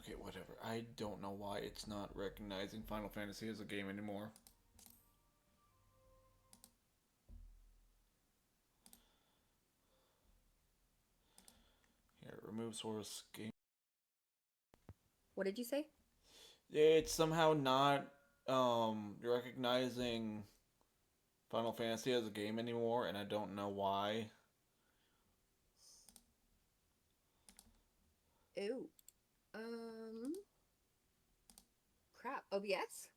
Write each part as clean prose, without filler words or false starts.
Okay, whatever. I don't know why it's not recognizing Final Fantasy as a game anymore. Here, remove source game. What did you say? It's somehow not recognizing Final Fantasy as a game anymore, and I don't know why. Oh, um, crap. OBS?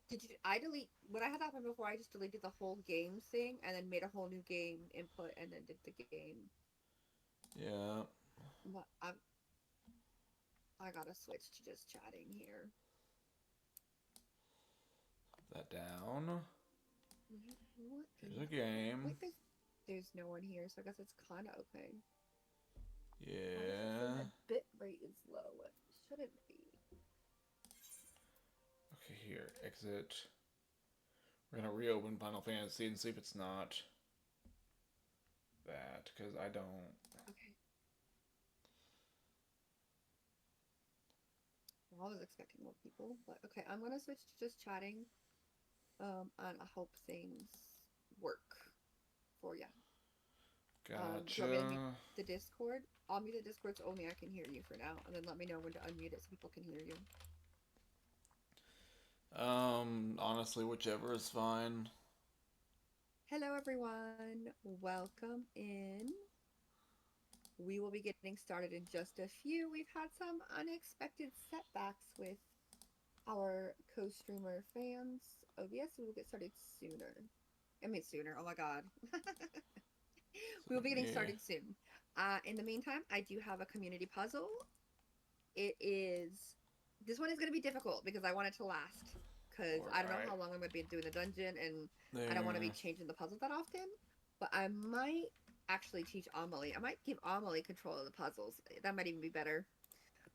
Did you? I delete what I had happen before. I just deleted the whole game thing and then made a whole new game input and then did the game. Yeah. But I gotta switch to just chatting here. That down. What in Here's a the world? game. Wait, there's no one here, so I guess it's kind of okay. Why does it say Yeah. my bit rate is low? It shouldn't be. Okay, here. Exit. We're gonna reopen Final Fantasy and see if it's not that, because I don't. Okay. Well, I was expecting more people, but okay. I'm gonna switch to just chatting. And I hope things work for you. Do you want me to mute Gotcha. the Discord? I'll mute the Discord so only I can hear you for now, and then let me know when to unmute it so people can hear you. Honestly, whichever is fine. Hello, everyone. Welcome in. We will be getting started in just a few. We've had some unexpected setbacks with our co-streamer fans. OBS, we will get started sooner. I mean, sooner. Oh my god. We will be getting Yeah. started soon. In the meantime, I do have a community puzzle. It is. This one is going to be difficult because I want it to last. Because I don't know Alright. how long I'm going to be doing the dungeon, and I don't want to be There. changing the puzzle that often. But I might actually teach Amelie. I might give Amelie control of the puzzles. That might even be better.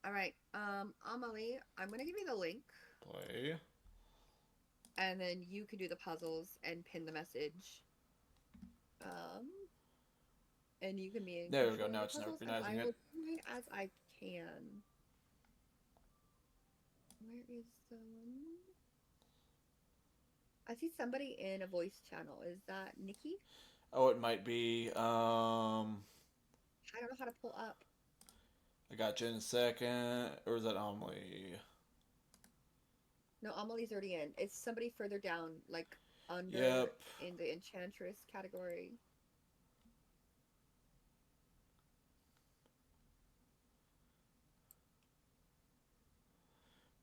All right, Amelie, I'm going to give you the link, Play. and then you can do the puzzles and pin the message. Um, and you can be in There we go. control of Now the it's not puzzles, and recognizing I it. will join as I can. Where is the one? I see somebody in a voice channel. Is that Nikki? Oh, it might be. I don't know how to pull up. I got you in a second. Or is that Amelie? No, Amelie's already in. It's somebody further down, like under Yep. in the Enchantress category.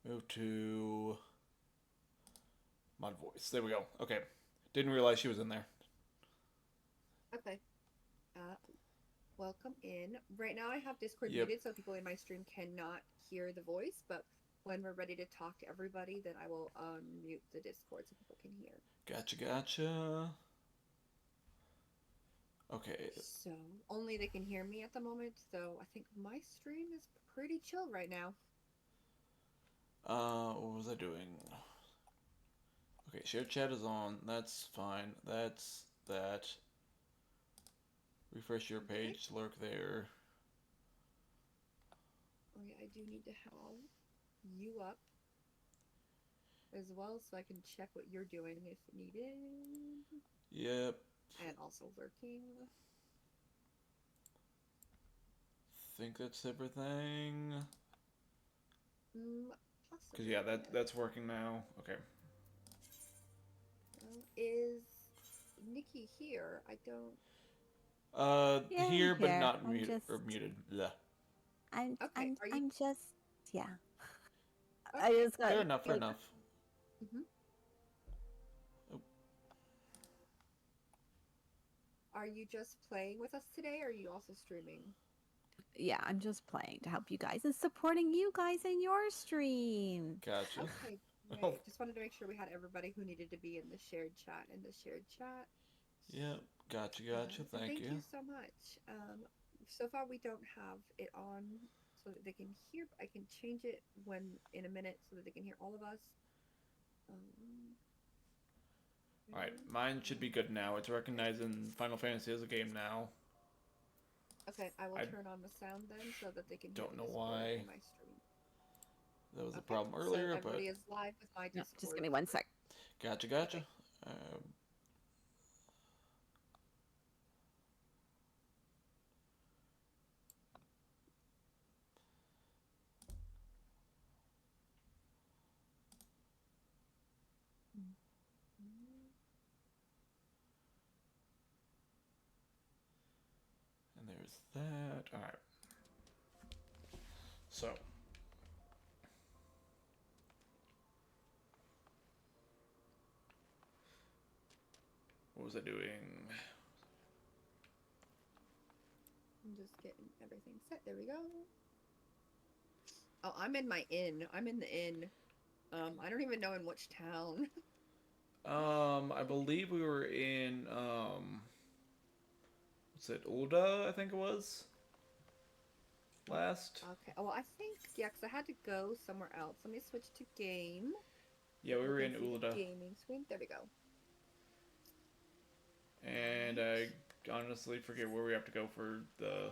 Move to mod voice. There we go. Okay. Didn't realize she was in there. Okay. Uh, Welcome in. Right now, I have Discord Yep. muted, so people in my stream cannot hear the voice. But when we're ready to talk to everybody, then I will unmute the Discord so people can hear. Gotcha, gotcha. Okay. So only they can hear me at the moment. So I think my stream is pretty chill right now. What was I doing? Okay, share chat is on. That's fine. That's that. Refresh your Okay. page to lurk there. Okay, I do need to have you up as well so I can check what you're doing if needed. Yep. And also lurking. Think that's everything. Cause Possibly, yeah, yes. that's working now. Okay. Is Nikki here? I don't. Yeah, I'm Here but here. not muted or muted. Blah. Okay, are you? I'm just yeah. I Okay. just got Fair enough. Fair like enough. hmm Oh, Are you just playing with us today, or are you also streaming? yeah, I'm just playing to help you guys and supporting you guys in your stream. gotcha. Okay, Oh, great. Just wanted to make sure we had everybody who needed to be in the shared chat in the shared chat. yep. Gotcha. Gotcha. And Thank thank you. you so much. So far we don't have it on so that they can hear. I can change it when in a minute so that they can hear all of us. Um, All right, mine should be good now. It's recognizing Final Fantasy as a game now. Okay, I will I turn on the sound then so that they can hear don't the know Discord why in my stream. that was a Okay, problem so earlier, but everybody is live with my No, just give Discord. me 1 sec. gotcha. Okay. Um, and there's that. All right. So, what was I doing? I'm just getting everything set. There we go. Oh, I'm in my inn. I'm in the inn. I don't even know in which town. I believe we were in what's it, Ulda? I think it was last. Okay. Oh, well, I think, yeah, because I had to go somewhere else. Let me switch to game. Yeah, we You were can in see the Ulda, gaming screen. There we go. and Right. I honestly forget where we have to go for the.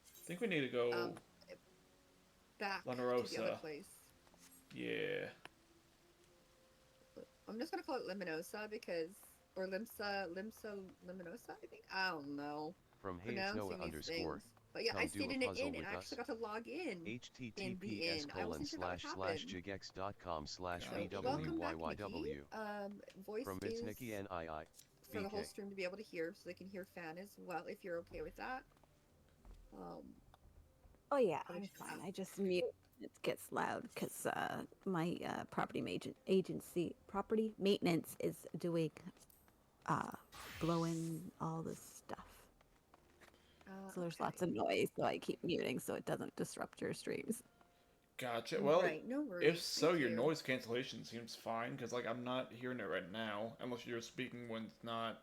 I think we need to go Um, Back La to the other Narosa. place. Yeah. I'm just gonna call it Liminosa because, or Limsa, Liminosa. I think. I don't know From Hey It's Noah pronouncing these underscore. things. But yeah, I Come do stayed a in an puzzle inn and with I actually us. got to log in the https inn. I colon wasn't sure that would slash slash happen. jigx.com slash So Golly. welcome back, Nikki. vwyyw. Voice From it's is Nikki NII. for the whole BK. stream to be able to hear, so they can hear Fan as well if you're okay with that. Um, Oh yeah, but I'm if fine. not, I just mute. It gets loud because my property maintenance is doing uh, blowing all this stuff. So there's okay. lots of noise, so I keep muting so it doesn't disrupt your streams. Gotcha. Well, Right, no if worries. so, Thank your you. noise cancellation seems fine because like I'm not hearing it right now unless you're speaking when it's not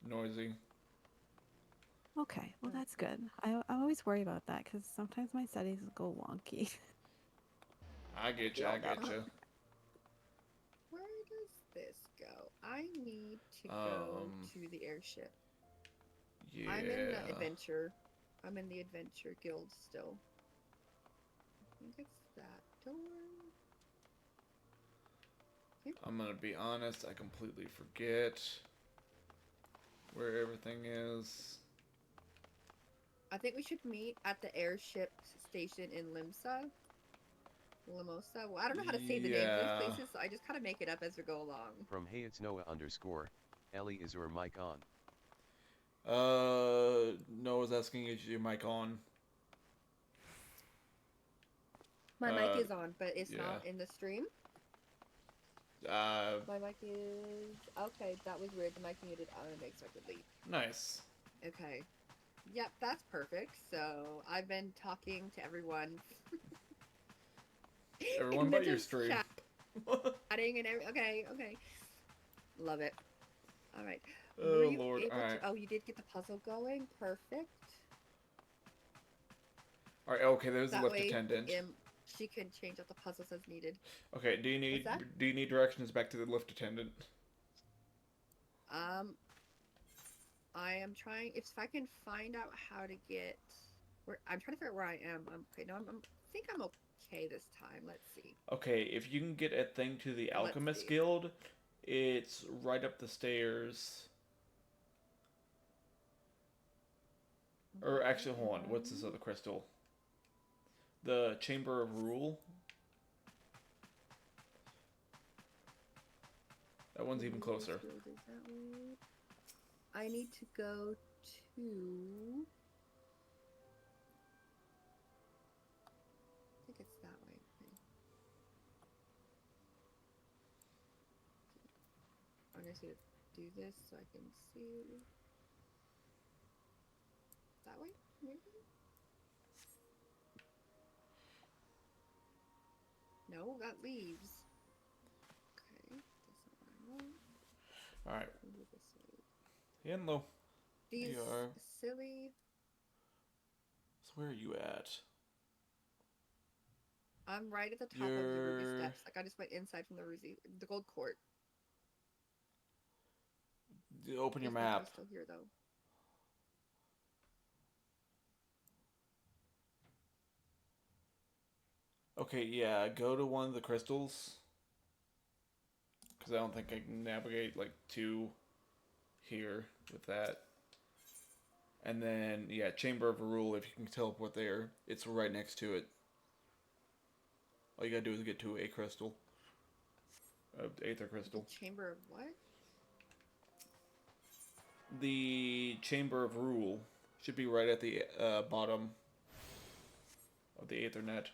noisy. Okay, well that's good. I always worry about that because sometimes my settings go wonky. I get We you. all I know. get you. Where does this go? I need to go Um. to the airship. I'm in the Yeah. adventure. I'm in the adventure guild still. I think it's that door. Okay. I'm gonna be honest. I completely forget where everything is. I think we should meet at the airship station in Limsa. Limosa. Well, I don't know how to say the names of these Yeah. places, so I just kind of make it up as we go along. From Hey It's Noah underscore. Ellie is your mic on. Noah's asking is your mic on? My mic is on, but it's Yeah. not in the stream. Uh. My mic is okay. That was weird. The mic muted unexpectedly. Nice. Okay. Yep, that's perfect. So I've been talking to everyone. Everyone And but then your just stream. chatting and okay. Love it. All right. Were Oh you Lord. able All to? right. Oh, you did get the puzzle going. Perfect. All right. Okay. There's the That lift way, attendant. she can change out the puzzles as needed. Okay. What's that? Do you need directions back to the lift attendant? Um, I am trying. If I can find out how to get where, I'm trying to figure out where I am. Okay. No, I think I'm okay this time. Let's see. Okay. If you can get a thing to the Let's Alchemist see. Guild, it's right up the stairs. Or actually, hold on. What's this other crystal? The Chamber of Rule. That one's even closer. I need to go to. I think it's that way. Okay. I'm gonna see to do this so I can see. That way, maybe. No, that leaves. Okay, that's not what I want. All right. Move this way. Hello. These You are. silly. So where are you at? I'm right at the top of the ruby steps. Like I just went inside from the gold court. Open your Please make it map. I'm still here though. Okay, yeah, go to one of the crystals. Because I don't think I can navigate, like, to here with that. And then, yeah, Chamber of Rule, if you can teleport there, it's right next to it. All you gotta do is get to a crystal. Aether The crystal. Chamber of what? The Chamber of Rule should be right at the bottom of the Aethernet.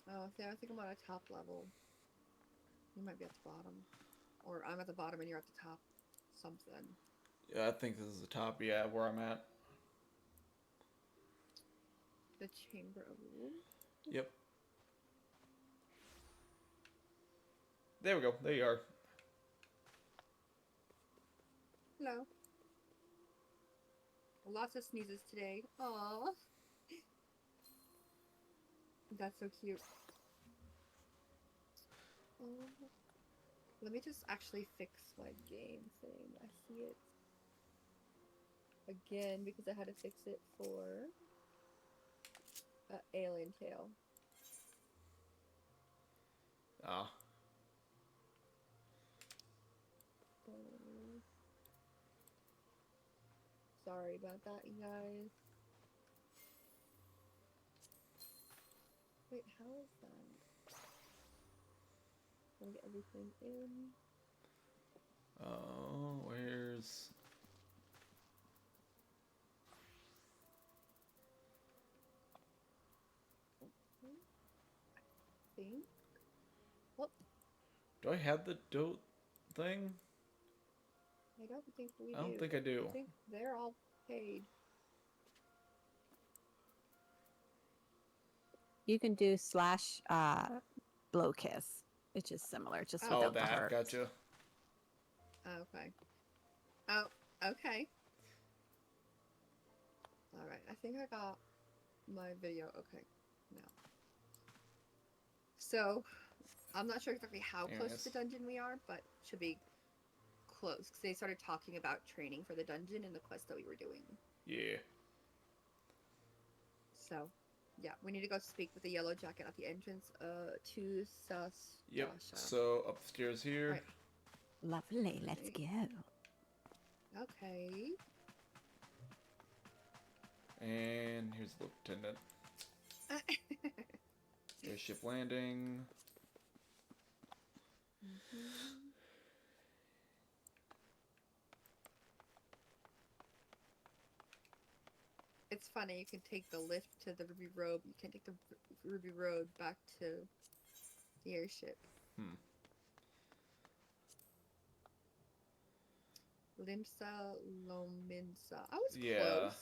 Oh, see, I think I'm on a top level. You might be at the bottom. Or I'm at the bottom and you're at the top. Something. Yeah, I think this is the top, yeah, where I'm at. The Chamber of Rule? Yep. There we go. There you are. Hello. Lots of sneezes today. Aww. That's so cute. Oh. Let me just actually fix my game thing. I see it again because I had to fix it for Alien Tail. Ah. Sorry about that, you guys. Wait, how is that? Let me get everything in. Oh, where's... I think. Well, Do I have the dote thing? I don't think we do. I don't think I do. I think they're all paid. You can do slash blow kiss, which is similar, just Oh, Oh, without the that. heart. Gotcha. Okay. Oh, okay. Alright, I think I got my video. Okay, now. So, I'm not sure exactly how close Anyways. to the dungeon we are, but should be close. Because they started talking about training for the dungeon and the quest that we were doing. Yeah. So, yeah, we need to go speak with the yellow jacket at the entrance to Sastasha. Yep. So, upstairs here. Right. Lovely, let's go. Okay. And here's the lieutenant. Airship landing. It's funny, you can take the lift to the Ruby Road, you can take the Ruby Road back to the airship. Limsa Lominsa. I was close.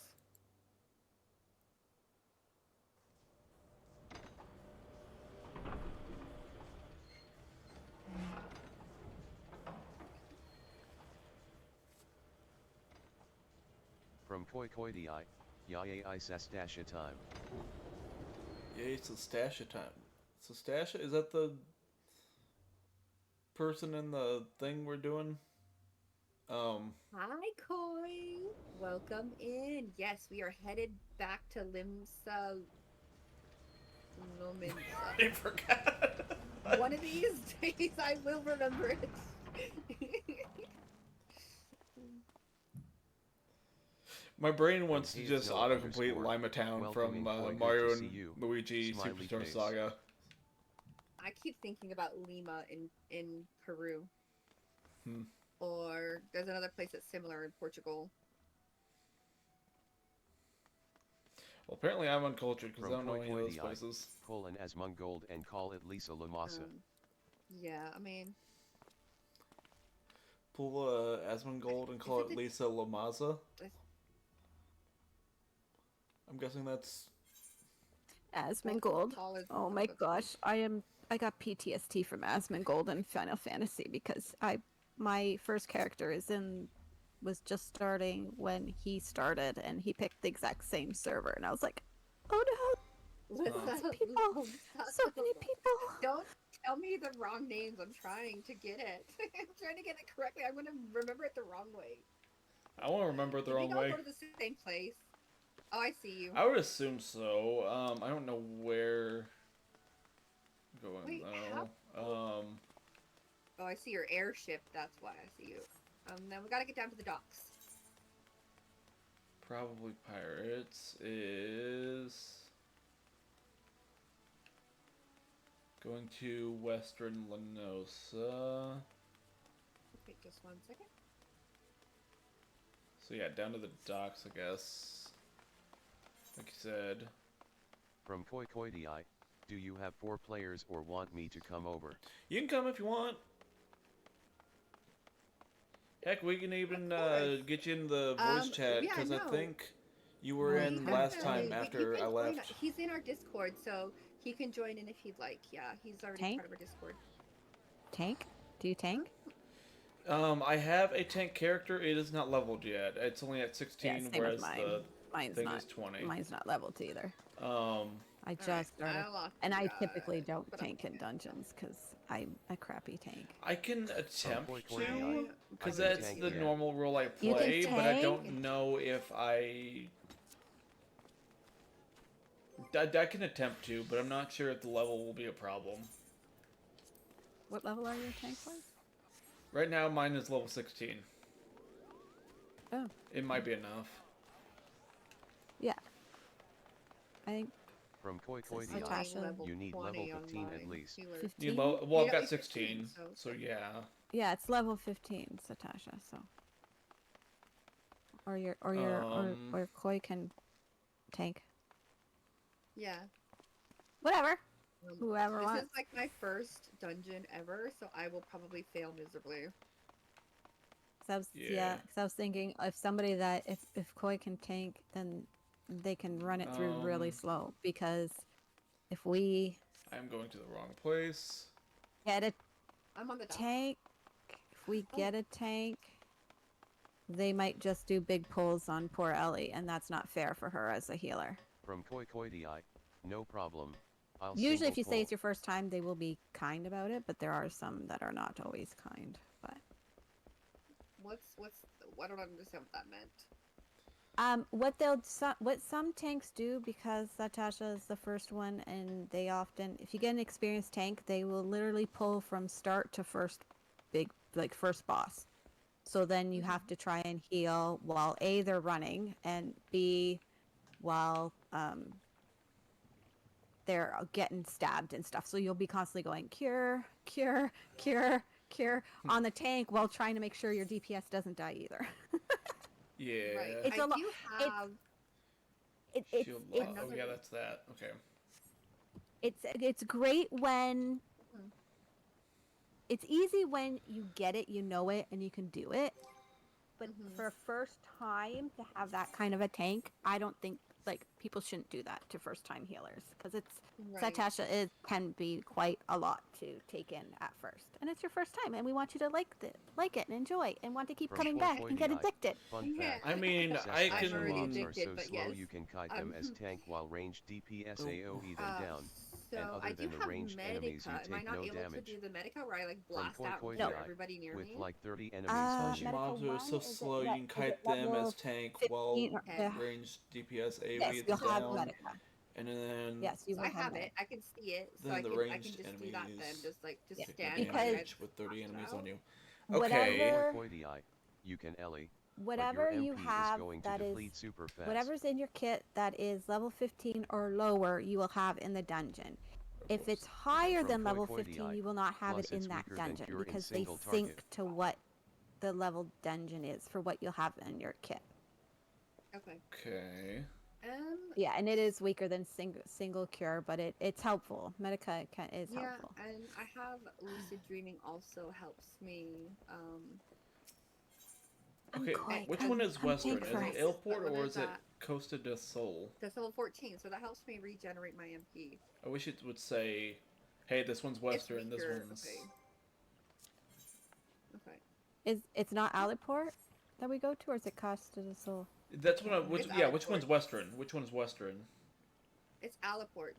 From Koi Koi Di, Yae I Sastasha time. Yay, Sastasha time. Sastasha? Is that the person in the thing we're doing? Hi, Koi. Welcome in. Yes, we are headed back to Limsa Lominsa. I forgot. One of these days I will remember it. My brain wants to Hayes just Noah autocomplete _ Lima Town welcoming from Koi, good Mario to and see you. Luigi Smiley Superstar face. Saga. I keep thinking about Lima in Peru. Or there's another place that's similar in Portugal. Well, apparently I'm uncultured because I From don't know Koi any of Koi those Di, places. colon as Mungold and call it Lisa Lamasa. Yeah, I mean... Pull Asmongold and call it Lisa Lamaza. I'm guessing that's... Asmongold. Oh my gosh, I got PTSD from Asmongold in Final Fantasy because my first character was just starting when he started and he picked the exact same server and I was like, oh no, lots of people, so many people. Don't tell me the wrong names. I'm trying to get it. I'm trying to get it correctly. I'm going to remember it the wrong way. I want to remember it the Did we wrong all way. go to the same place? Oh, I see you. I would assume so. I don't know where going Wait, though. Oh, I see your airship. That's why I see you. Then we gotta get down to the docks. Probably pirates is going to Western Lenosa. Okay, just 1 second. So yeah, down to the docks, I guess. Like you said. From Koi Koi Di, do you have 4 players or want me to come over? You can come if you want. Heck, we can even course. get you in the voice chat, yeah, because I no. think you were We in last time he after can I join. left. He's in our Discord, so he can join in if he'd like. Yeah, he's already Tank? part of our Discord. Tank? Do you tank? I have a tank character. It is not leveled yet. It's only at 16, Yeah, same whereas with mine. the Mine's thing not. is 20. Mine's not leveled either. I Alright, just started, I lost and you I guys, typically don't but I'm tank in okay. dungeons because I'm a crappy tank. I can attempt Koi Koi to, Di, because I can that's tank, the yeah. normal role I You can play, but I tank? don't know if I can attempt to, but I'm not sure if the level will be a problem. What level are your tank for? Right now, mine is level 16. Oh, It might be enough. yeah. I think From Koi Koi This Di, is Natasha. you need level 15 at least. 15. Well, I've Yeah, got it's 16, 15, so yeah. Yeah, it's level 15, Satasha. So, or Koi can tank. Yeah. Whatever. Whoever This wants. is like my first dungeon ever, so I will probably fail miserably. Yeah. Because I was thinking if somebody that if Koi can tank, then they can run it through really slow. Because if we I'm going to the wrong place. get a I'm on the dock. tank, if we get a tank, they might just do big pulls on poor Ellie, and that's not fair for her as a healer. From Koi Koi Di, no problem. I'll Usually, if single you say pull. it's your first time, they will be kind about it, but there are some that are not always kind. But I don't understand what that meant. what some tanks do, because Natasha is the first one, and they often, if you get an experienced tank, they will literally pull from start to first boss. So then you have to try and heal while A, they're running, and B, while they're getting stabbed and stuff. So you'll be constantly going cure, cure, cure, cure on the tank while trying to make sure your DPS doesn't die either. Yeah. Right. It's I a lot. do have Shield It's Oh, yeah, that's that. Okay. it's great when Hmm. it's easy when you get it, you know it, and you can do it. But for a first time to have that kind of a tank, I don't think people shouldn't do that to first time healers, because Right. Satasha can be quite a lot to take in at first, and it's your first time, and we want you to like it and enjoy and want to keep From coming Koi back Koi and get Di, addicted. Fun Yeah. fact. I mean, I Saskatchewan can. already mobs are addicted, so but slow yes. you can kite them as tank while ranged DPS AoE them down. So And other I do than the have ranged enemies, you Medica. Am I take not no able damage. to do the Medica where I blast Koi out Koi and Di, kill everybody near with me? like 30 enemies Some on you. mobs are so slow you can kite them as tank 15 while Okay. ranged DPS Yes, AoE you'll them have down. Medica. And then Yes, you So will I have Medica. it. I can see it. So Then I the can ranged just do that then. enemies Just Yeah, take the stand there because damage with 30 blast enemies out. on you. From Okay. Koi Koi Di, you can Ellie, but your whatever you MP is have going to that is deplete super fast. whatever's in your kit that is level 15 or lower, you will have in the dungeon. If it's higher From than Koi level Koi 15, Di, you will not have plus it in it's that weaker than dungeon, cure in because they single sync target. to what the level dungeon is for what you'll have in your kit. Okay. Okay. Yeah, and it is weaker than single cure, but it's helpful. Medica is Yeah, helpful. and I have lucid dreaming also helps me. Okay, quite- which I'm- one is I'm Western? tank Is first. it Airport What or is is it that? Costa del Sol? That's level 14, so that helps me regenerate my MP. I wish it would say, hey, this one's Western, this weaker, one's... Okay. It's not Aliport that we go to, or is it Costa del Sol? That's what I... Which, It's yeah, which Aliport. one's Western? Which one's Western? It's Aliport.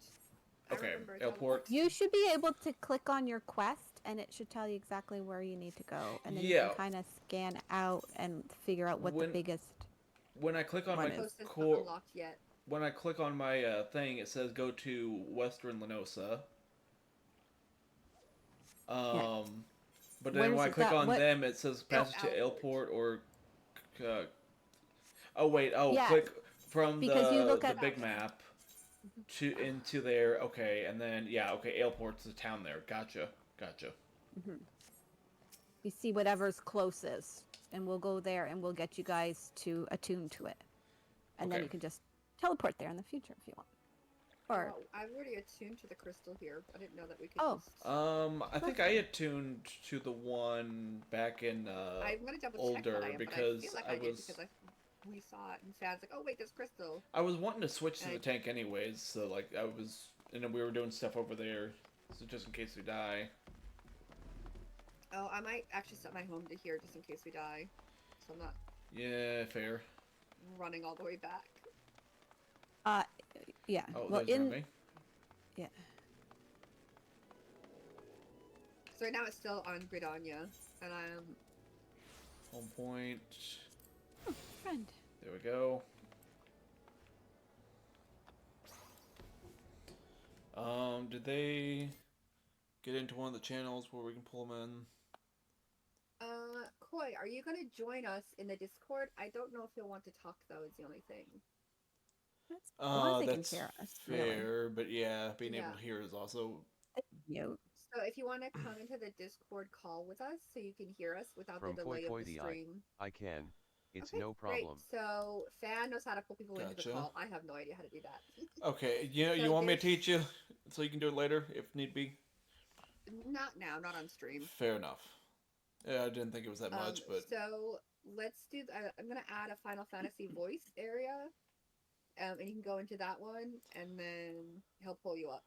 Okay, it's Airport. You should be able to click on your quest, and it should tell you exactly where you need to go, and then you Yeah. can kind of scan out and figure out what the biggest when I click on One my is- Post is not core, unlocked yet. when I click on my thing, it says go to Western Lenosa. But then Where's when I click that- on what- them, it says passage to Airport. airport or. Oh wait! Oh, Yes, click from because you look the at- big map to into there. Okay, and then yeah, okay, airport's the town there. Gotcha. You see whatever's closest, and we'll go there, and we'll get you guys to attune to it, and then Okay. you can just teleport there in the future if you want. Or Oh, I've already attuned to the crystal here. I didn't know that we could Oh. just... I think I attuned to the one back in I'm gonna double check older that I am, because but I feel like I I did was because we saw it and Fan's like, oh wait, there's crystal. I was wanting to switch to I- the tank anyways, so like I was, and then we were doing stuff over there, so just in case we die. Oh, I might actually set my home to here just in case we die, so I'm not Yeah, fair. running all the way back. yeah. Oh, well, there's Remy. yeah. So right now it's still on Gridania, and I'm... Home point. Friend. There we go. Did they get into one of the channels where we can pull them in? Koi, are you gonna join us in the Discord? I don't know if you'll want to talk though, is the only thing. That's, as long as they can That's hear us. fair, but yeah, being able Yeah. to hear is also Really. So if you want to come into the Discord call with us so you can hear us without From the delay of the FFXIV, stream. I can. It's Okay, no problem. Great. So Fan knows how to pull people into the Gotcha. call. I have no idea how to do that. okay. You know, So you want me to there's- teach you so you can do it later if need be. Not now, not on stream. Fair enough. Yeah, I didn't think it was that much, but So let's do. I'm gonna add a Final Fantasy voice area, and you can go into that one, and then he'll pull you up.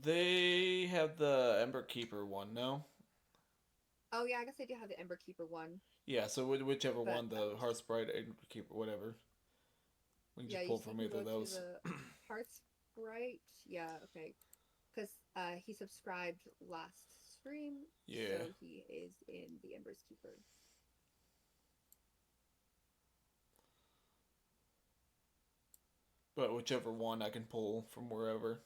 they have the Ember Keeper one, no? Oh yeah, I guess I do have the Ember Keeper one. Yeah, so whichever But- one, the Hearth Sprite, Ember Keeper, whatever. We can Yeah, just you pull just from can either of go to those. the Hearth Sprite. Yeah, okay. Because he subscribed last stream. Yeah. So he is in the Ember's Keeper. But whichever one I can pull from wherever.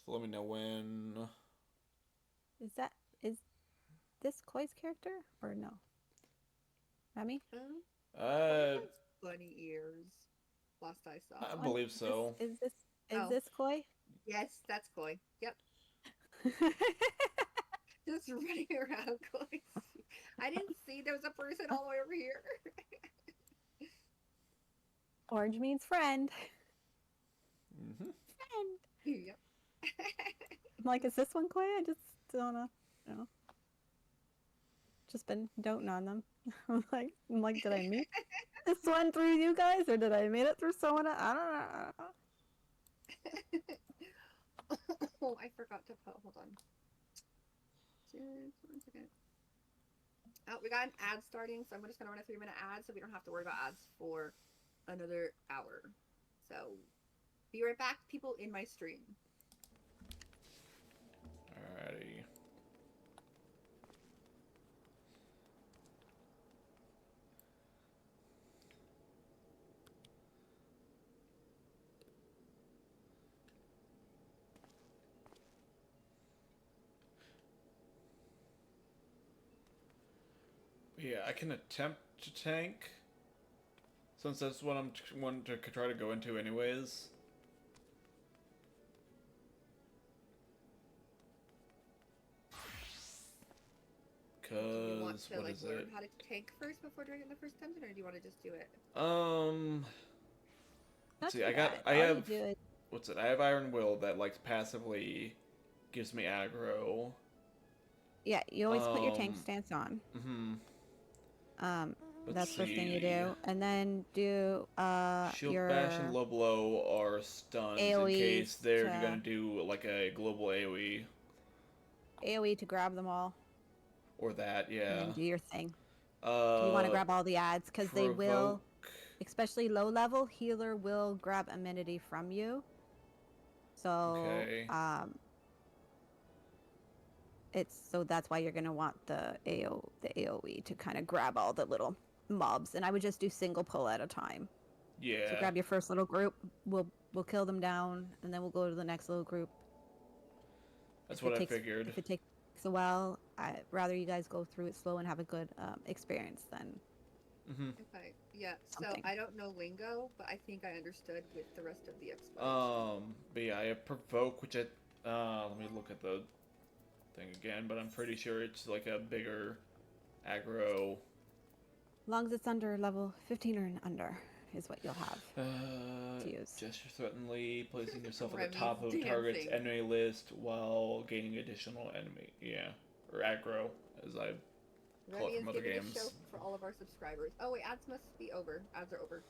So let me know when. Is this Koi's character or no? Remy? Uh, Has bunny ears. Last I saw. I believe so. Is Oh. this Koi? Yes, that's Koi. Yep. Just running around Koi. I didn't see there was a person all the way over here. Orange means friend. hmm Friend. Yep. I'm like, is this one Koi? I just don't know. No. Just been doting on them. I'm like, did I meet this one through you guys, or did I meet it through someone else? I don't know. Oh, I forgot to put. Hold on. Just 1 second. Oh, we got an ad starting, so I'm just gonna run a 3-minute ad, so we don't have to worry about ads for another hour. So, be right back, people in my stream. Alrighty. Yeah, I can attempt to tank. Since that's what I'm wanting to try to go into anyways. Do you want Cause to what like is learn it? how to tank first before doing it the first dungeon, or do you want to just do it? Not See, too I got- bad. I All you have- do is- What's it? I have Iron Will that like passively gives me aggro. yeah, you always put your tank Um, stance on. Mm-hmm. Let's That's the first thing you see. do, and then do Shield your Bash and Low Blow are stuns in AoEs case they're to- gonna do like a global AoE AoE to grab them all, or that. and Yeah. then do your thing. Uh, Do you want to grab all the ads because they will, Provoke. especially low level healer will grab immunity from you. So Okay. that's why you're gonna want the AOE to kind of grab all the little mobs, and I would just do single pull at a time. Yeah. So grab your first little group, we'll kill them down, and then we'll go to the next little group. That's what I figured. If it takes a while, I'd rather you guys go through it slow and have a good experience than. Okay. Yeah. So Something. I don't know lingo, but I think I understood with the rest of the explanation. But yeah, I have provoke, which let me look at the thing again, but I'm pretty sure it's like a bigger aggro. As long as it's under level 15 or under is what you'll have to use. Gesture threateningly, placing yourself at the Remy's top of the target's dancing. enemy list while gaining additional enemy. Yeah. Or aggro, as I call Remy it is from other giving a games. show for all of our subscribers. Oh wait, ads must be over. Ads are over.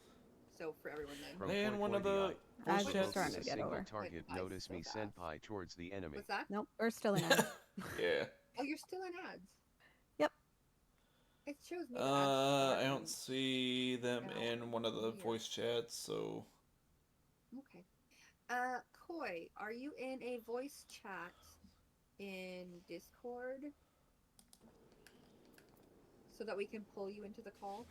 So for everyone then. From Man, one of the Foikoidii, Ads voice are provoking chats. starting a to get single over. target, Wait, notice so me fast. senpai towards the enemy. What's that? Nope, we're still in ads. Yeah. Oh, you're still in ads. Yep. It shows me the ads. I don't see them Now, in one of the weird. voice chats, so Okay. Koi, are you in a voice chat in Discord? So that we can pull you into the call?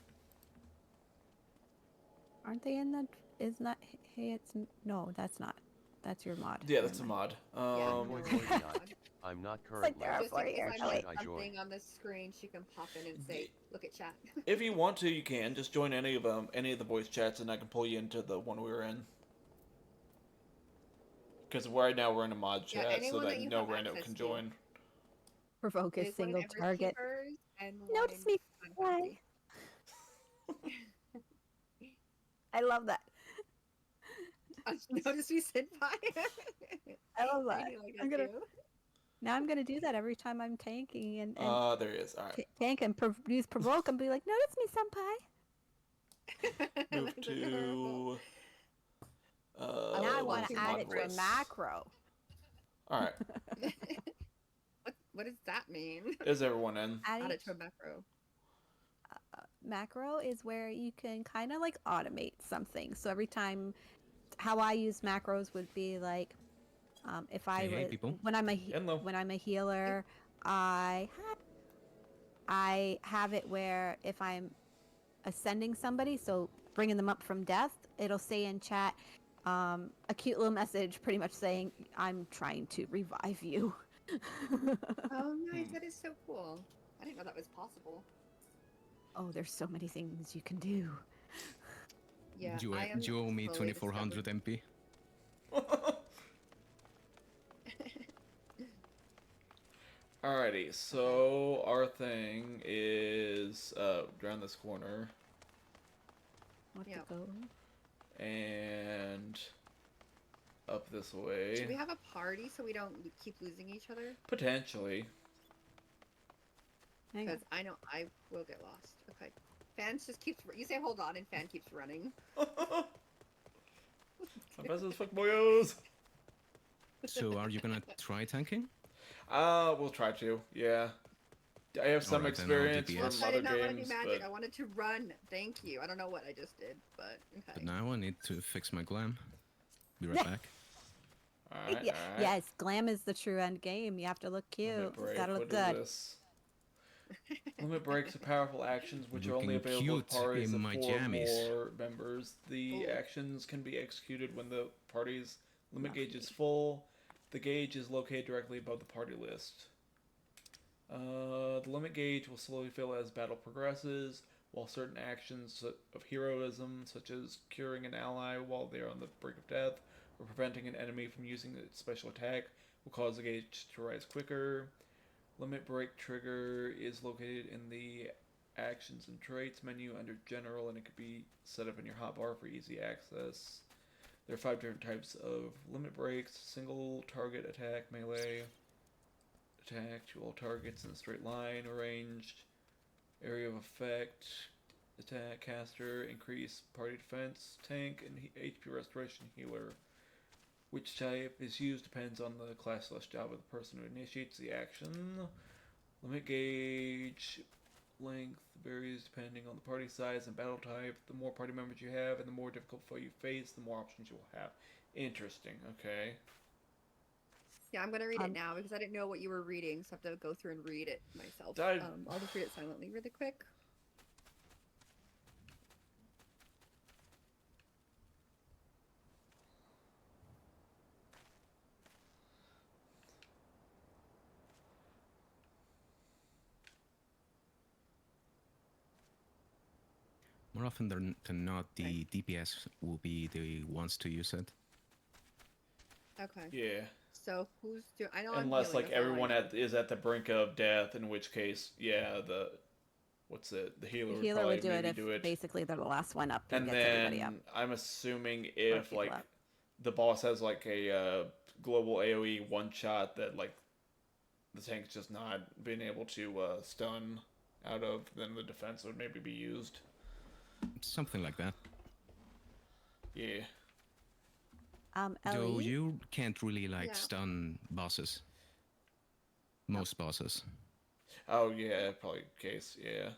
Aren't they in the? Isn't that? Hey, it's no, that's not. That's your mod. yeah, that's a Never mind. mod. Yeah, From no, Foikoidii, it's I'm not like currently. there are just in for case you. I Which Ellie. make should I join? something on the screen, she can pop in and say, "Look at chat." If you want to, you can just join any of them, any of the voice chats, and I can pull you into the one we were in. Because right now we're in a mod Yeah, chat, so anyone that that you no have random access can to. join. Provoke a There's one in single Everest target. Keepers and Notice one me in fly. Fantasy. I love that. Notice we said bye. I love that. Anything like I'm that gonna too. now. I'm gonna do that every time I'm tanking and There he is. All right. tank and use provoke and be like, notice me, senpai. Move That's adorable. to. Now I want watching to add my it to a voice. macro. All right. What does that mean? Is everyone in? Add it to a macro. Macro is where you can kind of like automate something. So every time, how I use macros would be like, if I Hey, was people. when I'm a Hello. when I'm a healer, I have it where if I'm ascending somebody, so bringing them up from death, it'll say in chat a cute little message, pretty much saying I'm trying to revive you. Oh, nice. That is so cool. I didn't know that was possible. Oh, there's so many things you can do. Yeah, you, I am you owe me slowly 2400 MP. Alrighty, so our thing is around this corner What Yeah. to go? and up this Should way. we have a party so we don't keep losing each other? Potentially. Hang on. Because I know I will get lost. Okay. Fan just keeps. You say hold on, and Fan keeps running. I'm fast as fuck, boyos. So are you gonna try tanking? We'll try to. Yeah. I have some Alright, then I'll experience DPS. from I other did not want to do games, magic. but I wanted to run. Thank you. I don't know what I just did, but okay. But now I need to fix my glam. Be right back. alright, Yeah, alright. yes, glam is the true end game. You have to look cute. Limit break. Gotta look What is good. this? Limit breaks are powerful actions which are only Looking available to cute parties in of my 4 jammies. or more members. The Ooh. actions can be executed when the party's limit Not gauge me. is full. The gauge is located directly above the party list. The limit gauge will slowly fill as battle progresses, while certain actions of heroism, such as curing an ally while they are on the brink of death, or preventing an enemy from using its special attack, will cause the gauge to rise quicker. Limit break trigger is located in the actions and traits menu under general, and it could be set up in your hotbar for easy access. There are 5 different types of limit breaks: single target attack, melee attack to all targets in a straight line, ranged, area of effect, attack, caster, increase party defense, tank, and HP restoration healer. Which type is used depends on the class/job of the person who initiates the action. Limit gauge length varies depending on the party size and battle type. The more party members you have and the more difficult foe you face, the more options you will have. Interesting, okay. Yeah, I'm gonna read it Um, now because I didn't know what you were reading, so I have to go through and read it myself. I- I'll just read it silently really quick. More often than not, the DPS will be the ones to use it. Okay. Yeah. So who's doing? I know I'm Unless healing. like That's all I everyone know. is at the brink of death, in which case, yeah, what's it? The healer the would healer probably would do it maybe if do it. basically they're the last one up and And gets everybody up. then I'm assuming Or if people like up. the boss has like a global AOE one shot that like the tank's just not being able to stun out of, then the defense would maybe be used. Something like that. Yeah. Though Ellie, you can't really like Yeah. stun bosses. Most bosses. Oh yeah, probably the case. Yeah.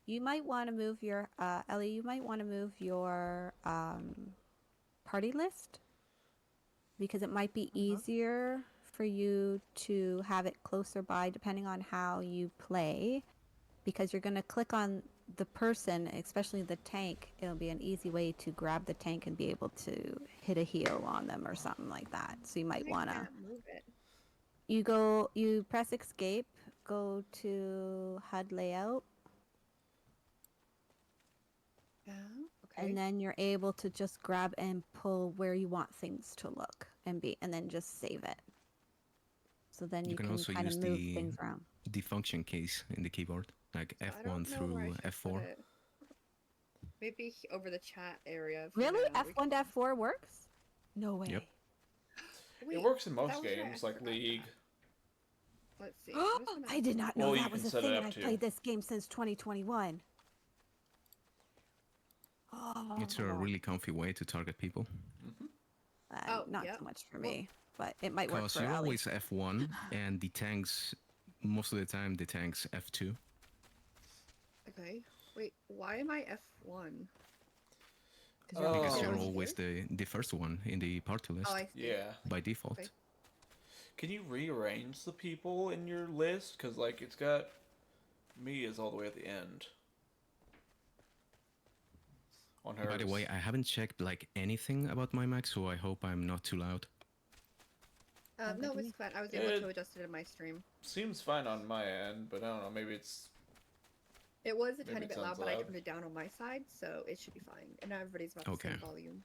you might want to move your Ellie. You might want to move your party list because it might be easier for you to have it closer by, depending on how you play. Because you're going to click on the person, especially the tank. It'll be an easy way to grab the tank and be able to hit a heal on them or something like that. So you might I want to. can't move it. You press escape, go to HUD layout, Yeah. Okay. and then you're able to just grab and pull where you want things to look and be, and then just save it. So then You you can can also kind of use move the things around. function keys in the keyboard, like So I F1 don't know where I through should put F4. it. Maybe over the chat area. For Really? now. We F1 to F4 works? No way. Yep. Wait, It works in that most was right, I games, like forgot League. that. Let's see. I'm just gonna I did not know Well, you that was can a set it thing, up and I've too. played this game since 2021. Oh, It's a really comfy way to target people. Oh, not yep. so much for Well- me, but it might work Because for you're Ellie. always F1, and the tanks, most of the time, the tanks F2. Okay. Wait, why am I F1? Because you're Oh. Because you're Always always the first one in the party list Oh, I see. Yeah. by default. Okay. Can you rearrange the people in your list? Because like it's got me is all the way at the end. On hers. By the way, I haven't checked like anything about my mic, so I hope I'm not too loud. No, it's fine. I was able to adjust it in my stream. Seems fine on my end, but I don't know. Maybe it's It was a Maybe tiny it bit sounds loud, but I loud. turned it down on my side, so it should be fine. And now everybody's about the Okay. same volume.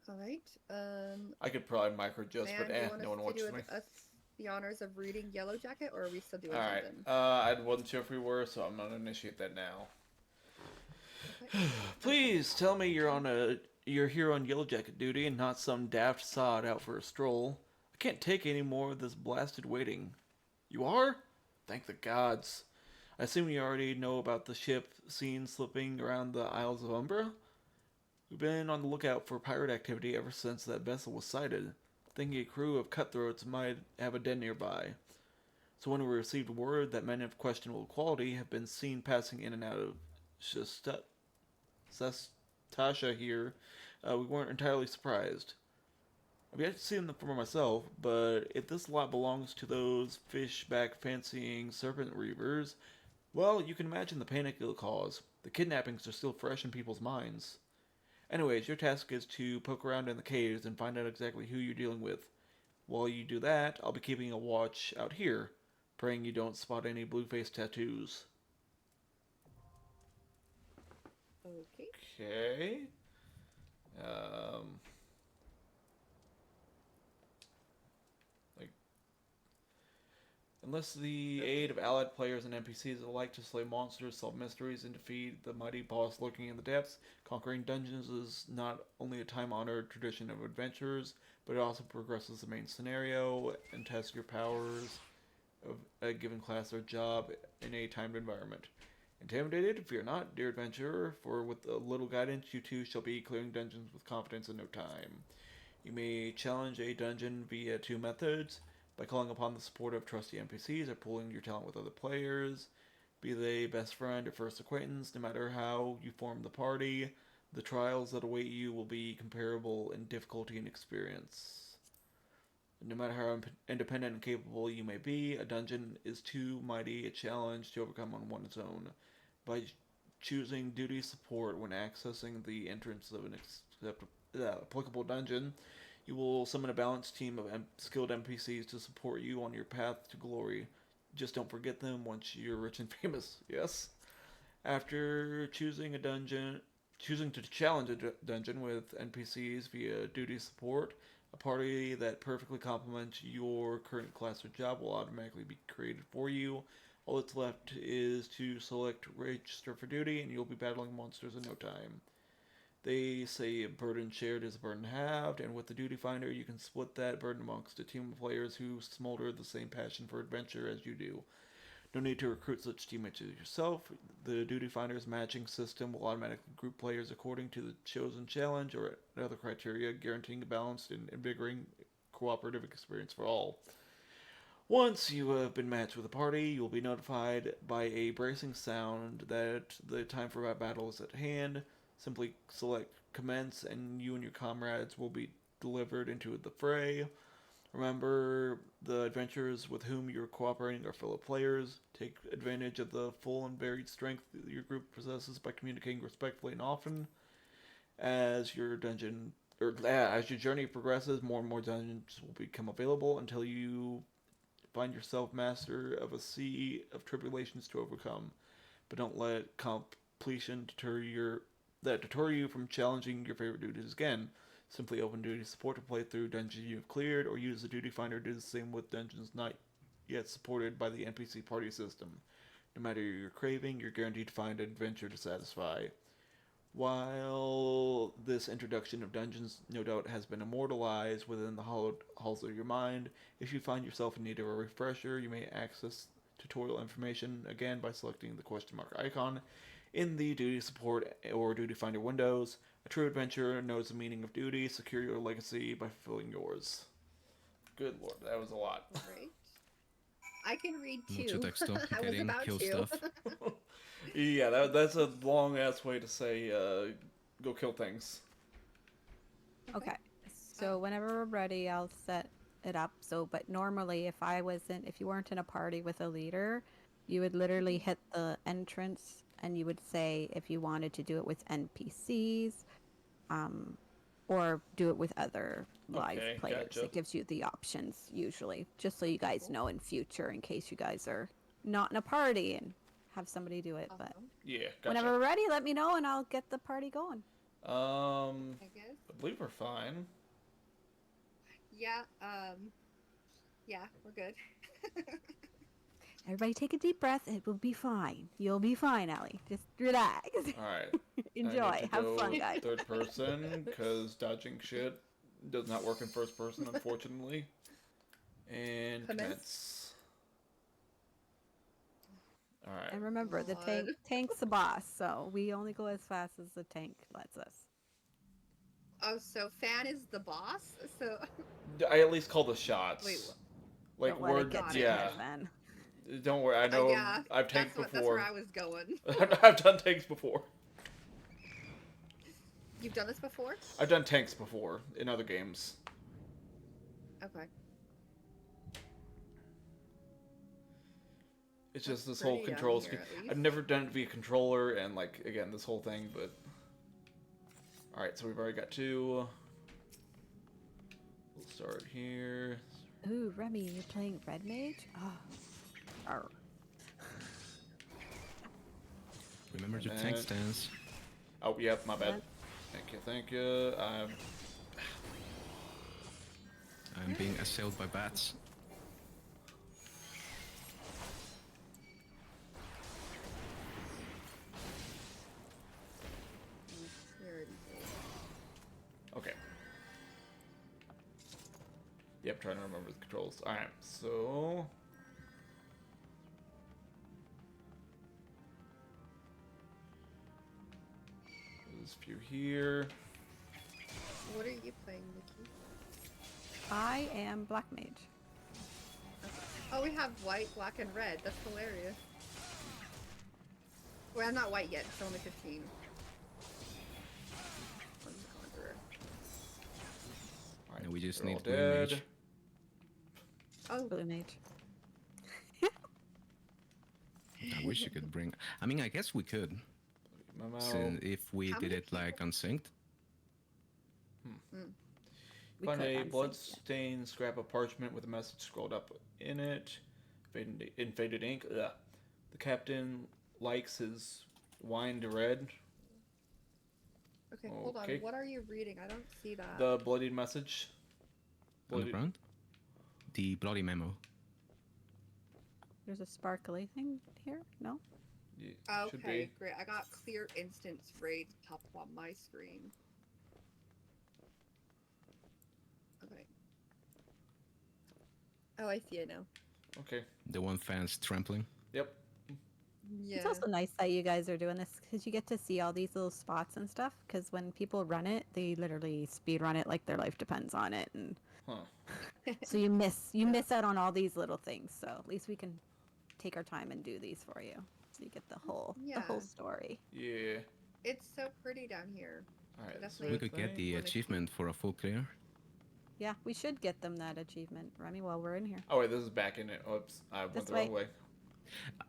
All right. I could probably micro adjust, but Man, do you want no us one to watches do me. us the honors of reading Yellow Jacket, or are we still doing All right. something? I wasn't sure if we were, so I'm gonna initiate that now. Okay. Please tell me you're here on Yellow Jacket duty and not some daft sod out for a stroll. I can't take any more of this blasted waiting. You are? Thank the gods. I assume you already know about the ship seen slipping around the Isles of Umbra? We've been on the lookout for pirate activity ever since that vessel was sighted, thinking a crew of cutthroats might have a den nearby. So when we received word that men of questionable quality have been seen passing in and out of Tasha here, we weren't entirely surprised. I've yet to see them for myself, but if this lot belongs to those fish-back fancying serpent reavers, well, you can imagine the panic it'll cause. The kidnappings are still fresh in people's minds. Anyways, your task is to poke around in the caves and find out exactly who you're dealing with. While you do that, I'll be keeping a watch out here, praying you don't spot any blue-face tattoos. Okay. Okay. Like, unless the aid of allied players and NPCs alike to slay monsters, solve mysteries, and defeat the mighty boss lurking in the depths, conquering dungeons is not only a time-honored tradition of adventurers, but it also progresses the main scenario and tests your powers of a given class or job in a timed environment. Intimidated? Fear not, dear adventurer, for with a little guidance you too shall be clearing dungeons with confidence in no time. You may challenge a dungeon via two methods, by calling upon the support of trusty NPCs or pooling your talent with other players, be they best friend or first acquaintance, no matter how you form the party. The trials that await you will be comparable in difficulty and experience. No matter how independent and capable you may be, a dungeon is too mighty a challenge to overcome on one's own. By choosing duty support when accessing the entrance of an applicable dungeon, you will summon a balanced team of skilled NPCs to support you on your path to glory. Just don't forget them once you're rich and famous. Yes. After choosing to challenge a dungeon with NPCs via duty support, a party that perfectly complements your current class or job will automatically be created for you. All that's left is to select register for duty, and you'll be battling monsters in no time. They say a burden shared is a burden halved, and with the Duty Finder, you can split that burden amongst a team of players who smolder the same passion for adventure as you do. No need to recruit such teammates yourself. The Duty Finder's matching system will automatically group players according to the chosen challenge or other criteria, guaranteeing a balanced and invigorating cooperative experience for all. Once you have been matched with a party, you will be notified by a bracing sound that the time for battle is at hand. Simply select commence, and you and your comrades will be delivered into the fray. Remember, the adventurers with whom you're cooperating are fellow players. Take advantage of the full and varied strength your group possesses by communicating respectfully and often. As your journey progresses, more and more dungeons will become available until you find yourself master of a sea of tribulations to overcome. But don't let completion deter you from challenging your favorite duties again. Simply open duty support to play through dungeons you've cleared, or use the Duty Finder to do the same with dungeons not yet supported by the NPC party system. No matter your craving, you're guaranteed to find an adventure to satisfy. While this introduction of dungeons no doubt has been immortalized within the hallowed halls of your mind, if you find yourself in need of a refresher, you may access tutorial information again by selecting the question mark icon in the Duty Support or Duty Finder windows. A true adventurer knows the meaning of duty. Secure your legacy by fulfilling yours. Good lord, that was a lot. Great. I can read Mucho too. texto. I was Getting about kill to. stuff. Yeah, that's a long ass way to say go kill things. Okay. So whenever we're ready, I'll set it up. But normally, if you weren't in a party with a leader, you would literally hit the entrance and you would say if you wanted to do it with NPCs, or do it with other live players. Gotcha. It gives you the options usually, just so you guys know in future, in case you guys are not in a party and have somebody do it. But Yeah, gotcha. whenever we're ready, let me know and I'll get the party going. I guess. I believe we're fine. Yeah, yeah, we're good. Everybody take a deep breath. It will be fine. You'll be fine, Ellie. Just relax. Alright. Enjoy. Have fun, guys. Third person, because dodging shit does not work in first person, unfortunately. And commence. Alright. And remember, the God. tank's the boss, so we only go as fast as the tank lets us. Oh, so Fan is the boss? So I at least call the shots. Wait, like Don't let we're it get to yeah. you, man. Don't worry, I know yeah, I've tanked that's before. where I was going. I've done tanks before. You've done this before? I've done tanks before in other games. Okay. It's just this pretty whole control scheme. here, at least. I've never done it via controller, and like again, this whole thing. But all right, so we've already got two. We'll start here. Ooh, Remy, you're playing Red Mage? Oh. Arr. Remember your tank stance. Oh, yep, my bad. Thank you. I'm being assailed by bats. Okay. Yep, trying to remember the controls. Alright, so... There's a few here. What are you playing, Nikki? I am Black Mage. Oh, we have white, black, and red. That's hilarious. Well, I'm not white yet. It's only 15. Alright, And we just they're all need Blue dead. Mage. Oh, Blue mage. I wish you could bring. I mean, I guess we could. Memo. If we How did many it like people- unsynced. We Find could a unsync it. blood-stained scrap of parchment with a message scrolled up in it. In faded ink. Ugh. The captain likes his wine to red. okay, hold on. Okay. What are you reading? I don't see that. The bloodied message. On the ground? The bloody memo. There's a sparkly thing here? No? Yeah, should Okay, be. great. I got clear instance raid pop up on my screen. Okay. Oh, I see it now. Okay. The one fans trampling. Yep. Yeah. It's also nice that you guys are doing this because you get to see all these little spots and stuff. Because when people run it, they literally speed run it like their life depends on it, and Huh. so you miss out on all these little things. So at least we can take our time and do these for you, so you get the whole Yeah. story. Yeah. It's so pretty down here. Alright. Definitely. We could get the Well, they- achievement for a full clear. Yeah, we should get them that achievement, Remy, while we're in here. Oh wait, this is back in it. Oops, I went This the wrong way. way.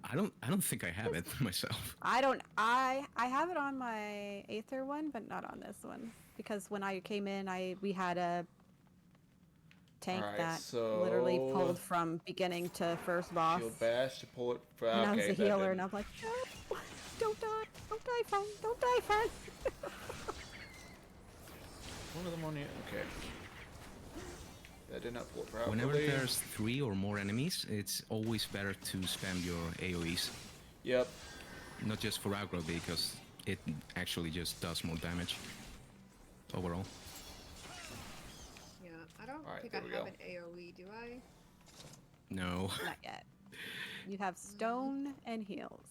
I don't think I have it myself. I have it on my Aether one, but not on this one because when I came in, we had a tank Alright, that so literally pulled from beginning to first boss. shield bash to pull it. For, And I was okay, a that healer, and didn't- I'm like, no, don't die, friend, don't die, friend. One of them on you. Okay. That did not pull it properly. Whenever there's 3 or more enemies, it's always better to spam your AoEs. Yep. Not just for aggro, because it actually just does more damage overall. Yeah, I don't Alright, think there I we have go. an AoE, do I? No. Not yet. You have stone and heals,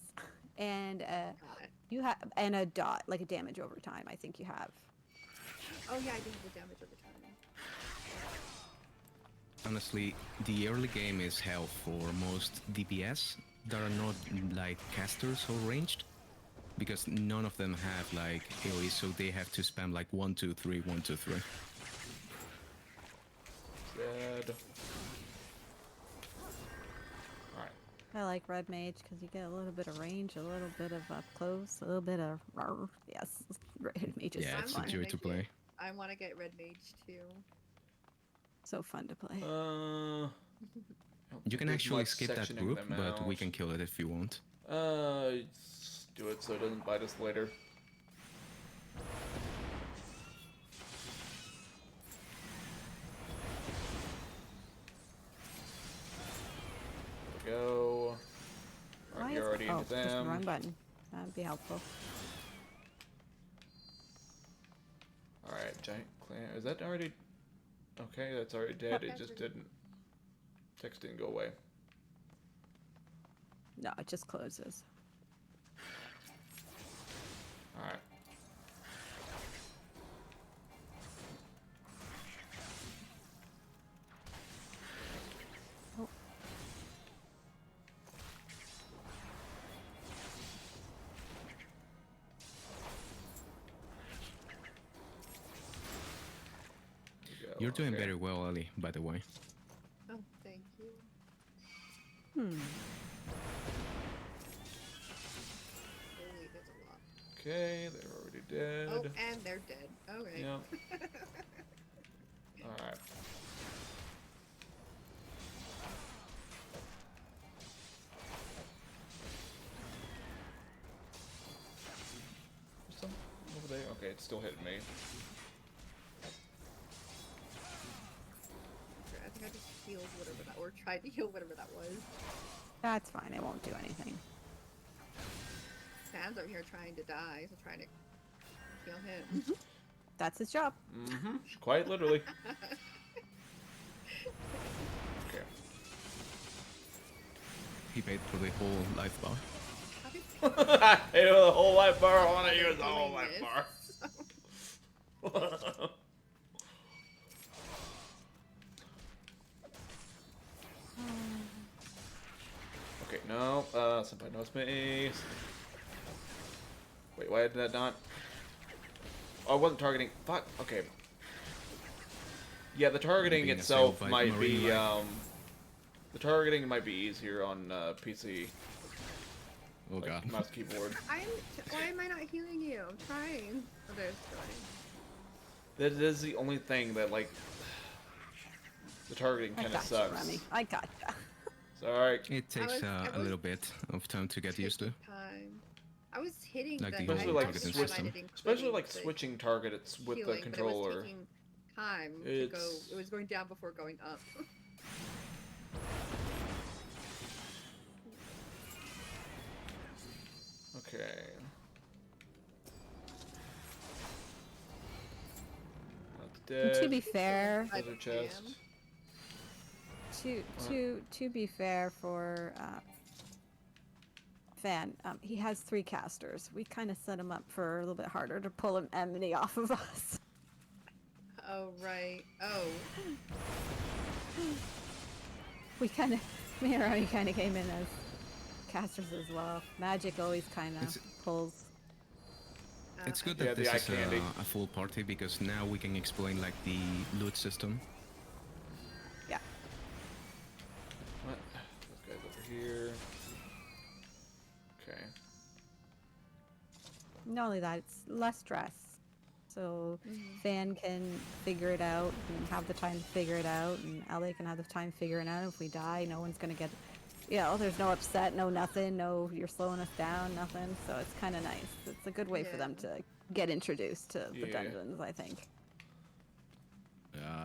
and Got it. you have and a dot, like a damage over time. I think you have. Oh yeah, I do have the damage over time. Honestly, the early game is hell for most DPS that are not like casters or ranged, because none of them have like AoE, so they have to spam like 1, 2, 3, 1, 2, 3. Dead. Alright. I like red mage because you get a little bit of range, a little bit of up close, a little bit of yes. Red mage is Yeah, so it's a fun. joy to play. I want to get red mage too. So fun to play. I don't You think can there's actually much skip that sectioning group, them but we out. can kill it if you want. Let's do it so it doesn't bite us later. There we go. Why Alright, is you're already oh, into just the run them. button. That'd be helpful. Alright, giant clan. Is that already... Okay, that's already dead. It just didn't... Text didn't go away. No, it just closes. Alright. Oh. There we go. You're doing Okay. very well, Ellie, by the way. Oh, thank you. Hmm. Holy, there's a lot. Okay, they're already dead. Oh, and they're dead. Okay. Yep. Alright. There's some over there. Okay, it's still hitting me. I think I just healed whatever that, or tried to heal whatever that was. That's fine. It won't do anything. Sam's over here trying to die, so trying to heal him. That's his job. Mm-hmm. Quite literally. Okay. He paid for the whole life bar. Hey, the whole life bar. I want to use the whole Doing life this. bar. Okay, no. Senpai knows me. Wait, why did that not? Oh, I wasn't targeting. Fuck. Okay. Yeah, the targeting being itself assailed by might marine be life. the targeting might be easier on PC, Oh like god. mouse keyboard. Why am I not healing you? I'm trying. Oh, there's trying. That is the only thing that like the targeting I kind of gotcha, sucks. Remy. I gotcha. Sorry. It takes I a was little bit of time to get used to. taking time. I was hitting Like the the Especially whole like targeting time I system. didn't Especially include like the switching targets with the healing, but it was controller. taking time to go. It's It was going down before going up. okay. That's And to dead. be fair, Treasure chest. to be fair for Fan, he has 3 casters. We kind of set him up for a little bit harder to pull him enmity off of us. Oh right. Oh. We kind of, me and Remy kind of came in as casters as well. Magic always kind of It's- pulls. It's good Yeah, that the this eye is candy. a full party because now we can explain like the loot system. Yeah. What? This guy's over here. Okay. Not only that, it's less stress. So Fan can figure it out and have the time to figure it out, and Ellie can have the time figuring out. If we die, no one's gonna get, there's no upset, no nothing, no you're slowing us down, nothing. So it's kind of nice. It's a good way for them to get introduced to the Yeah. dungeons, I think.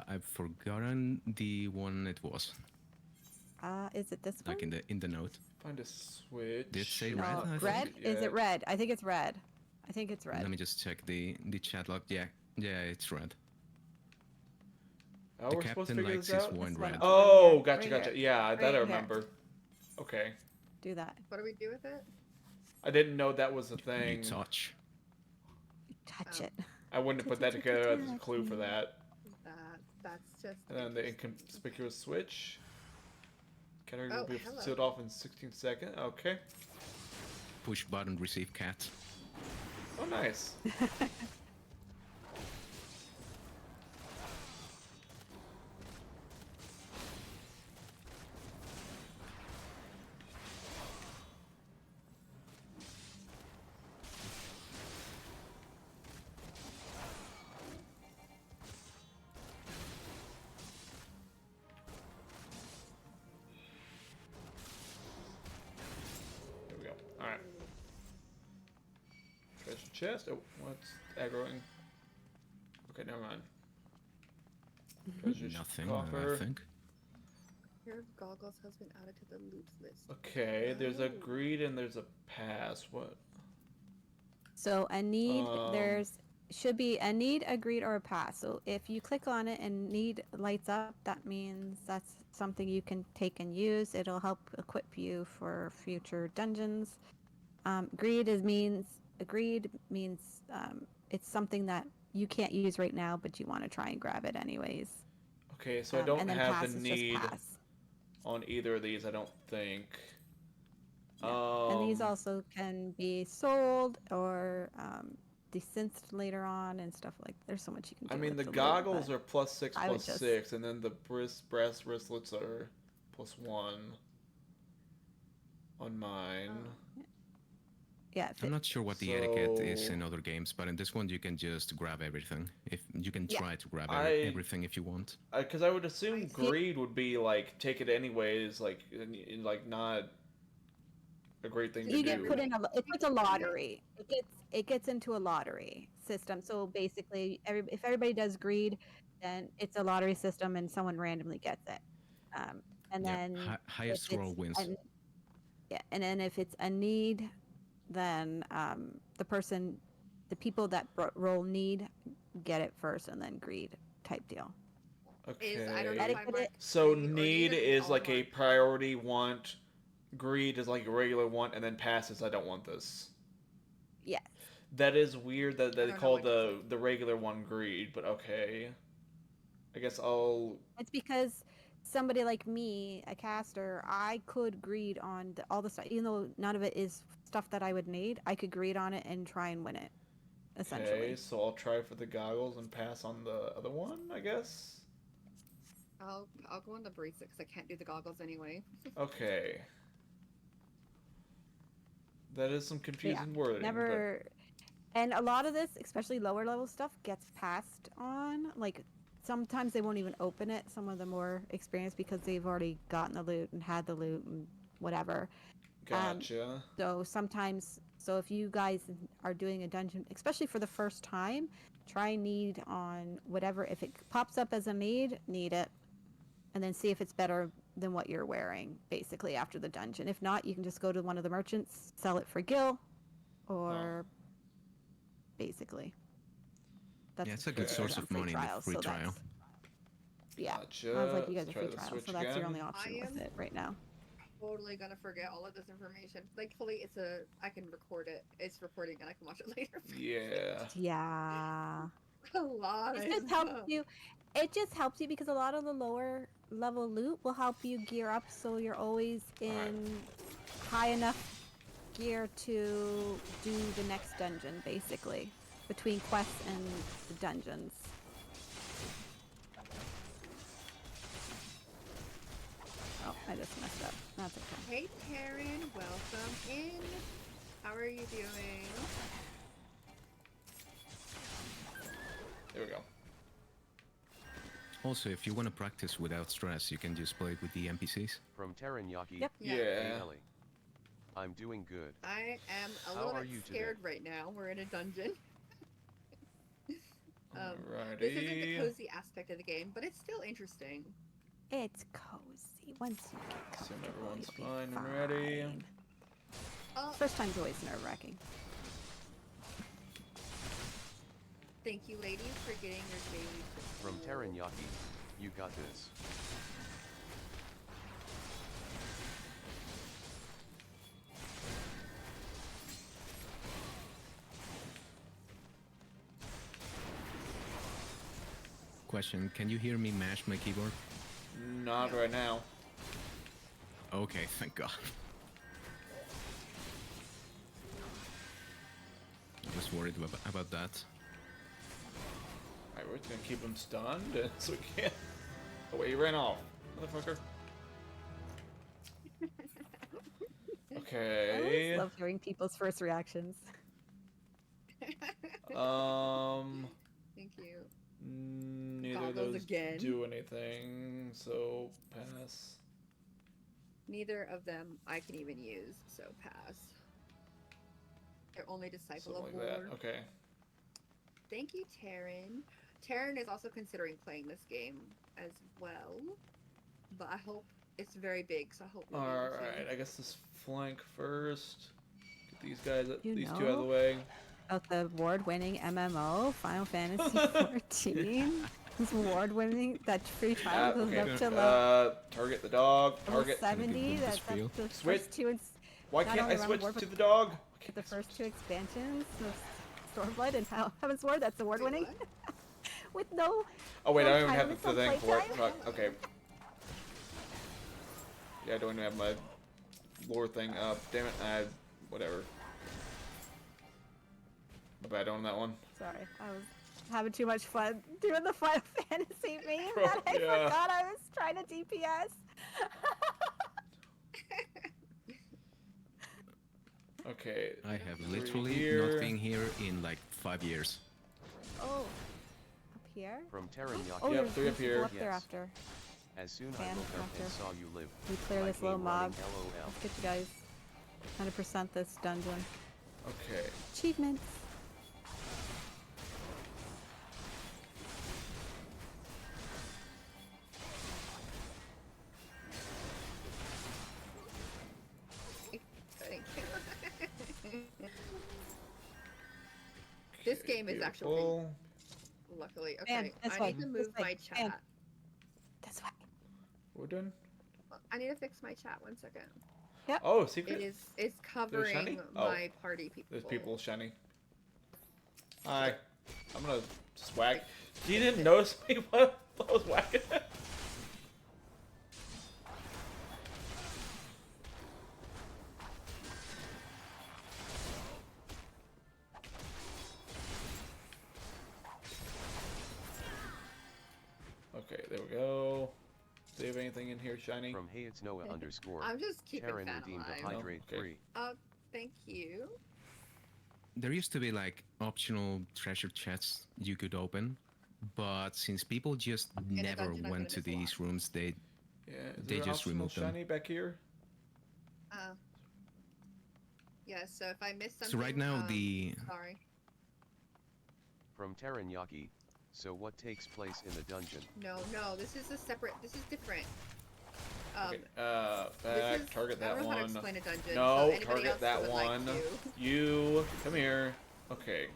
I've forgotten the one it was, Is it this one? like in the note. Find a switch. Did it say No, red? I think? red? Is Yeah. it red? I think it's red. I think it's red. Let me just check the chat log. Yeah, it's red. Oh, The we're supposed to captain figure likes this his out? wine This one. red. Oh, Right gotcha, here. gotcha. Yeah, Right that I here. remember. Okay. Do that. What do we do with it? I didn't know that was a You thing. touch. Touch Oh. it. I wouldn't have put that together as a clue for that. That's just. And then the interesting. inconspicuous switch. Category Oh, will be hello. sealed off in 16 seconds. Okay. Push button, receive cat. Oh, nice. There we go. Alright. Treasure chest. Oh, what's aggroing? Okay, never mind. Treasure Nothing, coffer. I think. Pair of goggles has been added to the loot list. Okay, there's a Oh. greed and there's a pass. What? So a need, Um, there's should be a need, a greed, or a pass. So if you click on it and need lights up, that means that's something you can take and use. It'll help equip you for future dungeons. Greed means it's something that you can't use right now, but you want to try and grab it anyways. Okay, so I don't and then have pass the is need just pass. on either of these, I don't think. Yeah. And these also can be sold or desynced later on and stuff like. There's so much you can do. I mean, with the loot, goggles but are +6 I would +6, just- and then the brass wristlets are +1 on mine. yeah. if I'm it- not sure what the etiquette is So- in other games, but in this one you can just grab everything. If you can Yeah. try to grab everything if you want. Because I would assume I see. greed would be like take it anyways, like like not a great thing to You do. get put in it's a lottery. It gets into a lottery system. So basically, if everybody does greed, then it's a lottery system, and someone randomly gets it. And Yeah, then highest if roll it's wins. and then if it's a need, then the people that roll need get it first, and then greed type deal. Is I don't know Okay. if I marked So greed or need is is all like a marked. priority want, greed is like a regular want, and then passes I don't want this. Yeah. That is weird that they don't know call what to the regular one greed, but okay. I guess I'll. It's because somebody like me, a caster, I could greed on all the stuff, even though none of it is stuff that I would need. I could greed on it and try and win it, essentially. Okay, so I'll try for the goggles and pass on the other one, I guess. I'll go on the bracelet because I can't do the goggles anyway. Okay. That is some But yeah, confusing wording. never. And a lot of this, especially lower level stuff, gets passed on. Like sometimes they won't even open it. Some of the more experienced because they've already gotten the loot and had the loot and whatever. Gotcha. So sometimes, so if you guys are doing a dungeon, especially for the first time, try need on whatever. If it pops up as a need it, and then see if it's better than what you're wearing, basically, after the dungeon. If not, you can just go to one of the merchants, sell it for gil, or basically. That's Yeah, it's a good Okay. source of free money in the trials, free so trial. that's- Yeah. Gotcha. I was like, you guys Let's are try free the trials, switch so that's your again. only option I with am- it right now. Totally gonna forget all of this information. Thankfully, I can record it. It's recording and I can watch it later. Yeah. Yeah. A lot. It just helps you. It just helps you because a lot of the lower level loot will help you gear up so you're always in high enough gear to do the next dungeon, basically, between quests and the dungeons. Oh, I just messed up. That's okay. Hey, Taryn, welcome in. How are you doing? There we go. Also, if you want to practice without stress, you can just play with the NPCs. From Teranyaki. Yep. Yeah. Hey Yeah. Ellie. I'm doing good. I am a How little are bit you today? scared right now. We're in a dungeon. This isn't the Alrighty. cozy aspect of the game, but it's still interesting. It's cozy. Once you get Assume comfortable, everyone's you'll be fine and ready. fine. Oh, First time's always nerve-wracking. thank you, ladies, for getting your daily. From Teranyaki. You got this. Question, can you hear me mash my keyboard? Not right now. Okay, thank God. I was worried about that. Alright, we're just gonna keep him stunned so we can't. Oh wait, he ran off. Motherfucker. I Okay. always love hearing people's first reactions. Thank you. Neither of Goggles those again. do anything, so pass. Neither of them I can even use, so pass. They're only disciple Something of like that. war. Okay. Thank you, Taryn. Taryn is also considering playing this game as well, but I hope it's very big, so I hope we'll be able to. Alright, I guess this flank first. Get these guys, You these two out of the know? way. About the award-winning MMO, Final Fantasy XIV. This award-winning, that free trial goes okay. up to level Target the dog. Target. 70. This That's feel. the Switch. first two. Why not can't only I around switch the board, to but the dog? the first two expansions of Stormblood and Heaven's Ward. That's award-winning. With no. Oh wait, no I don't even time have limits the on thing for it. playtime? Fuck. Okay. Yeah, I don't even have my lore thing up. Damn it. Whatever. My bad on that one. Sorry, I was having too much fun doing the Final Fantasy meme Oh, that I yeah. forgot I was trying to DPS. Okay. I have three literally here. not been here in like 5 years. Oh, up here? From Teranyaki. Oh, Yep, there's 3 up people here. up there Yes. after. As soon I Fan woke up and after. saw you live. We clear I this little came running, mob. LOL. Let's get you guys 100% this dungeon. Okay. Achievements. Thank you. This Okay, game is actually, beautiful. luckily, Man, okay. this I way, need to this move way, my man. chat. This way. We're done. I need to fix my chat 1 second. Oh, secret. It's covering shiny? Oh. my party people. There's people shiny. Hi. I'm gonna swag. You didn't notice me when I was whacking it? Okay, there we go. anything in here shiny? From Hey It's Noah underscore. I'm just keeping Taryn fan redeemed a alive. hydrate Oh, okay. 3. Oh, thank you. There used to be like optional treasure chests you could open, but since people just In a never dungeon, I'm went gonna to miss a lot. these rooms, they Yeah, is They there an just optional removed them. shiny back here? Yeah, so if I miss something, so right now the sorry. From Teranyaki. So what takes place in the dungeon? No, this is a separate. This is different. Okay, This back, is, target I that don't know how to one. explain a dungeon. No, so anybody target else that would like one. to. You, come here. Okay.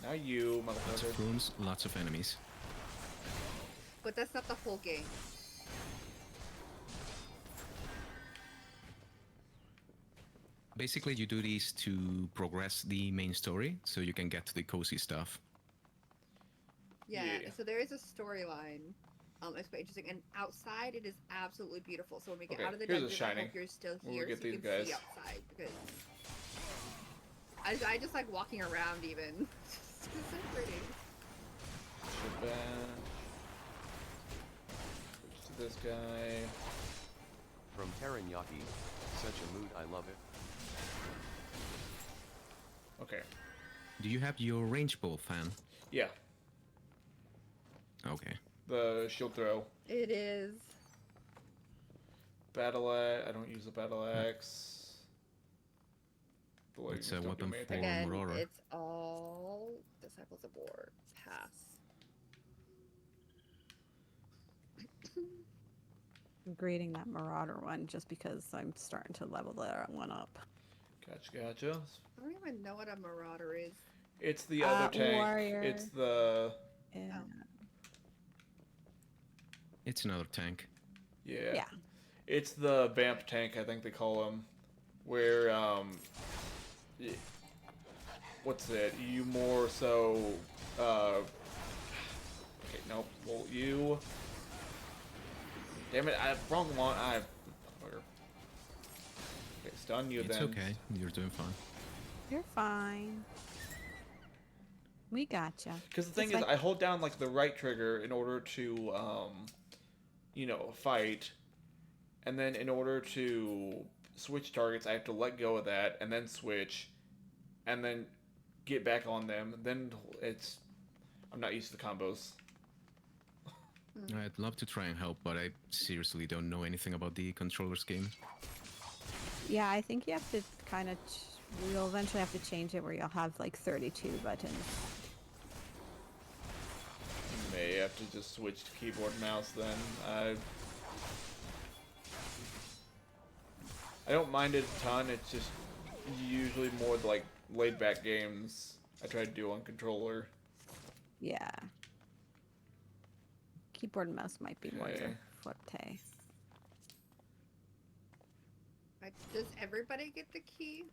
Now you, lots motherfucker. of rooms, lots of enemies. But that's not the whole game. Basically, you do these to progress the main story, so you can get to the cozy stuff. Yeah. Yeah. So there is a storyline. It's quite interesting, and outside it is absolutely beautiful. So when we get Okay, out of the here's a dungeon, I shiny. hope you're still When we here, get so you these can guys. see outside because I just like walking around even. It's so pretty. Shit back. Switch to this guy. From Teranyaki. Such a mood, I love it. Okay. Do you have your range bow fan? Yeah, Okay. the shield throw. It is. Battle axe. I don't use the battle axe. The leggings It's a don't do weapon me for- anything. Again, Marauder. it's all Disciples of War. Pass. I'm grading that Marauder one just because I'm starting to level that one up. Gotcha. I don't even know what a Marauder is. It's the other tank. Warrior. It's the And It's another tank. yeah. It's the Vamp tank, I think they call him. Where y- what's it? You more so okay, nope. Well, you. Damn it! Wrong one. Okay, stun you It's then. okay. You're doing fine. you're fine. We gotcha. Because the thing It's is, like- I hold down like the right trigger in order to, fight, and then in order to switch targets, I have to let go of that and then switch, and then get back on them. Then I'm not used to the combos. I'd love to try and help, but I seriously don't know anything about the controller scheme. Yeah, I think you have to kind of. We'll eventually have to change it where you'll have like 32 buttons. You may have to just switch to keyboard and mouse then. I don't mind it a ton. It's just usually more like laid back games I try to do on controller. Yeah. Keyboard and mouse might be more Okay. your forte. Does everybody get the key?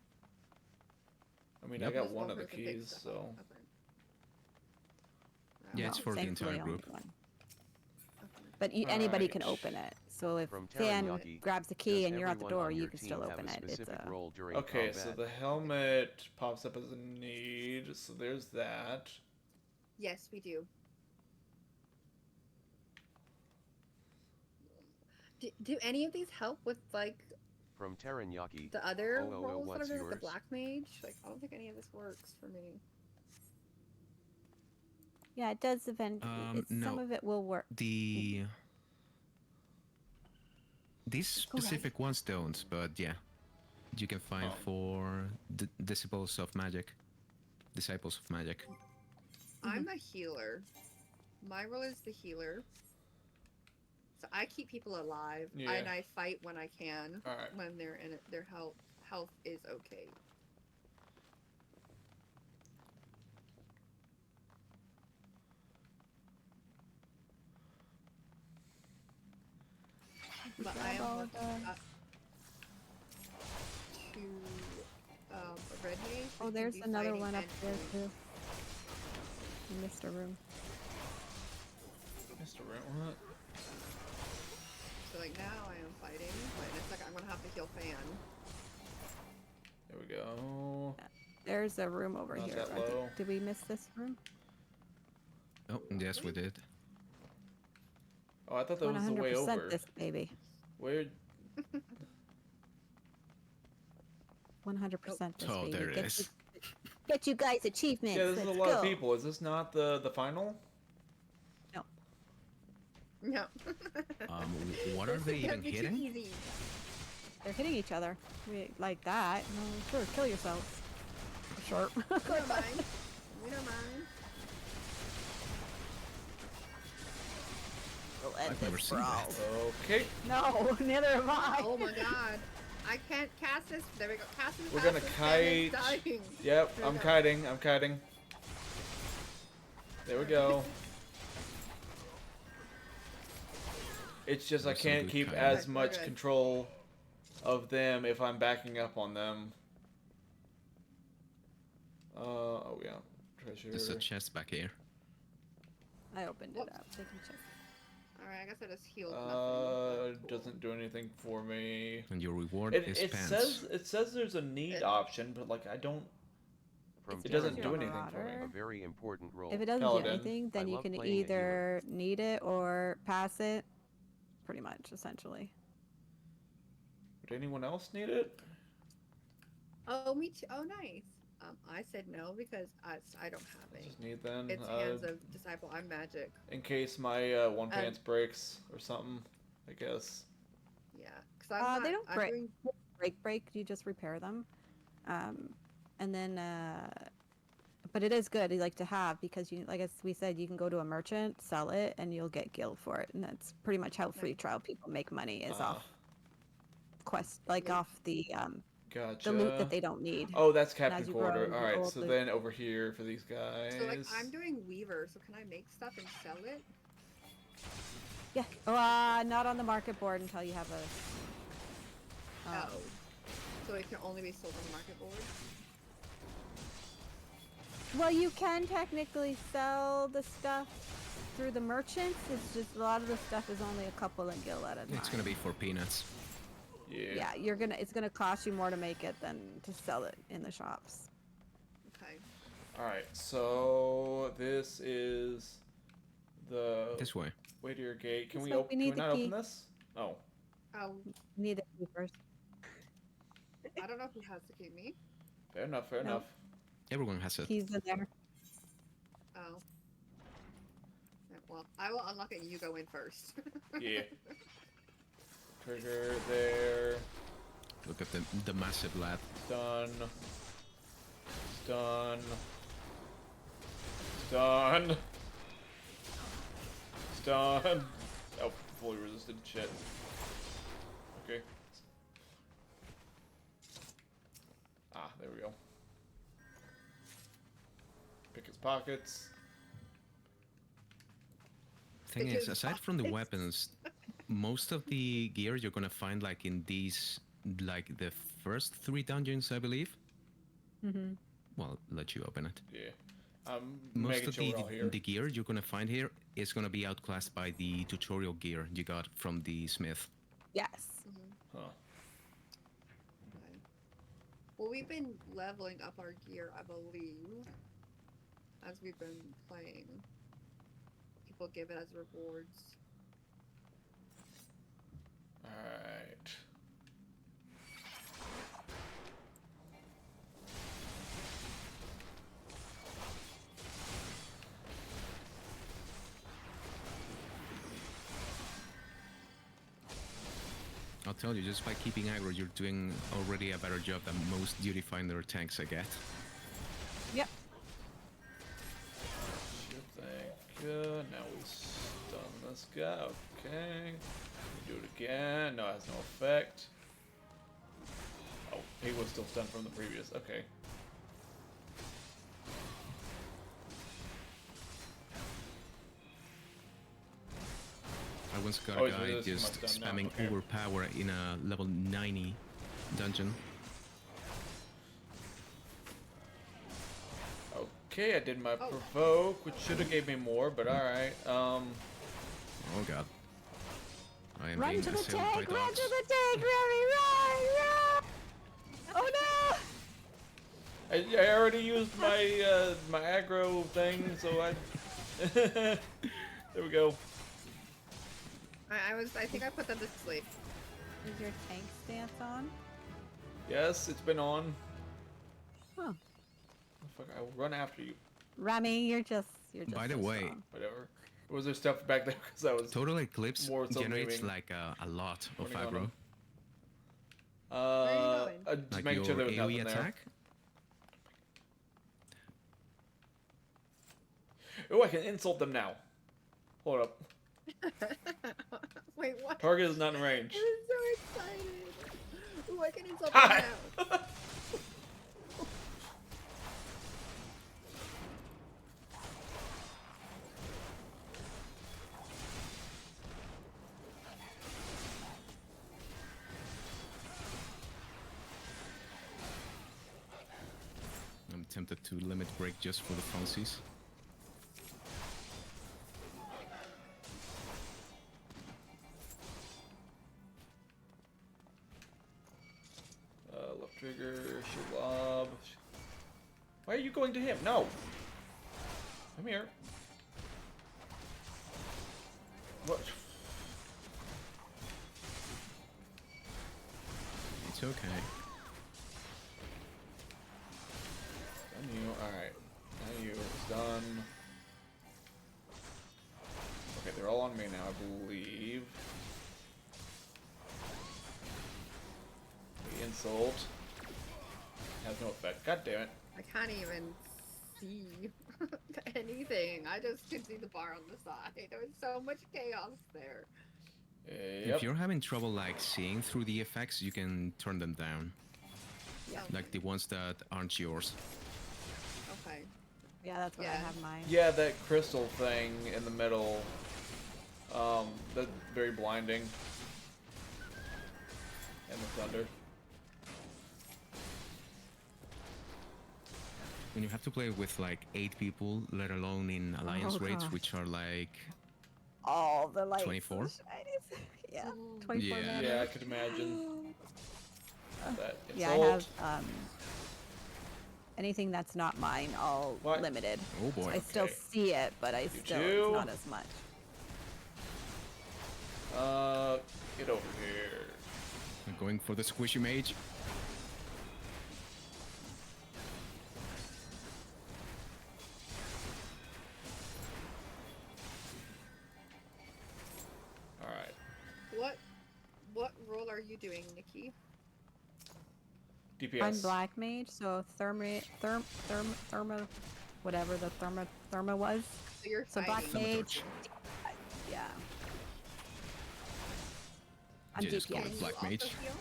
I mean, Yep. I got Just one of the person picks keys, stuff so. up. Okay. Yeah, it's No, for the thankfully entire only group. one. Okay. But anybody can Alright. open it. So if From Fan Teranyaki. grabs the key Does and you're at the everyone door, on you your can team still have open a it. It's specific a role during Okay, combat? so the helmet pops up as a need, so there's that. Yes, we do. Do any of these help with like From Teranyaki. the other Oh, roles that what's are there, like the yours? black mage? Like, I don't think any of this works for me. yeah, it does eventually. Some No. of it will work. These Go ahead. specific ones don't, but yeah, you can find Oh. for Disciples of Magic. Disciples of Magic. I'm a healer. My role is the healer. So I keep people alive, Yeah. and I fight when I can. Alright. When they're in it, their health is okay. But I Grab am all working the- up to a red mage. Oh, who can there's do another fighting one up and there healing. too. You missed a room. Mr. Rent, what? So like now I am fighting, but in a second I'm gonna have to heal Fan. There we go. There's a room over Not here. that I think- low. Did we miss this room? Oh, yes, we did. Oh, I thought that was the way 100% over. this baby. Where? 100% this Oh, baby. there it is. Get you guys achievements. Yeah, this is a Let's lot go. of people. Is this not the final? No. No. What are they even Get you hitting? easy. They're hitting each other. Like that. No, sure, kill yourselves. Sure. We don't mind. We don't mind. We'll end I've never this seen brawl. that. Okay. No, neither have I. Oh my god. I can't cast this. There we go. Cast this. We're gonna kite. Dying. Yep, There we I'm go. kiting. I'm kiting. There we go. It's just I That's some can't good keep kiting. as We're much good. control of them if I'm backing up on them. Oh yeah, treasure. There's a chest back here. I opened it Whoops. up. They can check. Alright, I guess I just healed nothing. but cool. Doesn't do anything for me. And your reward It, is it pants. says there's a need option, but like I don't. From It doesn't Darren do Young, anything for me. A very important role. If it doesn't Paladin. do anything, then I you love can playing a healer. either need it or pass it. Pretty much, essentially. Would anyone else need it? Oh, me too. Oh, nice. I said no because I don't have it. Just need then. It's Hands of Disciple. I'm magic. In case my one pants breaks or something, I guess. Yeah. Cause I'm not, They don't I'm break. doing- Break. You just repair them, and then. But it is good, like to have, because you, like as we said, you can go to a merchant, sell it, and you'll get guild for it, and that's pretty much how free trial people make money is off quest, like Yeah. off the Gotcha. loot that they don't need. Oh, that's And as Captain you grow, Quarter. you All right, roll so the- then over here for these guys. So like I'm doing Weaver, so can I make stuff and sell it? Yeah. Not on the market board until you have a. Oh. So it can only be sold on the market board? Well, you can technically sell the stuff through the merchants. It's just a lot of the stuff is only a couple of gil at a time. It's gonna be for peanuts. Yeah. Yeah, it's gonna cost you more to make it than to sell it in the shops. Okay. All right, so this is the This way. Waitier Gate. Can This we way, we open? need Can we the not key. open this? Oh. Oh, Need the first. I don't know who has to keep me. Fair enough. Fair No. enough. Everyone has it. Keys in there. Oh. Yeah, well, I will unlock it and you go in first. Yeah. Trigger there. Look at the massive lab. Done. Done. Done. Done. Oh, fully resisted. Shit. Okay. Ah, there we go. Pick his pockets. Thing Because is, aside from the pockets. weapons, most of the gear you're gonna find like in these, like the first 3 dungeons, I believe. Mm-hmm. Well, let you open it. Yeah. I'm Most making of sure we're all here. the gear you're gonna find here is gonna be outclassed by the tutorial gear you got from the smith. Yes. Huh. Okay. Well, we've been leveling up our gear, I believe, as we've been playing. People give it as rewards. Alright. I'll tell you, just by keeping aggro, you're doing already a better job than most duty finder tanks I get. Yep. Shit, thank you. Now we stun this guy. Okay. We do it again. No, it has no effect. Oh, he was still stunned from the previous. Okay. I once got Oh, a so guy this is just much done now, spamming okay. overpower in a level 90 dungeon. Okay, I did my Oh. provoke, which should have gave me more, but alright. Oh god. I am Run being to the assailed by tank! Run dogs. to the tank! Run! Oh no! I already used my my aggro thing, so I... There we go. I think I put them to sleep. Is your tank stance on? Yes, it's been on. Oh, Fuck, I will run after you. Remy, you're just By the so way, strong. Whatever. Or was there stuff back there? Because I was Total Eclipse more so generates moving. like a lot of Running on aggro. him. Where are you going? Just Like making your sure there was AoE nothing there. attack. Oh, I can insult them now. Hold up. Wait, what? Target is not in range. I'm so excited. Ooh, I can insult them Hi! now. I'm tempted to limit break just for the funsies. Left trigger, shield lob. Why are you going to him? No! Come here. What? It's okay. Done you. Alright. Now you. It's done. Okay, they're all on me now, I believe. The insult has no effect. God damn it. I can't even see anything. I just can see the bar on the side. There was so much chaos there. Yep. If you're having trouble like seeing through the effects, you can turn them down. Yeah. Like the ones that aren't yours. Okay. Yeah, that's what I Yeah. have mine. Yeah, that crystal thing in the middle. That's very blinding. And the thunder. When you have to play with like 8 people, let alone in alliance Oh, raids, gosh. which are like All the lights. 24? and shinies. Yeah, Oh. 24 Yeah. mana. Yeah, I could imagine that insult. Yeah, I have anything that's not mine, all What? limited. Oh boy. I still Okay. see it, but I still too. it's not as much. Get over here. I'm going for the squishy mage. Alright. What role are you doing, Nikki? DPS. I'm black mage, so therma, whatever the therma was. So you're So black fighting. mage. Yeah. I'm Yeah, just call DPS. it Can black you mage. also heal?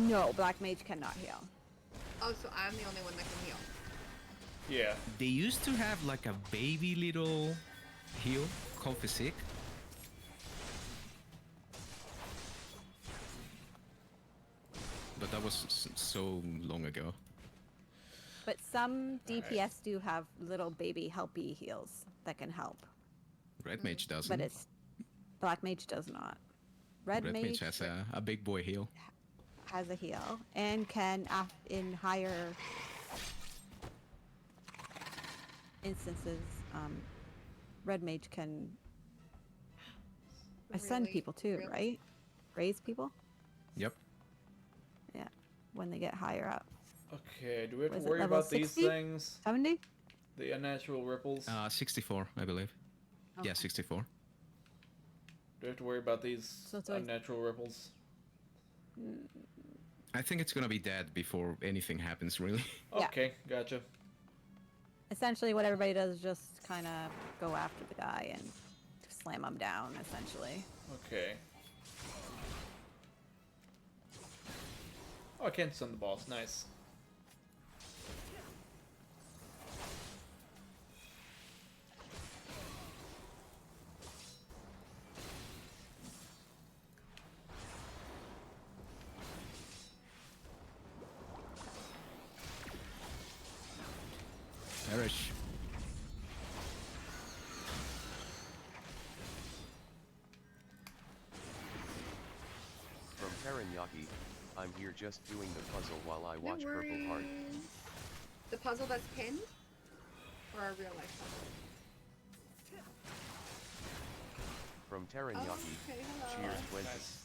No, black mage cannot heal. Oh, so I'm the only one that can heal. Yeah. They used to have like a baby little heal called physique. But that was so long ago. But some DPS do have little baby helpy heals that can help. Red mage doesn't. But it's black mage does not. Red, Red mage mage has a big boy heal. has a heal and can in higher instances red mage can ascend Really? people too, Really? right? Raise people? Yep. Yeah, when they get higher up. Okay, do we have Was to it worry level about these 60? things? 70? The unnatural ripples? 64, I believe. Yeah, Okay. 64. Do we have to worry about these So it's always- unnatural ripples? I think it's gonna be dead before anything happens, really. Yeah. Okay, gotcha. Essentially what everybody does is just kind of go after the guy and slam him down, essentially. Okay. Oh, I can't stun the boss. Nice. Perish. From Teranyaki, I'm here just doing the puzzle while I watch No Purple Heart. worries. The puzzle that's pinned? Or a real life puzzle? From Oh, Teranyaki, okay, hello. cheers 20. Nice.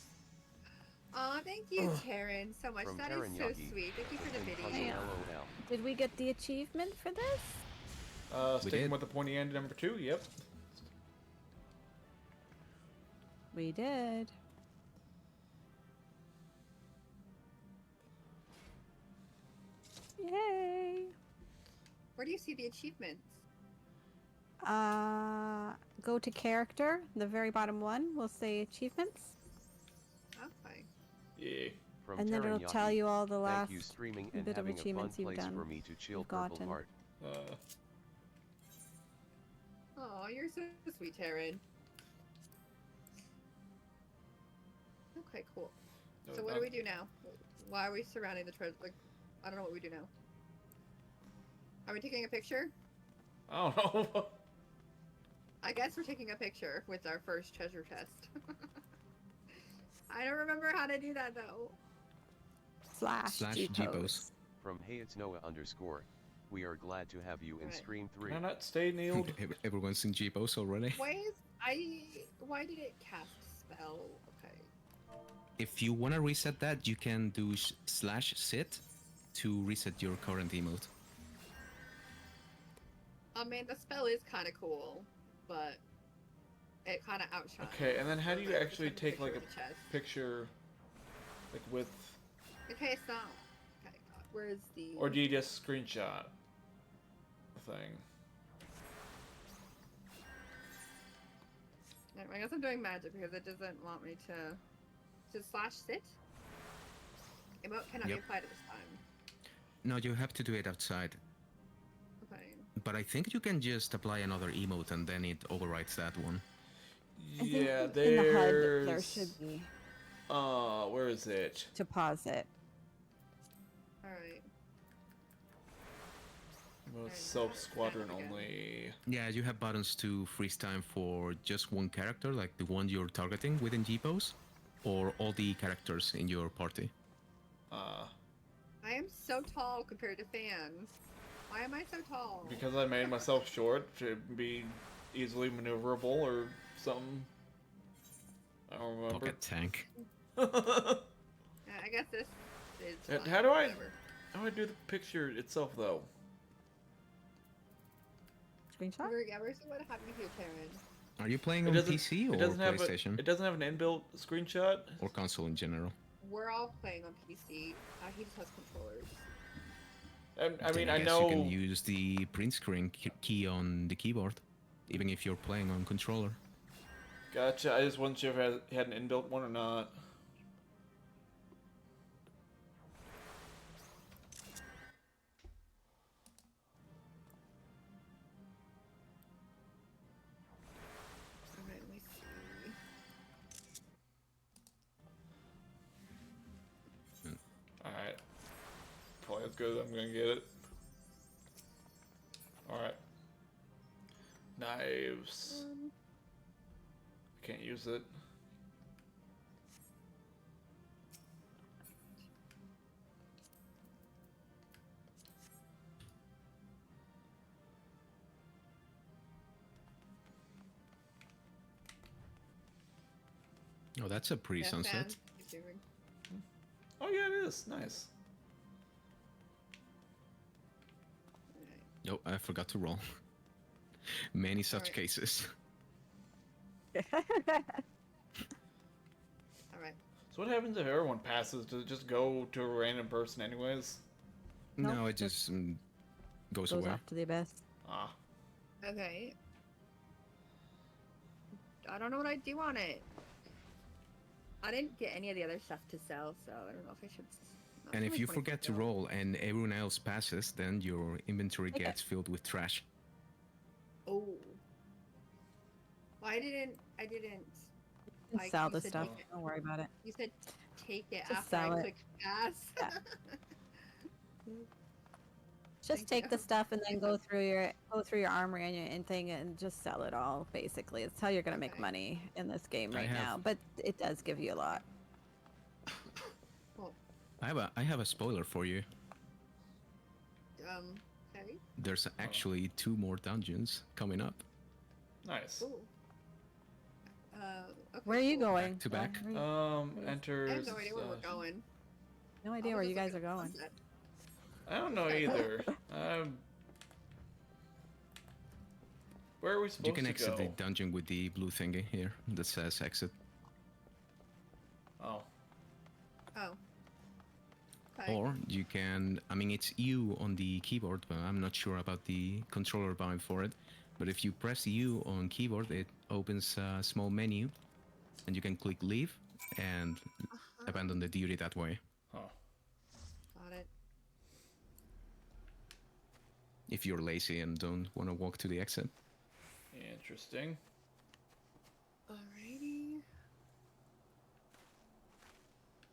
Aw, thank you, Taryn, so much. From That is so Teranyaki, sweet. Thank you for the open video. puzzle Yeah. LOL. Did we get the achievement for this? Sticking did. with the pointy end number 2. Yep. We did. Yay! Where do you see the achievements? Go to character. The very bottom one will say achievements, Okay. Yeah. From and then it'll Teranyaki, tell you all the last thank you streaming and bit of having a fun achievements you've place done. for me to chill. you've Purple gotten. heart. Oh, you're so sweet, Taryn. Okay, cool. So what do we do now? Why are we surrounding the treasure? Like, I don't know what we do now. Are we taking a picture? I don't know. I guess we're taking a picture with our first treasure chest. I don't remember how to do that though. Slash G-pose. G-pose. From hey it's Noah _. We are glad to have you in Right. stream 3. Can I not stay kneeled? Everyone's in G-pose already. Why did it cast spell? Okay. If you want to reset that, you can do /sit to reset your current emote. I mean, the spell is kind of cool, but it kind of outshines. Okay, and then how do you the actually take like picture a of the chest. picture, like with, Okay, it's not. Okay, where's the? or do you just screenshot the thing? I guess I'm doing magic because it doesn't want me to. /sit. Emote cannot be Yep. applied at this time. No, you have to do it outside. Okay. But I think you can just apply another emote and then it overwrites that one. I think Yeah, in the HUD there there's. should be Where is it? to pause it. All right. Well, Alright, Self Squadron again. only. Yeah, you have buttons to freeze time for just one character, like the one you're targeting within G-pose, or all the characters in your party. I am so tall compared to fans. Why am I so tall? Because I made myself short to be easily maneuverable or something. I don't remember. Pocket tank. I guess this is. fine, How do I? whatever. How do I do the picture itself though? Screenshot? Where's what happened here, Taryn? Are you playing It on doesn't- PC or It doesn't have PlayStation? it doesn't have an inbuilt screenshot. Or console in general? We're all playing on PC. He just has controllers. I mean, Then I guess know. you can use the print screen key on the keyboard, even if you're playing on controller. Gotcha. I just wasn't sure if it had an inbuilt one or not. Alright, let me see. Alright. Probably as good as I'm gonna get it. Alright. Knives. Can't use it. Oh, that's a pretty Yeah, sunset. fans, keep doing. Oh yeah, it is. Nice. Alright. Oh, I forgot to roll. Many such Alright. cases. Alright. So what happens if everyone passes? Does it just go to a random person anyways? Nope, No, it just just goes Goes away. off to the abyss. Ah. Okay. I don't know what I do on it. I didn't get any of the other stuff to sell, so I don't know if I should. And if Only you 26 forget to gold. roll and everyone else passes, then your inventory Okay. gets filled with trash. Oh. Well, I didn't. You can Like, sell you the said stuff. take it. Don't worry about it. You said take it Just after sell I it. click pass. Yeah. Just Thank take the you. stuff and then go through your armory and thing and just sell it all. Basically, it's how you're gonna make Okay. money in this game I right have- now. But it does give you a lot. Cool. I have a spoiler for you. Okay. There's actually 2 more dungeons coming up. Nice. Ooh. Okay, Where are you cool. going? Back to Well, back. where are you- I Enters. have no idea where we're going. No I idea was where just you guys looking are at going. sunset. I don't know either. Where are we You supposed can to exit go? the dungeon with the blue thingy here that says exit. Oh, Oh. Okay. Or you can, I mean, it's U on the keyboard, but I'm not sure about the controller bind for it. But if you press U on keyboard, it opens a small menu, and you can click leave and abandon the duty that way. huh. Got it. If you're lazy and don't want to walk to the exit. Interesting. Alrighty.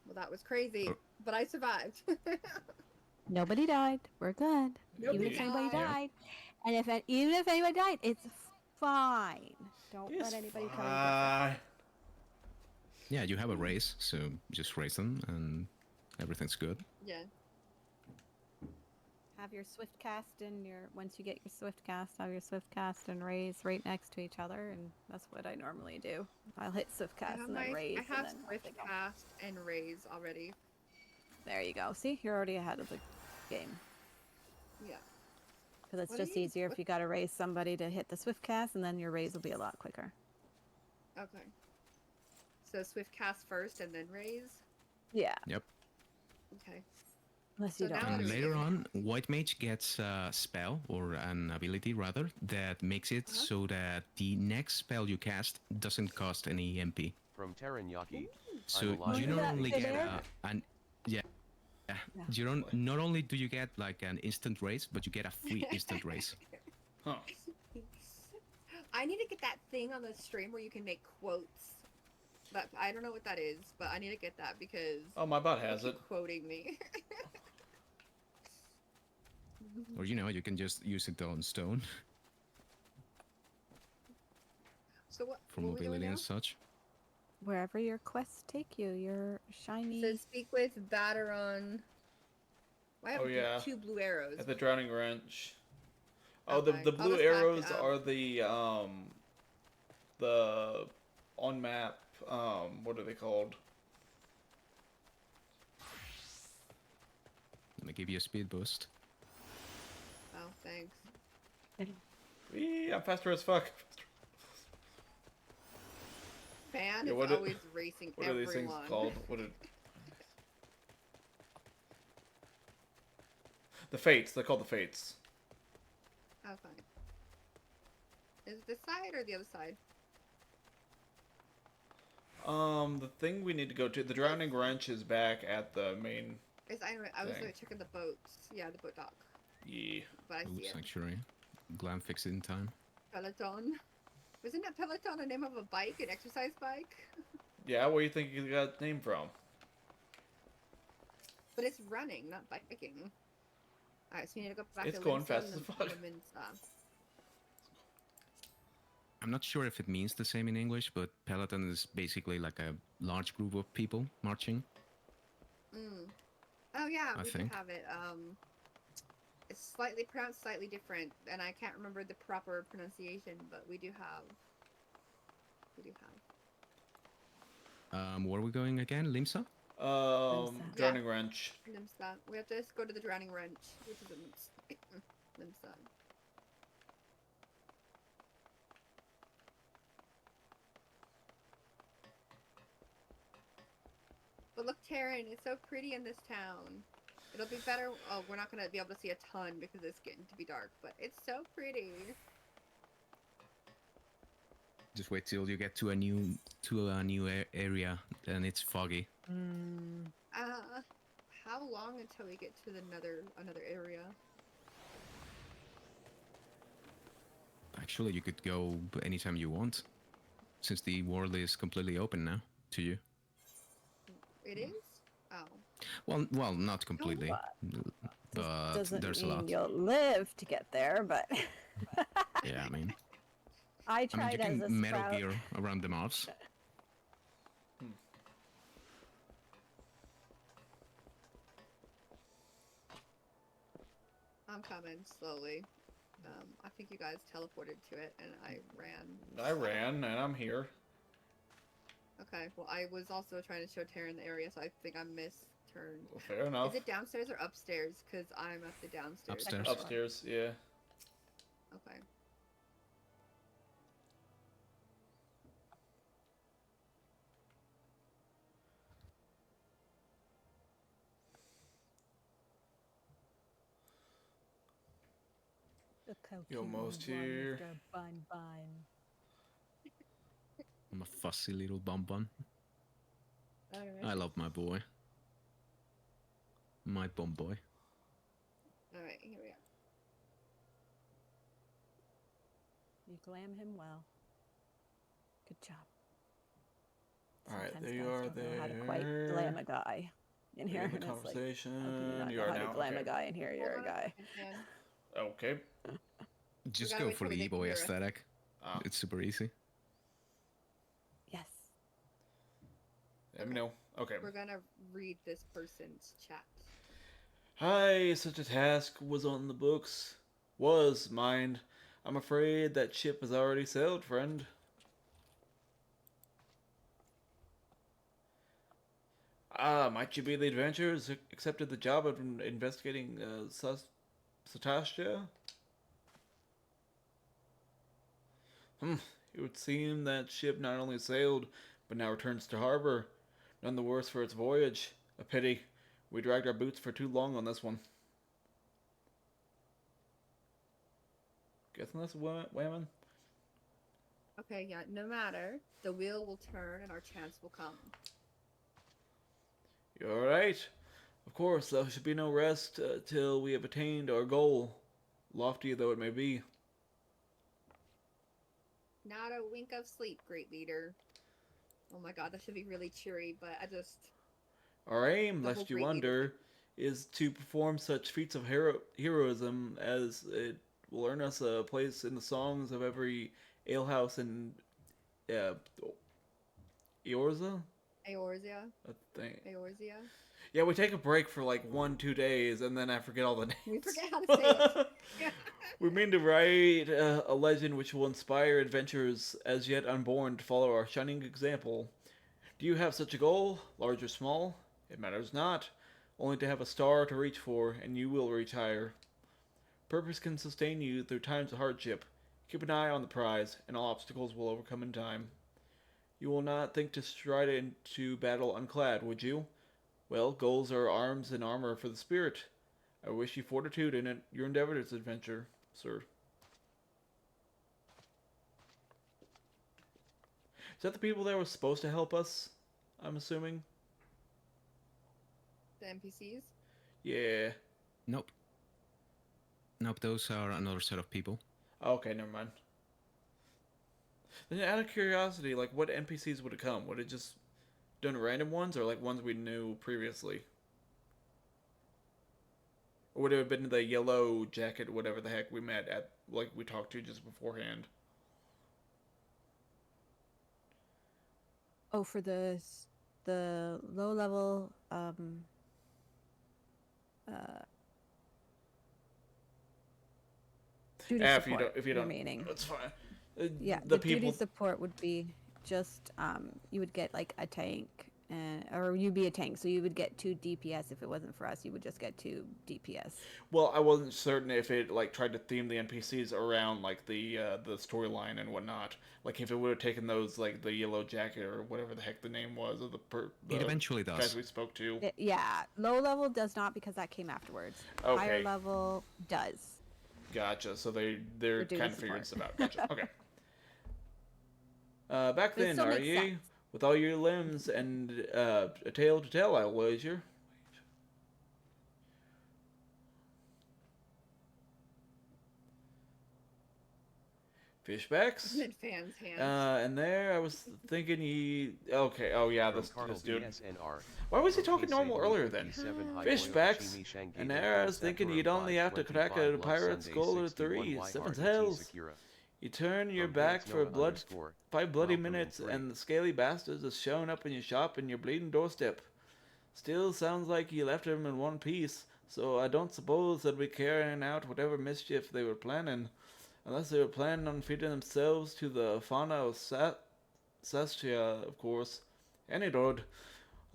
Well, that was crazy, Oh. but I survived. Nobody died. We're good. Even if Nobody anybody died. died, and even if anybody died, it's fine. Don't It's let anybody tell you different. fine. Yeah, you have a raise, so just raise them and everything's good. Yeah. Have your swift cast and your once you get your swift cast, have your swift cast and raise right next to each other, and that's what I normally do. I'll hit swift I cast have and then raise. I have and then swift off they go. cast and raise already. There you go. See, you're already ahead of the game. Yeah. Because it's What do just you- easier if you got to raise somebody to hit the swift cast, and then your raise will be a lot quicker. Okay. So swift cast first and then raise. Yeah, Yep. Okay. unless So you don't. now want And what to. are we later doing? on, White Mage gets a spell, or an ability rather, that makes it so that the next spell you cast doesn't cost any MP. From Teranyaki, So alive you and not that only thin get air? yeah, Yeah. you don't. Not only do you get like an instant raise, but you get a free instant raise. Huh. I need to get that thing on the stream where you can make quotes. But I don't know what that is, but I need to get that because Oh, my bot they has keep it. quoting me. Or you can just use it on stone So what? for what are we doing mobility now? and such. Wherever your quests take you, your It shiny. says speak with Bateron. Why have Oh, yeah. two blue arrows? At the Drowning Wrench. Oh, Okay. the I'll blue just back arrows up. are the on map, what are they called? Let me give you a speed boost. Oh, thanks. Wee, I'm faster as fuck. Fan Yeah, is what are- always racing What are everyone. these things called? What are... The Fates. They're called the Fates. Oh, fine. Is it this side or the other side? The thing we need to go to, the Drowning Wrench is back at the main. I was Dang. checking the boats. Yeah, the boat dock. Yeah. But I see Oops, it. actually, Glam fixed it in time. Peloton. Wasn't that Peloton the name of a bike, an exercise bike? Yeah, where do you think you got the name from? But it's running, not biking. Alright, so we need to go back It's to going Limsa fast and as the fuck. Mensa. I'm not sure if it means the same in English, but peloton is basically like a large group of people marching. Mm. Oh yeah, I we think. do have it. It's slightly pronounced slightly different, and I can't remember the proper pronunciation, but we do have. We do have. Where are we going again? Limsa? Limsa. Drowning Wrench. Limsa. We have to go to the Drowning Wrench, which is in Limsa. But look, Taryn, it's so pretty in this town. It'll be better. Oh, we're not gonna be able to see a ton because it's getting to be dark, but it's so pretty. Just wait till you get to a new area, and it's foggy. How long until we get to another area? Actually, you could go anytime you want, since the world is completely open now to you. It is? Oh. Well, not completely, but Doesn't there's a mean lot. you'll live to get there, but Yeah, I mean, I you tried as can a Metal sprout. Gear around the Mars. I'm coming slowly. I think you guys teleported to it and I ran. I ran, and I'm here. Okay. Well, I was also trying to show Taryn the area, so I think I misturned. Well, fair enough. Is it downstairs or upstairs? Because I'm at the downstairs. Upstairs. Upstairs, yeah. Okay. Look how You're cute almost you are, here. Mr. Bun Bun. I'm a fussy little bum bum. All I right. love my boy. My bum boy. All right. Here we are. You glam him well. Good job. Alright, Sometimes there you guys are don't know how to quite there. glam a guy in here. In the And it's like, conversation. how can you not You know are how now. to glam Okay. a guy in here? You're a Hold on guy. second, Dan. Okay. Just gotta go wait for till the they can boy hear us. aesthetic. Ah, It's super easy. Yes. let me know. Okay. We're gonna read this person's chat. Hi, such a task was on the books. Was, mind. I'm afraid that ship has already sailed, friend. Ah, might you be the adventurers who accepted the job of investigating Satasha? It would seem that ship not only sailed, but now returns to harbor. None the worse for its voyage. A pity. We dragged our boots for too long on this one. Guessing that's women? Okay, yeah. No matter, the wheel will turn and our chance will come. You're right. Of course, there should be no rest till we have attained our goal, lofty though it may be. Not a wink of sleep, great leader. Oh my god, that should be really cheery, but I just. Our aim, The whole lest you great leader wonder, is to perform such feats of heroism as it will earn us a place in the songs of every alehouse in uh, Eorza? Eorzea? I think. Eorzea? Yeah, we take a break for like 1-2 days, and then I forget all the names. We forget how to say it. We mean to write a legend which will inspire adventurers as yet unborn to follow our shining example. Do you have such a goal, large or small? It matters not. Only to have a star to reach for, and you will reach higher. Purpose can sustain you through times of hardship. Keep an eye on the prize, and all obstacles will overcome in time. You will not think to stride into battle unclad, would you? Well, goals are arms and armor for the spirit. I wish you fortitude in your endeavors, adventure, sir. Is that the people that were supposed to help us? I'm assuming. The NPCs? Yeah. Nope. Nope, those are another set of people. Okay, never mind. Then, out of curiosity, like, what NPCs would it come? Would it just done random ones, or like ones we knew previously? Or would it have been the yellow jacket, whatever the heck we met at, like we talked to just beforehand? Oh, for the low level duty Ah, support. if you you're don't, meaning. that's fine. Yeah, The duty people. support would be just you would get like a tank, or you'd be a tank, so you would get 2 DPS. If it wasn't for us, you would just get 2 DPS. Well, I wasn't certain if it like tried to theme the NPCs around like the storyline and whatnot. Like if it would have taken those like the yellow jacket or whatever the heck the name was of the It eventually guys does. we spoke to. Yeah, low level does not because that came afterwards. Okay. Higher level does. Gotcha. So they're For duty kind of figuring support. this out. Gotcha. Okay. Back But it then, still are makes ye? sense. With all your limbs and a tale to tell, I'll wager. Fishbacks? In fans' hands. And there, I was thinking he... Okay, oh yeah, this dude. Why was he talking normal earlier then? Fishbacks. And there, I was thinking you'd only have to crack a pirate's skull or 3, 7 hells. You turn your back for 5 bloody minutes, and the scaly bastards has shown up in your shop and your bleeding doorstep. Still sounds like you left him in one piece, so I don't suppose they'd be carrying out whatever mischief they were planning. Unless they were planning on feeding themselves to the fauna of Sastia, of course. Any road.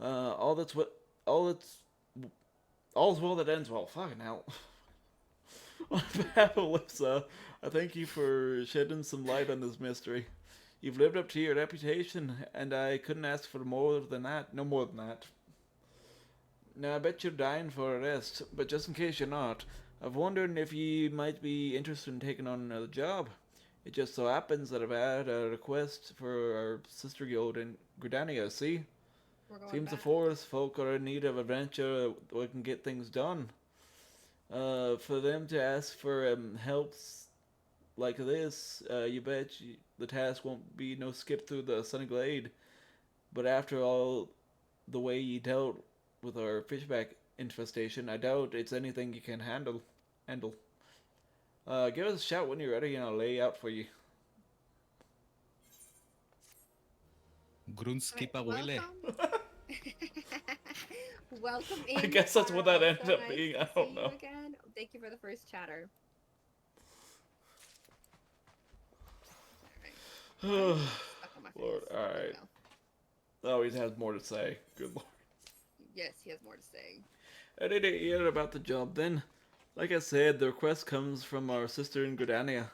All that's what. All's well that ends well. Fucking hell. On behalf of Lipsa, I thank you for shedding some light on this mystery. You've lived up to your reputation, and I couldn't ask for more than that. No more than that. Now, I bet you're dying for a rest, but just in case you're not, I've wondered if you might be interested in taking on another job. It just so happens that I've had a request for our sister guild in Gridania, see? We're going Seems the back. forest folk are in need of adventure where can get things done. For them to ask for helps like this, you bet the task won't be no skip through the sunny glade. But after all the way you dealt with our fishback infestation, I doubt it's anything you can handle. Give us a shout when you're ready and I'll lay out for you. Grunskipa Alright, Wille. welcome. Welcome in. I guess that's what that Carl. ended So up nice being, to I don't see know. You again. Thank you for the first chatter. Alright. Stuck on my Lord, face. There we alright. go. Oh, he has more to say. Good lord. Yes, he has more to say. I didn't hear about the job then. Like I said, the request comes from our sister in Gridania.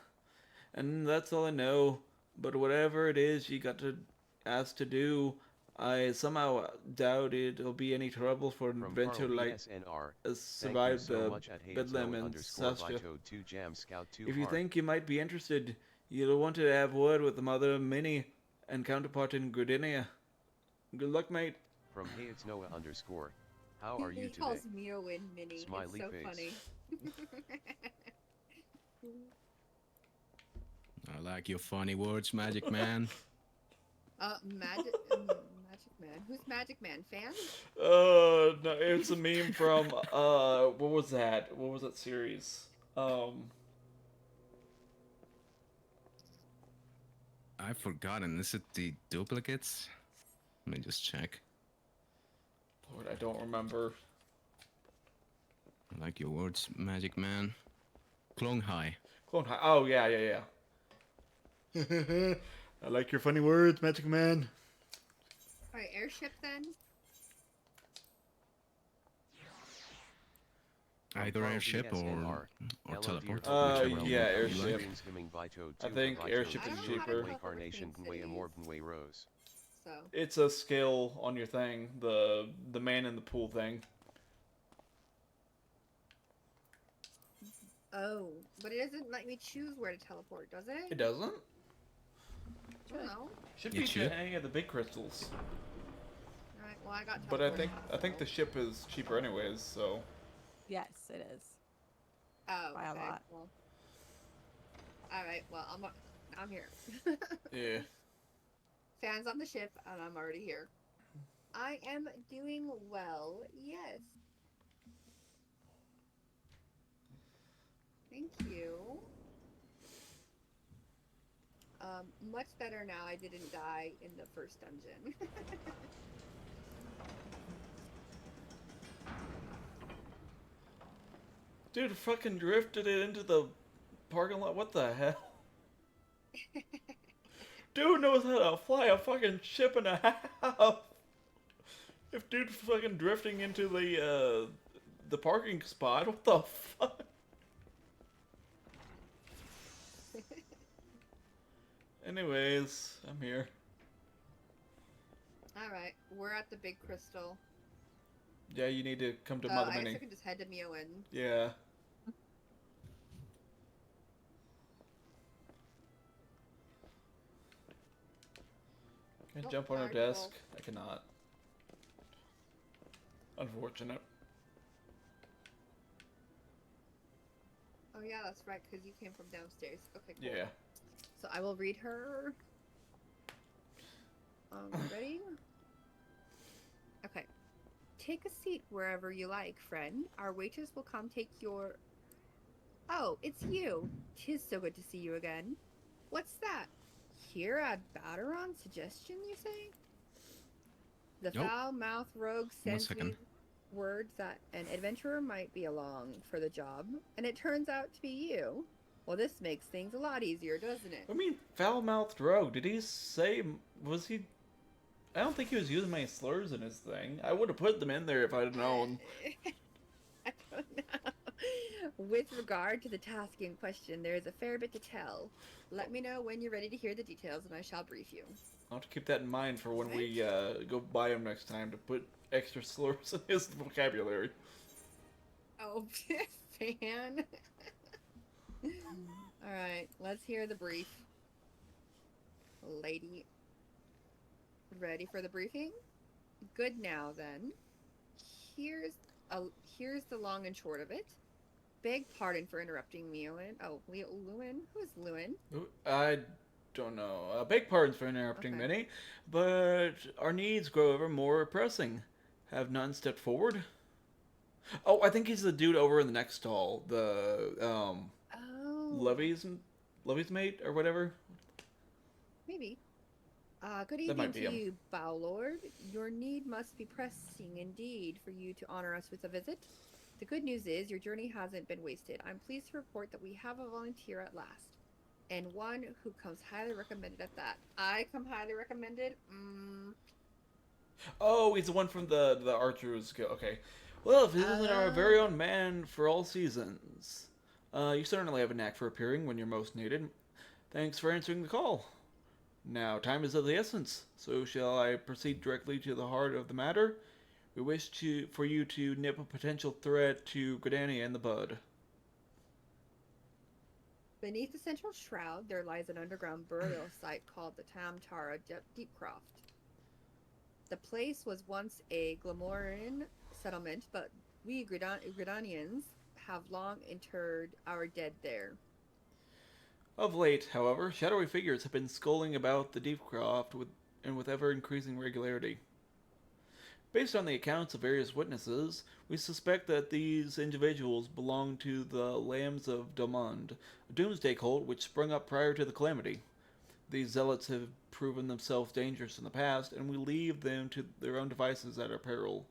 And that's all I know. But whatever it is you got to ask to do, I somehow doubt it'll be any trouble for an From adventure Carl like BSNR, as thank you survived so the much at Bedlam and _Vito Sasha. 2 Jam Scout 2 If you Heart. think you might be interested, you'll want to have word with the mother Minnie and counterpart in Gridania. Good luck, mate. From Hey It's Noah _, how are you He today? calls Mio and Minnie. Smiley It's so face. funny. I like your funny words, Magic Man. Magic Man. Who's Magic Man? Fan? No, it's a meme from what was that? What was that series? I've forgotten. Is it the duplicates? Let me just check. Lord, I don't remember. I like your words, Magic Man. Clone High. Clone High. Oh yeah. I like your funny words, Magic Man. Alright, airship then. From Either Carl airship BSNR, or hello, teleport. dear whichever yeah, you airship. like. Streamsgaming Vito I 2 think Vito airship I is don't know how to cheaper. teleport Carnation between Way cities. Morben Way Rose. So. It's a skill on your thing, the man in the pool thing. Oh, but it doesn't let me choose where to teleport, does it? It doesn't? I don't know. Should It be should. to any of the big crystals. Alright, well I got But I teleported think the so- ship is cheaper anyways, so Yes, it is. Oh, by a okay. lot. Well. Alright, well I'm here. yeah. Fans on the ship, and I'm already here. I am doing well, yes. Thank you. Much better now I didn't die in the first dungeon. Dude fucking drifted it into the parking lot. What the hell? Dude knows how to fly a fucking ship and a half. If dude fucking drifting into the parking spot, what the fuck? Anyways, I'm here. Alright, we're at the big crystal. Yeah, you need to come to Mother I guess Minnie. I can just head to Mioen. Yeah. Can I Nope, jump on her already desk? rolled. I cannot. Unfortunate. Oh yeah, that's right, because you came from downstairs. Okay, cool. Yeah. So I will read her. Ready? Okay. Take a seat wherever you like, friend. Our waitress will come take your... Oh, it's you. 'Tis so good to see you again. What's that? Here at Battaron suggestion, you say? The Nope. foul-mouthed rogue sends me second. word that an adventurer might be along for the job, and it turns out to be you. Well, this makes things a lot easier, doesn't it? I mean, foul-mouthed rogue. Did he say? Was he? I don't think he was using many slurs in his thing. I would have put them in there if I'd known. I don't know. With regard to the task in question, there is a fair bit to tell. Let me know when you're ready to hear the details, and I shall brief you. I'll have to keep that in mind for when we go buy him next time to put extra slurs in his vocabulary. Oh, fan. Alright, let's hear the brief. Lady. Ready for the briefing? Good now, then. Here's here's the long and short of it. Beg pardon for interrupting me, Lewin. Oh, Lewin? Who is Lewin? I don't know. Beg pardons for interrupting, Okay. Minnie, but our needs grow ever more pressing. Have none stepped forward? Oh, I think he's the dude over in the next stall. The, Oh. Levy's mate, or whatever. Maybe. Good That evening might be to him. you, Bowlord. Your need must be pressing indeed for you to honor us with a visit. The good news is your journey hasn't been wasted. I'm pleased to report that we have a volunteer at last. And one who comes highly recommended at that. I come highly recommended? Oh, he's the one from the Archers Guild. Okay. Well, if this isn't our very own man for all seasons. You certainly have a knack for appearing when you're most needed. Thanks for answering the call. Now, time is of the essence, so shall I proceed directly to the heart of the matter? We wish for you to nip a potential threat to Gridania in the bud. Beneath the central shroud, there lies an underground burial site called the Tamtara Deepcroft. The place was once a Glamoran settlement, but we Gridanians have long interred our dead there. Of late, however, shadowy figures have been skulking about the Deepcroft with ever-increasing regularity. Based on the accounts of various witnesses, we suspect that these individuals belong to the Lambs of Domund, a doomsday cult which sprung up prior to the Calamity. These zealots have proven themselves dangerous in the past, and we leave them to their own devices at our peril.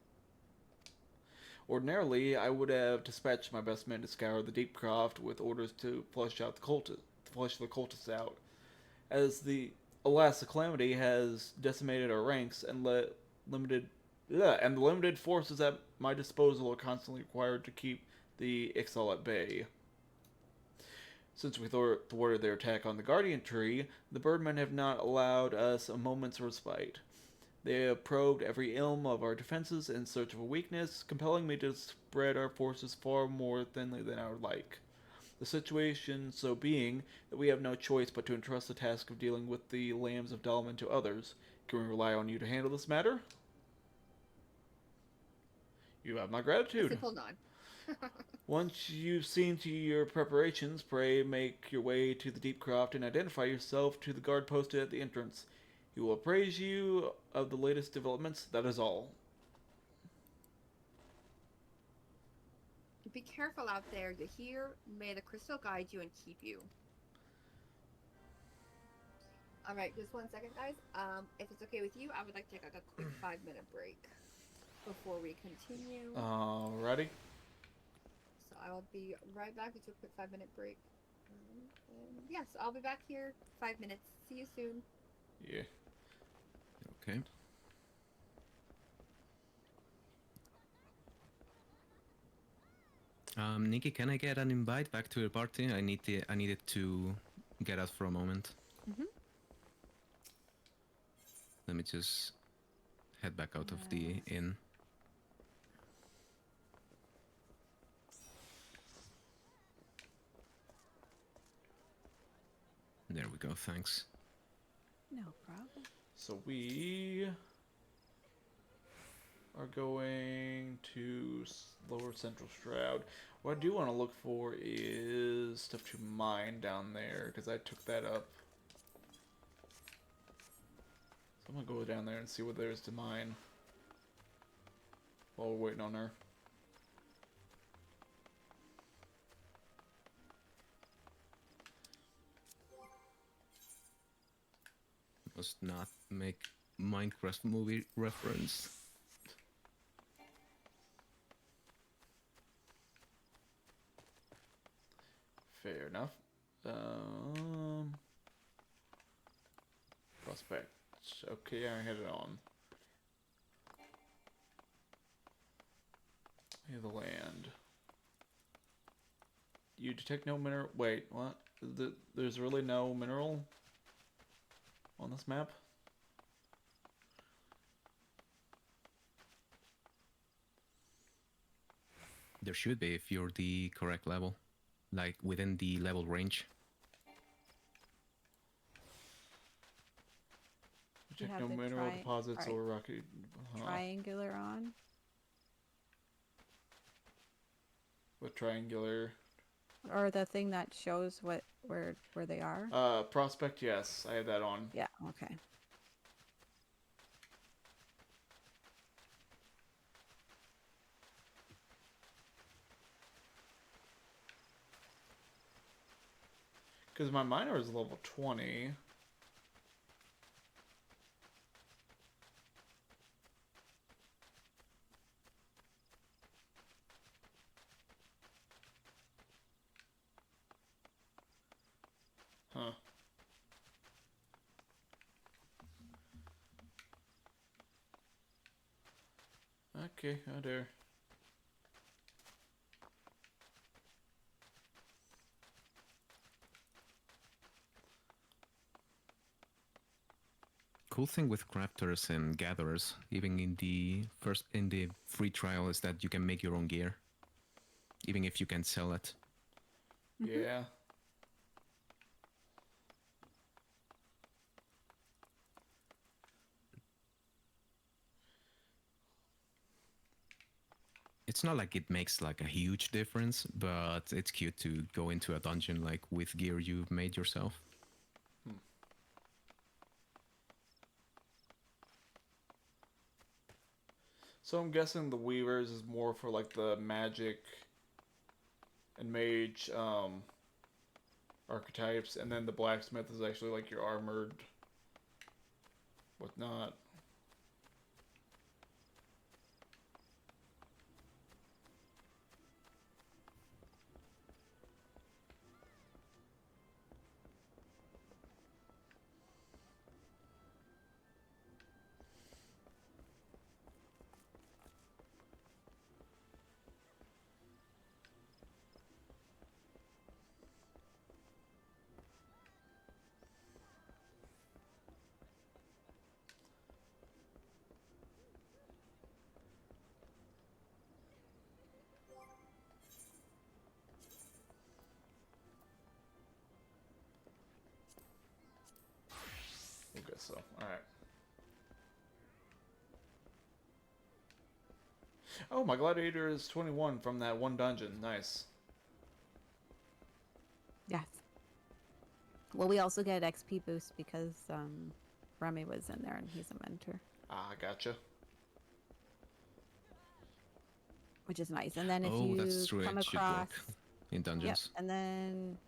Ordinarily, I would have dispatched my best men to scour the Deepcroft with orders to flush the cultists out, as the Calamity has decimated our ranks and the limited forces at my disposal are constantly required to keep the Ixal at bay. Since we thwarted their attack on the Guardian Tree, the Birdmen have not allowed us a moment's respite. They have probed every ilm of our defenses in search of a weakness, compelling me to spread our forces far more thinly than I would like. The situation so being that we have no choice but to entrust the task of dealing with the Lambs of Dalman to others. Can we rely on you to handle this matter? You have my A gratitude. simple nod. Once you've seen to your preparations, pray make your way to the Deepcroft and identify yourself to the guard posted at the entrance. He will appraise you of the latest developments. That is all. Be careful out there, you hear? May the crystal guide you and keep you. Alright, just 1 second, guys. If it's okay with you, I would like to take a quick 5-minute break before we continue. Alrighty. So I will be right back into a quick 5-minute break. And yes, I'll be back here 5 minutes. See you soon. Yeah. Okay. Nikki, can I get an invite back to the party? I needed to get out for a moment. Mhm. Let me just head back out of the inn. There we go, thanks. No problem. So we are going to Lower Central Shroud. What I do want to look for is stuff to mine down there, because I took that up. So I'm going to go down there and see what there is to mine while we're waiting on her. Must not make Minecraft movie reference. Fair enough. Prospect. Okay, I had it on. The land. You detect no mineral. Wait, what? There's really no mineral on this map? There should be if you're the correct level, like within the level range. You Detect have no the mineral deposits or rocky. triangular on. With triangular. Or the thing that shows where they are? Prospect, yes. I have that on. Yeah, okay. Because my miner is level 20. Huh. Okay, oh dear. Cool thing with crafters and gatherers, even in the free trial, is that you can make your own gear, even if you can sell it. Yeah. It's not like it makes like a huge difference, but it's cute to go into a dungeon like with gear you've made yourself. So I'm guessing the Weavers is more for like the magic and mage archetypes, and then the blacksmith is actually like your armored whatnot. I guess so. Alright. Oh, my gladiator is 21 from that one dungeon. Nice. Yes. Well, we also get XP boost because Remy was in there and he's a mentor, Ah, gotcha. which is nice. And then if Oh, you that's true. come It should across, work in dungeons. and then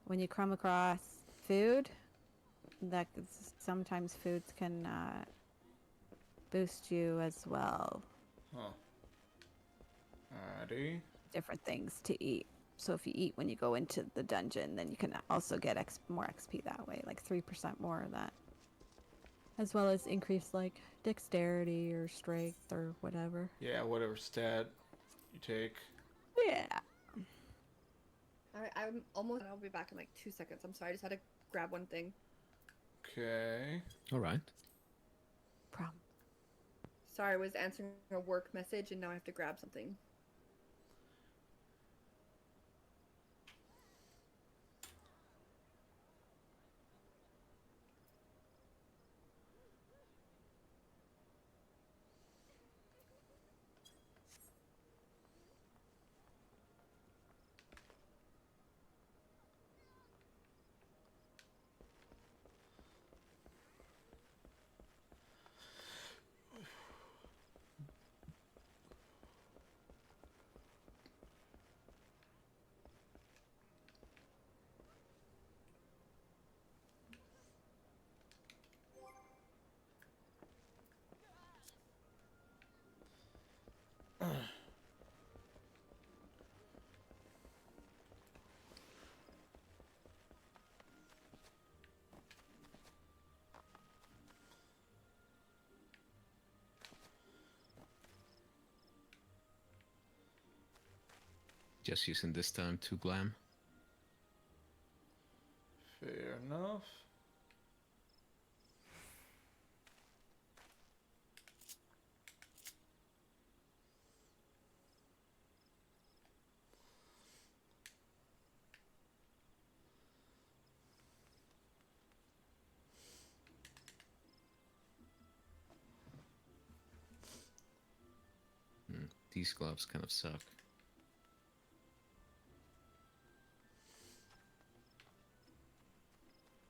when you come across food, that sometimes foods can boost you as well. Huh. Alrighty. Different things to eat. So if you eat when you go into the dungeon, then you can also get more XP that way, like 3% more of that. As well as increase like dexterity or strength or whatever. Yeah, whatever stat you take. Yeah. Alright, I'm almost. I'll be back in like 2 seconds. I'm sorry, I just had to grab one thing. Okay. All right. Problem. Sorry, I was answering a work message and now I have to grab something. Just using this time to glam. Fair enough. These gloves kind of suck.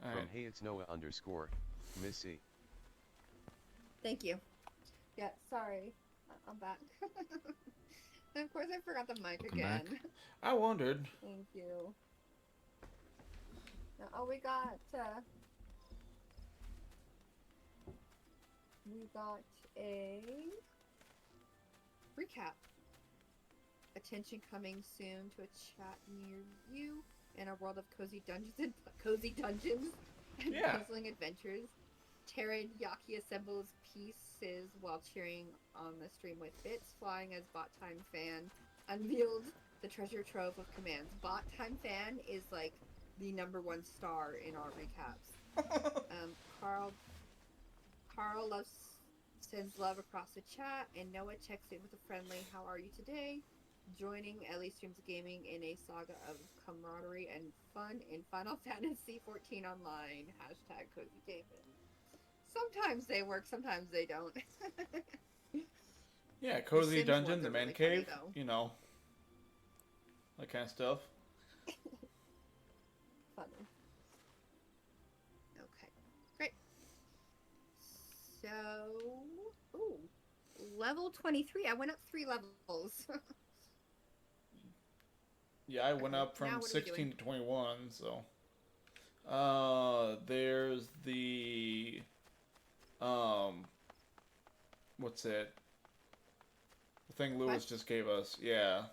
All From right. Hey It's Noah _ Missy. Thank you. Yeah, sorry. I'm back. And of course, I forgot the mic Welcome again. back. I wondered. Thank you. Oh, we got a recap. Attention coming soon to a chat near you in a world of cozy dungeons and Yeah. puzzling adventures. Teriyaki assembles pieces while cheering on the stream with bits. Flying as Bot Time Fan unveiled the treasure trove of commands. Bot Time Fan is like the #1 star in our recaps. Carl sends love across the chat, and Noah checks in with a friendly "How are you today?" Joining EllieStreamsGaming in a saga of camaraderie and fun in Final Fantasy XIV Online. #cozy gaming. Sometimes they work, sometimes they don't. Yeah, cozy Sims dungeon, ones the are man really funny, cave, though. you know, that kind of stuff. Funny. Okay, great. So, ooh, level 23. I went up 3 levels. Yeah, I went Okay, up now from what are we 16 doing? to 21, so. There's the, what's it? The thing Lewis Quest? just gave us, yeah.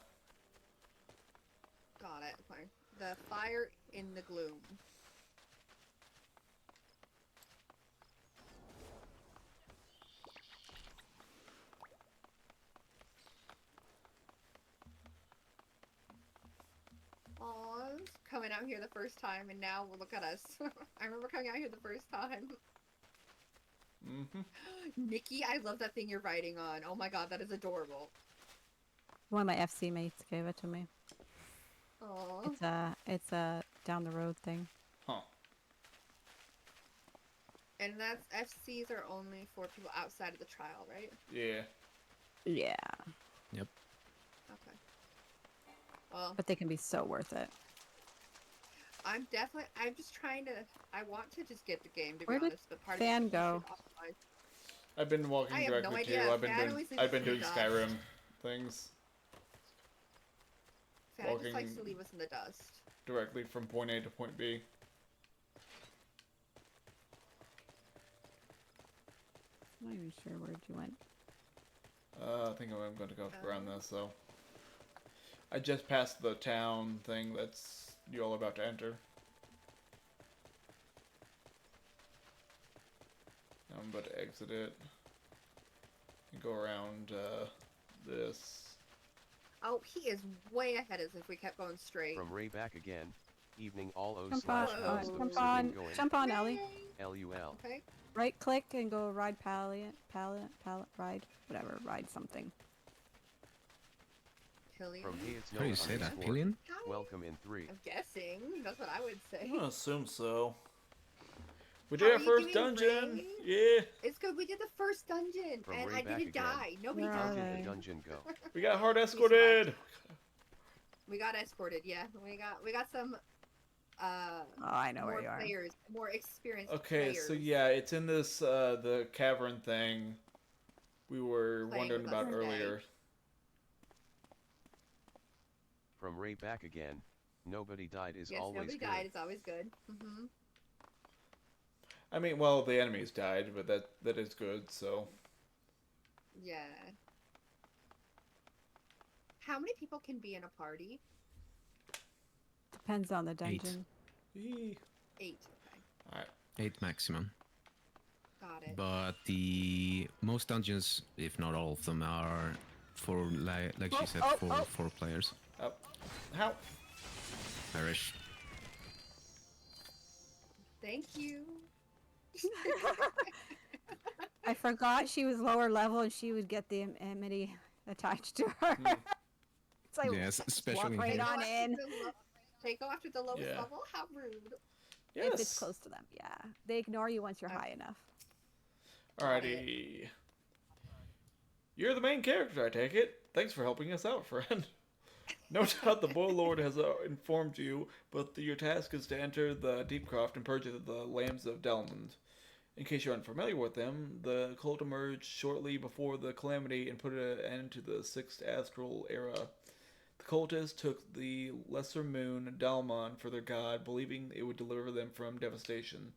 Got it. Okay. The fire in the gloom. Aw, coming out here the first time, and now look at us. I remember coming out here the first time. Mm-hmm. Nikki, I love that thing you're riding on. Oh my god, that is adorable. One of my FC mates gave it to me. Aw. It's a down the road thing. Huh. And that's FCs are only for people outside of the trial, right? Yeah. Yeah, Yep. Okay. Well, but they can be so worth it. I'm just trying to, I want to just get the game, to be Where did honest, but part Fan of me go? should optimize. I've been walking I have no directly idea. to. I've been Fan doing. always leaves I've us been in the doing dust. Skyrim things Fan just likes to leave us in the dust. directly from point A to point B. I'm not even sure where you went. I think I'm going to go around this. So, I just passed the town thing that's you all about to enter. Now I'm about to exit it and go around this. Oh, he is way ahead of us if we kept going straight. From Ray back again. Evening all O Jump slash on, how's the jump music on, going? jump on, Ellie. Yay! LUL. Okay. Right click and go ride pallet, ride, whatever, ride something. Pillion. From Hey It's How do you Noah say that? _ Pillion? Hi. Welcome in 3. I'm guessing. That's what I would say. I'm gonna assume so. We How did are our you first doing, dungeon. Ray? Yeah. It's good. We did the first dungeon, From and Ray I back didn't again. die. Nobody Where are died. How did they? the dungeon go? We got hard survived. escorted. We got escorted. Yeah, we got some Oh, I know more where you are. players, more experienced Okay, players. so yeah, it's in this the cavern thing we were Playing wondering with us about today. earlier. From Ray back again. Nobody died is Yes, always nobody good. died. It's always good. I mean, well, the enemies died, but that is good. So Yeah. How many people can be in a party? Depends on the dungeon. 8. 8. Okay. All right. 8 maximum. Got it. But the most dungeons, if not all of them, are for like she said, for 4 players. Oh, how? Irish. Thank you. I forgot she was lower level and she would get the enmity attached to her. It's like, Yes, especially walk right here. on in. They go after the lowest Yeah. level? How rude. Yes. If it's close to them, yeah. They ignore you once you're high enough. Alrighty. You're the main character, I take it. Thanks for helping us out, friend. No doubt the Boy Lord has informed you, but your task is to enter the Deepcroft and purge the Lambs of Delmond. In case you're unfamiliar with them, the cult emerged shortly before the Calamity and put an end to the 6th Astral Era. The cultists took the lesser moon, Dalmon, for their god, believing it would deliver them from devastation.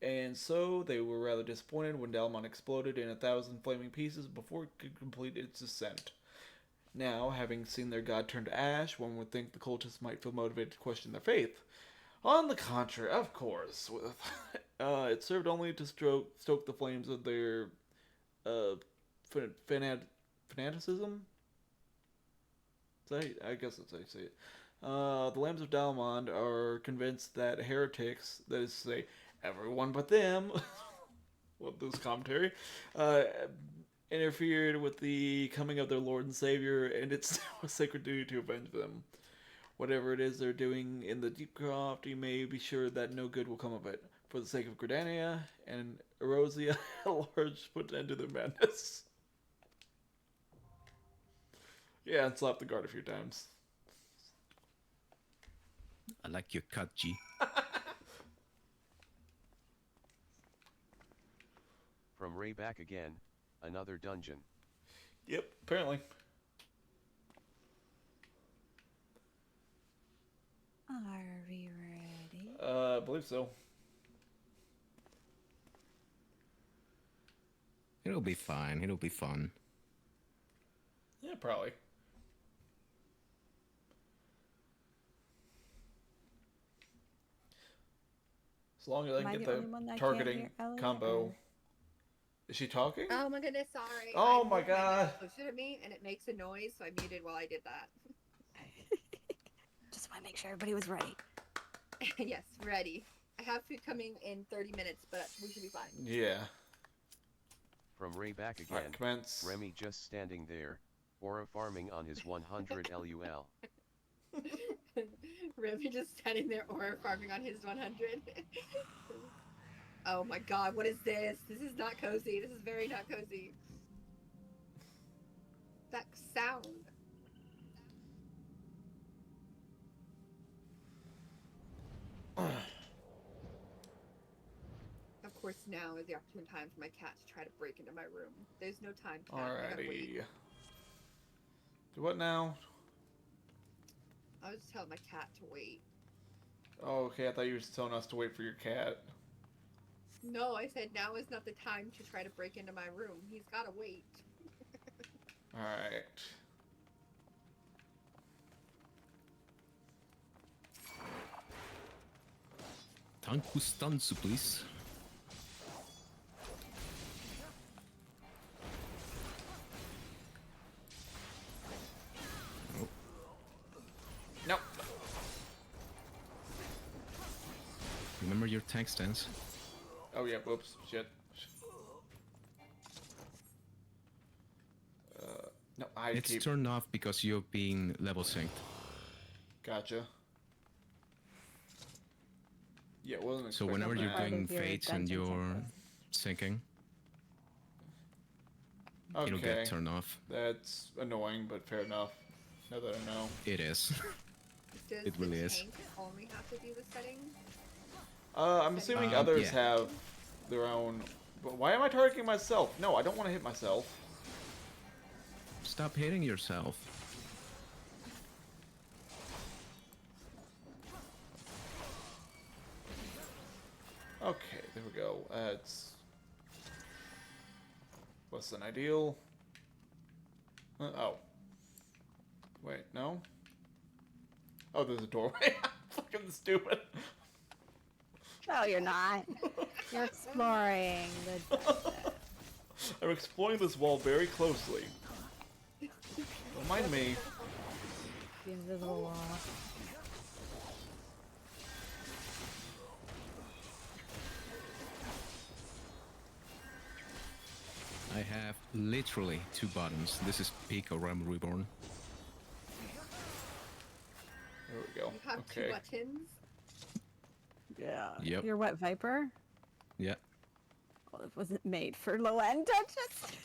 And so they were rather disappointed when Dalmon exploded in 1,000 flaming pieces before it could complete its descent. Now, having seen their god turn to ash, one would think the cultists might feel motivated to question their faith. On the contrary, of course, it served only to stoke the flames of their fanaticism. I guess that's how you say it. The Lambs of Dalmond are convinced that heretics, that is to say, everyone but them, with this commentary, interfered with the coming of their Lord and Savior, and it's now a sacred duty to avenge them. Whatever it is they're doing in the Deepcroft, you may be sure that no good will come of it. For the sake of Gridania and Erosia, a large put an end to their madness. Yeah, and slap the guard a few times. I like your cut, G. From Ray back again, another dungeon. Yep, apparently. Are we ready? I believe so. It'll be fine. It'll be fun. Yeah, probably. As long as I Am I can the get only one that the can't targeting hear Ellie, combo. or- Is she talking? Oh my goodness, sorry. Oh I my moved mouse God. closer to me and it makes a noise, so I muted while I did that. Just want to make sure everybody was ready. Yes, ready. I have food coming in 30 minutes, but we should be fine. Yeah. From Ray back again, Alright, commence. Remy just standing there, aura farming on his 100 LUL. Remy just standing there aura farming on his 100. Oh my god, what is this? This is not cozy. This is very not cozy. That sound. Of course, now is the opportune time for my cat to try to break into my room. There's no time, cat. I gotta wait. Alrighty. Do what now? I was just telling my cat to wait. Oh, okay, I thought you were just telling us to wait for your cat. No, I said now is not the time to try to break into my room. He's gotta wait. Alright. Tankus tansu, please. Nope. Remember your tank stance. Oh yeah, whoops, shit. No, I It's keep... turned off because you're being level synced. Gotcha. Yeah, wasn't So expecting whenever you're that. doing Part of your fates and dungeon you're syncing, it'll Okay, get turned off. that's annoying, but fair enough. Now that I know. It is. Does It really the is. tank only have to do the setting? I'm assuming others yeah. have their own... But why am I targeting myself? No, I don't want to hit myself. Stop hitting yourself. Okay, there we go. That's less than ideal. Oh. Wait, no? Oh, there's a doorway. I'm fucking stupid. No, you're not. You're exploring the desert. I'm exploring this wall very closely. mind me. The invisible wall. I have literally 2 bottoms. This is peak of Realm Reborn. There we go. You have Okay. 2 buttons. Yeah. Yep. Your what, Viper? Yeah. Well, it wasn't made for low-end dungeons.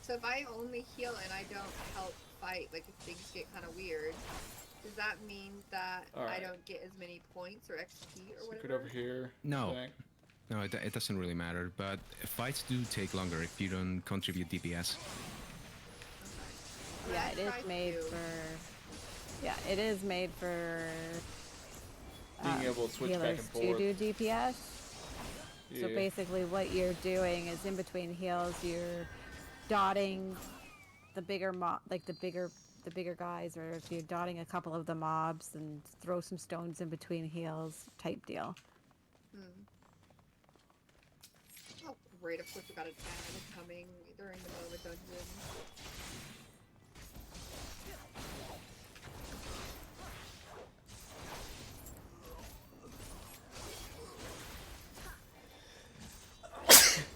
So if I only heal and I don't help fight, like if things get kind of weird, does that mean that I Alright. don't get as many points or XP or Stick it whatever? over here. No. Thing. No, it doesn't really matter, but fights do take longer if you don't contribute DPS. Okay. Yeah, I it is tried made to. for. Yeah, it is made for. Being able to switch back healers and forth. to do DPS. So Yeah. basically, what you're doing is in between heals, you're dotting the bigger the bigger guys, or if you're dotting a couple of the mobs and throw some stones in between heals, type deal. Oh, great. Of course, we got a tag coming during the middle of a dungeon.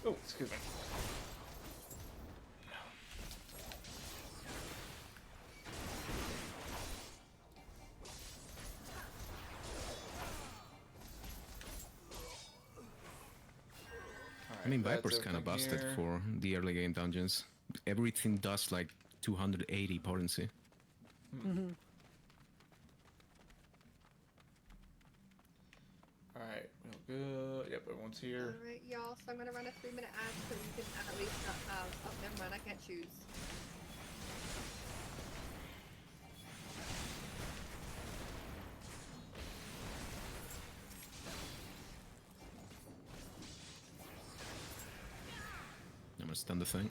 Oh, excuse me. I mean, Alright, Viper's that's kind of everything busted here. for the early game dungeons. Everything does like 280 potency. Alright, real good. Yep, everyone's here. Alright, y'all. So I'm going to run a 3-minute ad so you can at least not have. Oh, never mind. I can't choose. I'm gonna stun the thing.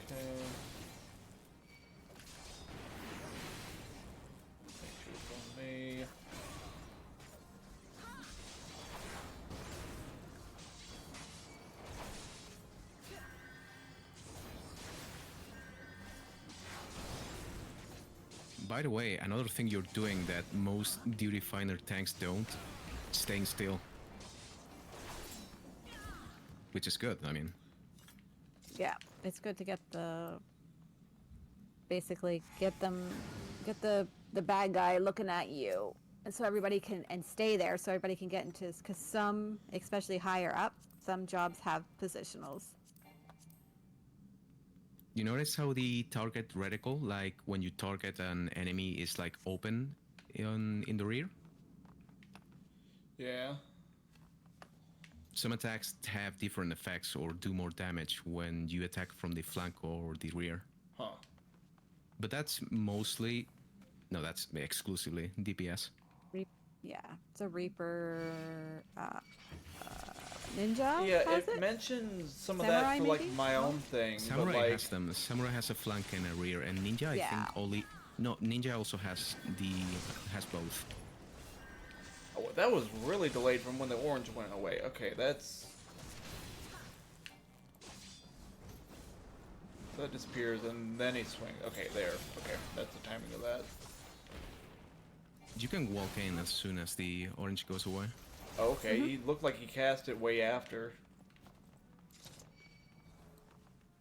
Okay. Make sure it's on me. By the way, another thing you're doing that most Duty Finder tanks don't, staying still. Which is good, I mean. Yeah, it's good to get basically get the bad guy looking at you, and so everybody can stay there, so everybody can get into, because some, especially higher up, some jobs have positionals. You notice how the target reticle, like when you target an enemy, is like open in the rear? Yeah. Some attacks have different effects or do more damage when you attack from the flank or the rear. Huh. But that's mostly, no, that's exclusively DPS. Yeah, it's a Reaper ninja. Yeah, has it mentions some of Samurai, that for like maybe? my own thing, Samurai but like has them. Samurai has a flank and a rear, and Ninja, I Yeah. think only. No, Ninja also has both. oh, that was really delayed from when the orange went away. Okay, that's so that disappears and then he swings. Okay, there. Okay, that's the timing of that. You can walk in as soon as the orange goes away. Oh, okay, he looked like he cast it way after.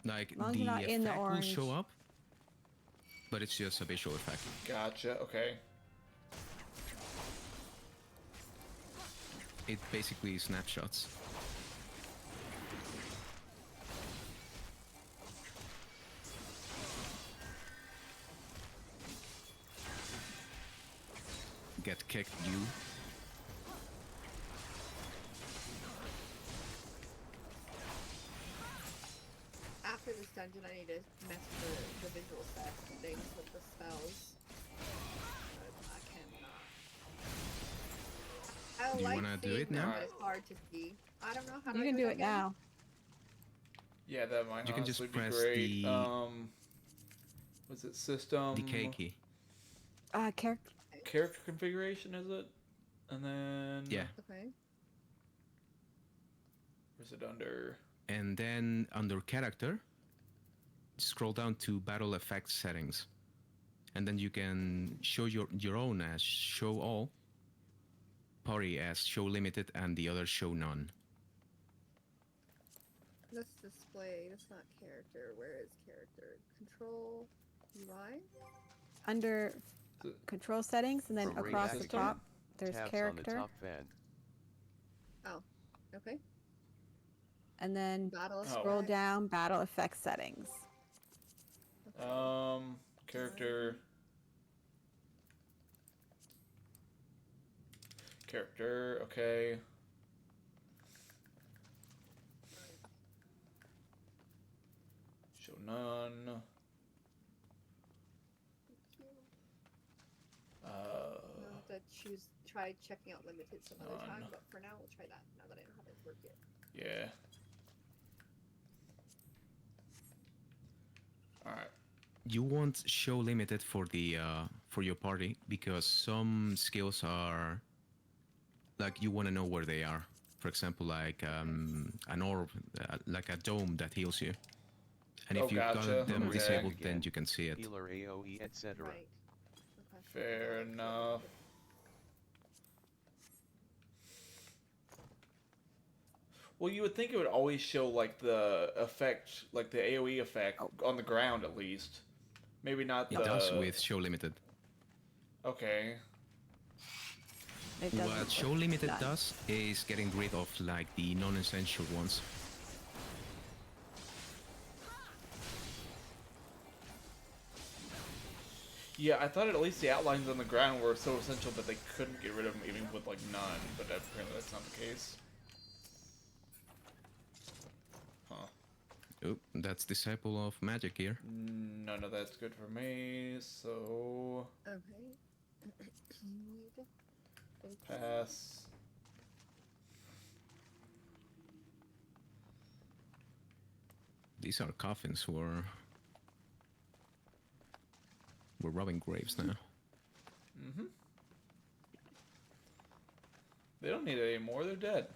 Like long as the you're not in the effect will orange. show up, but it's just a visual effect. Gotcha. Okay. It basically snapshots. Get kicked, you. After this dungeon, I need to mess with the visual effects and things with the spells. But I cannot. I Do you like wanna do seeing it them, now? but it's hard to see. I don't know how to You can do it again? now. Yeah, that might You can just honestly be press great. the- Was it system? The K key. Character. character configuration, is it? And then Yeah. Okay. Is it under? And then under character, scroll down to battle effects settings. And then you can show your own as show all, party as show limited, and the other show none. Let's display. That's not character. Where is character? Control UI. Under control settings, and then From right across back the again. top, there's Tabs on the character, top fan. Oh, okay. and then Battle Oh. scroll effects. down, battle effects settings. Okay. Character. Character. Okay. Show none. Thank you. I'll have to try checking out limited some other time, None. but for now we'll try that. Now that I know how to work it. Yeah. All right. You want show limited for the for your party because some skills are like you want to know where they are. For example, like an orb, like a dome that heals you. And Oh, if you've gotcha. got them Okay. disabled, then Again. you can see it. Healer AoE, etc. Right. Okay. Fair enough. Well, you would think it would always show like the effect, like the AOE effect on the ground at least. Maybe not It the. does with show limited. Okay. It doesn't What with show limited none. does is getting rid of like the non-essential ones. Yeah, I thought at least the outlines on the ground were so essential that they couldn't get rid of them even with like none, but apparently that's not the case. Huh. Oh, that's Disciple of Magic here. None of that's good for me, so Okay. Thank you. pass. These are coffins. We're robbing graves now. Mm-hmm. They don't need it anymore, they're dead.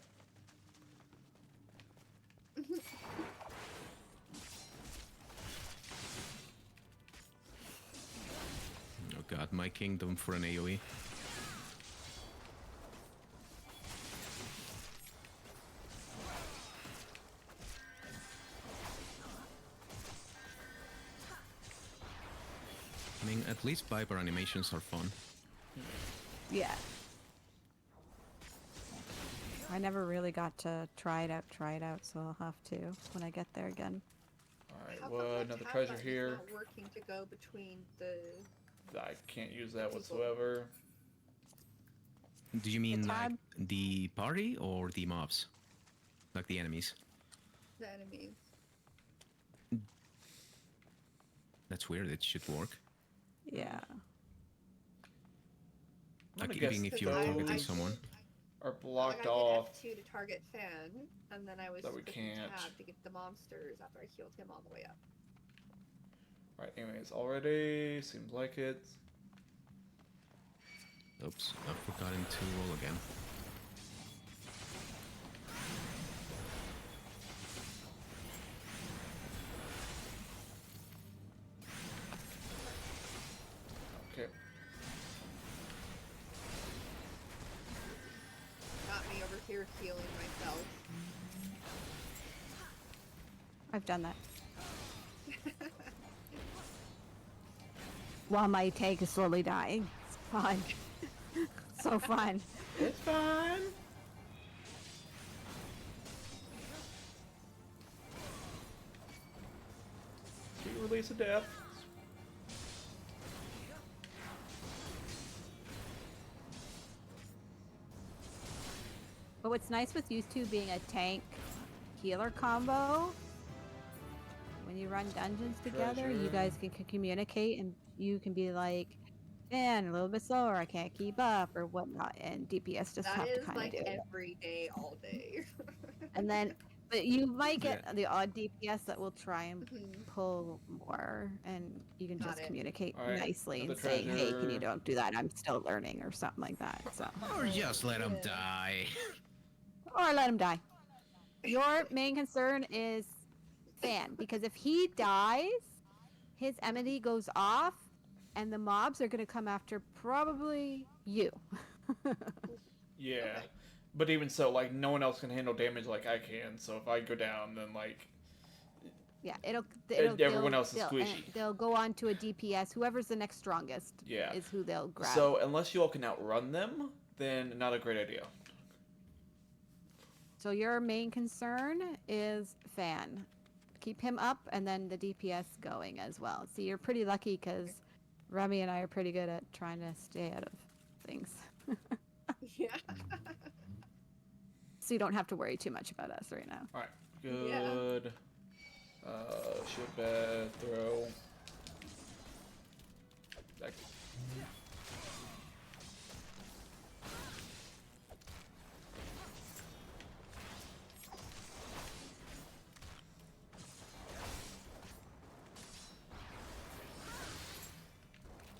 Oh god, my kingdom for an AoE. I mean, at least Viper animations are fun. Yeah. I never really got to try it out, so I'll have to when I get there again. Alright, How come well, the another tab treasure button is here. not working to go between the. I can't use that People. whatsoever. Do you mean like tab? the party or the mobs? Like the enemies? The enemies. That's weird, it should work. Yeah. I'm Like gonna guess even if Because you're I- targeting I someone. are Like blocked I off. did F2 to target Fan, and then I was That we clicking can't. tab to get the monsters after I healed him all the way up. Right, anyways, already seems like it. Oops, I've forgotten to roll again. Okay. Got me over here healing myself. I've done that. While my tank is slowly dying. It's fun. So fun. It's fine. Sweet release of death. But what's nice with you two being a tank healer combo, when you run dungeons together, you Treasure. guys can communicate and you can be like, man, a little bit slower, I can't keep up or whatnot, and DPS just That have to is kind of like do it. every day, all day. And then But you might Yeah. get the odd DPS that will try and Mhm. pull more, and you can Got just it. communicate All right, nicely another and say, "Hey, can you treasure. don't do that? I'm still learning," or something like that. So, Or just let him Yeah. die. or let him die. Your main concern is Fan, because if he dies, his enmity goes off, and the mobs are going to come after probably you. Yeah. Okay. But even so, like, no one else can handle damage like I can. So if I go down, then like Yeah, everyone else is squishy. they'll go on to a DPS. Whoever's the next strongest Yeah. is who they'll grab. So unless you all can outrun them, then not a great idea. So your main concern is Fan. Keep him up, and then the DPS going as well. See, you're pretty lucky because Remy and I are pretty good at trying to stay out of things. Yeah. So you don't have to worry too much about us right now. All right, Yeah. good. Shield bed, throw. Back.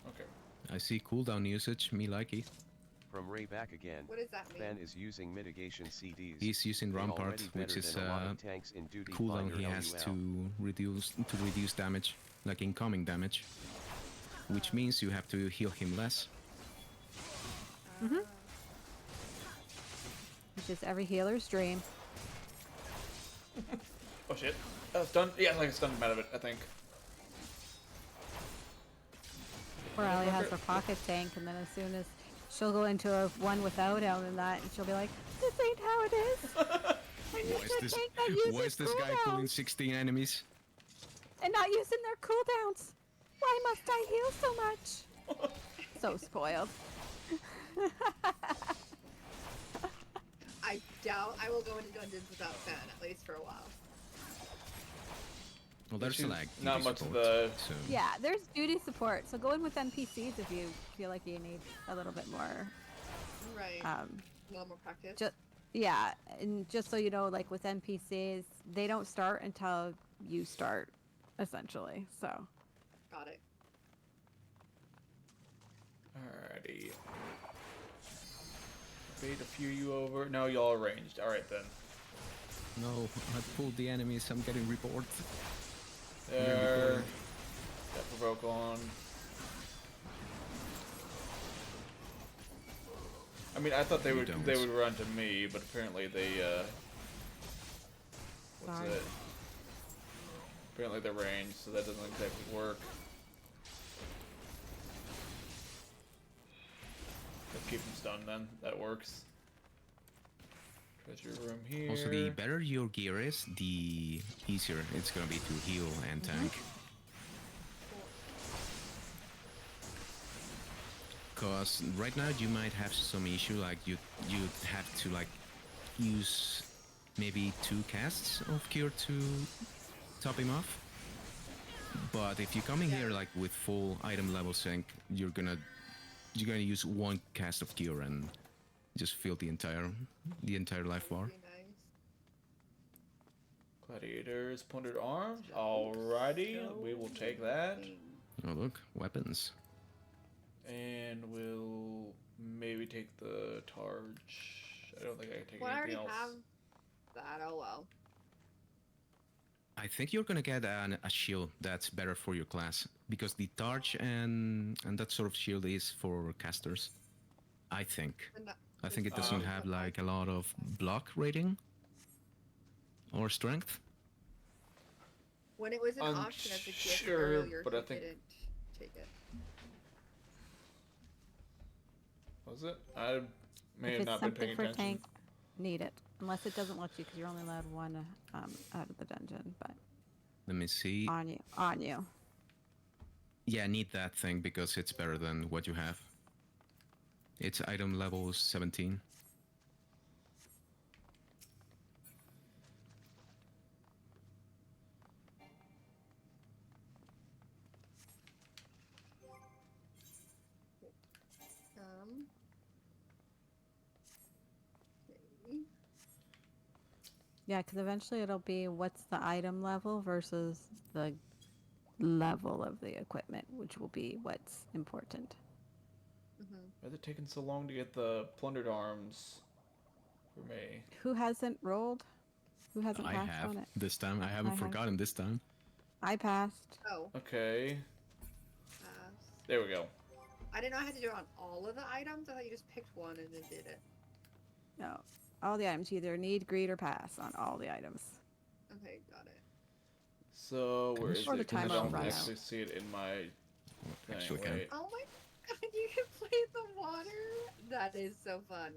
Okay. I see cooldown usage, me likey. From Ray back again. What does that mean? Fan is using mitigation CDs. He's using They Rampart, already which better is than a lot of tanks in Duty cooldown Finder he has LUL. to reduce damage, like incoming damage. Which means you have to heal him less. Mm-hmm. Which is every healer's dream. Oh shit. Stunned. Yeah, like stunned him out of it, I think. Or Ellie has her pocket tank, and then as soon as she'll go into a one without him and that, and she'll be like, "This ain't how it is." Why is this guy pulling 16 enemies? And not using their cooldowns. Why must I heal so much? So spoiled. I doubt I will go into dungeons without Fan, at least for a while. Well, there's She's like not duty much of support, the- so Yeah, there's duty support. So go in with NPCs if you feel like you need a little bit more. Right. A little more practice. Yeah, and just so you know, like with NPCs, they don't start until you start, essentially. So. Got it. Alrighty. Bait a few you over. No, y'all arranged. Alright then. no, I pulled the enemies. I'm getting reported. There. Got provoke on. I mean, I thought they You would don't. run to me, but apparently they what's Sorry. it? Apparently they're ranged, so that doesn't exactly work. Let's keep them stunned then. That works. Treasure room here. Also, the better your gear is, the easier it's gonna be to heal and tank. Cause right now you might have some issue, like you have to like use maybe 2 casts of cure to top him off. But if you come in here like with full item level sync, you're gonna use 1 cast of cure and just fill the entire life bar. Pretty nice. Gladiators, pondered arms. Alrighty, we will take that. Oh look, weapons. And we'll maybe take the Targe. I don't think I can take Well, I already anything else. have that. Oh well. I think you're gonna get a shield that's better for your class, because the Targe and that sort of shield is for casters. I think. I think it doesn't have like a lot of block rating or strength. When it was an option as a gift Unsure, earlier, but he I think- didn't take it. Was it? I may If have it's not been something paying for attention. tank, need it. Unless it doesn't let you, because you're only allowed 1 out of the dungeon. But Let me see. on you. Yeah, need that thing because it's better than what you have. It's item level 17. Okay. Yeah, because eventually it'll be what's the item level versus the level of the equipment, which will be what's important. Mm-hmm. Why is it taking so long to get the plundered arms for me? Who hasn't rolled? Who hasn't I passed have on it? this time. I haven't I have. forgotten this time. I passed. Oh, Okay, pass. there we go. I didn't know I had to do it on all of the items. I thought you just picked one and then did it. No. All the items. You either need, greed, or pass on all the items. Okay, got it. So where is Or the it? 'Cause I timer don't will run actually out. see it in my thing. Actually can. Wait. Oh my god, you can play the water? That is so fun.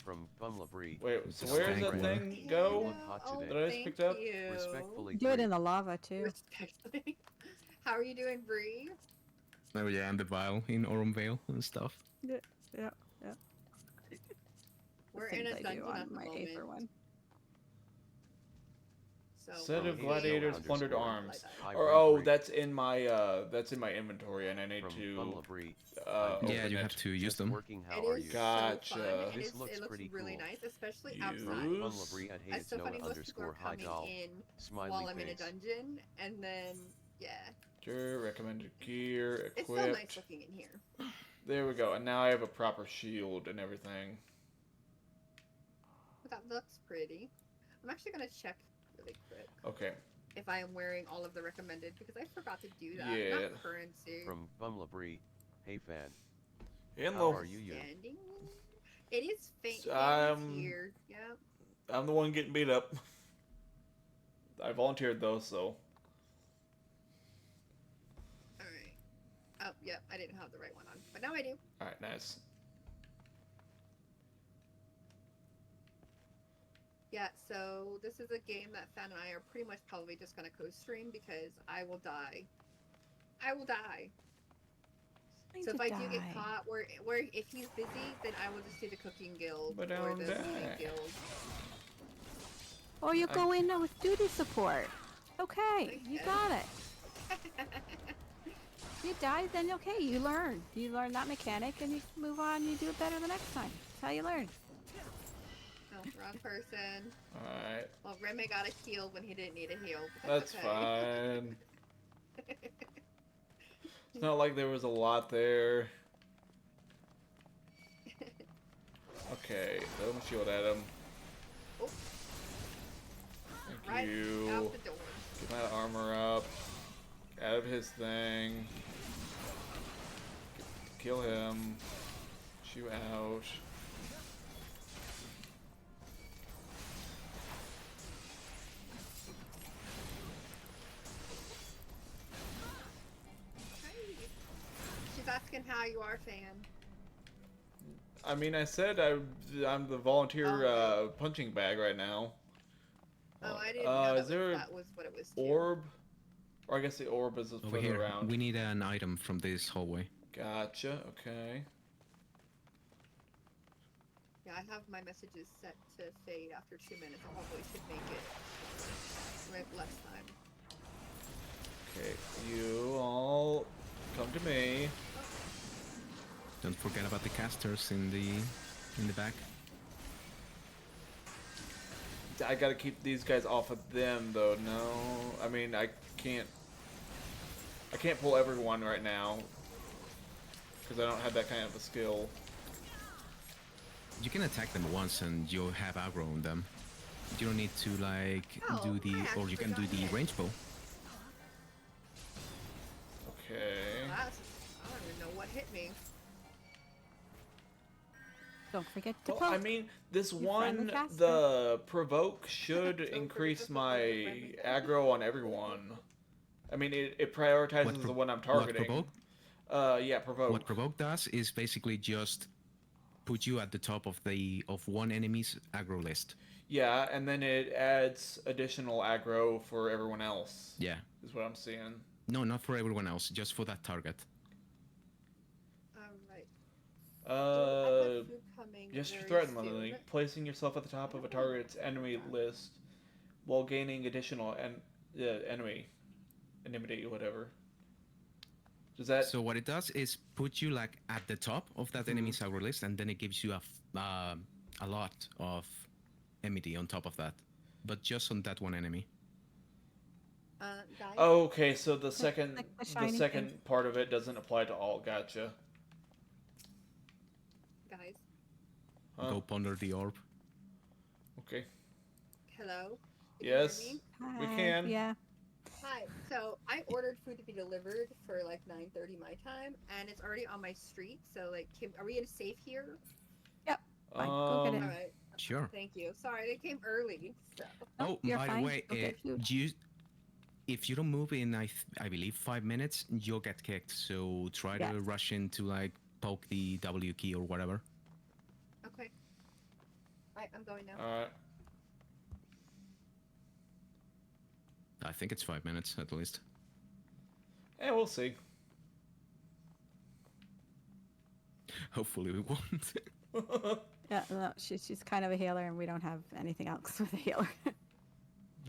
From Bumlabri. Wait, so Just where does thank that you. thing You go? look hot Oh, today. That I just picked up? you. Respectfully, Do it Bree. in the lava too. Respectfully. How are you doing, Bree? Oh yeah, and the vial in Aurum Vale and stuff. Yeah, yeah. We're in a Things I do dungeon on at the my moment. Aether one. So Set we'll of see gladiators how plundered much arms. I die. Hi, Or Bree oh, Bree. that's in my inventory, and I need From to Bumlabri. open Yeah, you it. have to use Just them. working. How It are is you? Gotcha. so fun. This It looks looks pretty really cool. nice, especially Use. outside. Bumlabri at It's so Hayes funny. Nona Most people are underscore high coming doll. in Smiley while I'm in a face. dungeon, and then yeah, Sure, recommended gear, it's still nice equipped. looking in here. There we go. And now I have a proper shield and everything. But that looks pretty. I'm actually gonna check really quick Okay. if I am wearing all of the recommended because I forgot to do that. Yeah. Not currency. From Bumlabri. Hey fan. And How low. are you? Standing. It is faint. I'm- Here. Yeah. I'm the one getting beat up. I volunteered though, so. All right. Oh, yep. I didn't have the right one on, but now I do. Alright, nice. Yeah, so this is a game that Fan and I are pretty much probably just gonna co-stream because I will die. I will die. So if I do get caught, where if he's busy, then I will just do the cooking guild But or don't the die. swimming guild. Or you go in with duty support. Okay, you Okay. got it. You die, then okay, you learn. You learn that mechanic and you move on, you do it better the next time. That's how you learn. No, wrong person. Alright. Well, Remy got a heal when he didn't need a heal. But That's okay. fine. It's not like there was a lot there. Okay, throw my shield at him. Oh. Thank Right you. out the door. Get my armor up. Out of his thing. Kill him. Shoot out. She's asking how you are, Fan. I mean, I said I'm the volunteer punching bag right now. Oh, I didn't know is there that was what it was. Too. Orb? Or I guess the orb is Over further here, around. we need an item from this hallway. Gotcha, okay. Yeah, I have my messages set to fade after 2 minutes. I probably should make it less time. Okay, you all come to me. Don't forget about the casters in the back. I gotta keep these guys off of them, though. No, I mean I can't pull everyone right now because I don't have that kind of a skill. You can attack them once and you'll have aggro on them. You don't need to like Oh, do the, I or you can do actually the got hit. range bow. Okay. I don't even know what hit me. Don't forget to Well, poke. I mean, this friendly one, caster. the provoke should Don't forget increase to poke my the friendly aggro on everyone. I mean, it prioritizes the one I'm targeting. What provoke? Yeah, provoke. What provoke does is basically just put you at the top of one enemy's aggro list. Yeah, and then it adds additional aggro for everyone else. Yeah. Is what I'm seeing. No, not for everyone else, just for that target. Alright. Just threaten Lily, placing yourself at the top of a target's enemy list while gaining additional enemy intimidate, whatever. Does that? So what it does is put you like at the top of that enemy's aggro list, and then it gives you a lot of MED on top of that, but just on that one enemy. Guys, Oh, okay, so the Like second the the shiny second thing. part of it doesn't apply to all. Gotcha. guys, Huh? Go ponder the orb. Okay. hello. You can hear Yes, me? we Hi. can. Yeah. Hi. So I ordered food to be delivered for like 9:30 my time, and it's already on my street. So like, are we in safe here? Yep. Fine. Go get it. All Um. right. Sure. Thank you. Sorry, they came early. So No, Oh, you're by the fine. way, Go get food. if you don't move in, I believe 5 minutes, you'll get kicked. So try Yes. to rush in to like poke the W key or whatever. okay. All right, I'm going now. All right. I think it's 5 minutes at least. Yeah, we'll see. Hopefully we won't. Yeah, no, she's kind of a healer, and we don't have anything else with a healer.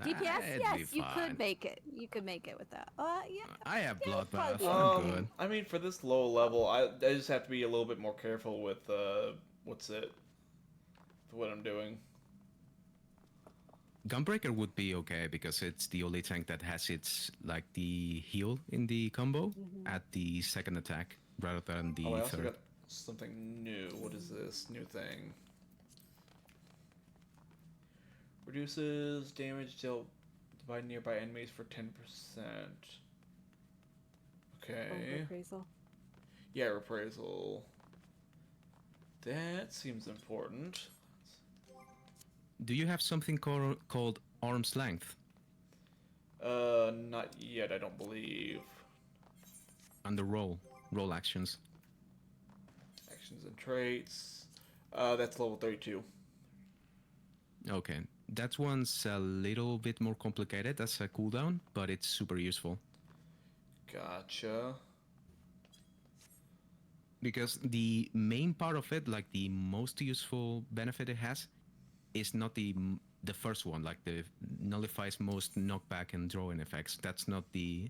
DPS, It'd yes, be you fine. could make it. You could make it with that. Yeah. I have Yeah, it'd probably bloodbath. be I'm good. I mean, for this low level, I just have to be a little bit more careful with what's it? What I'm doing. Gunbreaker would be okay because it's the only tank that has its like the heal in the combo at the second attack rather than the Oh, I also third. got something new. What is this new thing? Reduces damage dealt by nearby enemies for 10%. Okay. Appraisal. Yeah, reprisal. That seems important. Do you have something called arm's length Not yet, I don't believe. under roll actions? Actions and traits. That's level 32. Okay, that one's a little bit more complicated. That's a cooldown, but it's super useful. Gotcha. Because the main part of it, like the most useful benefit it has, is not the first one, like the nullifies most knockback and drawing effects. That's not the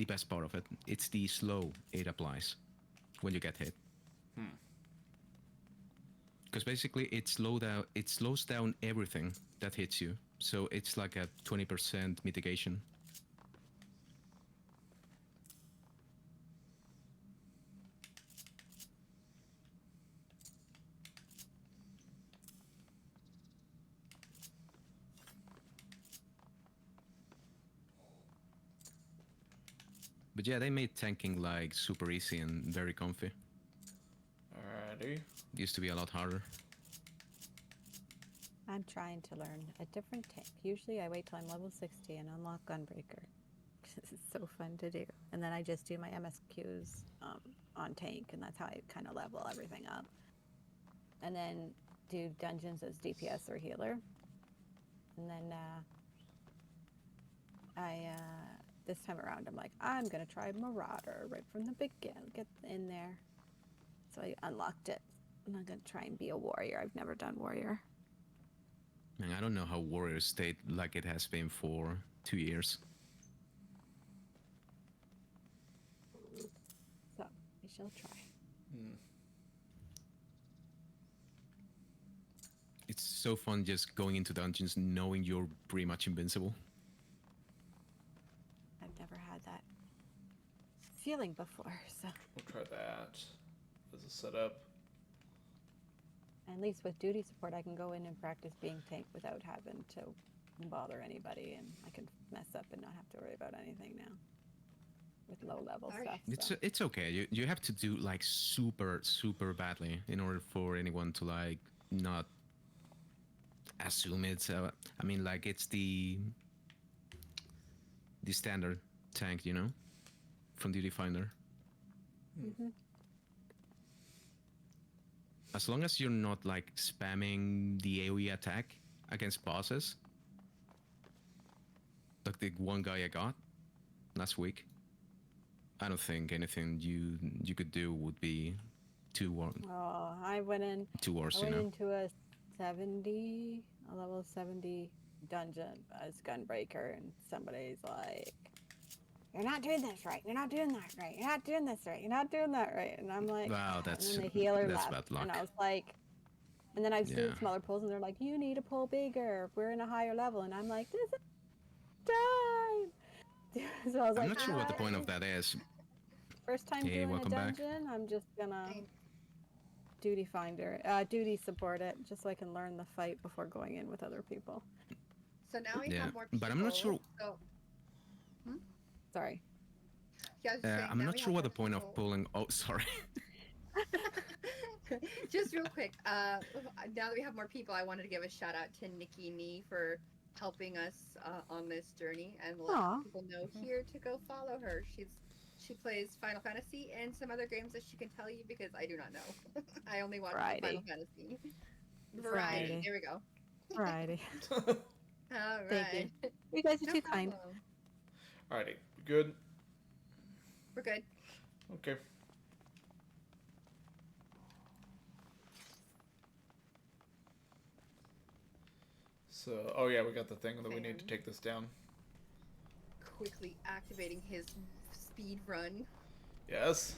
best part of it. It's the slow it applies when you get hit. Because basically it slows down everything that hits you. So it's like a 20% mitigation. But yeah, they made tanking like super easy and very comfy. Alrighty. Used to be a lot harder. I'm trying to learn a different tank. Usually I wait till I'm level 60 and unlock Gunbreaker. This is so fun to do. And then I just do my MSQs on tank, and that's how I kind of level everything up. And then do dungeons as DPS or healer. And then this time around, I'm like, I'm going to try Marauder right from the beginning. Get in there. So I unlocked it. And I'm going to try and be a warrior. I've never done warrior. And I don't know how Warrior stayed like it has been for 2 years. So I shall try. It's so fun just going into dungeons knowing you're pretty much invincible. I've never had that feeling before, so We'll try that as a setup. at least with duty support I can go in and practice being tank without having to bother anybody, and I can mess up and not have to worry about anything now with low level Alright. stuff. It's okay. You have to do like super badly in order for anyone to like not assume it's I mean, like it's the standard tank, you know, from Duty Finder. As long as you're not like spamming the AoE attack against bosses, like the one guy I got last week, I don't think anything you could do would be too I went in. too worse, I you went know. into a level 70 dungeon as Gunbreaker, and somebody's like, "You're not doing this right. You're not doing that right. You're not doing this right. You're not doing that right." And I'm like, Wow, and that's then the healer that's left, bad luck. and I was like, And then I've seen Yeah. some other pulls, and they're like, "You need to pull bigger. We're in a higher level." And I'm like, "This is time." So I was I'm like, not sure what the point of "Nah, that is. first time Hey, doing a welcome back. dungeon, I'm just gonna I- duty support it, just so I can learn the fight before going in with other people." So now we Yeah, have more people. but I'm not sure. So, Sorry. yeah, I was just saying, I'm now not we sure have what the more point of people. pulling. Oh, sorry. Just real quick, now that we have more people, I wanted to give a shout out to Nikki Nee for helping us on this journey and let Aw. people know here to go follow her. She plays Final Fantasy and some other games that she can tell you because I do not know. I only watch the Final Variety. Fantasy. Variety. There we go. Variety. All Thank you. right. You guys are No too kind. problem. Alrighty, good. We're good. Okay. So, oh yeah, we got the thing that we need to Fan. take this down. Quickly activating his speed run. Yes.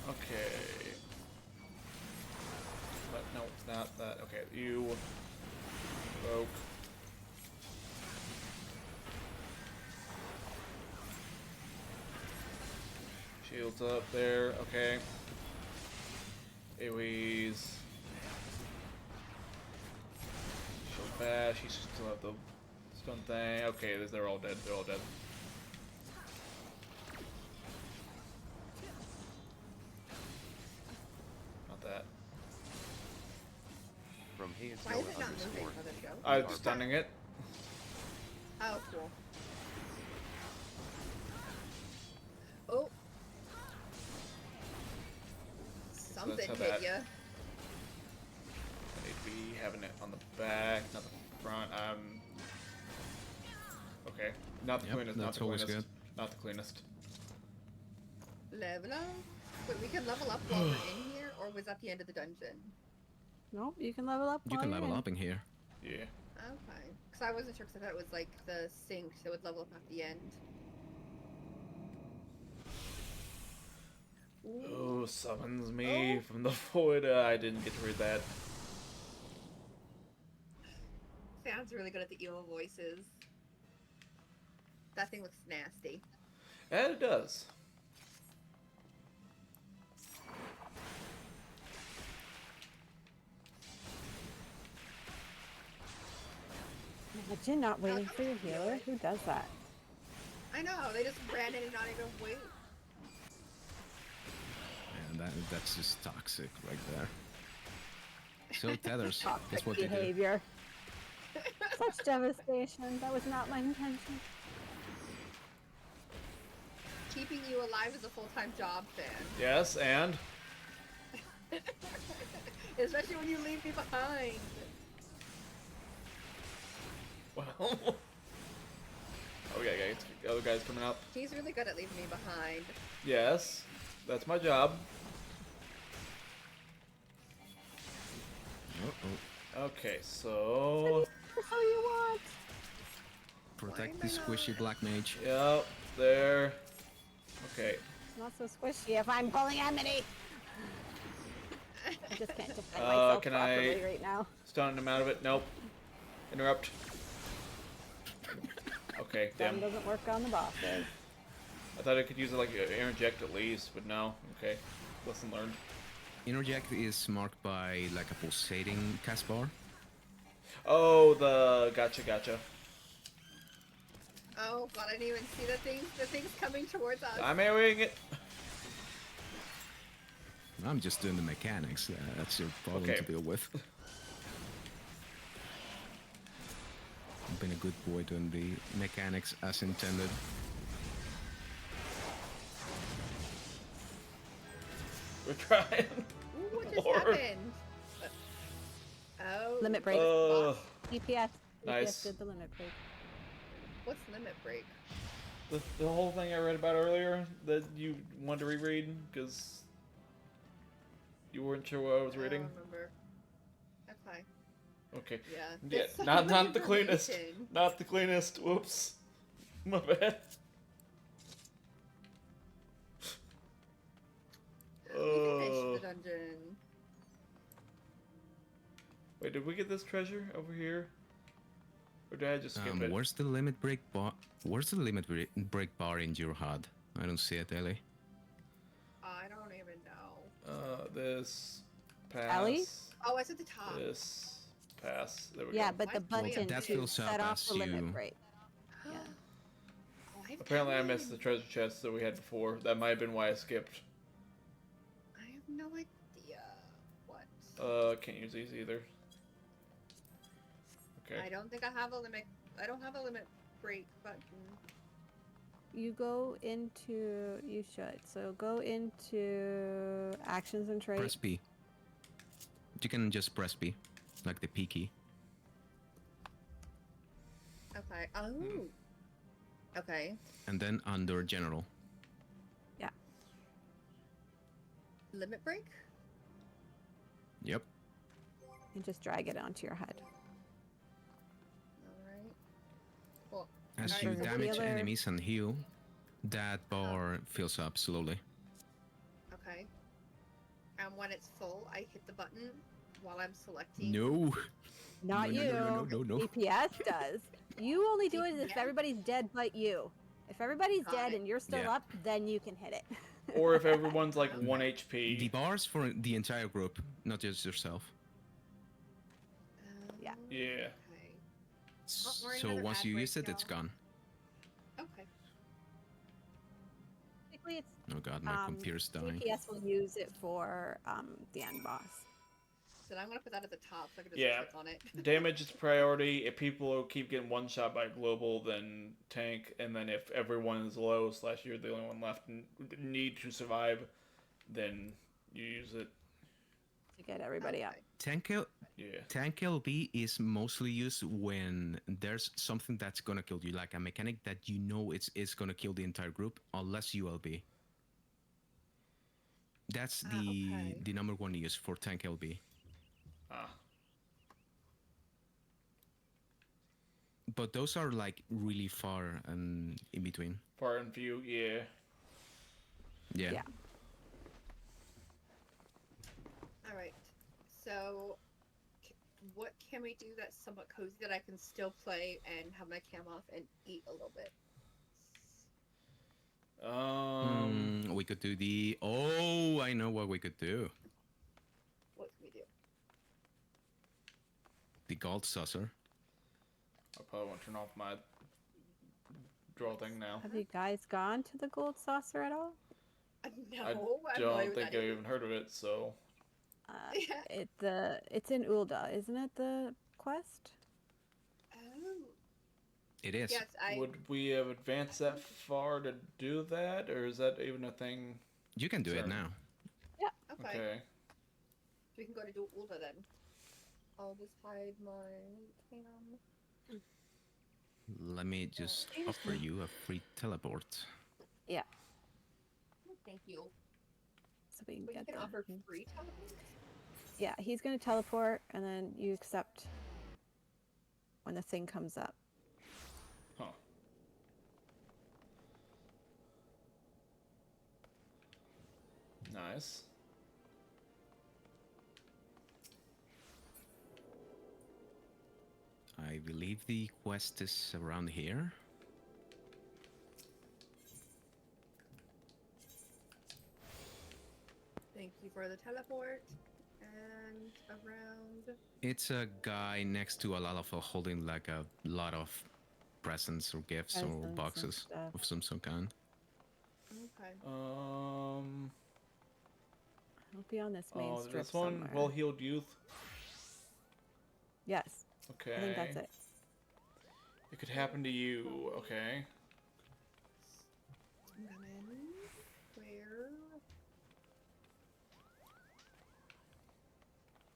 Okay. But no, it's not that. Okay, you broke. Shields up there. Okay. AoE's. Shield bash. He should still have the stun thing. Okay, they're all dead. They're all dead. Not that. From Why is Hayesnoah it not moving? _ Oh, there we go. I was stunning it. Oh, cool. Oh. Something how hit that- ya. I need to be having it on the back, not the front. Okay. Not the Yep, cleanest. Not that's the always cleanest. good. Not the cleanest. Level up. Wait, we can level up while we're in here, or was that the end of the dungeon? Nope, you can level up. You while can you're level in. up in here. Yeah. Okay. Because I wasn't sure, because I thought it was like the sync, so it would level up at the end. Ooh. Oh, summons me from the void. I didn't get to read that. Sounds really good at the evil voices. That thing looks nasty. And it does. Imagine not waiting for your healer. Who does that? I know, they just ran in and not even wait. And that's just toxic right there. So tethers. That's Toxic what they do. behavior. Such devastation. That was not my intention. Keeping you alive is a full-time job, fan. Yes, and Especially when you leave me behind. well. Okay, guys. Other guys coming up. He's really good at leaving me behind. Yes, that's my job. Uh-oh. Okay, so That's how you want. Protect Why the am I squishy not? black mage. yep, there. Okay. Not so squishy if I'm pulling Amity. I just can't defend myself can properly I- right now. Stun him out of it. Nope. Interrupt. Okay, Stun damn. doesn't work on the bosses. I thought I could use it like interject at least, but no. Okay. Lesson learned. Interject is marked by like a pulsating cast bar. Oh, the gotcha. Oh god, I didn't even see the things coming towards us. I'm AoEing it. I'm just doing the mechanics. That's your problem Okay. to deal with. I've been a good boy doing the mechanics as intended. We're trying. Ooh, what just Lord. happened? Oh. Limit break. Uh, DPS. Nice. DPS did the limit break. What's limit break? the whole thing I read about earlier that you wanted to reread because you weren't sure what I was I reading. don't remember. Okay. Okay. Yeah. Yeah, That's some not the cleanest. information. Not the cleanest. Whoops. My bad. We finished the dungeon. Wait, did we get this treasure over here? Or did I just skip it? Where's the limit break bar? Where's the limit break bar in your HUD? I don't see it, Ellie. I don't even know. This. Pass. Ellie? Oh, it's at the top. This. Pass. There we Yeah, go. but the Well, button that to fills up set off as the limit you- break. Yeah. Oh, I have Apparently I no missed the idea. treasure chest that we had before. That might have been why I skipped. I have no idea. What? Can't use these either. Okay. I don't think I have a limit. I don't have a limit break button. You go into. You should. So go into actions and Press traits. B. You can just press B, like the P key. Okay. Oh. Okay. And then under general. Limit break? Yep. And just drag it onto your HUD. Alright. Cool. As Alright, you so damage healer- enemies and heal, that bar fills up slowly. Okay. And when it's full, I hit the button while I'm selecting. No. Not No, you. no, no, no, no, no. DPS does. You only do it if DPS? everybody's dead but you. If everybody's Got dead it. and you're still Yeah. up, then you can hit it. Or if everyone's like Okay. 1 The HP. bars for the entire group, not just yourself. Yeah. Yeah. Okay. we're in So another once ad you break, use it, it's y'all. gone. Okay. Basically, it's Oh god, my computer's dying. DPS will use it for the end boss. So now I'm gonna put that at the top so I can just Yeah. click on it. Damage is priority. If people keep getting one shot by global, then tank. And then if everyone is low / you're the only one left and need to survive, then you use it. To get everybody up. Okay. Yeah. Tank LB is mostly used when there's something that's gonna kill you, like a mechanic that you know it's gonna kill the entire group, unless you LB. That's okay. the number one use for tank LB. Ah. But those are like really far and in between. Far and few. Yeah. Yeah. Yeah. Alright. So, what can we do that's somewhat cozy that I can still play and have my cam off and eat a little bit? We could do the. Oh, I know what we could do. What can we do? The gold saucer. I probably won't turn off my draw thing now. Have you guys gone to the gold saucer at all? No, I I'm familiar don't with think that I've either. even heard of it, so. Yeah. It's in Ulda, isn't it? The quest. Oh. It is. Yes, Would we have advanced that far to do that, or is that even a thing? You can do it Sorry. now. Okay. Okay. We can go to do Ulta then. I'll just hide my cam. Let me just offer you a free teleport. Thank you. So we can But you get can that. offer free teleports? Yeah, he's gonna teleport, and then you accept when the thing comes up. Huh. Nice. I believe the quest is around here. Thank you for the teleport. And around. It's a guy next to a lot of holding like a lot of presents or gifts or Presents and boxes stuff. of some kind. Okay. It'll be on this main Oh, strip this one, somewhere. well-heeled youth. Yes, Okay. I think that's it. It could happen to you. Okay. Women. Where?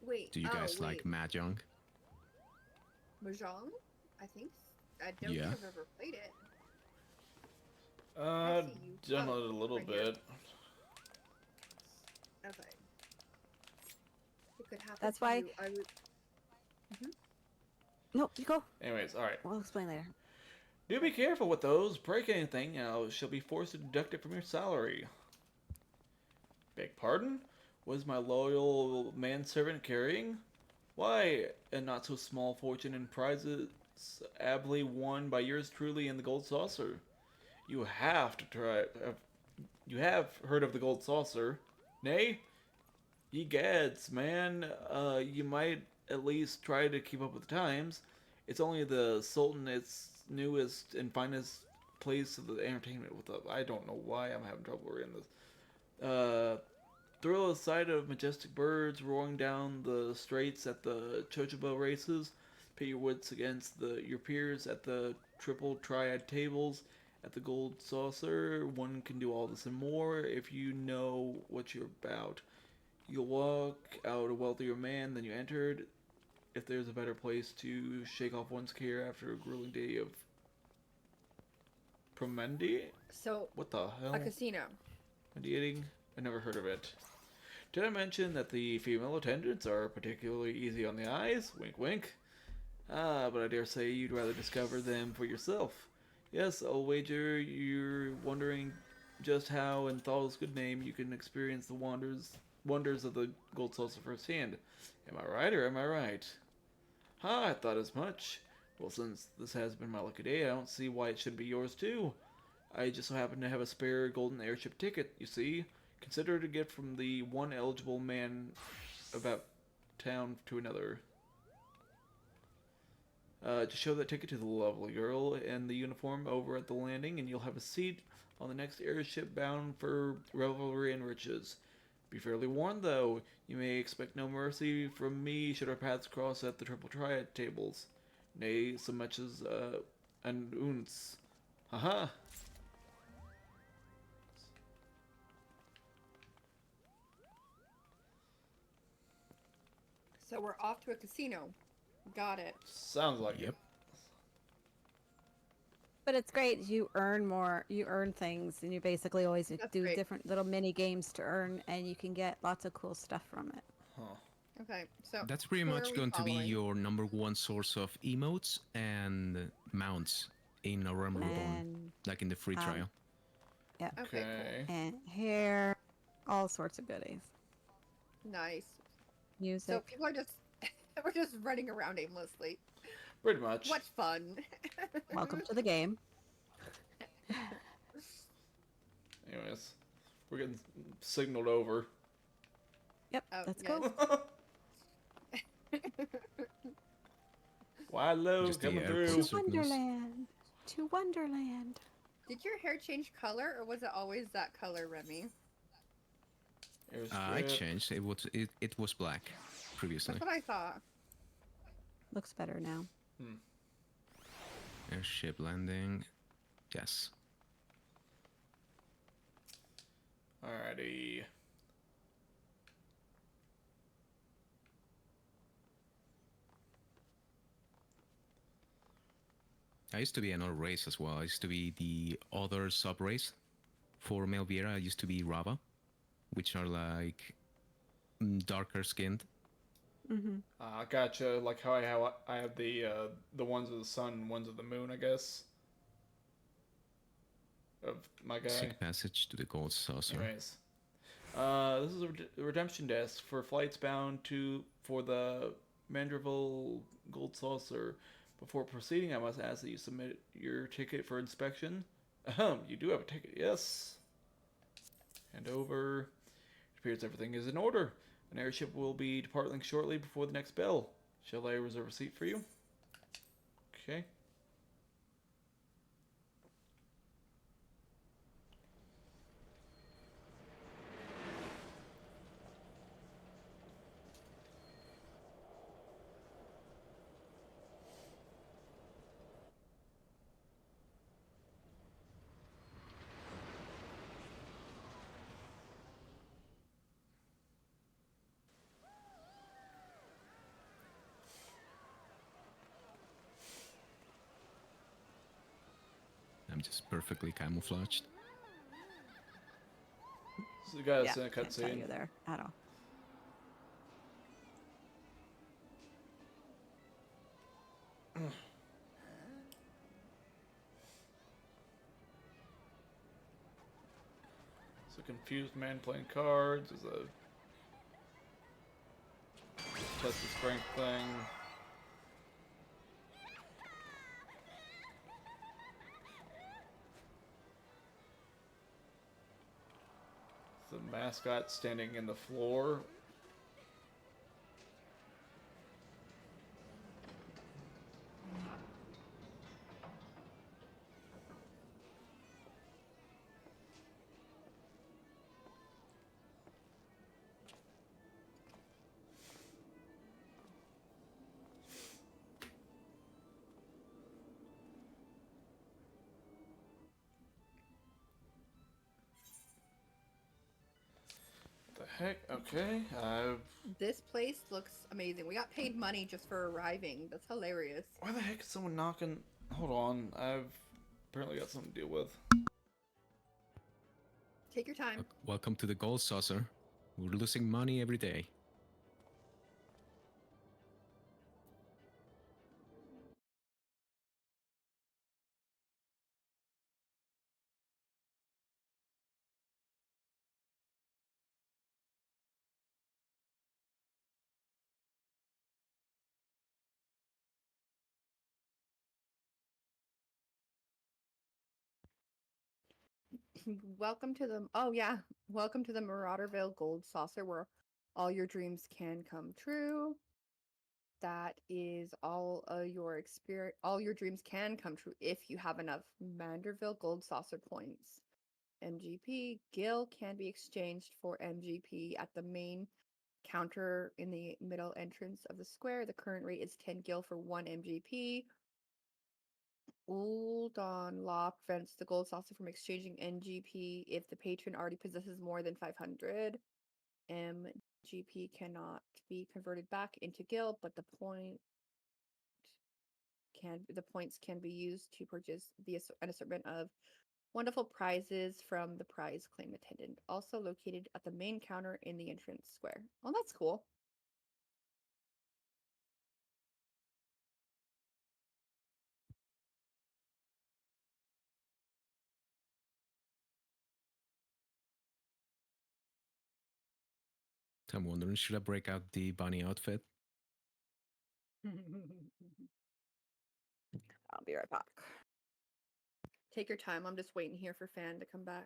Wait. Do you guys like Mahjong? Mahjong? I think. I don't Yeah. think I've ever played it. Done see you. it Oh, a little right here. bit. Okay. It could happen. That's to why- you. I would. No, you go. Anyways, alright. We'll explain later. Do be careful with those. Break anything, and she'll be forced to deduct it from your salary. Beg pardon? Was my loyal manservant carrying? Why, a not so small fortune in prizes ably won by yours truly in the Gold Saucer. You have to try. You have heard of the Gold Saucer, nay? Ye gads, man. You might at least try to keep up with the times. It's only the Sultan's newest and finest place of the entertainment with the. I don't know why I'm having trouble reading this. Thrill the sight of majestic birds roaring down the straits at the Chochobo races. Pit your wits against your peers at the triple triad tables. At the Gold Saucer, one can do all this and more if you know what you're about. You'll walk out a wealthier man than you entered if there's a better place to shake off one's care after a grueling day of promendi? So, What the hell? a casino. Eating? I never heard of it. Did I mention that the female attendants are particularly easy on the eyes? Wink wink. Ah, but I dare say you'd rather discover them for yourself. Yes, I'll wager you're wondering just how, in Thal's good name, you can experience the wonders of the Gold Saucer firsthand. Am I right or am I right? Ha, I thought as much. Well, since this has been my lucky day, I don't see why it should be yours too. I just so happen to have a spare golden airship ticket, you see. Consider it a gift from the one eligible man about town to another. Just show that ticket to the lovely girl in the uniform over at the landing, and you'll have a seat on the next airship bound for revelry and riches. Be fairly warned, though. You may expect no mercy from me should our paths cross at the triple triad tables. Nay, so much as an ounce. Haha. So we're off to a casino. Got it. Sounds like Yep. it. But it's great. You earn more. You earn things, and you basically always That's do great. different little mini games to earn, and you can get lots of cool stuff from it. Huh. Okay, so That's pretty who are much we going to be following? your number one source of emotes and mounts in a Realm Reborn, And like in the free um, trial. yeah, Okay, and hair, all sorts of goodies. cool. Nice. So Music. people are just we're just running around aimlessly. Pretty much. What fun. Welcome to the game. Anyways, we're getting signaled over. Yep, Oh, let's yes. go. Wide low Just the coming airport through. To signals. Wonderland. To Wonderland. Did your hair change color or was it always that color, Remy? I Airstrip. changed. It was black previously. That's what I thought. Looks better now. Airship landing. Yes. Alrighty. I used to be another race as well. I used to be the other sub race for Mel Vieira. I used to be Rava, which are like darker skinned. Mm-hmm. Gotcha. Like how I have the ones of the sun and ones of the moon, I guess. Of my guy. Sick passage to the Gold Saucer. Anyways. This is a redemption desk for flights bound for the Mandrivel Gold Saucer. Before proceeding, I must ask that you submit your ticket for inspection. Ahem, you do have a ticket, yes. Hand over. It appears everything is in order. An airship will be departing shortly before the next bell. Shall I reserve a seat for you? Okay. I'm just perfectly camouflaged. So you guys Yeah, in a can't tell cutscene. you there at all. It's a confused man playing cards. There's a plus the strength thing. The mascot standing in the floor. The heck? Okay. This place looks amazing. We got paid money just for arriving. That's hilarious. Why the heck is someone knocking? Hold on. I've apparently got something to deal with. Take your time. Welcome to the Gold Saucer. We're losing money every day. Welcome to the oh yeah, welcome to the Marauderville Gold Saucer where all your dreams can come true. That is all your dreams can come true if you have enough Manderville Gold Saucer points. MGP Gil can be exchanged for MGP at the main counter in the middle entrance of the square. The current rate is 10 Gil for 1 MGP. Uldon Law prevents the gold saucer from exchanging NGP if the patron already possesses more than 500. MGP cannot be converted back into Gil, but the points can be used to purchase an assortment of wonderful prizes from the prize claim attendant, also located at the main counter in the entrance square. Oh, that's cool. I'm wondering, should I break out the bunny outfit? I'll be right back. Take your time. I'm just waiting here for Fan to come back.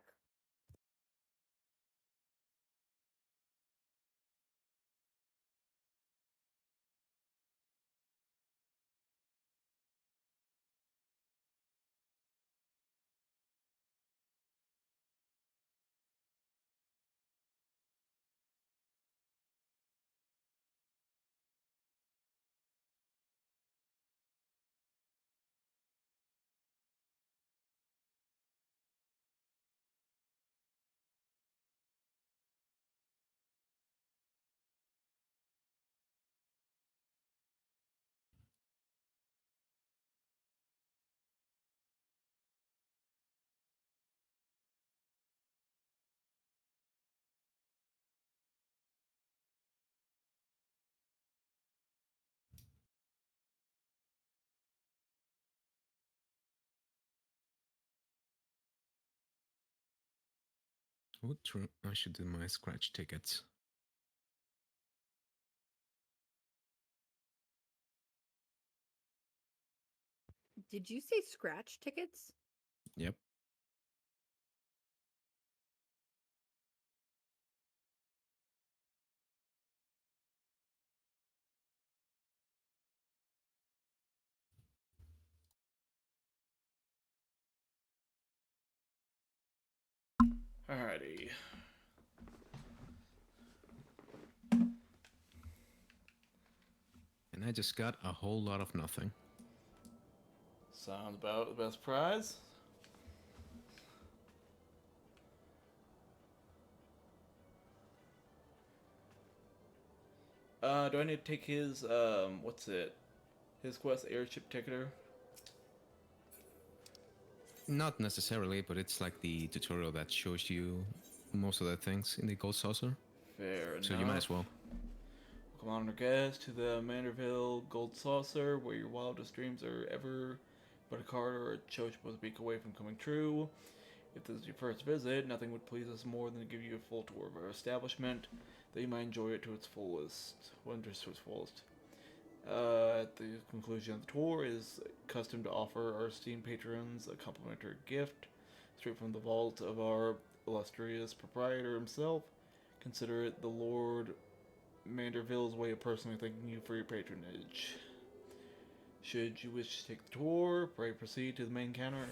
Oh, true. I should do my scratch tickets. Did you say scratch tickets? Yep. Alrighty. And I just got a whole lot of nothing. Sounds about the best prize. Do I need to take his, what's it? His quest airship ticketer? Not necessarily, but it's like the tutorial that shows you most of the things in the Gold Saucer. Fair enough. So you might as well. Welcome on our guest to the Manderville Gold Saucer, where your wildest dreams are ever but a card or a choice was a week away from coming true. If this is your first visit, nothing would please us more than to give you a full tour of our establishment, that you might enjoy it to its fullest. Wonders to its fullest. At the conclusion of the tour, it is custom to offer our esteemed patrons a complimentary gift straight from the vault of our illustrious proprietor himself. Consider it the Lord Manderville's way of personally thanking you for your patronage. Should you wish to take the tour, pray proceed to the main counter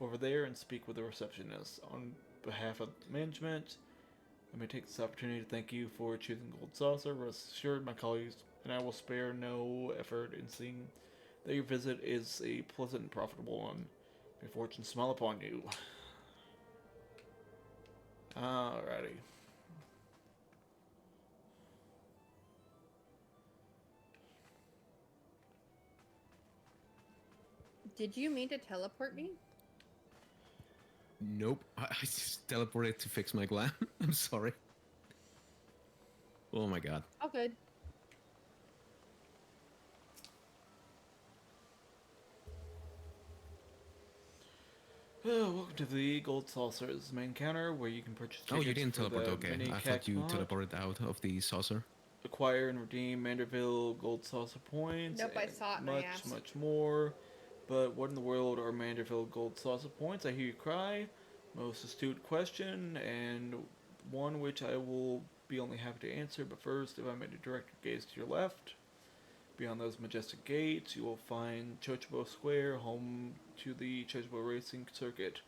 over there and speak with the receptionist. On behalf of management, let me take this opportunity to thank you for choosing Gold Saucer. Rest assured, my colleagues and I will spare no effort in seeing that your visit is a pleasant and profitable one. May fortune smile upon you. Alrighty. Did you mean to teleport me? Nope. I just teleported to fix my glam. I'm sorry. Oh my god. Oh, good. Welcome to the Gold Saucer's main counter, where you can purchase tickets Oh, you didn't for teleport, the okay. mini I thought you Cacmod, teleported out of the saucer. acquire and redeem Manderville Gold Saucer points, Nope, I and saw it and I asked. much more. But what in the world are Manderville Gold Saucer points? I hear you cry. Most astute question, and one which I will be only happy to answer. But first, if I may direct your gaze to your left, beyond those majestic gates, you will find Chochobo Square, home to the Chochobo Racing Circuit.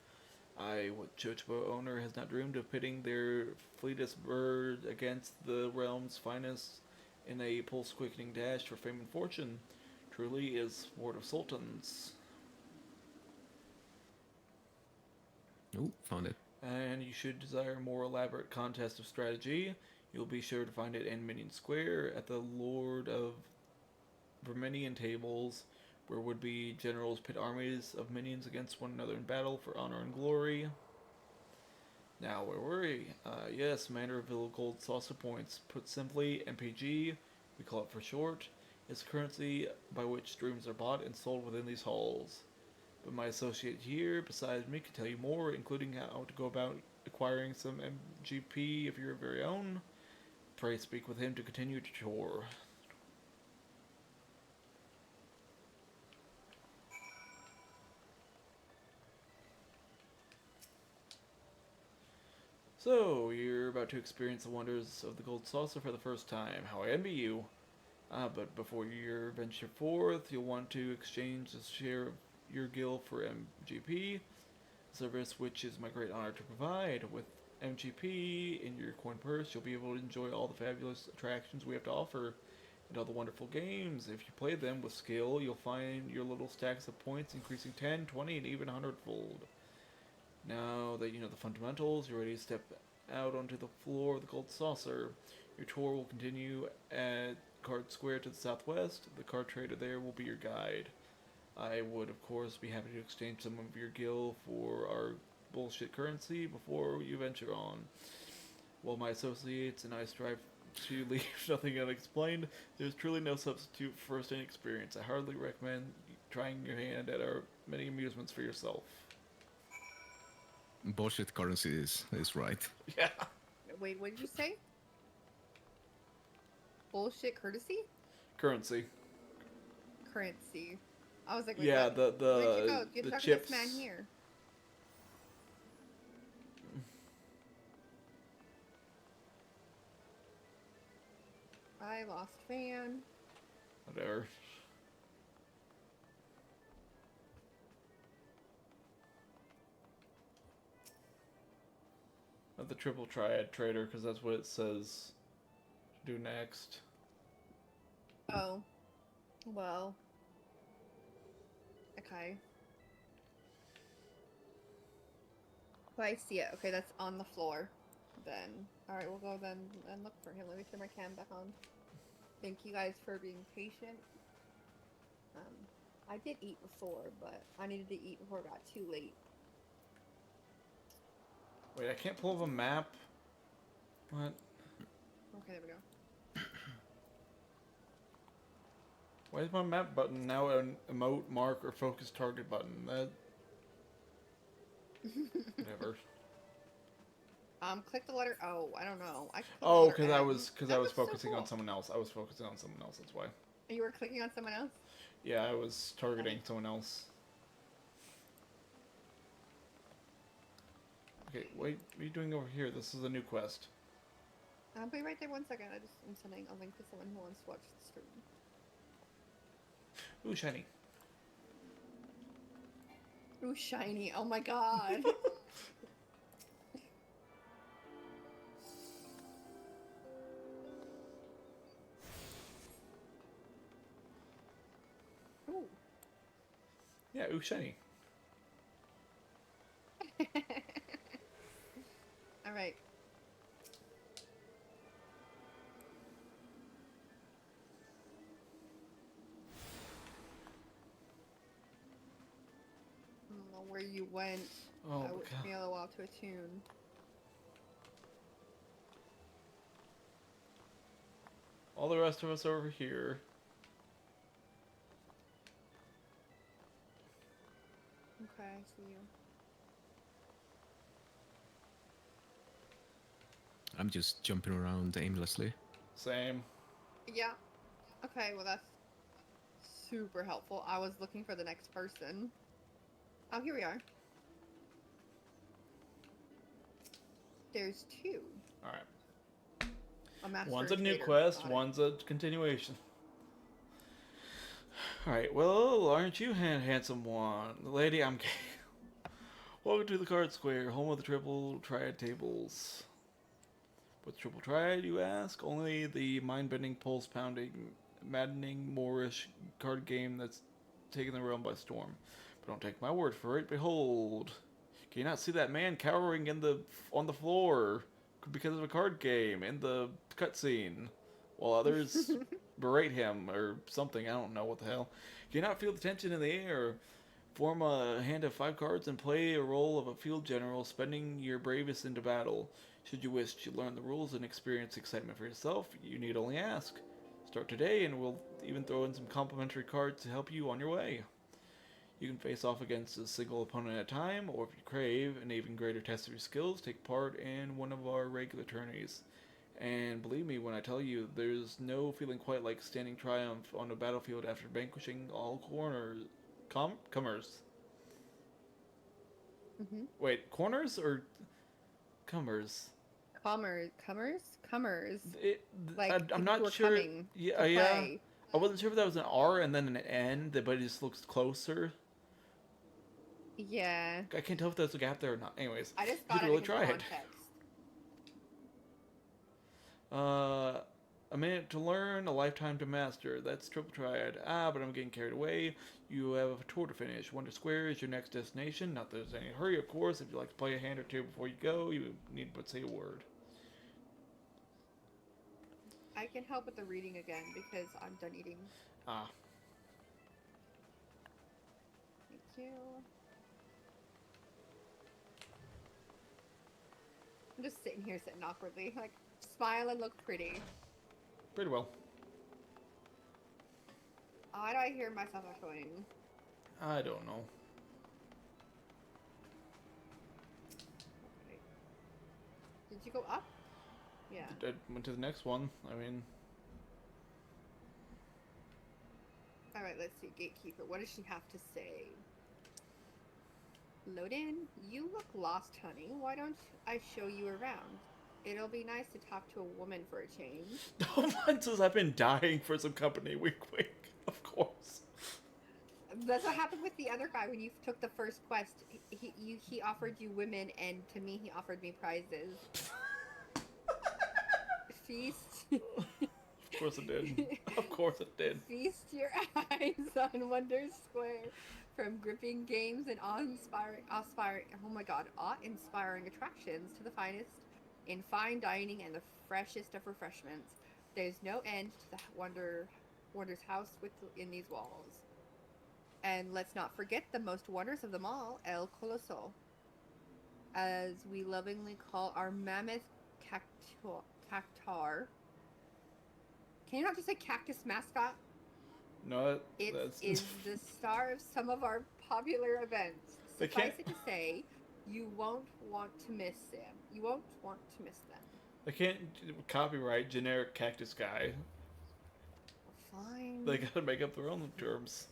What Chochobo owner has not dreamed of pitting their fleetest bird against the realm's finest in a pulse-quickening dash for fame and fortune. Truly is sport of sultans. Oh, found it. And you should desire a more elaborate contest of strategy. You'll be sure to find it in Minion Square at the Lord of Verminion tables, where would-be generals pit armies of minions against one another in battle for honor and glory. Now, where were we? Yes, Manderville Gold Saucer Points. Put simply, MPG, we call it for short, is currency by which dreams are bought and sold within these halls. But my associate here, besides me, can tell you more, including how to go about acquiring some MGP of your very own. Pray speak with him to continue to tour. So, you're about to experience the wonders of the Gold Saucer for the first time. How I envy you. But before you venture forth, you'll want to exchange a share of your guild for MGP, a service which is my great honor to provide. With MGP in your coin purse, you'll be able to enjoy all the fabulous attractions we have to offer, and all the wonderful games. If you play them with skill, you'll find your little stacks of points increasing 10, 20, and even 100-fold. Now that you know the fundamentals, you're ready to step out onto the floor of the Gold Saucer. Your tour will continue at Card Square to the southwest. The card trader there will be your guide. I would, of course, be happy to exchange some of your gil for our bullshit currency before you venture on. While my associates and I strive to leave nothing unexplained, there's truly no substitute for first-hand experience. I hardly recommend trying your hand at our many amusements for yourself. Bullshit currency is right. Yeah. Wait, what did you say? Bullshit courtesy? Currency. Currency. I was like, wait, Yeah, what? the Where'd you go? You're the talking to chips. this man here. I lost fan. Whatever. The triple triad trader, because that's what it says to do next. Oh. Well. Okay. Oh, I see it. Okay, that's on the floor. Then. Alright, we'll go then and look for him. Let me turn my cam back on. Thank you guys for being patient. I did eat before, but I needed to eat before it got too late. Wait, I can't pull up a map? What? Okay, there we go. Why is my map button now an emote, mark, or focus target button? That... Whatever. Click the letter O. I don't know. I clicked the Oh, letter N. I was That looks so focusing on cool. someone else. I was focusing on someone else. That's why. You were clicking on someone else? Yeah, I was targeting Funny. someone else. Okay, wait. What are you doing over here? This is a new quest. I'll be right there 1 second. I'm sending a link to someone who wants to watch the stream. Ooh, shiny. Ooh, shiny. Oh my god. Ooh. Yeah, ooh, shiny. Alright. I don't know where you went. Oh, It my took me God. a while to attune. All the rest of us over here. Okay, I see you. I'm just jumping around aimlessly. Same. Yeah. Okay, well that's super helpful. I was looking for the next person. Oh, here we are. There's two. Alright. A master One's a and new trader. quest, Got it. one's a continuation. Alright, well, aren't you handsome one? The lady, I'm gay. Welcome to the Card Square, home of the Triple Triad tables. What's Triple Triad, you ask? Only the mind-bending, pulse-pounding, maddening, Moorish card game that's taken the realm by storm. But don't take my word for it. Behold, can you not see that man cowering on the floor because of a card game in the cutscene, while others berate him or something? I don't know what the hell. Can you not feel the tension in the air? Form a hand of 5 cards and play a role of a field general, spending your bravest into battle. Should you wish to learn the rules and experience excitement for yourself, you need only ask. Start today, and we'll even throw in some complimentary cards to help you on your way. You can face off against a single opponent at a time, or if you crave an even greater test of your skills, take part in one of our regular tourneys. And believe me when I tell you, there's no feeling quite like standing triumph on a battlefield after vanquishing all comers. Mm-hmm. Wait, corners or comers? Comers. I, Like I'm people who not are sure. coming Yeah, to yeah. play. I wasn't sure if that was an R and then an N, but it just looks closer. Yeah. I can't tell if there's a gap there or not. Anyways, I just you got should it really in try it. context. A minute to learn, a lifetime to master. That's Triple Triad. But I'm getting carried away. You have a tour to finish. Wonder Square is your next destination. Not that there's any hurry, of course. If you'd like to play a hand or two before you go, you need but say a word. I can help with the reading again because I'm done eating. Ah. Thank you. I'm just sitting here, sitting awkwardly, like smile and look pretty. Pretty well. Why do I hear myself echoing? I don't know. Okay. Did you go up? Yeah. I went to the next one. I mean, Alright, let's see. Gatekeeper. What does she have to say? Load in. You look lost, honey. Why don't I show you around? It'll be nice to talk to a woman for a change. Mine says I've been dying for some company. Wink, wink. Of course. That's what happened with the other guy when you took the first quest. He offered you women, and to me, he offered me prizes. Feast. Of course it did. Of course it did. Feast your eyes on Wonder Square. From gripping games and awe-inspiring attractions to the finest in fine dining and the freshest of refreshments. There's no end to the Wonder's house within these walls. And let's not forget the most wondrous of them all, El Coloso, as we lovingly call our mammoth cactar. Can you not just say cactus mascot? No, It that's is the star of some of our popular events. They Suffice can't- it to say, You won't want to miss them. You won't want to miss them. They can't copyright generic cactus guy. Fine. They gotta make up their own terms.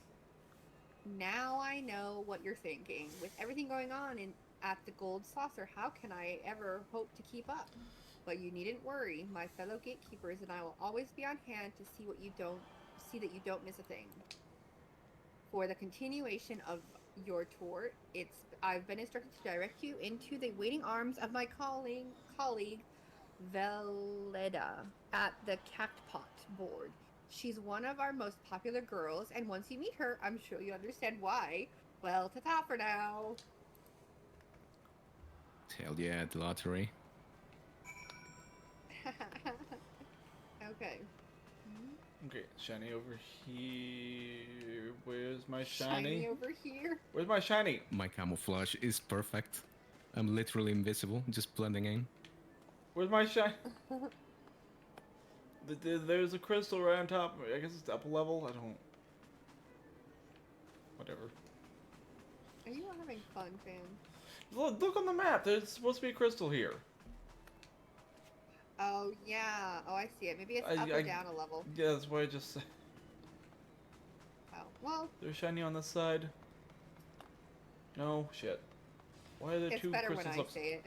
Now I know what you're thinking. With everything going on at the Gold Saucer, how can I ever hope to keep up? But you needn't worry. My fellow gatekeepers and I will always be on hand to see that you don't miss a thing. For the continuation of your tour, I've been instructed to direct you into the waiting arms of my colleague Veleda at the Cactpot board. She's one of our most popular girls, and once you meet her, I'm sure you'll understand why. Well, ta-ta for now. Hell yeah, the lottery. Okay. Okay, shiny over here. Where's my Shiny shiny? over here. Where's my shiny? My camouflage is perfect. I'm literally invisible, just blending in. Where's my shiny? There's a crystal right on top. I guess it's up a level. I don't. Whatever. Are you having fun, fan? Look on the map. There's supposed to be a crystal here. Oh, yeah. Oh, I see it. Maybe it's up or down a level. Yeah, that's what I just said. Oh, well. There's shiny on this side. No, shit. Why are there It's two better when crystals I up? say it.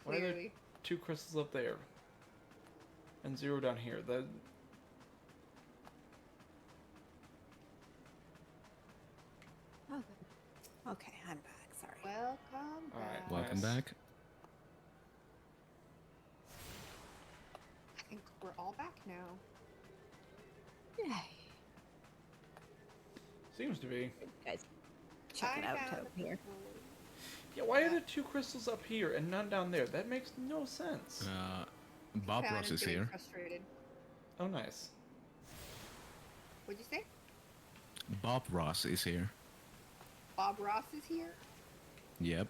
Why are there Clearly. two crystals up there? And 0 down here. That. Okay, I'm back. Sorry. Welcome All right, back. Welcome Nice. back. I think we're all back now. Yay. Seems to be. Guys, check it I out found over here. Yeah, why are there two crystals up here and none down there? That makes no sense. Bob Fan Ross is getting here. Frustrated. Oh, nice. What'd you say? Bob Ross is here. Bob Ross is here? Yep.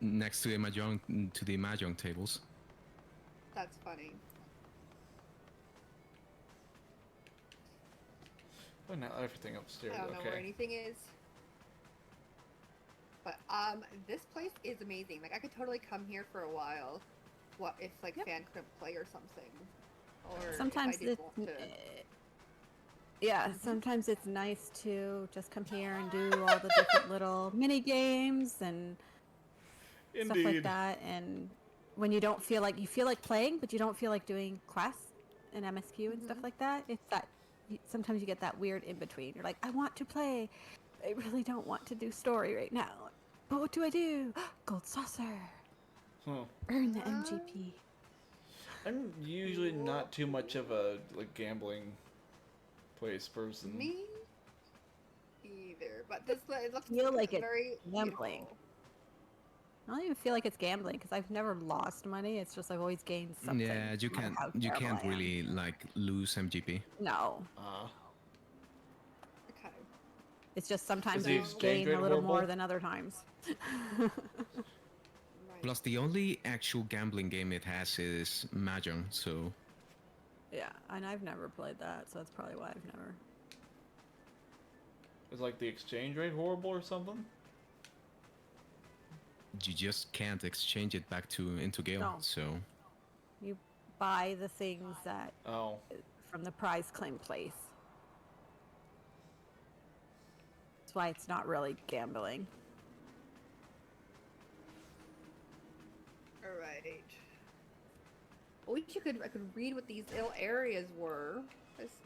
Next to the mahjong tables. That's funny. Oh, now everything upstairs. I don't know Okay. where anything is. But this place is amazing. Like I could totally come here for a while. What if like fan couldn't play or something? Or Sometimes if I did it's want to. yeah, sometimes it's nice to just come here and do all the different little mini games and stuff like Indeed. that. And when you feel like playing, but you don't feel like doing quests and MSQ and stuff like that, it's that sometimes you get that weird in between. You're like, I want to play, I really don't want to do story right now. But what do I do? Gold saucer. Huh. Earn the MGP. I'm usually not too much of a like gambling place person. Me either. But this it looks Feel like it's very gambling. beautiful. I don't even feel like it's gambling because I've never lost money. It's just I've always gained something. Yeah, you no matter can't how you terrible can't I am. really like lose MGP. No, Okay. it's just sometimes the you exchange gain rate a little more horrible? than other times. Right. Plus, the only actual gambling game it has is mahjong. So Yeah, and I've never played that, so that's probably why I've never. Is like the exchange rate horrible or something? you just can't exchange it back into Gale. No. So You buy the things that Oh. from the prize claim place. That's why it's not really gambling. All right. I wish I could read what these little areas were.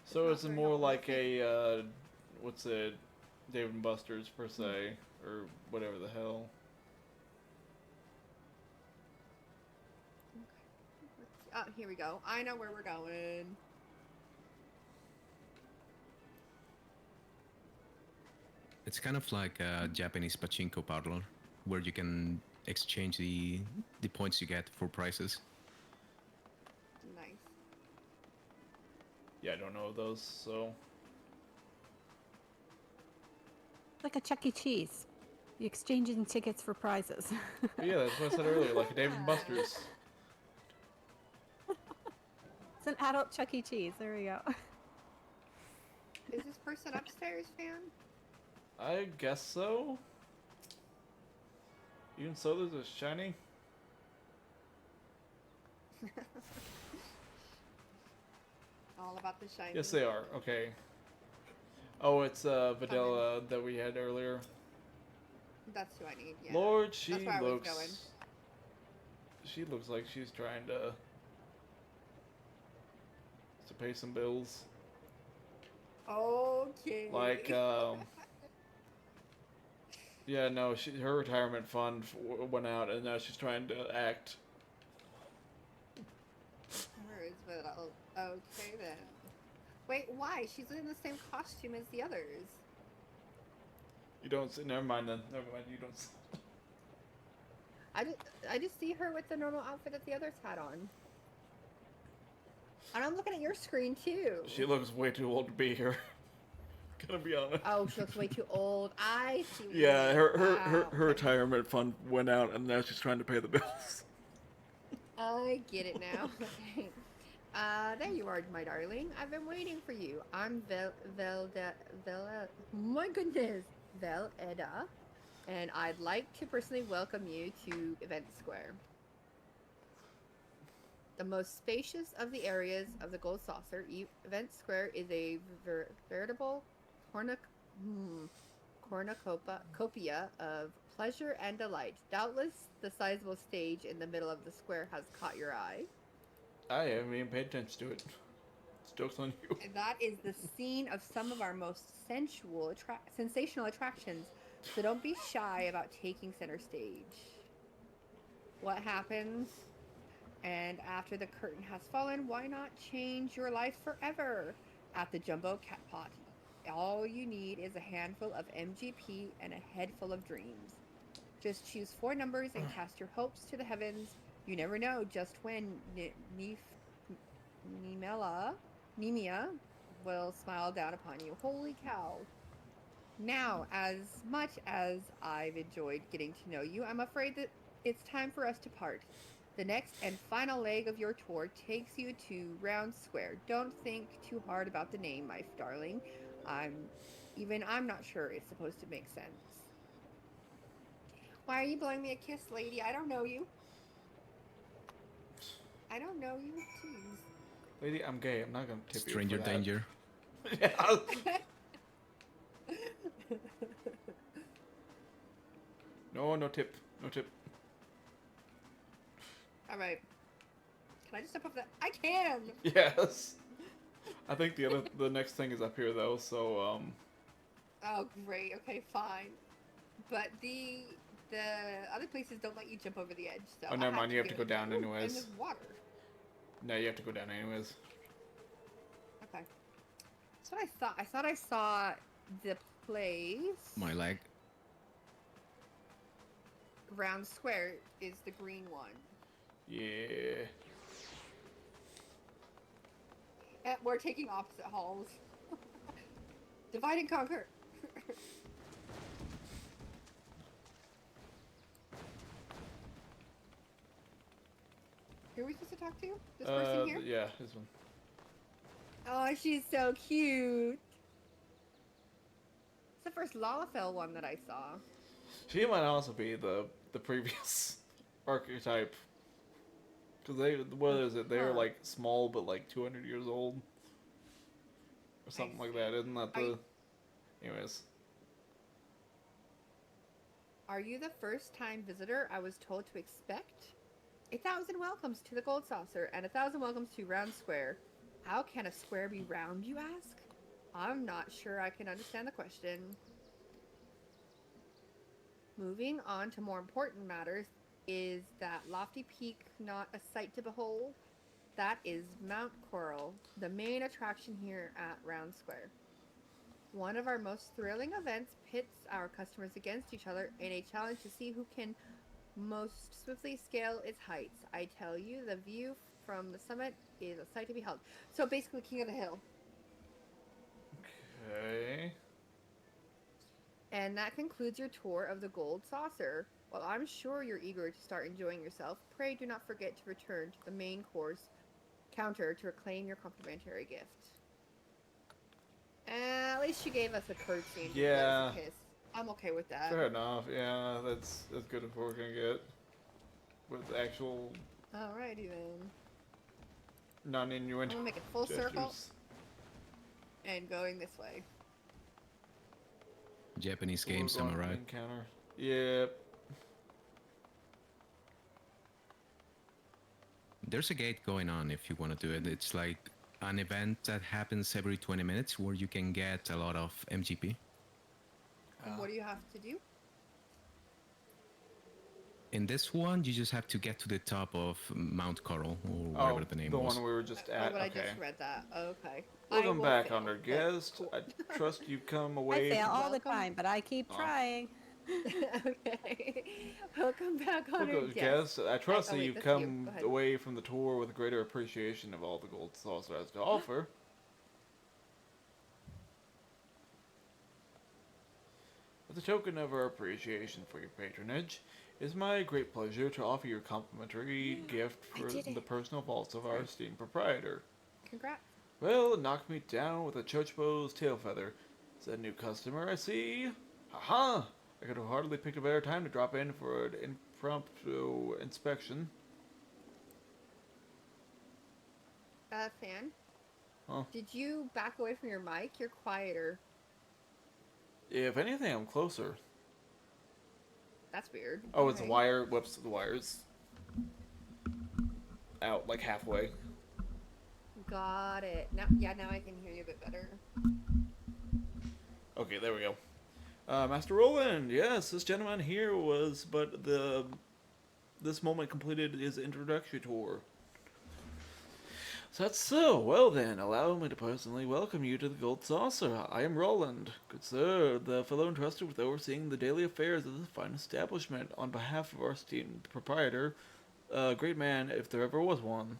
So not it's very more helpful. like a what's it, Dave and Buster's per se, or whatever the hell. Oh, here we go. I know where we're going. it's kind of like a Japanese pachinko parlor, where you can exchange the points you get for prizes. Nice. Yeah, I don't know those, so Like a Chuck E. Cheese. You exchanging tickets for prizes. but yeah, that's what I said earlier, like a Dave and Buster's. It's an adult Chuck E. Cheese. There we go. Is this person upstairs, fan? I guess so. Even sodas are shiny? All about the shiny. Yes, they are. Okay. Oh, it's Videla that we had earlier. That's who I need. Yeah. Lord, she That's where I was looks. going. She looks like she's trying to pay some bills. Okay. Like, yeah, no, her retirement fund went out, and now she's trying to act. Where is Vidal? Okay then. Wait, why? She's in the same costume as the others. You don't see. Never mind then. Never mind. You don't. See. I just see her with the normal outfit that the others had on. And I'm looking at your screen too. She looks way too old to be here. Gonna be honest. Oh, she looks way too old. I see. Yeah, her Wow. retirement fund went out, and now she's trying to pay the bills. I get it now. Okay. There you are, my darling. I've been waiting for you. I'm my goodness, Veleda, and I'd like to personally welcome you to Event Square. The most spacious of the areas of the Gold Saucer, Event Square is a veritable cornucopia of pleasure and delight. Doubtless, the sizable stage in the middle of the square has caught your eye. I haven't even paid attention to it. It's joke's on you. That is the scene of some of our most sensational attractions, so don't be shy about taking center stage. What happens? And after the curtain has fallen, why not change your life forever at the Jumbo Cat Pot? All you need is a handful of MGP and a head full of dreams. Just choose 4 numbers and cast your hopes to the heavens. You never know just when Nemia will smile down upon you. Holy cow. Now, as much as I've enjoyed getting to know you, I'm afraid that it's time for us to part. The next and final leg of your tour takes you to Round Square. Don't think too hard about the name, my darling. I'm not sure it's supposed to make sense. Why are you blowing me a kiss, lady? I don't know you. I don't know you. Jeez. Lady, I'm gay. I'm not gonna tip Stranger you for that. danger. Yeah. No tip. No tip. All right. Can I just step up that? I can. Yes. I think the next thing is up here though, so Oh, great. Okay, fine. But the other places don't let you jump over the edge. So Oh, never mind. You have to go down Ooh, anyways. And there's water. No, you have to go down anyways. Okay. That's what I thought. I thought I saw the place. My leg. Round Square is the green one. Yeah. We're taking opposite halls. Divide and conquer. Who are we supposed to talk to? This person here? Yeah, this one. Oh, she's so cute. It's the first Lalafell one that I saw. She might also be the previous archetype. Because what is it? They're Huh. like small but like 200 years old. Or something like that. Isn't that the... Anyways. Are you the first-time visitor I was told to expect? 1,000 welcomes to the Gold Saucer and 1,000 welcomes to Round Square. How can a square be round, you ask? I'm not sure I can understand the question. Moving on to more important matters, is that lofty peak not a sight to behold? That is Mount Coral, the main attraction here at Round Square. One of our most thrilling events pits our customers against each other in a challenge to see who can most swiftly scale its heights. I tell you, the view from the summit is a sight to be behold. So basically, King of the Hill. Okay. And that concludes your tour of the Gold Saucer. While I'm sure you're eager to start enjoying yourself, pray do not forget to return to the main course counter to reclaim your complimentary gift. At least she gave us a curtsy and Yeah. a kiss. I'm okay with that. Fair enough. Yeah, that's as good as we're gonna get with actual Alrighty then. I'm non-innuendo gonna make it full circle gestures. and going this way. Japanese We're game going samurai. encounter. Yep. There's a gate going on if you want to do it. It's like an event that happens every 20 minutes where you can get a lot of MGP. And what do you have to do? In this one, you just have to get to the top of Mount Coral, or whatever the name the was. one we were just Oh, at. but I Okay. just read that. Okay. I Welcome will back, fail. honored That's guest. cool. I trust you've come I away. fail all the Welcome. time, but I keep Oh. trying. Okay. Welcome back, honored Welcome, guest. guest. I trust that wait, you've that's you. come Go ahead. away from the tour with a greater appreciation of all the gold saucer has to offer. As a token of our appreciation for your patronage, it is my great pleasure to offer you a complimentary gift for did the it. personal vaults of our esteemed proprietor. Congrats. Well, it knocked me down with a chochbo's tail feather. Is that a new customer I see? Haha! I could have hardly picked a better time to drop in for an impromptu inspection. Fan. Huh. Did you back away from your mic? You're quieter. If anything, I'm closer. That's weird. Oh, it's a Okay. wire. Whoops, the wire's out like halfway. Got it. Now, now I can hear you a bit better. Okay, there we go. Master Roland, yes, this gentleman here was but this moment completed his introductory tour. So that's so. Well then, allow me to personally welcome you to the Gold Saucer. I am Roland. Good sir, the fellow entrusted with overseeing the daily affairs of this fine establishment on behalf of our esteemed proprietor. A great man, if there ever was one.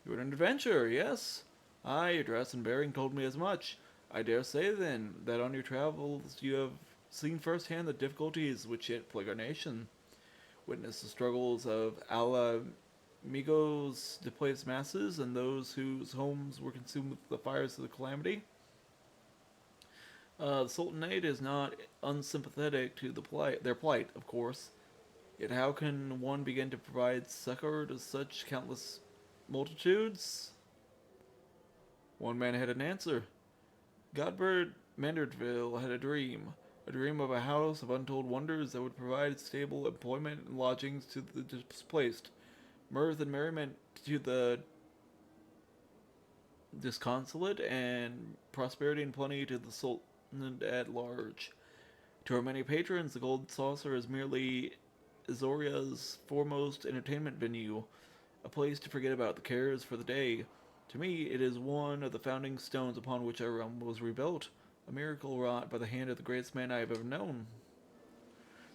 You're an adventurer, yes? Aye, your dress and bearing told me as much. I dare say, then, that on your travels you have seen firsthand the difficulties which yet plague our nation. Witness the struggles of Migos displaced masses and those whose homes were consumed with the fires of the calamity. The Sultanate is not unsympathetic to their plight, of course. Yet how can one begin to provide succor to such countless multitudes? One man had an answer. Godbert Manderville had a dream of a house of untold wonders that would provide stable employment and lodgings to the displaced, mirth and merriment to the disconsolate, and prosperity and plenty to the Sultan at large. To our many patrons, the Gold Saucer is merely Azoria's foremost entertainment venue, a place to forget about the cares for the day. To me, it is one of the founding stones upon which our realm was rebuilt, a miracle wrought by the hand of the greatest man I have ever known.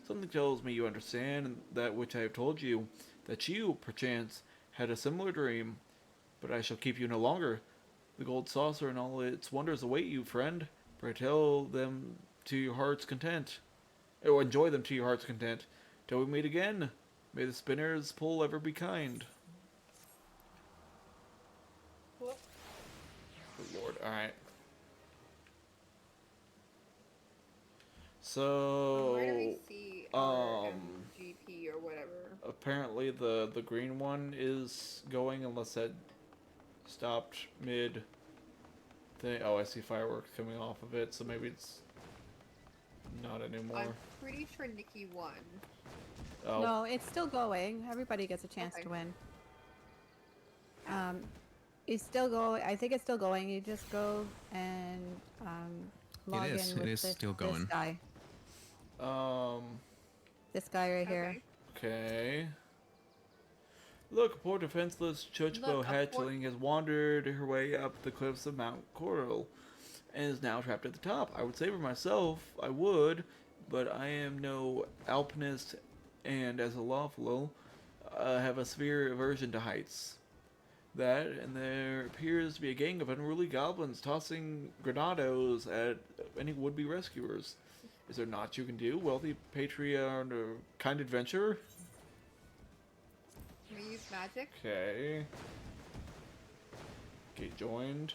Something tells me you understand that which I have told you, that you, perchance, had a similar dream, but I shall keep you no longer. The Gold Saucer and all its wonders await you, friend. Pray tell them to your heart's content. Oh, enjoy them to your heart's content. Till we meet again, may the spinner's pull ever be kind. Good lord, alright. So, Where do we see our MGP or whatever? apparently the green one is going unless that stopped mid thing. Oh, I see fireworks coming off of it, so maybe it's not anymore. I'm pretty sure Nikki won. Oh, No, it's still going. Everybody gets a chance Okay. to win. It's still going. I think it's still going. You just go and log in with It is still going. this guy. um, This guy right here. Okay. okay. Look, a poor defenseless Chochbo Look, a hatchling has wandered her way up the cliffs of Mount Coral and is now trapped at the top. I would say for myself, I would, but I am no alpinist and as a lawful, have a severe aversion to heights. That, and there appears to be a gang of unruly goblins tossing granados at any would-be rescuers. Is there naught you can do, wealthy Patreon or kind adventurer? Can we use magic? Okay. Get joined.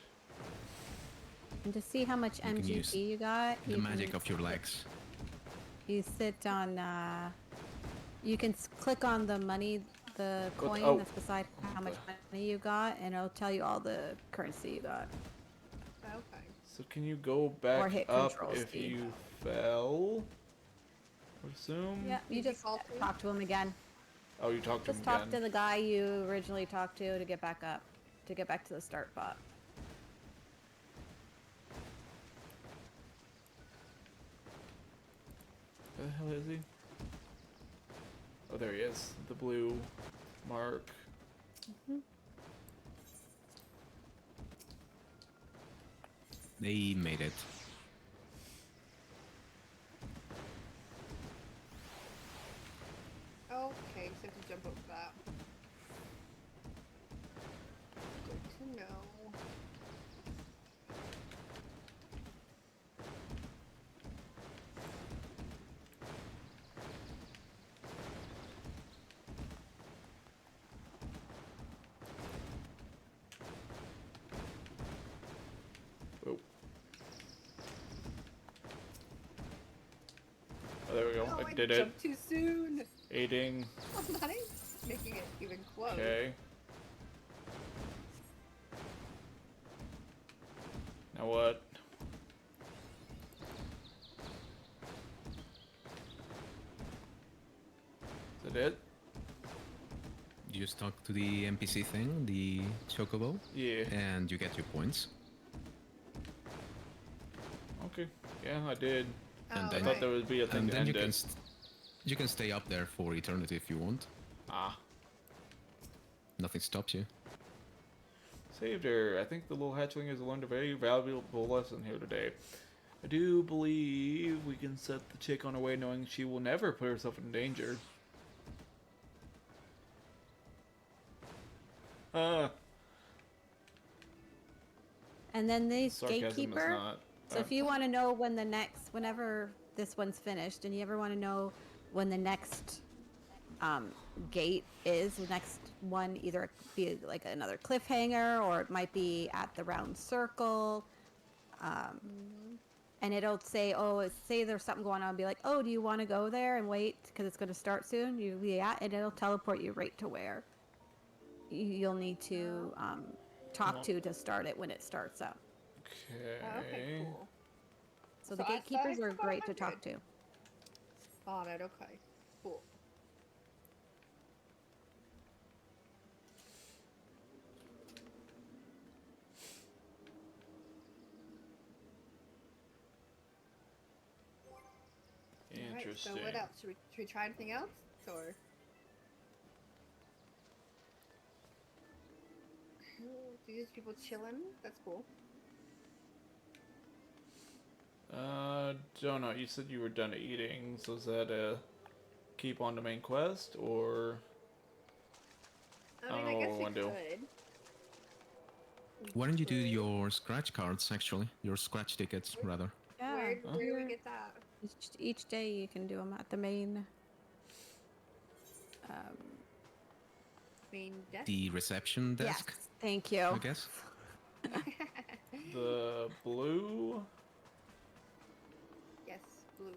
And to see how much You can use MGP you got, The you can magic use of your legs. You sit on. You can click on the money, the What? coin Oh. that's beside how much money you got, and it'll tell you all the currency you got. Okay. So can you go back hit up Control if C. you fell? I would assume. Yeah, you Did you just fall too? talk to him again. Oh, you talked to him Just talk again. to the guy you originally talked to get back up, to get back to the start bot. Where the hell is he? Oh, there he is. The blue mark. They made it. Okay, so I have to jump over that. Good to know. Oh. Oh, there we go. Oh, I did it. jumped too soon. Aiding. I'm not making it even close. Okay. Now what? Is that it? You just talk to the NPC thing, the chocobo, Yeah. and you get your points. Okay. Yeah, I did. And Oh, then- I thought there would be a thing And to then you end can it. you can stay up there for eternity if you want. Ah. Nothing stops you. Saved her. I think the little hatchling has learned a very valuable lesson here today. I do believe we can set the chick on her way knowing she will never put herself in danger. And then these Sarcasm is gatekeeper. not. So if you want to know when the next, whenever this one's finished, and you ever want to know when the next gate is, the next one either be like another cliffhanger or it might be at the round circle. And it'll say, oh, say there's something going on, be like, oh, do you want to go there and wait because it's going to start soon? Yeah, and it'll teleport you right to where you'll need to talk to start it when it starts up. Oh, okay, Okay. cool. So the So I gatekeepers thought are I great to got talk to. Got it, okay. Cool. Interesting. Alright, so what else? Should we try anything else? Or these people chilling? That's cool. Don't know. You said you were done eating, so is that a keep on the main quest, or I mean, I don't know guess what we we could. wanna do. Why don't you do your scratch cards, actually? Your scratch tickets, rather. Yeah. Where do we get that? Each day you can do them at the main. Main desk? The reception desk, Yes, thank you. I guess. The blue. Yes, blue.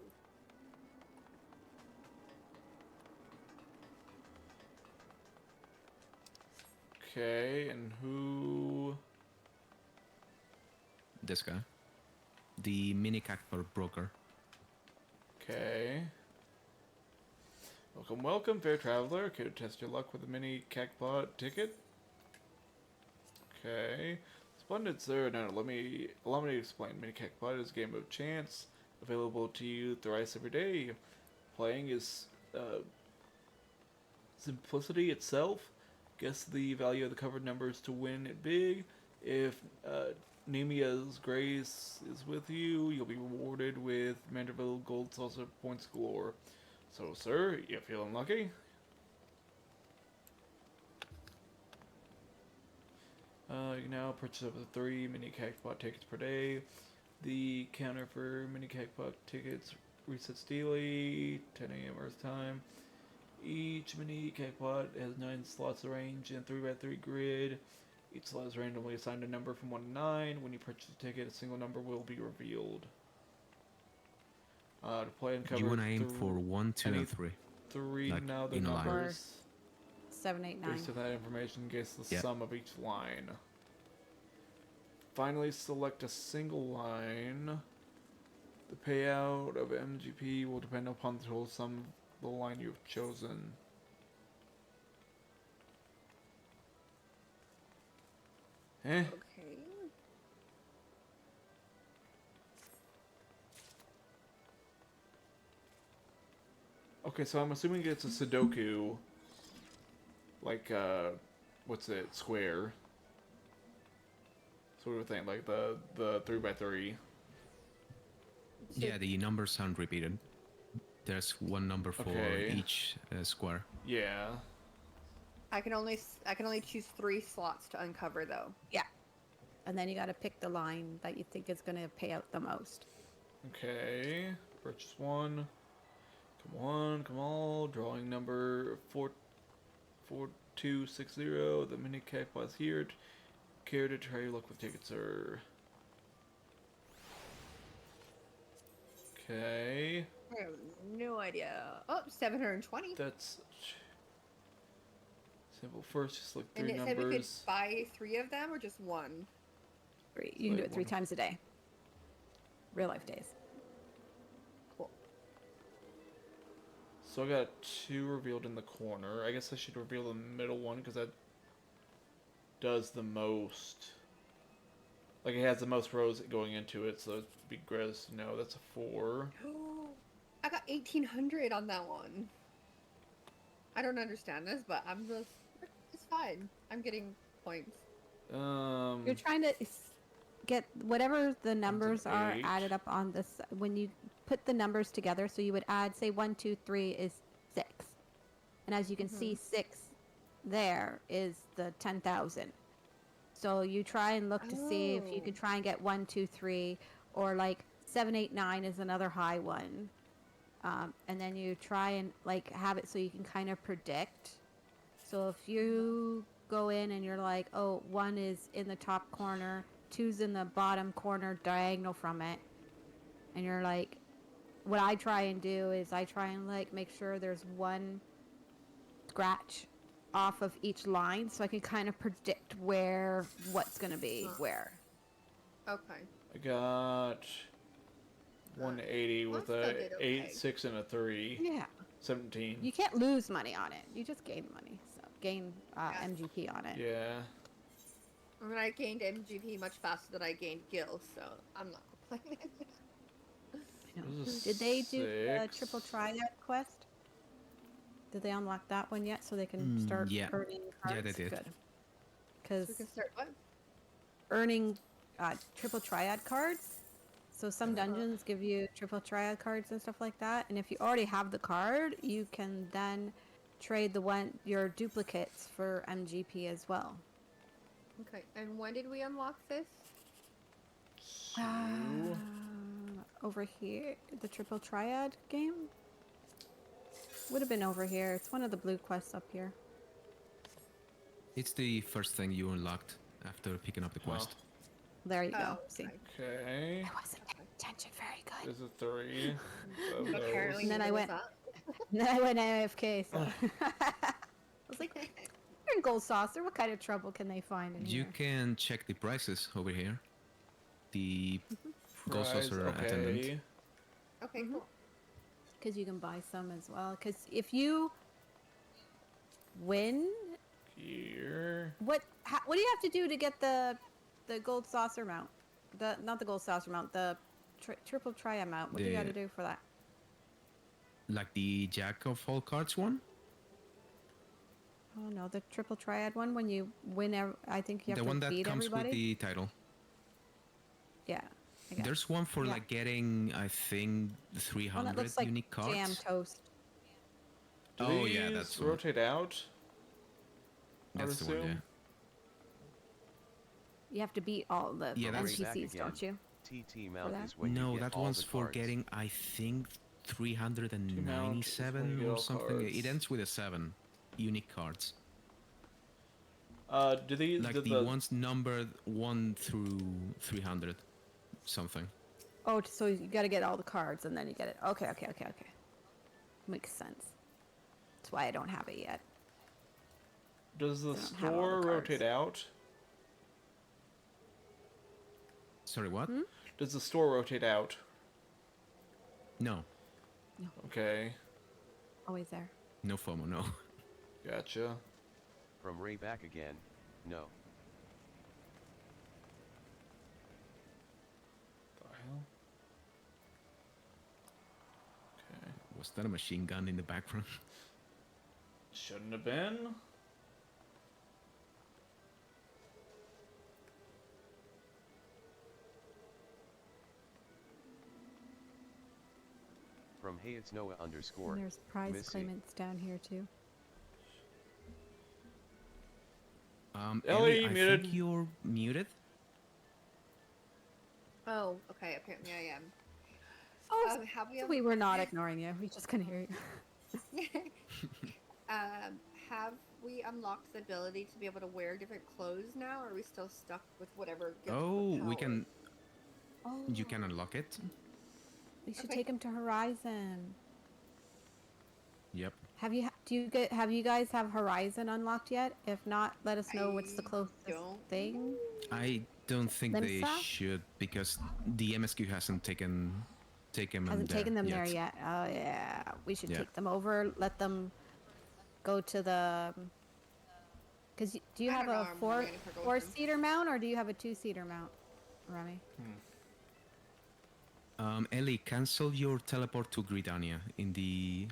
Okay, and who? This guy. The mini cactus broker. Okay. Welcome, welcome, fair traveler. Could test your luck with a mini cactbot ticket. Okay. Splendid, sir. Now, allow me to explain. Mini cactbot is a game of chance, available to you thrice every day. Playing is simplicity itself. Guess the value of the covered numbers to win it big. If Nemia's grace is with you, you'll be rewarded with Manderville gold saucer points galore. So, sir, you feeling lucky? You can now purchase up to 3 mini cactbot tickets per day. The counter for mini cactbot tickets resets daily, 10 a.m. Earth time. Each mini cakepot has 9 slots arranged in a 3x3 grid. Each slot is randomly assigned a number from 1 to 9. When you purchase a ticket, a single number will be revealed. To play and cover You want to aim for 1, 2, any and 3. three like, now the in a line. numbers. 7, 8, 9. Based on that information, guess the Yeah. sum of each line. Finally, select a single line. The payout of MGP will depend upon the total sum of the line you've chosen. Eh? Okay. Okay, so I'm assuming it's a Sudoku. Like, what's it? Square. So we would think, like the 3x3. Yeah, the numbers aren't repeated. There's one number for Okay. each square. Yeah. I can only choose 3 slots to uncover though. Yeah. And then you got to pick the line that you think is going to pay out the most. Okay. Purchase 1. Come on, come on. Drawing number 4260. The mini cap was here. Care to try your luck with tickets, sir? Okay. I have no idea. Oh, 720. That's simple. First, just look And 3 it said we could numbers. buy 3 of them or just 1? 3. You can do Wait, it 3 one. times a day. Real life days. Cool. So I got 2 revealed in the corner. I guess I should reveal the middle one because that does the most. Like it has the most rows going into it, so it'd be gross to know. That's a 4. I got 1800 on that one. I don't understand this, but I'm just it's fine. I'm getting points. You're trying to get whatever the numbers are 8. added up on this. When you put the numbers together, so you would add, say, 1, 2, 3 is 6. And as you can see, 6 there is the 10,000. So you try and look to see if you can try and get 1, 2, 3, or like 7, 8, 9 is another high one. And then you try and like have it so you can kind of predict. So if you go in and you're like, oh, 1 is in the top corner, 2's in the bottom corner diagonal from it, and you're like, what I try and do is I try and like make sure there's 1 scratch off of each line so I can kind of predict what's going to be where. Okay. I got 180 I with still a did 8, okay. 6, and a 3. Yeah. 17. You can't lose money on it. You just gain money. So gain MGP on it. Yeah. I mean, I gained MGP much faster than I gained gills, so I'm not complaining. I know. This is Did they do the 6. triple triad quest? Did they unlock that one yet so they can start yeah. earning cards? Yeah, they did. Good. So Because we can start what? earning triple triad cards. So some dungeons give you triple triad cards and stuff like that. And if you already have the card, you can then trade your duplicates for MGP as well. Okay, and when did we unlock this? So, Over here, the triple triad game would have been over here. It's one of the blue quests up here. It's the first thing you unlocked after picking up the quest. There you go. Oh, See, okay. okay. I wasn't paying attention very good. There's a 3. of Apparently, And then neither I was went- that. And then I went AFK. So I was like, "You're in Gold Saucer. What kind of trouble can they find in You here?" can check the prices over here. The Gold Prize, Saucer attendant. okay. Okay, cool. Because you can buy some as well. Because if you win, Here. what do you have to do to get the Gold Saucer mount? Not the Gold Saucer mount. The triple triad mount. What do you got to do for that? Like the Jack of all cards one? Oh no, the triple triad one. When you win, I think you have The to one that beat comes everybody. with the title. Yeah. I guess. There's one for Yeah. like getting, I think, One that 300 looks like unique cards. jam toast. Do Oh, these yeah, that's one. rotate out? I would That's the one, yeah. assume? You have to beat all the Yeah, that's- Back NPCs, again. don't you? TT mount that? is when No, you get that all one's the for cards. getting, I think, To 397 get all or something. cards. It ends with a 7 unique cards. Do these Like do the ones numbered 1 through 300 something. Oh, so you got to get all the cards and then you get it. Okay. Makes sense. That's why I don't have it yet. Does the I don't have all the store rotate cards. out? Sorry, what? Does the store rotate out? No, Okay, Always there. no FOMO, no. gotcha. From Ray back again, no. The hell? Okay. Was that a machine gun in the background? Shouldn't have been. From Hey It's Noah underscore. And there's prize Missy. claimants down here too. Ellie, I muted. think you're muted. Oh, okay. Apparently I am. Oh, Have we? we were not ignoring you. We just couldn't hear you. Have we unlocked the ability to be able to wear different clothes now, or are we still stuck with whatever gives us the Oh, we power? can. Oh, You can unlock it. we should Okay. take him to Horizon. Yep. Have you guys have Horizon unlocked yet? If not, let us know what's the I closest don't thing. I don't think they Limsa? should because the MSQ hasn't taken Hasn't taken them there yet. Oh yeah, we should Yeah. take them over. Let them go to the. Because do you I have don't know, a I'm wondering if we're going to. four-seater mount or do you have a two-seater mount, Remy? Ellie, cancel your teleport to Gridania in the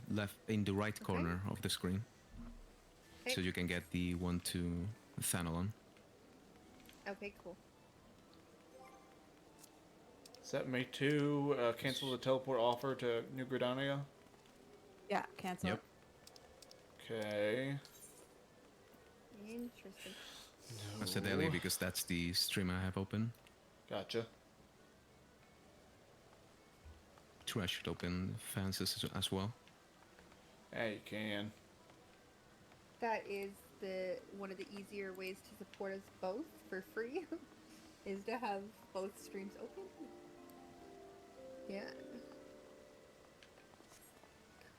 right corner of the screen, Okay. so you can get the one to Thanalon. Okay, cool. Set me to cancel the teleport offer to New Gridania. Yeah, cancel. Yep. Okay. Interesting. I said Ellie because that's the stream I have open. Gotcha. True, I should open fans as well. Yeah, you can. That is one of the easier ways to support us both for free, is to have both streams open. Yeah.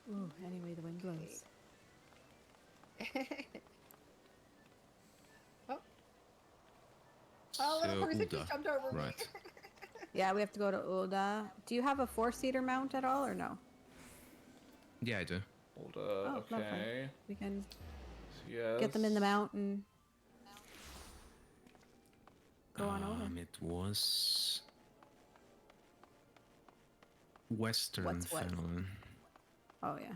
Ooh, anyway, the wind blows. Oh. Oh, little So, person Uda, just jumped over me. right. Yeah, we have to go to Uda. Do you have a four-seater mount at all or no? Yeah, I do. Hold Oh, lovely. okay. We can Yes. get them in the mountain. Go on over. It was Western What's what? Thanalon. Oh yeah.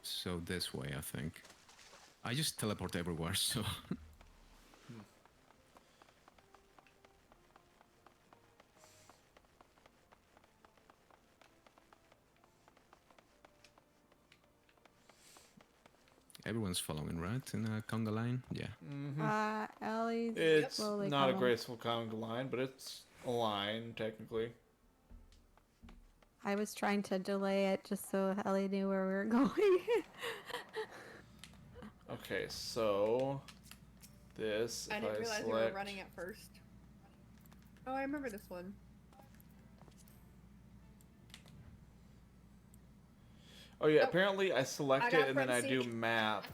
So this way, I think. I just teleport everywhere, so... Everyone's following, right? In a conga line? Yeah. Ellie's It's slowly not a coming. graceful conga line, but it's a line, technically. I was trying to delay it just so Ellie knew where we were going. Okay, so... This, I if didn't I realize we select... were running at first. Oh, I remember this one. Oh yeah, Oh. apparently I select I it got and then I front do seat. map,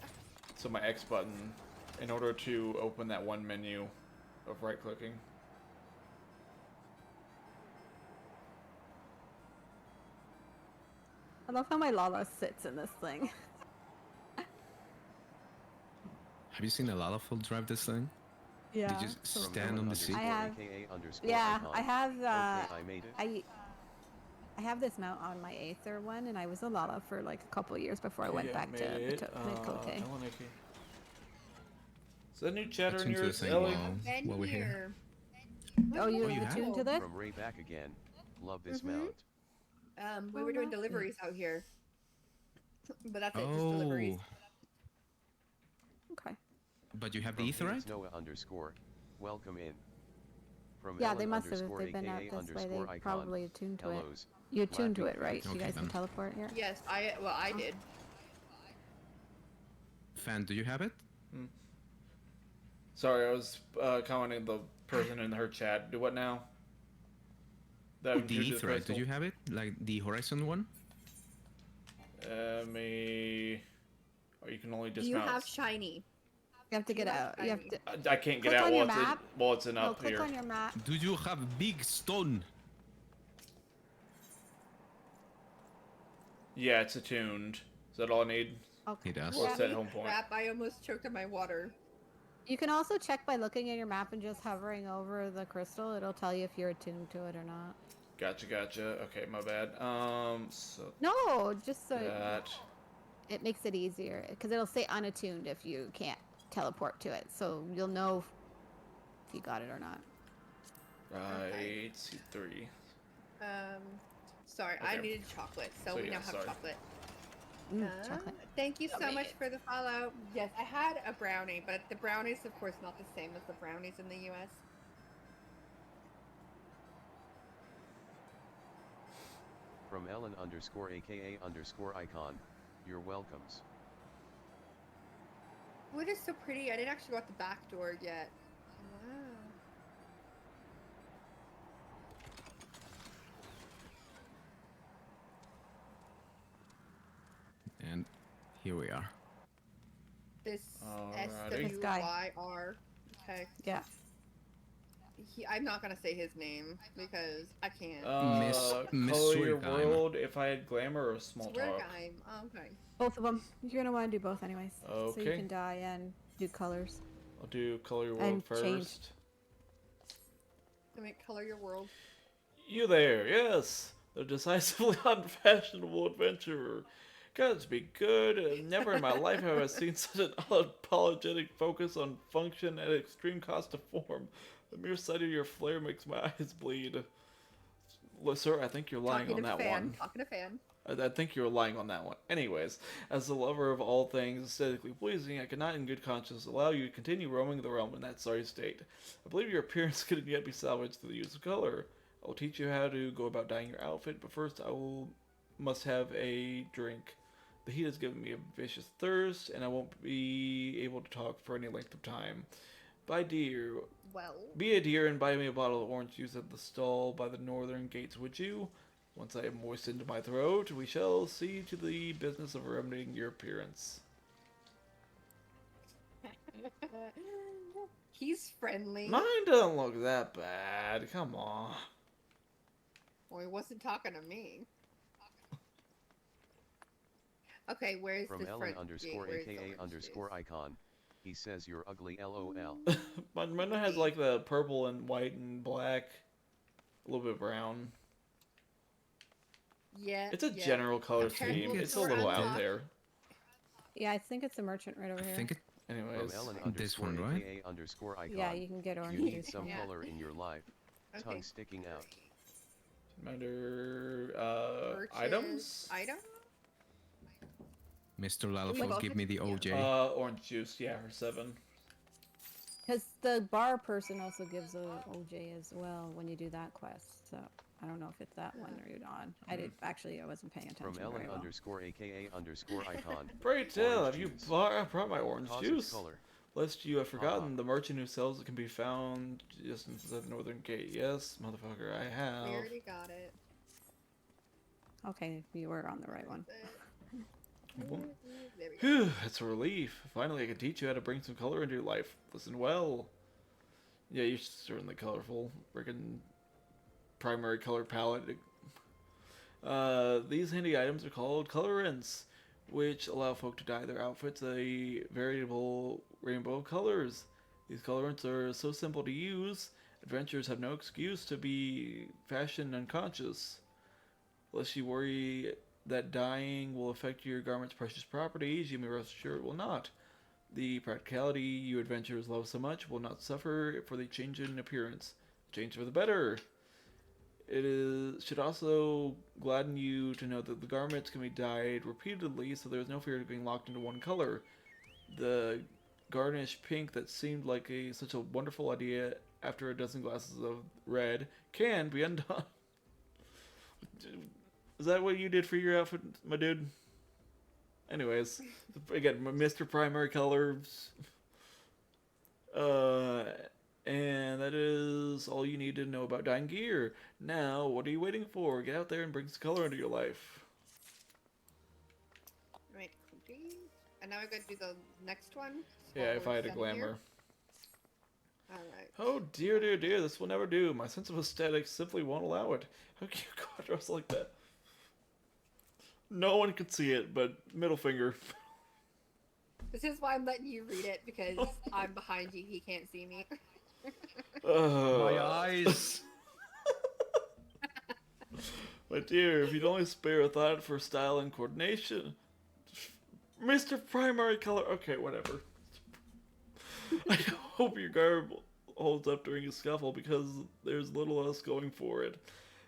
so my X button, in order to open that one menu of right-clicking. I love how my Lala sits in this thing. Have you seen a Lalafell drive this thing? Yeah. Did you just From stand Ellen on the seat? I have- AKA underscore Yeah, icon. I have. Okay, I made it. I have this mount on my Aether one, and I was a Lala for like a couple of years before I went back to Mid-Cote. Is that new chatter in Attuned to the yours, thing Ellie? while- Been While we're here. here. Oh, you you have? attuned to this? From Ray back again. Love this Mhm. mount. We Oh, were doing lovely. deliveries out here. But that's it, just deliveries. Oh, Okay. but you have the From ether, Hey right? It's Noah underscore. Welcome in. From Yeah, Ellen they must have. If underscore they've been out AKA this way, underscore they icon. probably attuned to it. Hellos. You attuned to Laughing it, right? face. You guys Okay, can then. teleport here. Yes, I did. Fan, do you have it? Sorry, I was commenting the person in her chat. Do what now? That The includes thread, do crystal? you have it? Like the Horizon one? Me. Or you can only Do you dismount. have shiny? You have to get You have out. You have shiny. to I can't get click out on while your it's, map. while it's in no, up click here. on your map. Do you have big stone? Yeah, it's attuned. Is that all I need? Okay. It does. Or Yeah. set home point. Crap, I almost choked on my water. You can also check by looking at your map and just hovering over the crystal. It'll tell you if you're attuned to it or not. Gotcha. Okay, my bad. So No, just so that. it makes it easier because it'll say unattuned if you can't teleport to it. So you'll know if you got it or not. Right, Okay. C3. Sorry, I Okay. needed chocolate, so, So, we yeah, now have sorry. chocolate. Chocolate. Thank you so Yummy. much for the follow. Yes, I had a brownie, but the brownies, of course, not the same as the brownies in the U.S. From Ellen _ aka _icon, your welcomes. Oh, it is so pretty. I didn't actually go out the back door yet. Wow. And here we are. This Alrighty. This guy. SWYR. Okay. Yeah. I'm not gonna say his name because I can't. Miss Color your Sweargeimer. world. If I had glamour or small Swear talk. guy. Okay. Both of them. You're gonna want to do both anyways. So you Okay. can die and do colors. I'll do color your world And first. change. Let me color your world. You there, yes, the decisively unfashionable adventurer. Gods be good. Never in my life have I seen such an unapologetic focus on function at extreme cost of form. The mere sight of your flare makes my eyes bleed. Well, sir, I think you're lying on that one. Talking to fan. I think you're lying on that one. Anyways, as the lover of all things aesthetically pleasing, I cannot in good conscience allow you to continue roaming the realm in that sorry state. I believe your appearance could yet be salvaged through the use of color. I will teach you how to go about dyeing your outfit, but first must have a drink. The heat has given me a vicious thirst, and I won't be able to talk for any length of time. Bye, dear. Well. Be a dear and buy me a bottle of orange juice at the stall by the northern gates, would you? Once I have moistened my throat, we shall see to the business of remedying your appearance. He's friendly. Mine doesn't look that bad. Come on. Well, he wasn't talking to me. Okay, where's From the Ellen front _ gate? Where's the aka orange juice? _icon, he says you're ugly LOL. Mine has like the purple and white and black, a little bit brown. Yeah. It's a yeah. general color Okay, scheme. we'll It's a go little around out top. there. Yeah, I think it's a merchant right over I here. think it. From Anyways, Ellen This _ one, right? aka _icon, Yeah, you can get orange you need juice. some from Yeah. color in your life. Okay. Tongue sticking out. matter Purchase items. Item? Mr. Wait, Lalafell, give me the OJ. Orange juice. Yeah, for 7. Because the bar person also gives a OJ as well when you do that quest. So I don't know if it's that one or not. I wasn't paying attention From Ellen very well. _ aka _icon. Pray tell, have Orange you juice. brought my orange Positive juice? color. Lest you have forgotten, the merchant who sells it can be found just inside the northern gate. Yes, motherfucker, I We have. already got it. Okay, you were on the right one. Well, There we go. Whew, it's a relief. Finally, I can teach you how to bring some color into your life. Listen well. Yeah, you're certainly colorful. Freaking primary color palette. These handy items are called colorants, which allow folk to dye their outfits a variable rainbow of colors. These colorants are so simple to use, adventurers have no excuse to be fashion unconscious. Lest you worry that dyeing will affect your garment's precious properties, you may rest assured it will not. The practicality you adventurers love so much will not suffer for the change in appearance. Change for the better. Should also gladden you to know that the garments can be dyed repeatedly, so there is no fear of being locked into one color. The garnish pink that seemed like such a wonderful idea after a dozen glasses of red can be undone. Is that what you did for your outfit, my dude? Anyways, again, Mr. Primary Colors. And that is all you need to know about dyeing gear. Now, what are you waiting for? Get out there and bring some color into your life. Right, and now I gotta do the next one. Yeah, if I had a glamour. Alright. Oh dear, dear, dear, this will never do. My sense of aesthetics simply won't allow it. How can you go dressed like that? No one can see it, but middle finger. This is why I'm letting you read it, because I'm behind you, he can't see me. My eyes. My dear, if you'd only spare a thought for style and coordination. Mr. Primary Color. Okay, whatever. I hope your garb holds up during a scuffle because there's little else going for it.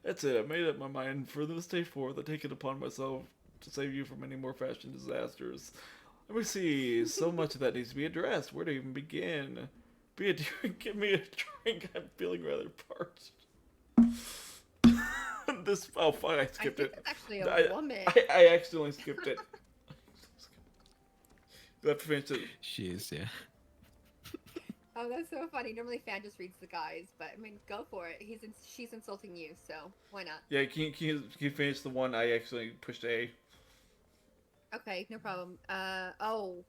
That's it. I made up my mind for this day forth. I take it upon myself to save you from any more fashion disasters. Let me see. So much of that needs to be addressed. Where to even begin? Be a dear, give me a drink. I'm feeling rather parched. This. Oh fuck! I skipped I think it. that's actually a woman. I accidentally skipped it. You have to finish it. She is, yeah. Oh, that's so funny. Normally, Fan just reads the guys, but I mean, go for it. She's insulting you, so why not? Yeah, can you finish the one I actually pushed A? Okay, no problem. Oh,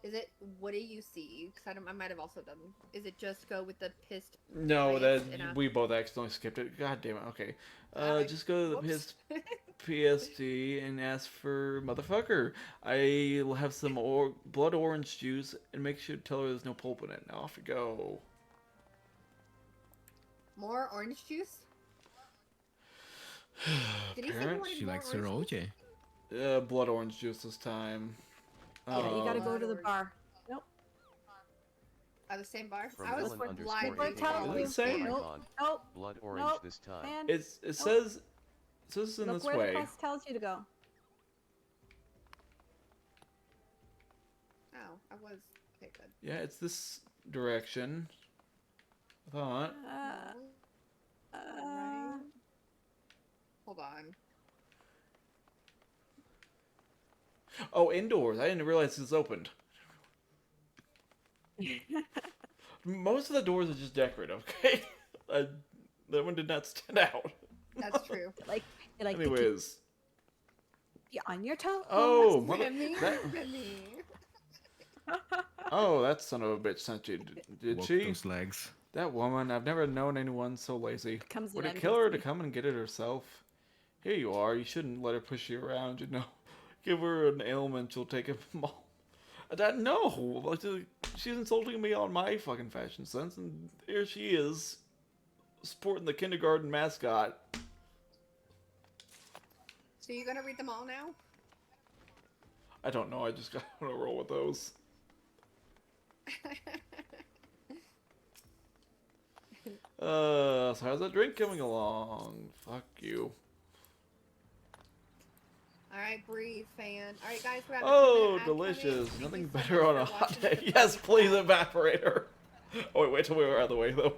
is it? What do you see? Because I might have also done. Is it just go with the pissed? No, place that in a- we both accidentally skipped it. God damn it. Okay, just go to the Whoops. PSD and ask for motherfucker. I will have some blood orange juice and make sure to tell her there's no pulp in it. Now off you go. More orange juice? Did he say he Parents, wanted She more likes her orange juice? OJ. Blood orange juice this time. Yeah, you gotta Um, go to the bar. Nope. Oh, the same bar? From I was Ellen blind. We're telling you. Same. Nope. icon. Nope. Blood orange Nope. this time. Man, it says in look this where way. the quest tells you to go. Oh, I was. Okay, good. Yeah, it's this direction. I thought. Right. Hold on. Oh, indoors. I didn't realize this opened. Most of the doors are just decorative, okay? That one did not stand out. That's true. You like to Anyways. keep you on your toes. Oh, mother, Remy, that, Remy. oh, that son of a bitch sent you, did Walk she? those legs. That woman, I've never known anyone so lazy. Becomes Would an it kill her to NPC. come and get it herself? Here you are. You shouldn't let her push you around, you know. Give her an ailment, she'll take it from all. No! Like, she's insulting me on my fucking fashion sense, and here she is, sporting the kindergarten mascot. So you gonna read them all now? I don't know, I just gotta roll with those. So how's that drink coming along? Fuck you. Alright, breathe, Fan. Alright, guys, we're at the Oh, 2-minute ad coming. delicious. Thank Nothing you so better much on a for hot watching day. this Yes, video. please, evaporator. Oh, wait till we were out of the way, though.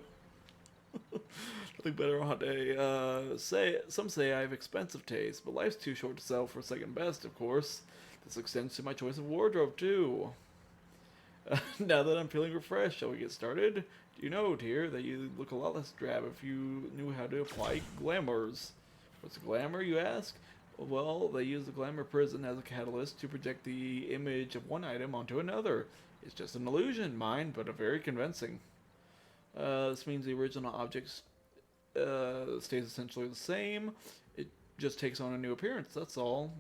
Nothing better on a hot day. Some say I have expensive taste, but life's too short to settle for second best, of course. This extends to my choice of wardrobe, too. Now that I'm feeling refreshed, shall we get started? Do you know, dear, that you look a lot less drab if you knew how to apply glamours? What's glamour, you ask? Well, they use the glamour prism as a catalyst to project the image of one item onto another. It's just an illusion, mind, but a very convincing. This means the original object stays essentially the same. It just takes on a new appearance, that's all.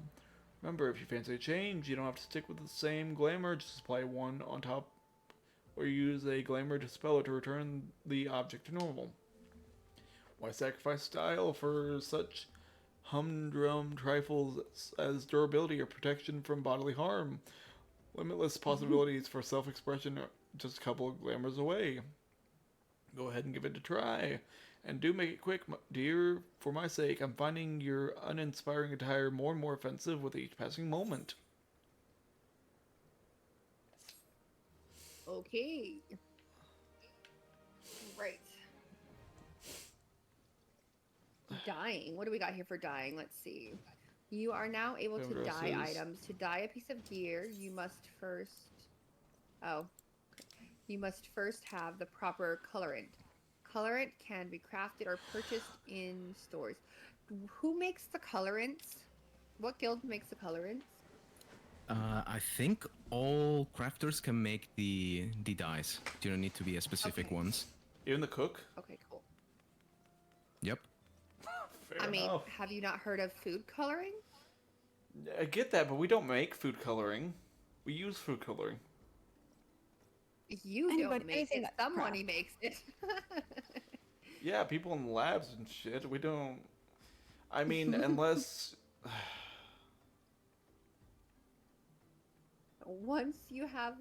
Remember, if you fancy a change, you don't have to stick with the same glamour, just apply one on top, or use a glamour dispeller to return the object to normal. Why sacrifice style for such humdrum trifles as durability or protection from bodily harm? Limitless possibilities for self-expression are just a couple of glamours away. Go ahead and give it a try. And do make it quick, dear. For my sake, I'm finding your uninspiring attire more and more offensive with each passing moment. Okay. Right. Dyeing. What do we got here for dyeing? Let's see. You are now able to dye Dresses. items. To dye a piece of gear, you must first... Oh. you must first have the proper colorant. Colorant can be crafted or purchased in stores. Who makes the colorants? What guild makes the colorants? I think all crafters can make the dyes. You don't need to be a specific Okay. ones. Even the cook? Okay, cool. Yep. Fair I mean, enough. have you not heard of food coloring? I get that, but we don't make food coloring. We use food coloring. You Anybody- don't make anything it. that's Somebody craft. makes it. Yeah, people in labs and shit. We don't. I mean, unless. Once you have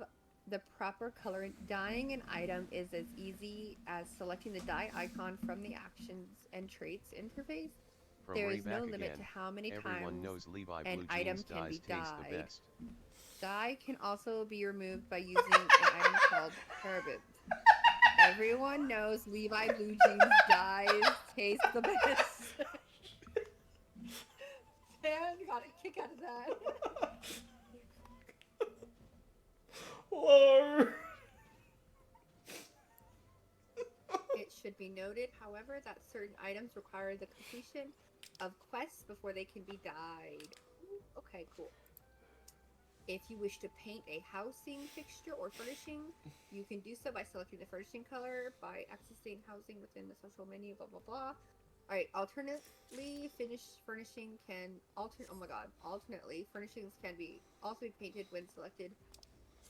the proper colorant, dyeing an item is as easy as selecting the dye icon from the actions and traits interface. From There way is no back limit again, to how many everyone times knows Levi an Blue item Jeans can be dyes taste the dyed. best. Dye can also be removed by using an item called Parabit. Everyone knows Levi Blue Jeans dyes taste the best. Dan got a kick out of that. Lord. It should be noted, however, that certain items require the completion of quests before they can be dyed. Okay, cool. If you wish to paint a housing fixture or furnishing, you can do so by selecting the furnishing color, by accessing housing within the social menu, blah blah blah. Alright, alternately furnishing can alternately furnishings can be also be painted when selected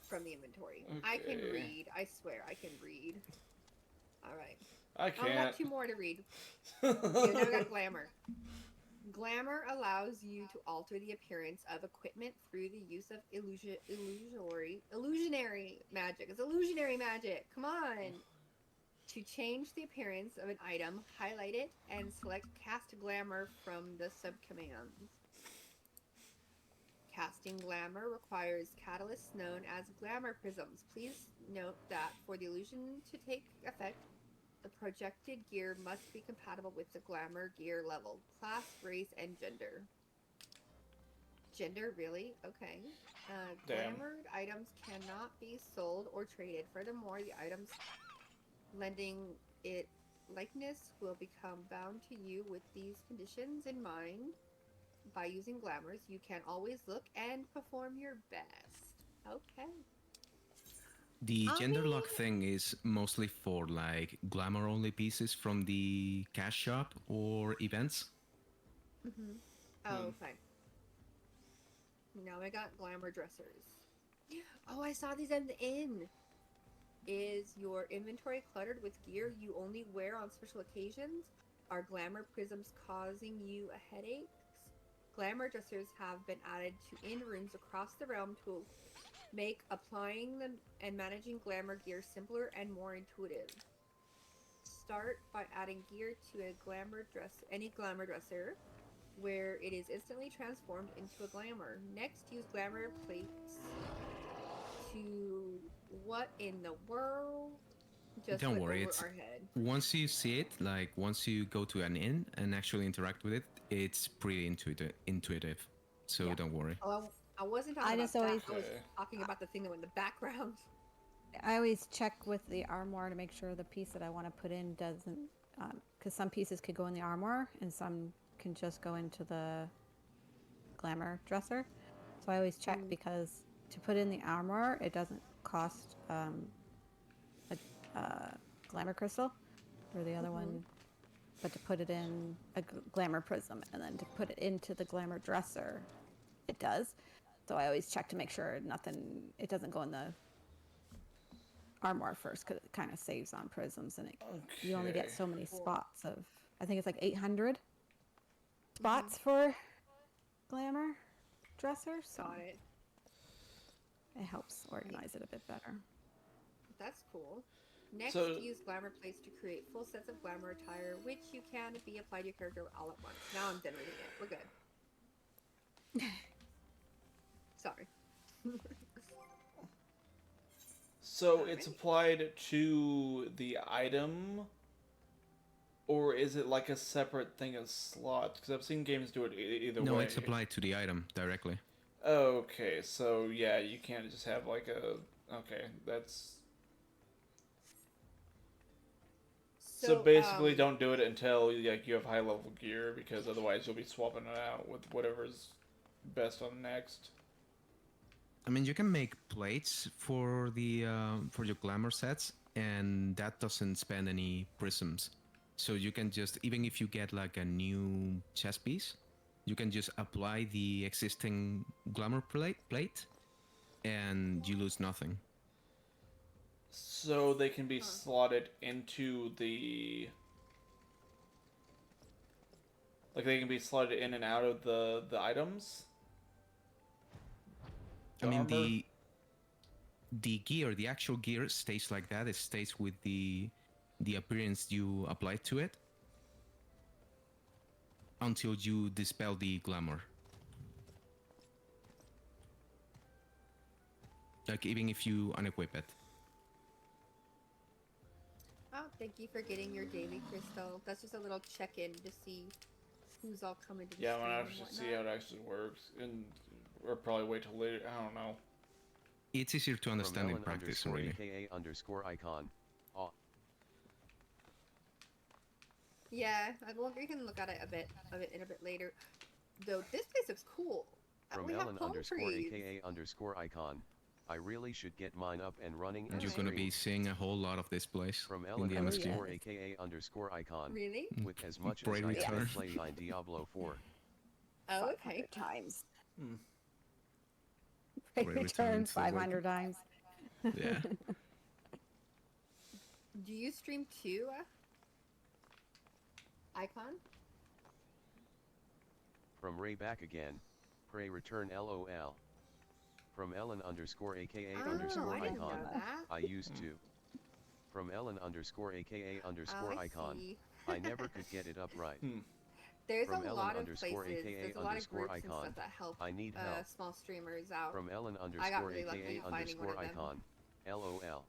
from the inventory. I can Okay. read, I swear I can read. Alright. I I can't. got two more to read. You now got glamour. Glamour allows you to alter the appearance of equipment through the use of illusionary magic. It's illusionary magic. Come on. To change the appearance of an item, highlight it and select Cast Glamour from the subcommands. Casting Glamour requires catalysts known as glamour prisms. Please note that for the illusion to take effect, the projected gear must be compatible with the glamour gear level, class, race, and gender. Gender, really? Okay. Damn. Glamored items cannot be sold or traded. Furthermore, the items lending it likeness will become bound to you. With these conditions in mind, by using glamours, you can always look and perform your best. Okay. The I gender lock mean- thing is mostly for like glamour only pieces from the cash shop or events. Mm-hmm. Oh, fine. Now I got glamour dressers. Oh, I saw these at the inn. Is your inventory cluttered with gear you only wear on special occasions? Are glamour prisms causing you a headache? Glamour dressers have been added to inn rooms across the realm to make applying them and managing glamour gear simpler and more intuitive. Start by adding gear to any glamour dresser, where it is instantly transformed into a glamour. Next, use glamour plates to what in the world? Just Don't went worry, over it's our head. once you see it, like once you go to an inn and actually interact with it, it's pretty intuitive. So Yeah. don't worry. Oh, I wasn't talking I about just that. always- I was Okay. talking about the thing that went in the background. I always check with the armoire to make sure the piece that I want to put in doesn't, because some pieces could go in the armoire and some can just go into the glamour dresser. So I always check because to put in the armoire, it doesn't cost a glamour crystal or the other one, but to put it in a glamour prism and then to put it into the glamour dresser, it does. So I always check to make sure it doesn't go in the armoire first because it kind of saves on prisms and you only get Okay. so many spots of, I think it's like 800 spots for glamour dresser, so Got it. it helps organize it a bit better. That's cool. Next, So- use glamour plates to create full sets of glamour attire, which you can be applied to your character all at once. Now I'm done reading it. We're good. Sorry. So it's applied to the item, or is it like a separate thing of slots? Because I've seen games do it either No, way. it's applied to the item directly. Okay, so yeah, you can't just have like a. Okay, that's So basically, um, don't do it until like you have high level gear, because otherwise you'll be swapping it out with whatever's best on next. I mean, you can make plates for the for your glamour sets, and that doesn't spend any prisms. So you can just, even if you get like a new chess piece, you can just apply the existing glamour plate, and you lose nothing. So they can be Huh. slotted into the, like they can be slotted in and out of the items. I The mean, armor. the gear, the actual gear stays like that. It stays with the appearance you apply to it until you dispel the glamour. Like even if you unequip it. Oh, thank you for getting your daily crystal. That's just a little check-in to see who's all coming to the Yeah, I'm stream gonna and have to whatnot. see how it actually works, and or probably wait till later. I don't know. It's easier to From understand in Ellen practice, underscore really. aka underscore icon. Aw. Yeah, we can look at it a bit in a bit later. Though this place looks cool. From We have Ellen palm underscore trees. aka underscore icon. I really should get mine up and running and You're Alright. gonna stream. be seeing a whole lot of this place From in Ellen the Oh, MSG. underscore yes. aka underscore icon. Really? With as much Brave as I return. ever play in Diablo 4. Oh, 500 okay. times. Hmm. Brave Brave return return to the wake. 500 times. Yeah. Do you stream too, Icon? From Ray back again. Pray return LOL. From Ellen underscore aka Oh, underscore I didn't know icon. that. I used to. From Ellen underscore aka underscore I icon. see. I never could get it up right. There's From a Ellen lot of underscore places. aka There's a lot of underscore groups and icon. stuff that help I need help. small streamers out. From Ellen I got underscore really lucky aka finding one underscore of them. icon. LOL.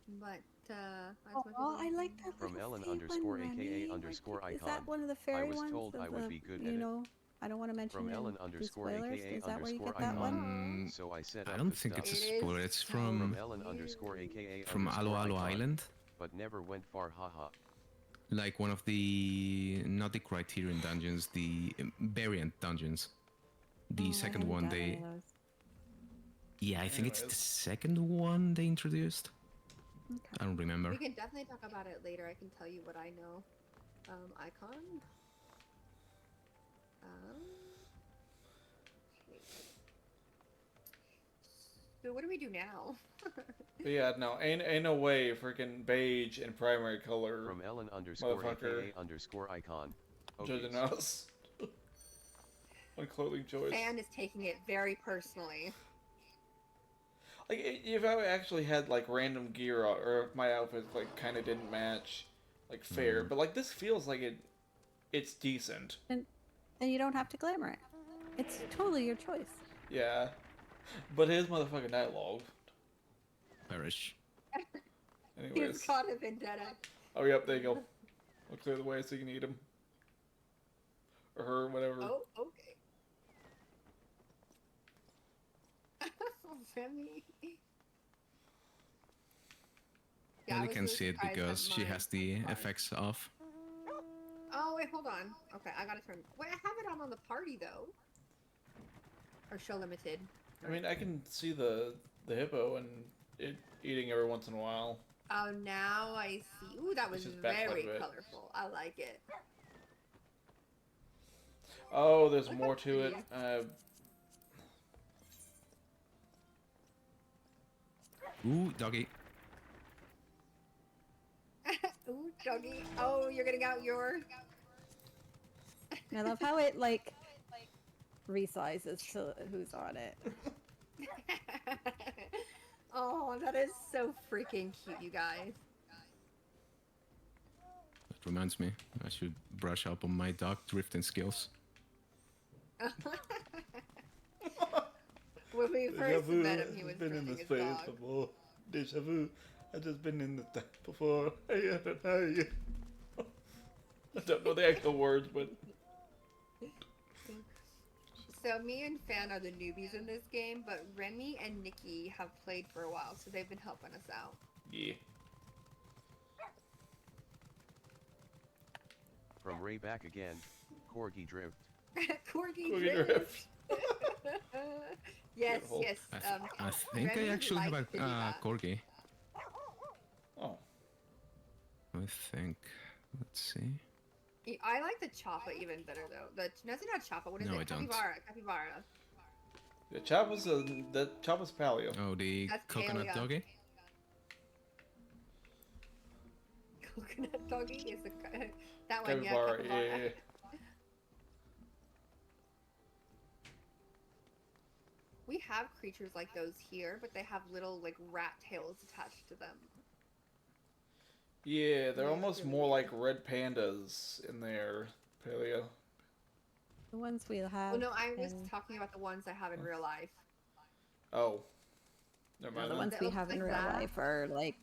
But Oh, I like that From little Ellen fake underscore one, aka Remy. underscore Is icon. that one of the I fairy was ones? told of I would the, be good you at it. know, I don't want to mention From any Ellen underscore spoilers. aka Is that where you underscore get that icon. one? So I set I up don't the think stuff. it's a it is spoiler. It's so From from Ellen underscore cute. aka from Alo underscore Alo icon. Island. But never went far, haha. Like one of the, not the Criterion dungeons, the variant dungeons. The Oh, I second haven't one done any they, of those. yeah, I think it's the Anyways. second one they introduced. Okay. I don't remember. We can definitely talk about it later. I can tell you what I know. Icon. Okay. So what do we do now? But yeah, no, ain't no way freaking beige and primary color From Ellen underscore motherfucker aka underscore icon. judging Okay. us on clothing choice. Fan is taking it very personally. Like if I actually had like random gear, or if my outfit like kind of didn't match, like fair, but like this feels like it's decent. And you don't have to glamour it. It's totally your choice. Yeah, but his motherfucking dialogue. Perish. He's Anyways, got a vendetta. oh yep, there you go. I'll clear the way so you can eat him or her, whatever. Oh, okay. Remy. Yeah, I Ellie was can really see it surprised that because she mine has the had cards. effects off. Oh wait, hold on. Okay, I gotta turn. Wait, I have it on the party though. Or show limited. I mean, I can see the hippo and it eating every once in a while. Oh, now I see. Ooh, that was just back quite a very bit. colorful. I like it. Oh, there's Look more how to it. pretty. Ooh, doggy. Ooh, doggy. Oh, you're getting out your. I love how it like resizes to who's on it. Oh, that is so freaking cute, you guys. That reminds me, I should brush up on my dog drifting skills. When we first met him, he was been in drifting this his place dog. before. Deja vu. I've just been in this place before. I don't know you. I don't know the actual words, but So me and Fan are the newbies in this game, but Remy and Nikki have played for a while, so they've been helping us out. Yeah. From Ray back again, Corgi Drift. Corgi Corgi Drift. Drift. Yes, Beautiful. yes. I think Remy I actually have a likes to do that. corgi. Oh. I think. Let's see. I like the Choppa even better though. No, it's not Choppa. What is No, it? I don't. Capybara. The Choppa's paleo. Oh, the That's coconut paleo. doggy. Coconut doggy is that one. Capybara, Yeah, capybara. yeah. We have creatures like those here, but they have little like rat tails attached to them. Yeah, they're Yeah, almost really more weird. like red pandas in their paleo. The ones we have. Well, no, I was in- talking about the ones I have in real life. Oh. Never no, mind the then. ones That we looks have in like real that. life are like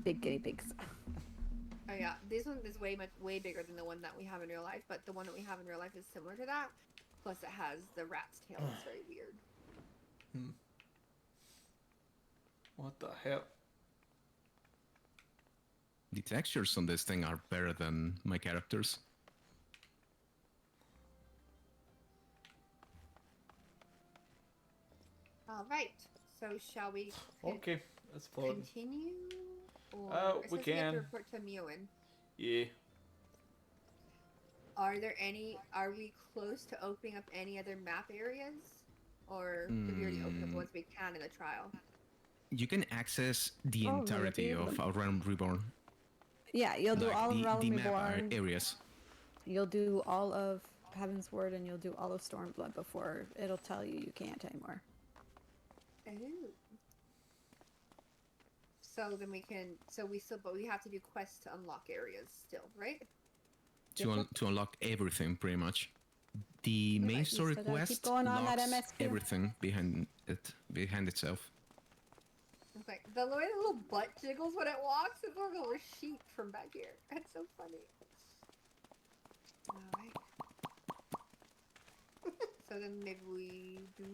big guinea pigs. Oh yeah, this one is way bigger than the one that we have in real life, but the one that we have in real life is similar to that. Plus, it has the rat's tail. It's very weird. What the hell? The textures on this thing are better than my characters. All right. So shall we Okay, let's float. continue? Or it We says we have can. to report to Mewin. Yeah. Are we close to opening up any other map areas? Or did we already open up the ones we can in the trial? You can access the Oh, no, entirety you of do. Our Realm Reborn. Yeah, you'll do Like all of the Realm map Reborn. areas. You'll do all of Heaven's Word, and you'll do all of Stormblood before it'll tell you can't anymore. Oh. So then we can. But we have to do quests to unlock areas still, right? To unlock everything, pretty much. The main you story still gotta keep quest going on that locks MSQ. everything behind itself. Okay. The way the little butt jiggles when it walks, it's like a little sheep from back here. That's so funny. Alright. So then maybe we do.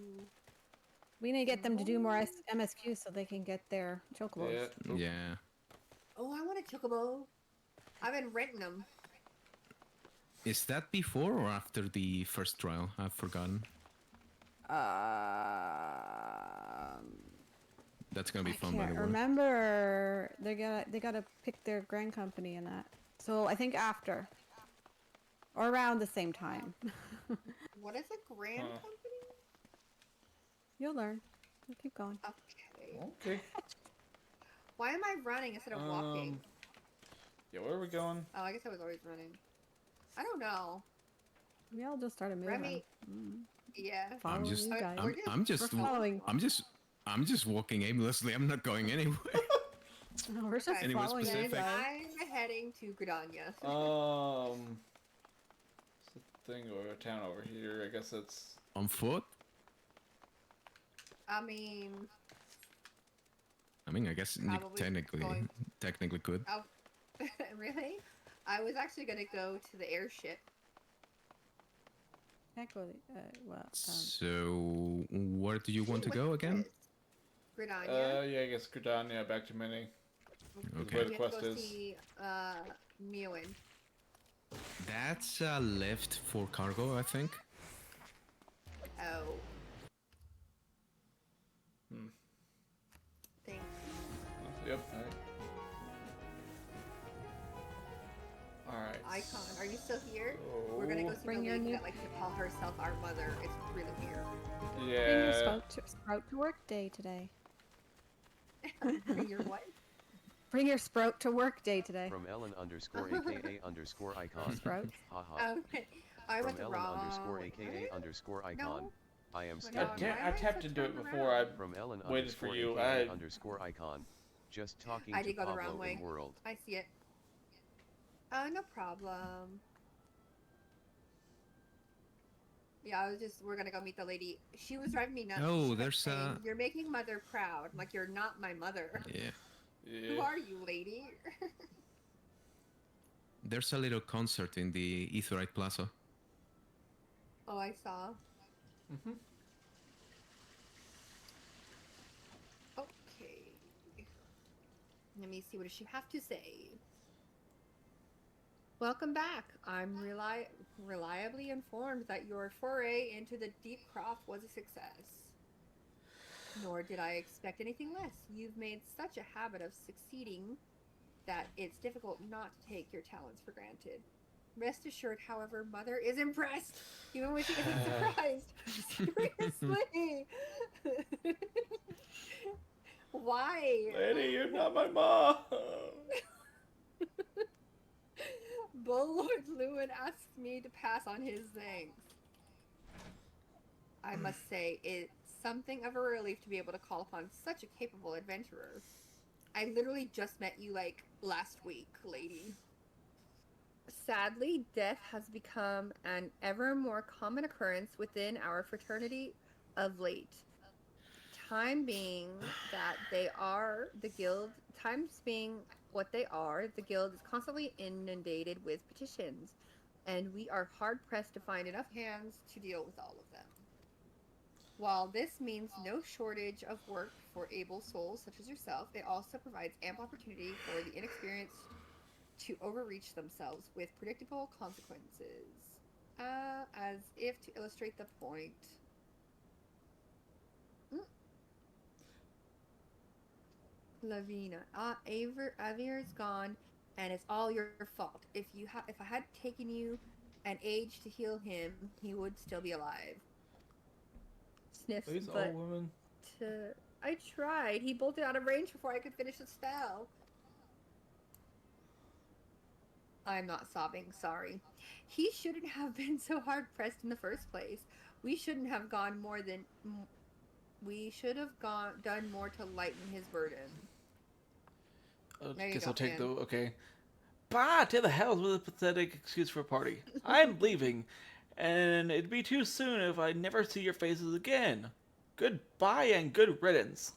We need to get them to do more MSQ so they can get their chocobos. Yeah. Oop. Yeah. Oh, I want a chocobo. I've been renting them. Is that before or after the first trial? I've forgotten. That's gonna be I fun, by can't the way. remember. They gotta pick their grand company in that. So I think after, or around the same time. What is a grand Huh. company? You'll learn. We'll keep going. Okay. Okay. Why am I running instead of walking? Yeah, where are we going? Oh, I guess I was always running. I don't know. We all just started moving. Remy. Yeah. Following just- you guys. We're just- I'm just walking aimlessly. I'm not going anywhere. We're just Okay. Anyways, following you specific. guys. I'm heading to Gridania. It's a thing or a town over here. I guess that's. On foot? I mean, I guess you Probably going- technically could. oh, really? I was actually gonna go to the airship. Actually, So, where do you want to go again? Gridania. Yeah, I guess Gridania back to Mini. Okay. Where We the have to quest go is. see Mewin. That's left for cargo, I think. Oh. Hmm. Thanks. Yep. Alright. Icon, are you still here? We're gonna go see Bring the your lady new- that likes to call herself our mother. It's really weird. bring your Yeah. sprout to work day today. Bring your what? Bring your sprout to work day today. From Ellen_AKA_icon. Sprout. Haha. Okay. I went From the wrong. Ellen_AKA_icon. No. I am Oh, I, no. Scott. I tapped Why am I into it such before I From Ellen waited for underscore you. AKA I underscore icon. Just talking I to did go the Pablo wrong way. in world. I see it. Oh, no problem. Yeah, we're gonna go meet the lady. She was driving me nuts. Oh, She kept there's, saying, You're making mother proud. I'm like, you're not my mother. Yeah. Who yeah. are you, lady? There's a little concert in the Etherite Plaza. Oh, I saw. Mm-hmm. Okay. Let me see, what does she have to say? Welcome back. I'm reliably informed that your foray into the deep crop was a success. Nor did I expect anything less. You've made such a habit of succeeding that it's difficult not to take your talents for granted. Rest assured, however, Mother is impressed, even when she isn't surprised. Seriously! Why? Lady, you're not my mom. Bullard Lewin asks me to pass on his thanks. I must say, it's something of a relief to be able to call upon such a capable adventurer. I literally just met you, like, last week, lady. Sadly, death has become an ever more common occurrence within our fraternity of late. Time being that they are the guild, times being what they are, the guild is constantly inundated with petitions, and we are hard pressed to find enough hands to deal with all of them. While this means no shortage of work for able souls such as yourself, it also provides ample opportunity for the inexperienced to overreach themselves with predictable consequences. As if to illustrate the point. Mm. Lavina. Avir's gone, and it's all your fault. If I had taken you an age to heal him, he would still be alive. Sniffs, These all but women. I tried. He bolted out of range before I could finish the spell. I'm not sobbing, sorry. He shouldn't have been so hard pressed in the first place. We shouldn't have gone more than. We should have done more to lighten his burden. There you Guess go, I'll take the. Anne. Okay. Bah, to the hells with a pathetic excuse for a party. I'm leaving, and it'd be too soon if I never see your faces again. Goodbye and good riddance.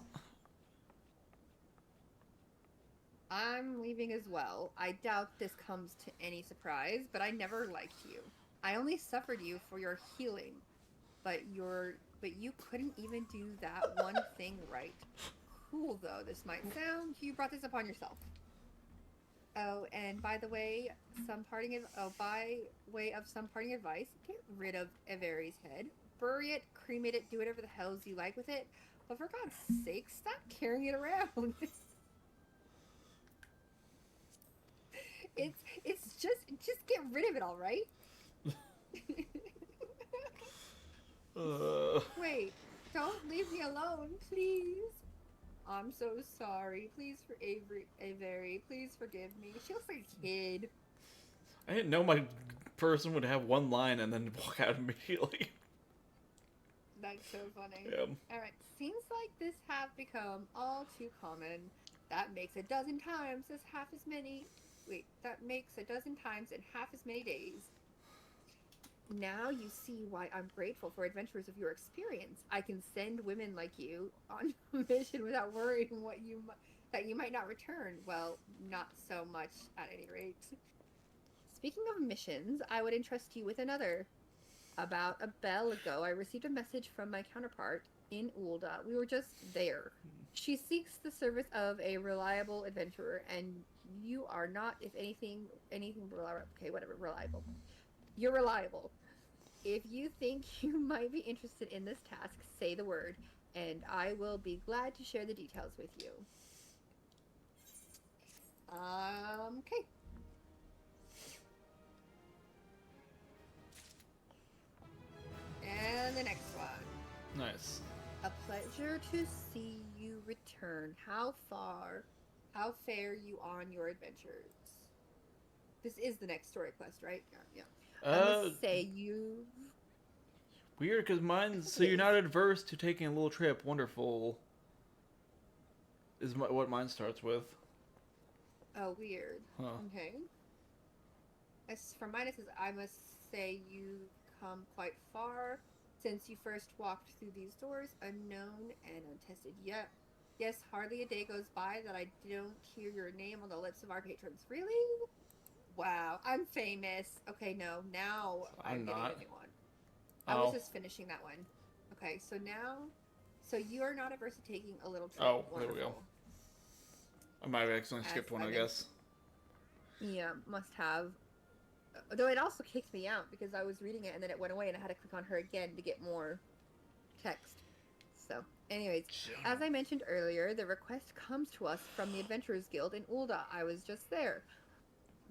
I'm leaving as well. I doubt this comes to any surprise, but I never liked you. I only suffered you for your healing, but you couldn't even do that one thing right. Cool though this might sound, you brought this upon yourself. Oh, and by the way, by way of some parting advice, get rid of Everi's head. Bury it, cremate it, do whatever the hells you like with it. But for God's sake, stop carrying it around. It's just get rid of it, all right? Uh, Wait, don't leave me alone, please. I'm so sorry. Please for Avery, please forgive me. She looks like a kid. I didn't know my person would have one line and then walk out immediately. That's so funny. Yeah. Alright, seems like this have become all too common. That makes a dozen times as half as many. Wait, that makes a dozen times in half as many days. Now you see why I'm grateful for adventurers of your experience. I can send women like you on a mission without worrying that you might not return. Well, not so much at any rate. Speaking of missions, I would entrust you with another. About a bell ago, I received a message from my counterpart in Ulda. We were just there. She seeks the service of a reliable adventurer, and you are not, if anything reliable. Okay, whatever, reliable. You're reliable. If you think you might be interested in this task, say the word, and I will be glad to share the details with you. Okay. And the next one. Nice. A pleasure to see you return. How fare you on your adventures? This is the next story quest, right? Yeah. I must say you. Weird, because mine. So you're not adverse to taking a little trip. Wonderful. Is what mine starts with. Oh, weird. Huh. Okay. As for mine, it says, I must say you've come quite far since you first walked through these doors, unknown and untested yet. Yes, hardly a day goes by that I don't hear your name on the lips of our patrons. Really? Wow, I'm famous. Okay, no, now I'm getting not. a new one. I was Oh. just finishing that one. Okay, so now, so you are not averse to taking a little trip. Oh, there we go. Wonderful. I might have accidentally skipped one, I guess. Yeah, must have. Though it also kicked me out because I was reading it and then it went away and I had to click on her again to get more text. So, anyways, as I mentioned earlier, the request comes to us from the Adventurers Guild in Ulda. I was just there.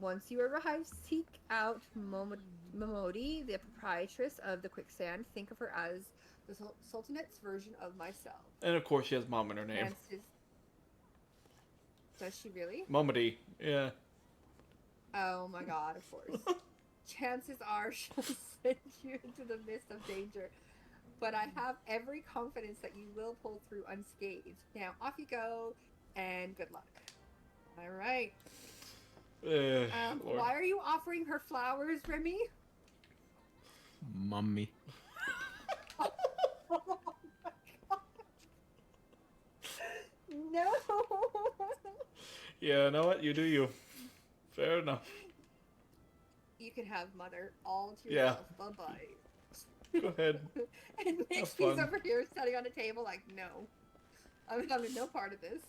Once you arrive, seek out Momodi, the proprietress of the Quicksand. Think of her as the Sultanet's version of myself. And of course, she has mom in her name. Does she really? Momedy, yeah. Oh my god, of course. Chances are she'll send you into the midst of danger. But I have every confidence that you will pull through unscathed. Now, off you go, and good luck. All right. Why are you offering her flowers, Remy? Mummy. Oh my god. No. Yeah, you know what? You do you. Fair enough. You can have mother all to yourself. Yeah. Bye-bye. Go ahead. And Nixie's over here standing on the table like, no. I'm having no part of this.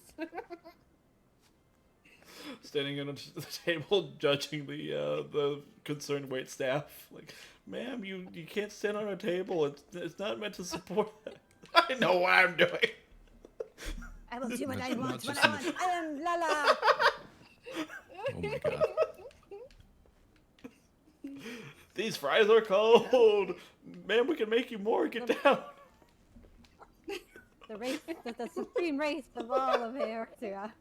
Standing on the table, judging the concerned wait staff. Like, ma'am, you can't stand on a table. It's not meant to support that. I know what I'm doing. I will do what I Not want. just What I want. I am Lala. Oh my god. These fries are cold. Ma'am, we can make you more. Get down. The supreme race of all of Eritrea.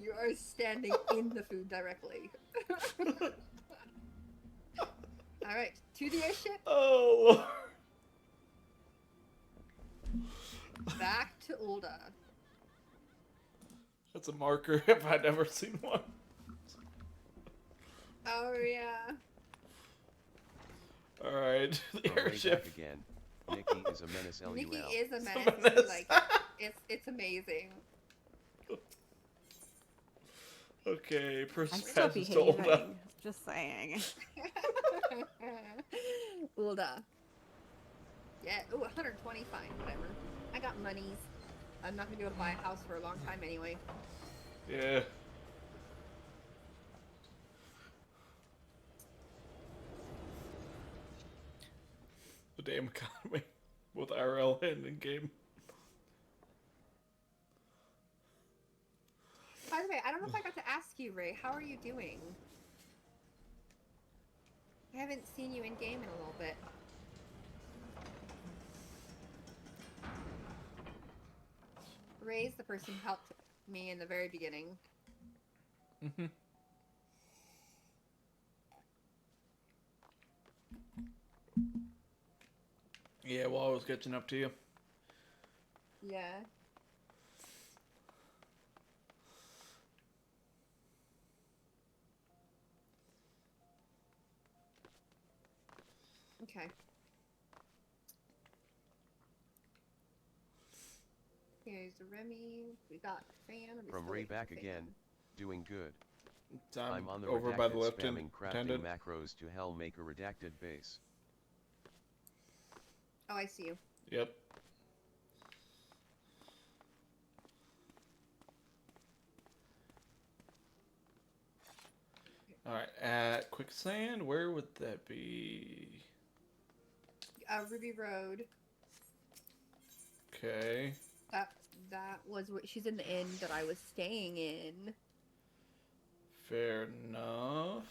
You are standing in the food directly. Alright, to the airship. Oh, Lord. Back to Ulda. That's a marker if I'd ever seen one. Oh, yeah. Alright, the From way airship. back again. Nikki is a menace. LUL. Nikki is a It's a menace. menace. Like, it's amazing. Okay, I'm person still passes to Ulda. behaving. Just saying. Ulda. Yeah, ooh, 120, fine, whatever. I got monies. I'm not gonna be able to buy a house for a long time anyway. Yeah. The damn economy. Both IRL and in-game. By the way, I don't know if I got to ask you, Ray, how are you doing? I haven't seen you in game in a little bit. Ray's the person who helped me in the very beginning. Mm-hmm. Yeah, while I was catching up to you. Yeah. Okay. Here's Remy. We got Fan. From Ray back again. Doing good. I'm on the over by the redacted left spamming crafting intended. macros to hell make a redacted base. Oh, I see you. Yep. Alright, at Quicksand, where would that be? Ruby Road. Okay. That was what she's in the inn that I was staying in. Fair enough.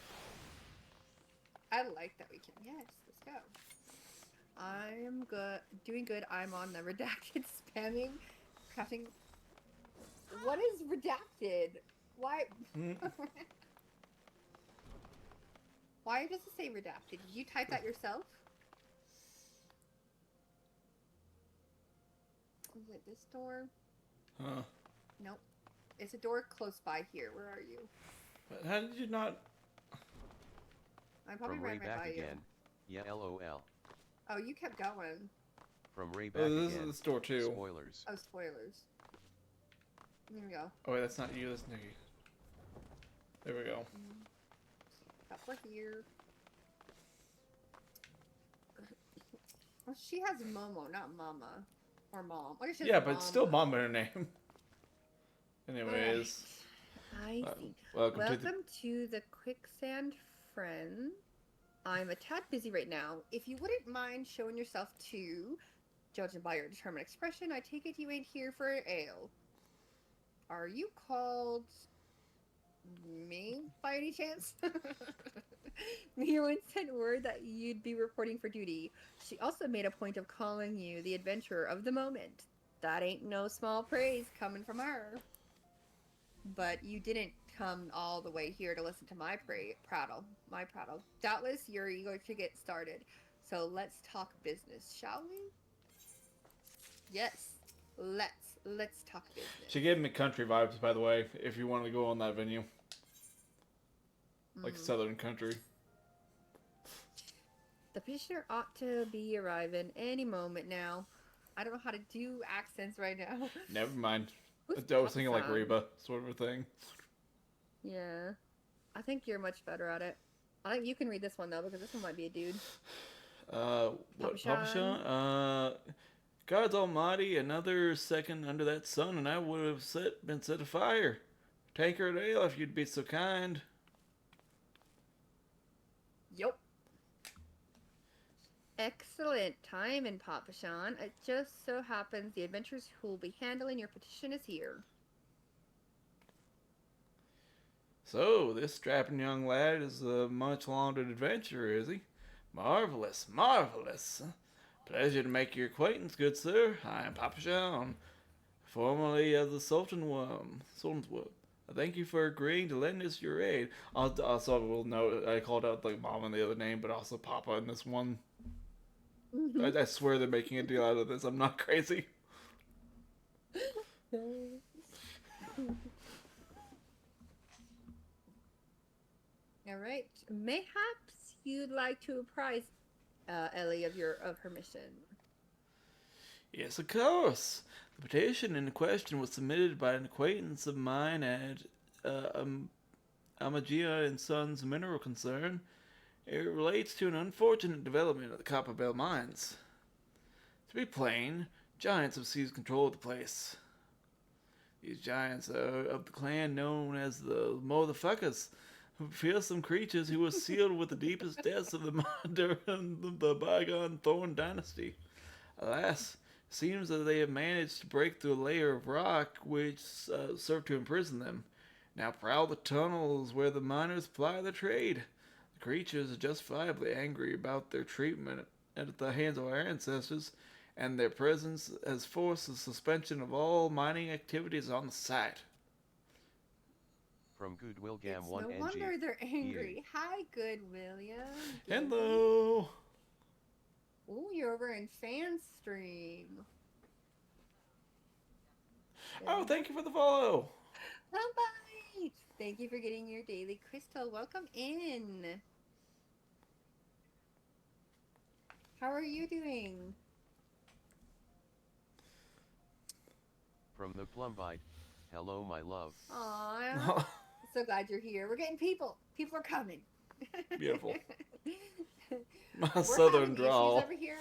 I like that we can. Yes, let's go. I'm good. Doing good. I'm on the redacted spamming crafting. What is redacted? Why? Why does it say redacted? Did you type that yourself? Is it this door? Huh. Nope. It's a door close by here. Where are you? But how did you not... I'm probably From Ray right back by again. Yeah, LOL. Oh, you kept going. From Ray back Oh, this again. is the store too. Spoilers. Oh, spoilers. Here we go. Oh wait, that's not you, that's Nikki. There we go. Up we're here. Well, she has Momo, not Mama. Or Mom. I guess she has Yeah, but it's still Mom. mom in her name. Alright. Anyways, I see. welcome to the. Welcome to the Quicksand Friend. I'm a tad busy right now. If you wouldn't mind showing yourself to, judging by your determined expression, I take it you ain't here for ale. Are you called me by any chance? The heroine sent word that you'd be reporting for duty. She also made a point of calling you the adventurer of the moment. That ain't no small praise coming from her. But you didn't come all the way here to listen to my prattle. My prattle. Doubtless you're eager to get started. So let's talk business, shall we? Yes. Let's talk business. She gave me country vibes, by the way. If you want to go on that venue, like Southern country. The petitioner ought to be arriving any moment now. I don't know how to do accents right now. Never mind. Who's I was thinking like Papa-san? Reba, sort of a thing. Yeah. I think you're much better at it. I think you can read this one though, because this one might be a dude. What, Papa Papa? God's almighty, another second under that sun, and I would have been set afire. Tankard ale, if you'd be so kind. Yup. Excellent timing, Papa Sean. It just so happens the adventurers who will be handling your petition is here. So, this strapping young lad is a much-lauded adventurer, is he? Marvelous, marvelous. Pleasure to make your acquaintance, good sir. I am Papa Sean, formerly of the Sultan's Wood. Thank you for agreeing to lend us your aid. Also, will note I called out like Mom in the other name, but also Papa in this one. I swear they're making a deal out of this. I'm not crazy. All right. Mayhaps you'd like to apprise Ellie of her mission. Yes, of course. The petition in question was submitted by an acquaintance of mine at Amagia and Sons Mineral Concern. It relates to an unfortunate development of the Copperbell mines. To be plain, giants have seized control of the place. These giants are of the clan known as the Motherfuckers, fearsome creatures who were sealed with the deepest depths of the bygone Thorn dynasty. Alas, it seems that they have managed to break through a layer of rock which served to imprison them. Now prowl the tunnels where the miners ply their trade. The creatures are justifiably angry about their treatment at the hands of our ancestors, and their presence has forced the suspension of all mining activities on the site. From Goodwill It's Gam 1 no NG. wonder they're angry. Hi, good William. Hello! Ooh, you're over in fan stream. Oh, thank you for the follow! Bye-bye. Thank you for getting your daily crystal. Welcome in. How are you doing? From the Plumbite. Hello, my love. Aw. So glad you're here. We're getting people. People are coming. Beautiful. My We're southern having drawl. issues over here.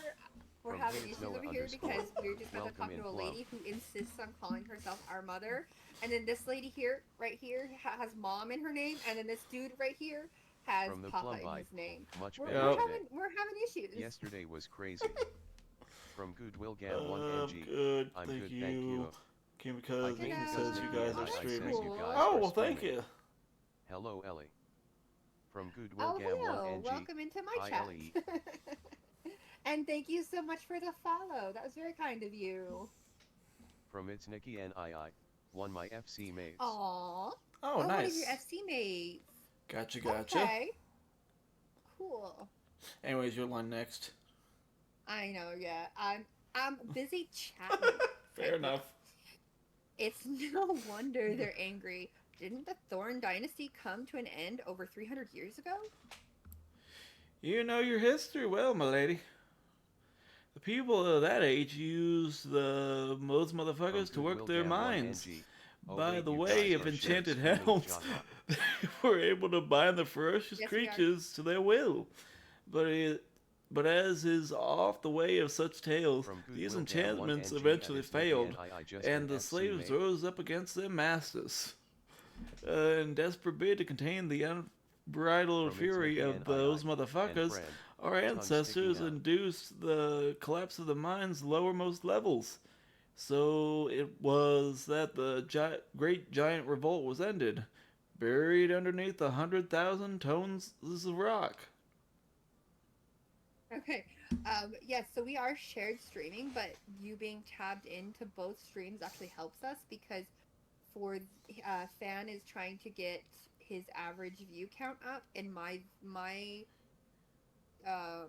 We're From having Hayes issues Noah over here underscore. because we're just about to talk Welcome to a in, lady who insists on calling herself our mother. And then this lady here, right here, has mom in her name. And then this dude right here has From the Papa in Plumbite. his name. Much We're, better Yep. we're, today. having, we're having issues. Yesterday was crazy. From Goodwill Gam 1 I'm NG. good, I'm thank good, you. thank you. Came because I Nathan came says because you Nikki guys and are I says streaming. you guys Oh, are well, thank streaming. you. Hello, Ellie. From Goodwill Oh, Gam 1 hello. NG. Welcome into my Hi, chat. Ellie. And thank you so much for the follow. That was very kind of you. From It's Nikki and I, one my FC mates. Aww. Oh, One of nice. your FC mates. Gotcha. Okay. Cool. Anyways, your line next. I know, yeah. I'm busy chatting. Fair enough. It's no wonder they're angry. Didn't the Thorn dynasty come to an end over 300 years ago? You know your history well, my lady. The people of that age used those From motherfuckers to work Goodwill their Gam 1 mines. NG. Oh, By wait, the you way guys of are shared enchanted streaming helms, Java. they were able to bind the ferocious Yes, we are. creatures to their will. But but as is oft the way of such tales, From these Goodwill Gam 1 enchantments NG eventually at its Nicky failed, and I just and the an slaves F rose up against their masters. In desperate bid to contain the unbridled From its fury Nicky of and those and motherfuckers, friend, our tongue ancestors sticking out. induced the collapse of the mine's lowermost levels. So it was that the great giant revolt was ended, buried underneath 100,000 tons of rock. Okay. Yes, so we are shared streaming, but you being tabbed into both streams actually helps us because for Fan is trying to get his average view count up, and my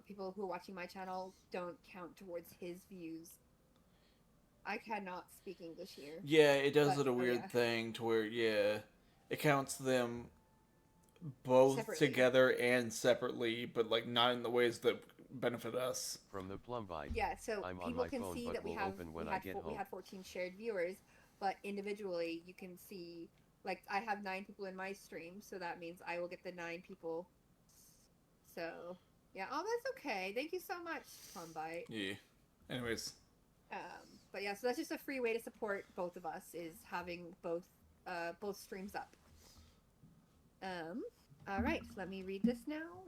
people who are watching my channel don't count towards his views. I cannot speak English here. Yeah, it does But, it a oh, weird yeah. thing to where, yeah, it counts them both Separately. together and separately, but like not in the ways that benefit us. From the Plumbite. Yeah, so I'm on people my can phone, see but that we will have open when we I had get we home. had 14 shared viewers, but individually you can see like I have 9 people in my stream, so that means I will get the 9 people. So yeah, oh that's okay. Thank you so much, Plumbite. Yeah. Anyways. But yeah, so that's just a free way to support both of us is having both streams up. All right, let me read this now.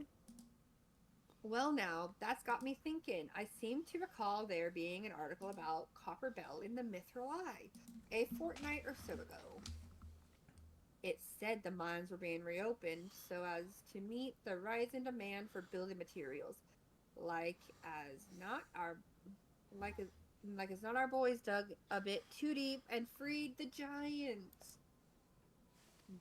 Well, now, that's got me thinking. I seem to recall there being an article about Copper Bell in the Mithril Eye a fortnight or so ago. It said the mines were being reopened so as to meet the rise in demand for building materials, like as not our boys dug a bit too deep and freed the giants.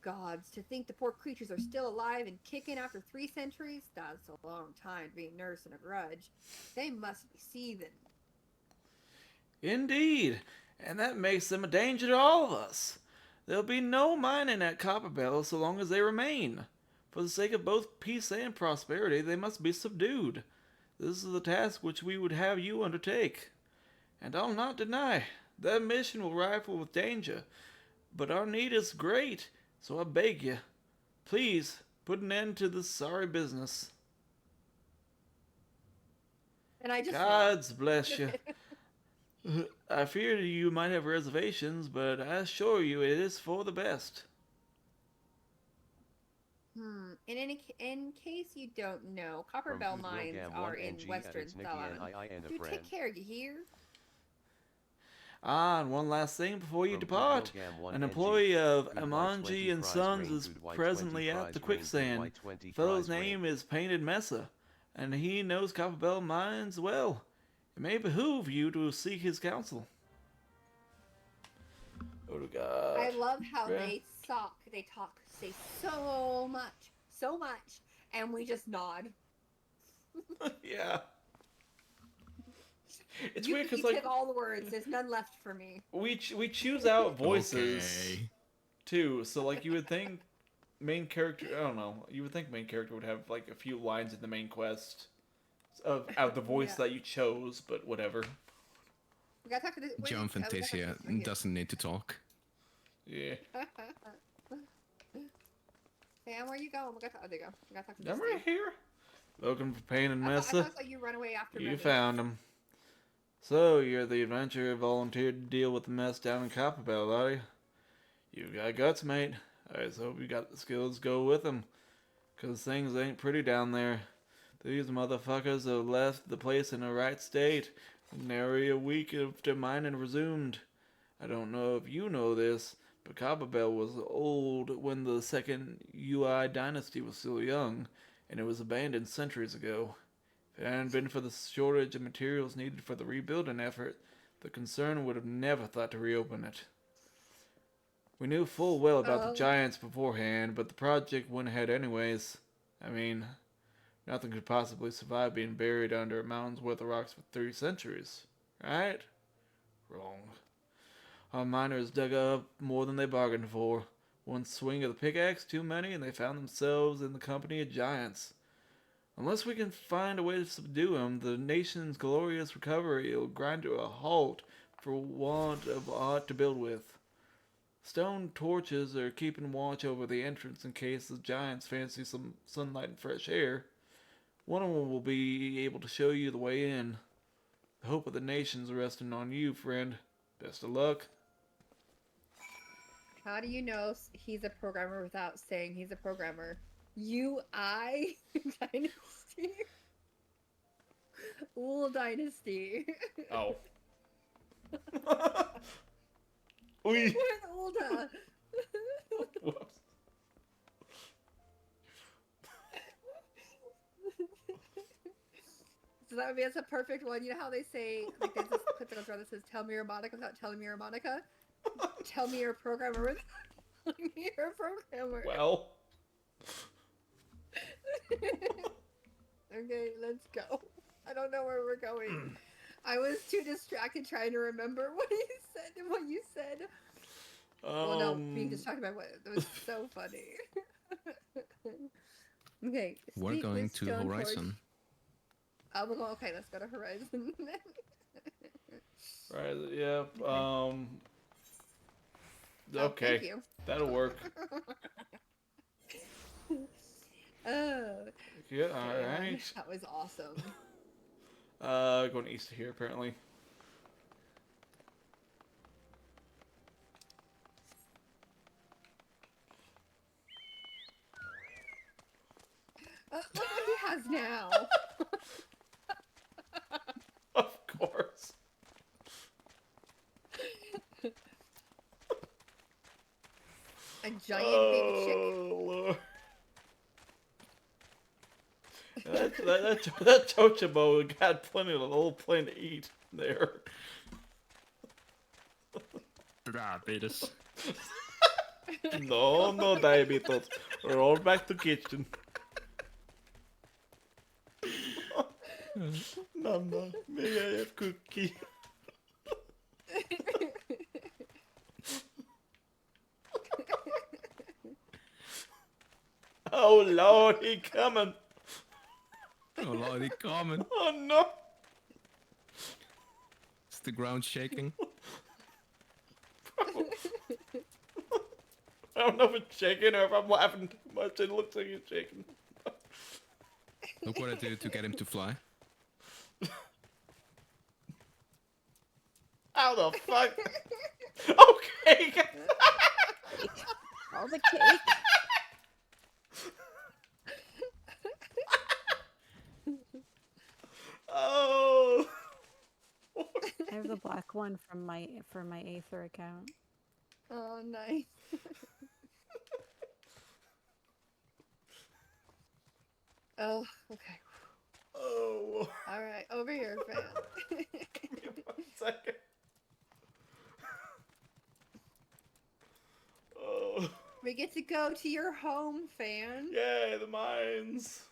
Gods, to think the poor creatures are still alive and kicking after 3 centuries? That's a long time to be nursing a grudge. They must be seething. Indeed, and that makes them a danger to all of us. There'll be no mining at Copperbell so long as they remain. For the sake of both peace and prosperity, they must be subdued. This is the task which we would have you undertake. And I'll not deny, that mission will rifle with danger, but our need is great, so I beg you, please put an end to this sorry business. And I just Gods bless you. I fear you might have reservations, but I assure you it is for the best. In case you don't know, Copper From Bell Goodwill mines Gam are 1 in NG at Western its Nicky Thailand. and a Do friend. take care, you hear? Ah, and one last thing before you From depart. Goodwill Gam 1 An NG, employee of Good Amanji Y20 and prize Sons rain, is Good Y20 presently at prize the rain, Good quicksand. Y20 Fellow's prize name rain. is Painted Mesa, and he knows Copperbell mines well. It may behoove you to seek his counsel. Oh God. I love how Yeah. they say so much, and we just nod. Yeah. It's You weird because took all the words. There's none left for me. we choose out voices Okay. too. So like you would think main character. I don't know. You would think main character would have like a few lines in the main quest of out the voice Yeah. that you chose, but whatever. We gotta talk to this. John Fantasia doesn't need to talk. Yeah. Sam, where you going? We gotta there you go. We gotta talk to this. I'm right dude. here. Looking for Pain and I Mesa. thought you run away after You Remy. found him. So, you're the adventurer who volunteered to deal with the mess down in Copperbell, are you? You got guts, mate. I just hope you got the skills to go with them. 'Cause things ain't pretty down there. These motherfuckers have left the place in a right state. Nary a week after mining resumed. I don't know if you know this, but Copperbell was old when the second UI dynasty was still young, and it was abandoned centuries ago. If it hadn't been for the shortage of materials needed for the rebuilding effort, the concern would have never thought to reopen it. We knew full well about the giants beforehand, but the project went ahead anyways. I mean, nothing could possibly survive being buried under a mountain's worth of rocks for 3 centuries. Right? Wrong. Our miners dug up more than they bargained for. One swing of the pickaxe too many, and they found themselves in the company of giants. Unless we can find a way to subdue them, the nation's glorious recovery will grind to a halt for want of aught to build with. Stone torches are keeping watch over the entrance in case the giants fancy some sunlight and fresh air. One of them will be able to show you the way in. The hope of the nation's resting on you, friend. Best of luck. How do you know he's a programmer without saying he's a programmer? UI Dynasty? Ul Dynasty. Oh. We're Oi. in Ulda. Whoops. So that would be that's a perfect one. You know how they say, like, there's this clip that goes around that says, "Tell me you're a Monica without telling me you're a Monica." Tell me you're a programmer without telling me you're a programmer. Well. Okay, let's go. I don't know where we're going. I was too distracted trying to remember what he said and what you said. Well, no, being distracted by what it was so funny. Okay, We're speak going with to Stone Horizon. Torch. We'll go. Okay, let's go to Horizon. Right, yeah. Oh, Okay. Thank you. That'll work. Oh, Yeah, okay, alright. that was awesome. Going east of here, apparently. Look what he has now. Of course. A giant baby chick. Oh, Lord. That Chocobo got plenty of little plain to eat there. Diabetes. No diabetes. We're all back to kitchen. Mama, may I have cookie? Oh Lord, he coming. Oh lordy, coming. Oh no. Is the ground shaking? I don't know if it's shaking or if I'm laughing too much. It looks like it's shaking. Look what I did to get him to fly. How the fuck? Okay. All the cake. Oh. I have the black one from my Aether account. Oh, nice. Oh, okay. Oh. All right, over here, fam. Give me 1 second. Oh. We get to go to your home, fan. Yay, the mines.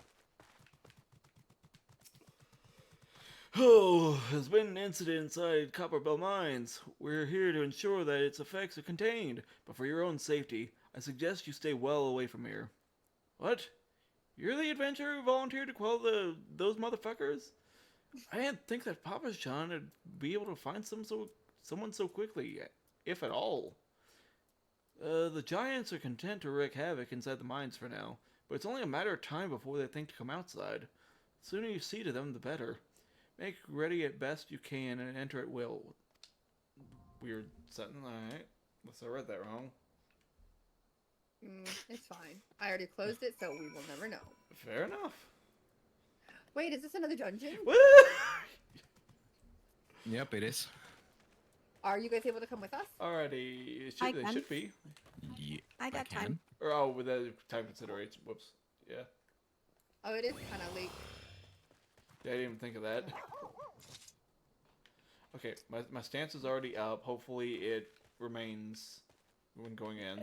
Oh, there's been an incident inside Copperbell Mines. We're here to ensure that its effects are contained, but for your own safety, I suggest you stay well away from here. What? You're the adventurer who volunteered to quell those motherfuckers? I didn't think that Papa John would be able to find someone so quickly, if at all. The giants are content to wreak havoc inside the mines for now, but it's only a matter of time before they think to come outside. The sooner you see to them, the better. Make ready at best you can and enter at will. Weird sentence, alright. Unless I read that wrong. It's fine. I already closed it, so we will never know. Fair enough. Wait, is this another dungeon? Woo! Yep, it is. Are you guys able to come with us? Alrighty, I they can. should be. Yeah, I got can. time. Or, oh, with that time consideration. Whoops. Yeah. Oh, it is kind of late. Yeah, I didn't even think of that. Okay, my stance is already up. Hopefully it remains when going in.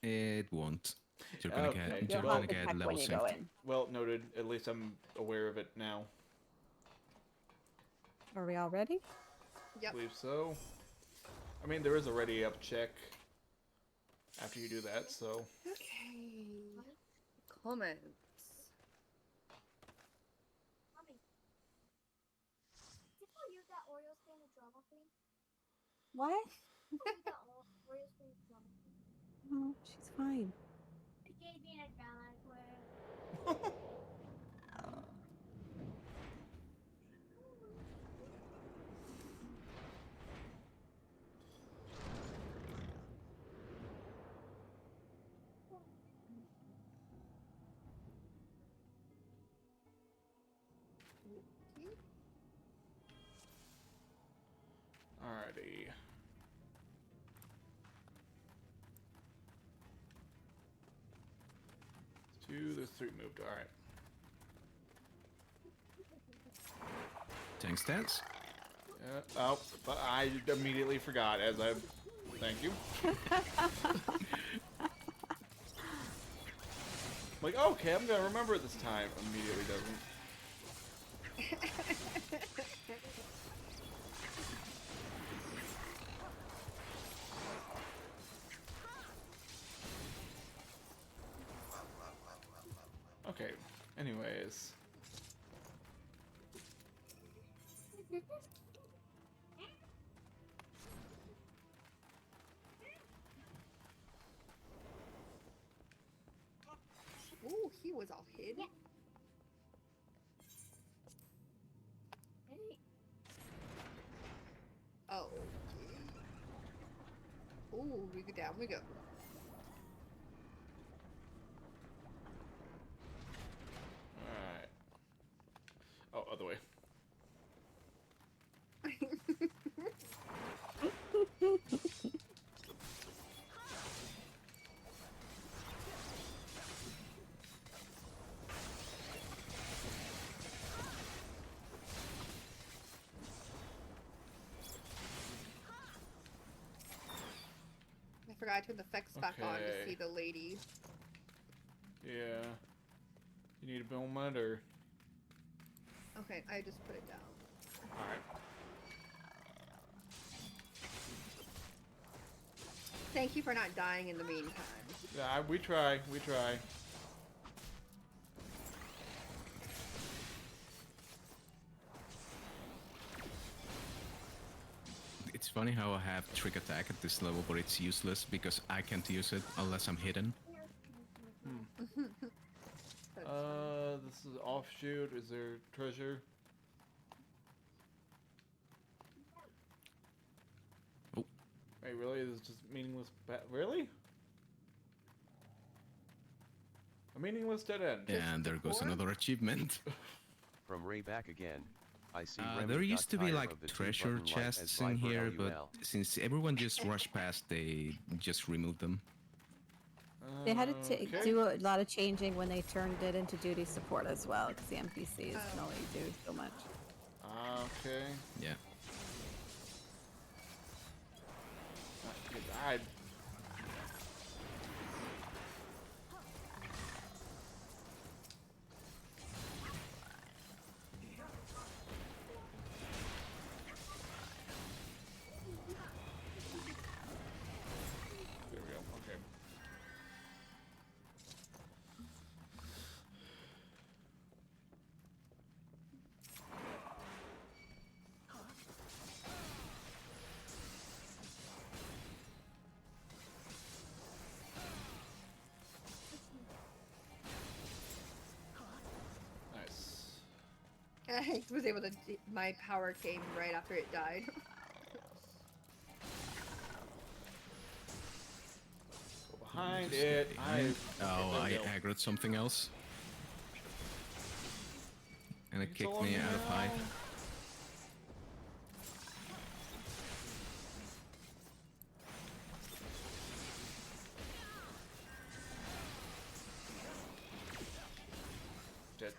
It won't. You're gonna Okay. get, You'll you're gonna have to get check level when you go 60. in. Well, noted. At least I'm aware of it now. Are we all ready? I Yep. believe so. I mean, there is a ready up check after you do that, so. Okay. Comments. Use that Oreo stain to drama queen? What? Use that Oreo stain to drama queen? No, she's fine. It gave me a drama queen. Alrighty. Two, there's three moved. Alright. Tank stance. Oh, but I immediately forgot as I. Thank you. Like, okay, I'm gonna remember it this time. Immediately doesn't. Okay, anyways. Ooh, he was all hidden. Oh. Ooh, we go down we go. Alright. Oh, other way. I forgot to turn the effects back on to Okay. see the lady. Yeah. You need a moment or? Okay, I just put it down. Alright. Thank you for not dying in the meantime. Yeah, we try. We try. It's funny how I have trick attack at this level, but it's useless because I can't use it unless I'm hidden. That's This is offshoot. Is there treasure? Oh. Wait, really? This is just meaningless. Really? A meaningless dead end. And there goes another achievement. From Ray back again. I see There used to be tired like of the treasure two-button light as chests in Viper here, but LUL. since everyone just rushed past, they just removed them. They had to Okay. do a lot of changing when they turned it into duty support as well, because the NPCs can only do so much. Okay. Yeah. You died. There we go. Okay. Nice. I was able to. My power came right after it died. Go behind Just it. get behind. Oh, there I we go. aggroed something else. And it It's kicked all me out of now. height. Dead.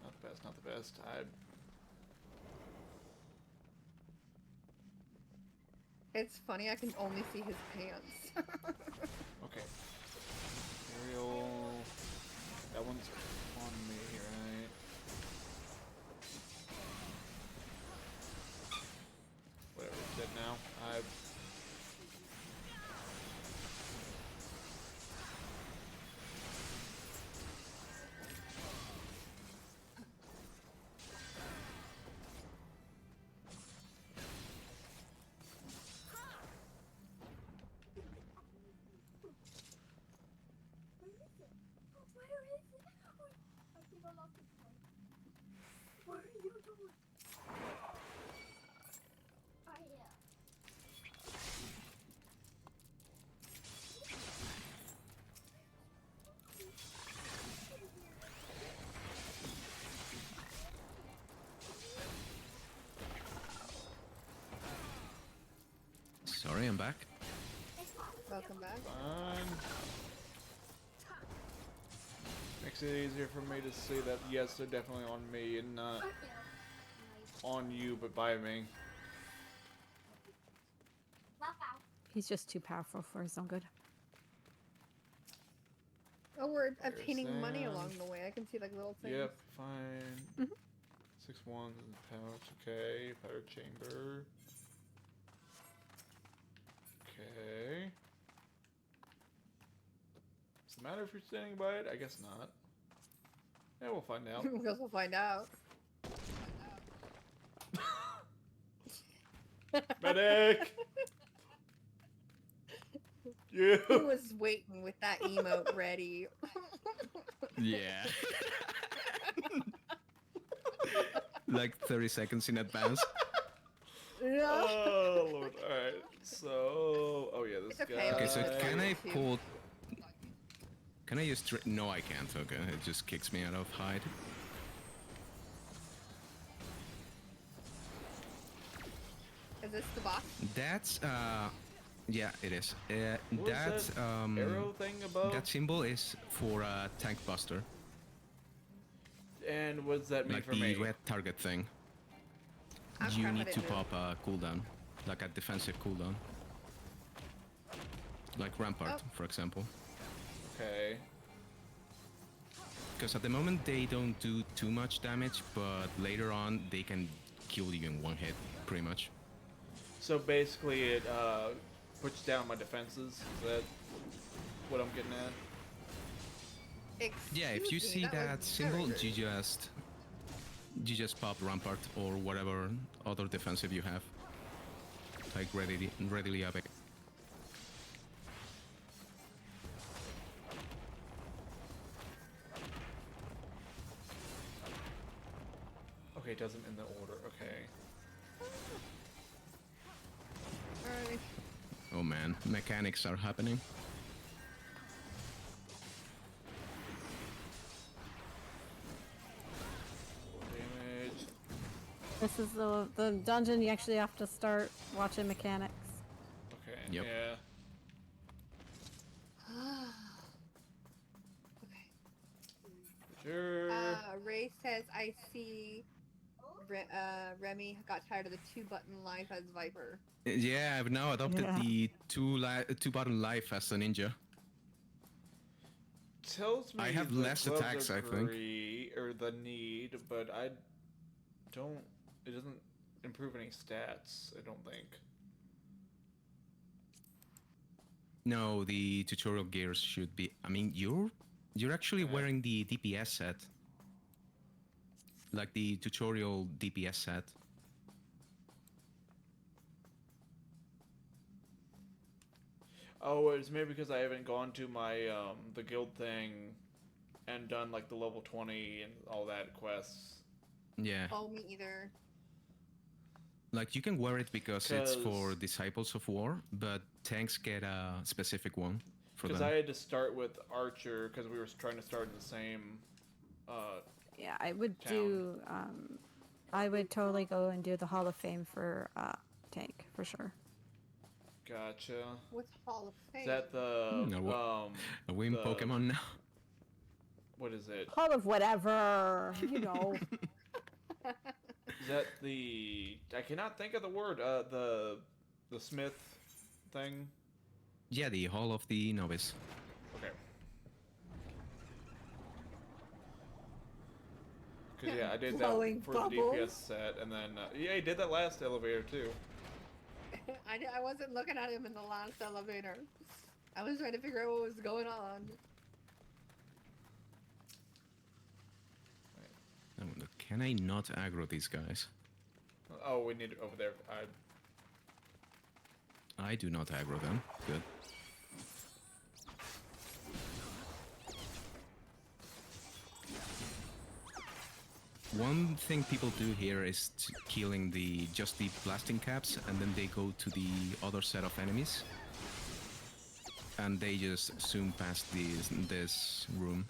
Not the best. Not the best. It's funny, I can only see his pants. Okay. Aerial. That one's on me, right? Whatever. It's dead now. I think I lost it. What are you doing? I am. Sorry, I'm back. Welcome back. Fine. Makes it easier for me to say that yes, they're definitely on me and not on you, but by me. He's just too powerful for his own good. Oh, we're There's obtaining money Sam. along the way. I can see like little things. Yep, fine. 6 ones in the pouch. Okay, powder chamber. Okay. Does it matter if you're standing by it? I guess not. Yeah, we'll find out. I guess we'll find out. Medic! You! He was waiting with that emote ready. Yeah. Like 30 seconds in advance. Yeah. Oh, Lord. Alright, so... Oh, yeah, this It's guy... okay, Okay, so can I Too. pull... Can I just... No, I can't. Okay, it just kicks me out of hide. Is this the box? That's, yeah, it is. What was that arrow thing above? That symbol is for tank buster. And what does that mean Like for the me? red target thing. I'm You trying need to do. pop a cooldown. Like a defensive cooldown. Like Rampart, Oh. for example. Okay. Because at the moment they don't do too much damage, but later on they can kill you in one hit, pretty much. So basically it puts down my defenses. Is that what I'm getting at? Yeah, if you Excuse me, see was that very symbol, rude. you just pop Rampart or whatever other defensive you have. Like readily available. Okay, it doesn't in the order. Okay. Alright. Oh man, mechanics are happening. Damage. This is the dungeon you actually have to start watching mechanics. Okay. Yep. Yeah. Okay. Sure. Ray says, I see Remy got tired of the 2-button life as Viper. Yeah, I've now adopted Yeah. the two-button life as a ninja. Tells me I have the less gloves attacks, I think. agree, or the need, but I don't. It doesn't improve any stats. I don't think. No, the tutorial gears should be. I mean, you're actually Okay. wearing the DPS set, like the tutorial DPS set. Oh, it's maybe because I haven't gone to my the guild thing and done like the level 20 and all that quests. Yeah, Oh, me either. like you can wear it because it's for 'Cause- Disciples of War, but tanks get a specific one for Because them. I had to start with Archer because we were trying to start in the same. Yeah, I would Town. do. I would totally go and do the Hall of Fame for tank for sure. Gotcha. What's Hall of Fame? Is that the No, Are we in the- Pokemon now? what is it? Hall of whatever, you know. Is that the? I cannot think of the word. The Smith thing. Yeah, the Hall of the Novice. Okay. Cause yeah, I did Blowing that for the bubbles. DPS set, and then yeah, I did that last elevator too. I wasn't looking at him in the last elevator. I was trying to figure out what was going on. I wonder, can I not aggro these guys? Oh, we need it over there. I do not aggro them. Good. One thing people do here is killing just the blasting caps, and then they go to the other set of enemies, and they just zoom past this room,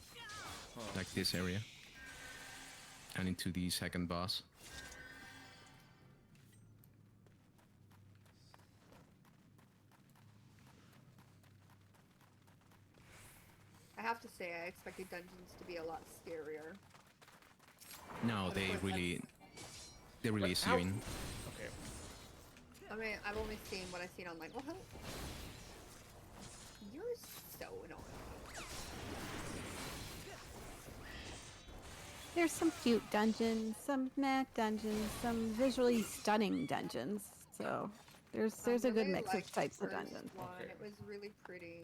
like this area, and into the second boss. have to say, I expected dungeons to be a lot scarier. No, But they of course really But ease how- you in. Okay. I mean, I've only seen what I've seen online. Well, you're so annoying. There's some cute dungeons, some meh dungeons, some visually stunning dungeons. So there's a good really mix of liked the types of first dungeons. One. Okay. It was really pretty.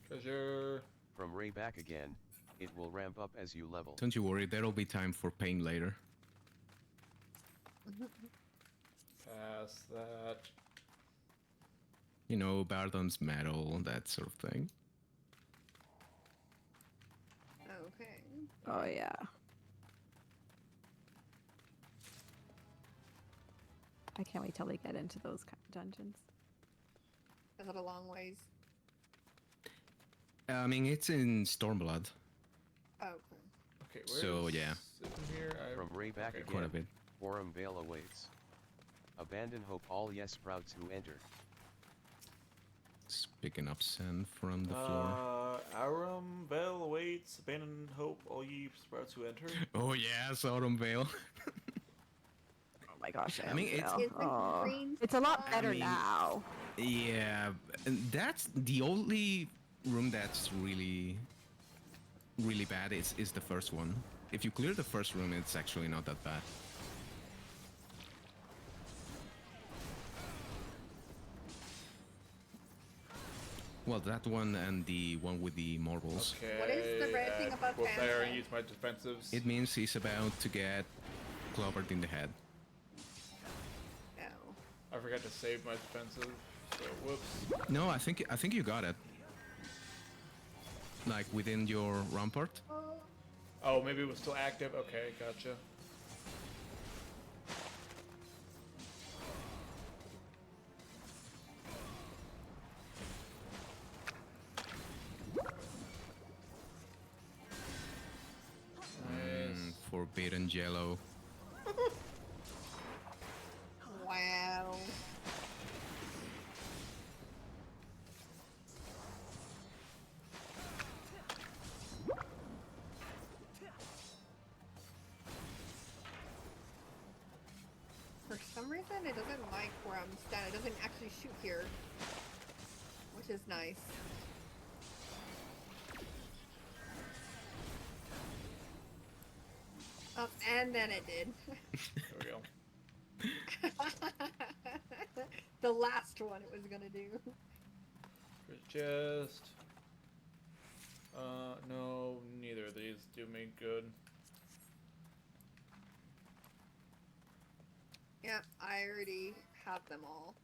Treasure. From Ray back again, it will ramp up as you level. Don't you worry, there'll be time for pain later. Pass that. You know, Bardon's metal, that sort of thing. Okay. Oh yeah. I can't wait till we get into those kind of dungeons. Is it a long ways? I mean, it's in Stormblood, Okay. Okay, So, where's yeah. it in here? From Ray back okay. quite a again, bit. Forum Vale awaits. Abandon hope all yes sprouts who enter. It's picking up sand from the floor. Aram Bell awaits. Abandon hope. All ye sprouts who enter. Oh yes, Autumn Vale. Oh my gosh, I mean, it's- Is the green it's a lot spot- better mean- now. Yeah, and that's the only room that's really bad is the first one. If you clear the first room, it's actually not that bad. Well, that one and the one with the marbles. Okay. What is the red thing above Will there Panda? use my defensives? It means he's about to get clobbered in the head. No. I forgot to save my defensive. So whoops. No, I think you got it. Like within your rampart. Oh, maybe it was still active. Okay, gotcha. Nice. Forbidden Jello. Wow. For some reason, it doesn't like where I'm standing. It doesn't actually shoot here, which is nice. And then it did. There we go. The last one it was gonna do. Just. No, neither of these do me good. Yeah, I already have them all.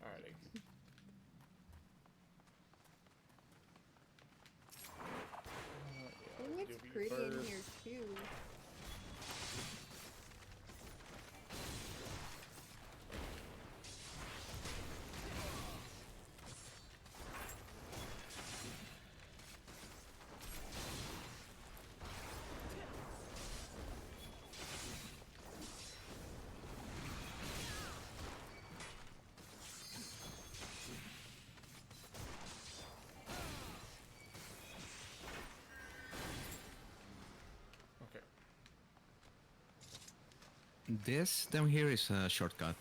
Alrighty. I think it's pretty in here too. Okay. This down here is a shortcut.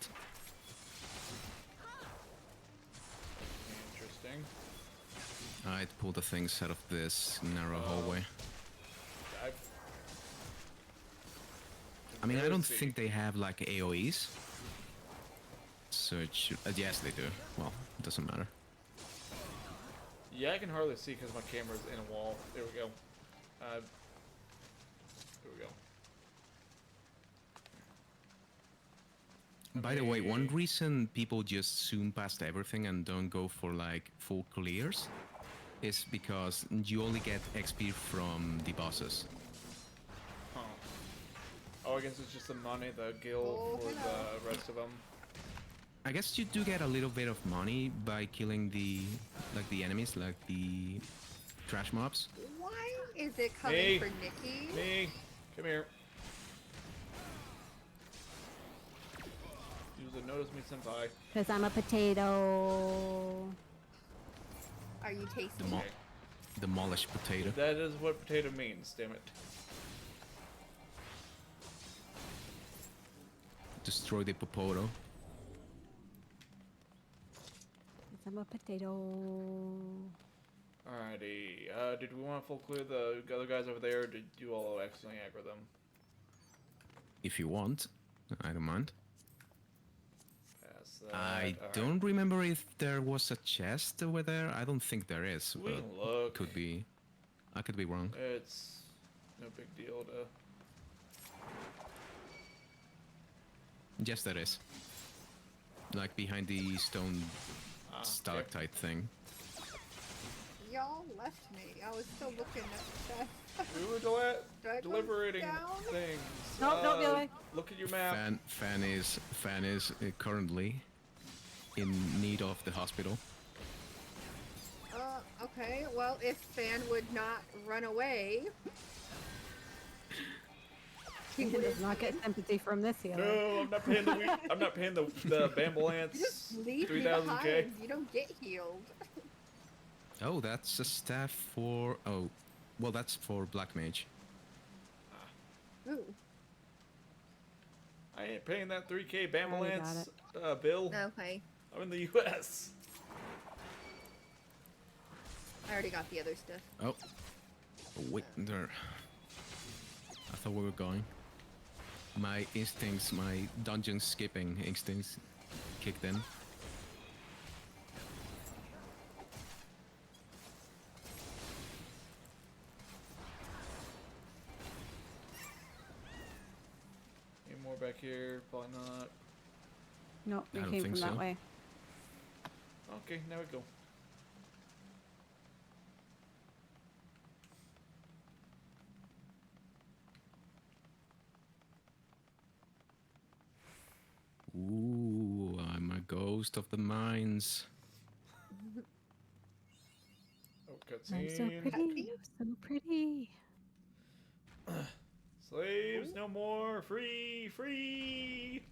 Interesting. I'd pull the things out of this narrow hallway. I mean, I don't think they have like AoEs. So it should. Yes, they do. Well, it doesn't matter. Yeah, I can hardly see because my camera's in a wall. There we go. There we go. By the way, one reason people just zoom past everything and don't go for like full clears is because you only get XP from the bosses. Huh. Oh, I guess it's just the money, the guild for the rest of them. I guess you do get a little bit of money by killing the enemies, like the trash mobs. Why is it coming Me. for Nikki? Me, come here. Notice me, senpai. Because I'm a potato. Are you tasty? Demo- Demolished potato. That is what potato means, damn it. Destroy the popoto. Because I'm a potato. Alrighty. Did we want to full clear the other guys over there, or did you all accidentally aggro them? If you want, I don't mind. Pass that. I Alright. don't remember if there was a chest over there. I don't think there is. We But can look. could be. I could be wrong. It's no big deal to... Yes, there is. Like behind the stone Ah, okay. stalactite thing. Y'all left me. I was still looking at the chest. We were Do I go deliberating down? things. Nope, nope, the other way. Look at your map. Fan is currently in need of the hospital. Okay. Well, if Fan would not run away, he He would does not get sympathy from this healer. No, I'm not paying the I'm not paying the Bambulance just leave me 3000K. behind. You don't get healed. Oh, that's a staff for. Oh, well, that's for Black Mage. Ooh. I ain't paying that 3K got Bambulance bill. Okay. I'm in the U.S. I already got the other stuff. Oh, wait, there. I thought we were going. My instincts, my dungeon skipping instincts, kicked in. Any more back here? Probably not. Nope, I we don't came think from that so. way. Okay, now we go. Ooh, I'm a ghost of the mines. Oh, I'm so cutscene. pretty. I'm so pretty. Slaves no more. Free, free.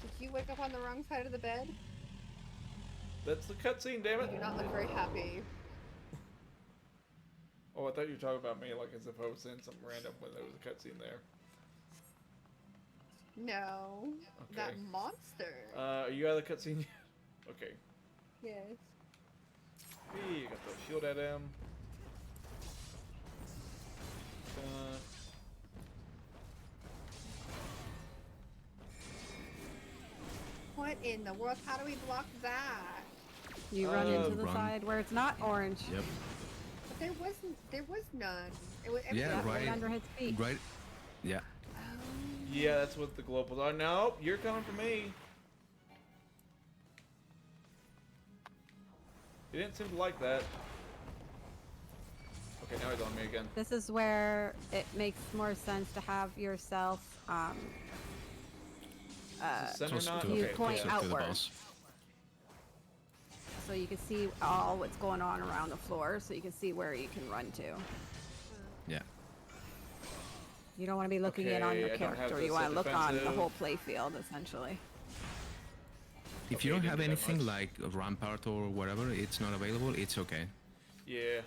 Did you wake up on the wrong side of the bed? That's the cutscene, damn You it. do not look very happy. Oh, I thought you were talking about me like as if I was saying something random when there was a cutscene there. No. That Okay. monster. Are you out of the cutscene yet? Okay. Yes. Hey, you got the shield at him. What in the world? How do we block that? You run into the Run. side where it's not orange. Yep. But there was none. It was Yeah, everything- right. under his feet. Right. Yeah. Yeah, that's what the globals are. No, you're coming for me. He didn't seem to like that. Okay, now he's on me again. This is where it makes more sense to have yourself Is the center Close not? to, You Okay, point closer cool. to the outward. boss. so you can see all what's going on around the floor, so you can see where you can run to. Yeah. You don't want to be looking in on Okay, your I don't have character. this You want to look on the defensive. whole play field, essentially. If Okay, you don't didn't have do that anything much. like a rampart or whatever, it's not available. It's okay. Yeah.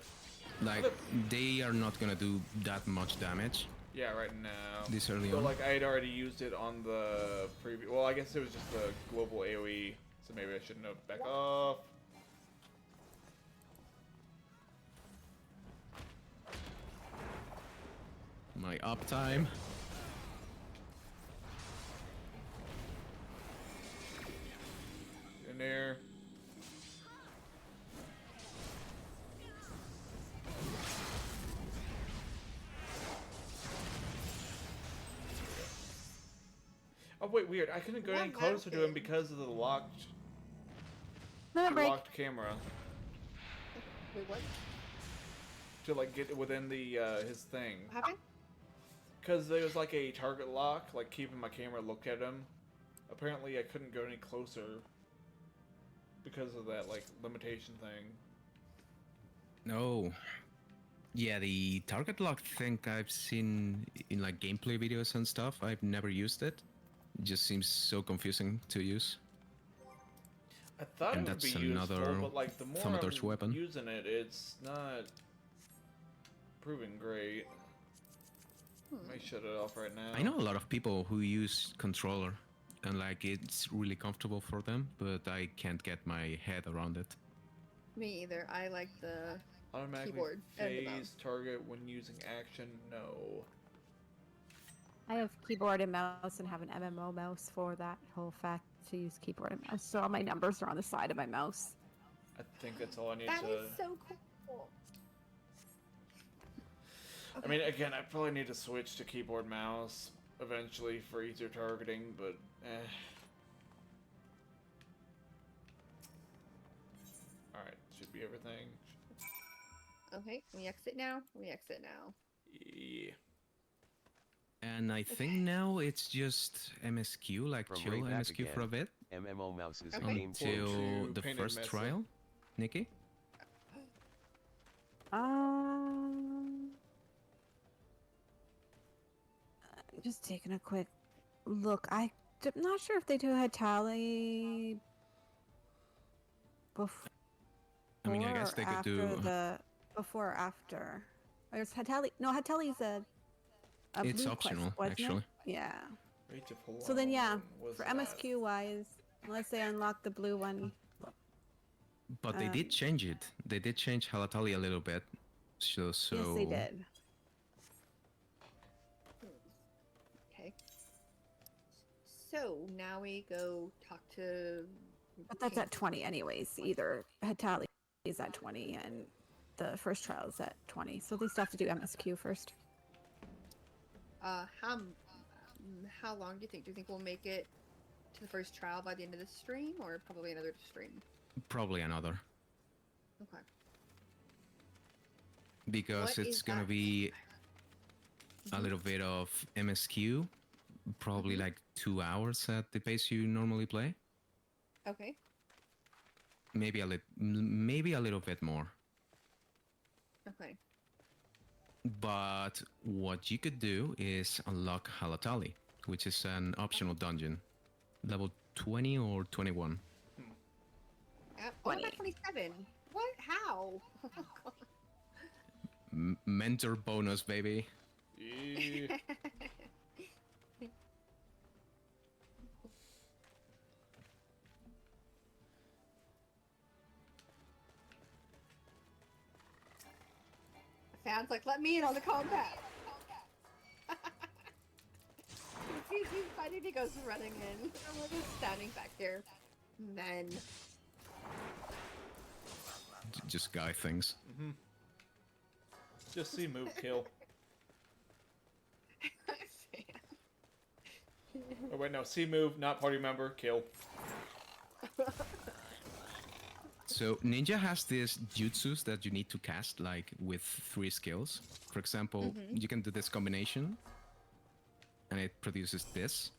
Like they are not gonna do that much damage Yeah, right now. this early But on. like I had already used it on the previous. Well, I guess it was just the global AOE, so maybe I shouldn't have back off. My uptime. In there. Oh wait, weird. I couldn't go What any closer to him happened? because of the locked, Limit break. locked camera. Wait, what? To like get within the his thing. What happened? Because there was like a target lock, like keeping my camera look at him. Apparently I couldn't go any closer because of that like limitation thing. No. Yeah, the target lock thing I've seen in like gameplay videos and stuff. I've never used it. It just seems so confusing to use. I thought And it would be that's useful, another but like the more Thaumaturge I'm weapon. using it, it's not proving great. May shut it off right now. I know a lot of people who use controller and like it's really comfortable for them, but I can't get my head around it. Me either. I like the Automatically keyboard and the phase mouse. target when using action. No. I have keyboard and mouse and have an MMO mouse for that whole fact to use keyboard and mouse. So all my numbers are on the side of my mouse. I think that's all I need That to. is so cool. I mean, again, I probably need to switch to keyboard mouse eventually for easier targeting, but Alright, should be everything. Okay, we exit now. We exit now. Yeah. And I think now it's just MSQ, like From chill Ray back MSQ for a again. bit MMO mouse is a Okay. game changer. until To the Painted first Mesa. trial. Nikki? Just taking a quick look. I'm not sure if they do a tally before. I mean, I guess they could after do. the before or after. Or is Hatali? No, Hatali's a It's blue optional, quest, wasn't it? actually. Yeah. Rate of So then, yeah, Halal was for that. MSQ wise, unless they unlock the blue one, But they did change it. They did change Halatali a little bit. So. yes, they did. Okay. So now we go talk to. But that's at 20 anyways. Either Hatali is at 20 and the first trial is at 20. So they still have to do MSQ first. How long do you think? Do you think we'll make it to the first trial by the end of the stream, or probably another stream? Probably another. Okay. Because What it's is gonna that? be a little bit of MSQ. Probably like 2 hours at the pace you normally play. Okay. Maybe a little bit more. Okay. But what you could do is unlock Halatali, which is an optional dungeon. Level 20 or 21. Oh, I got 27. What? How? Mentor bonus, baby. Yeah. Sounds like let me in on the combat. He's fighting. He goes running in. I'm just standing back here. Men. Just guy things. Just see move kill. Oh wait, no, see move, not party member, kill. So Ninja has these jutsus that you need to cast like with 3 skills. For example, you can do this combination and it produces this.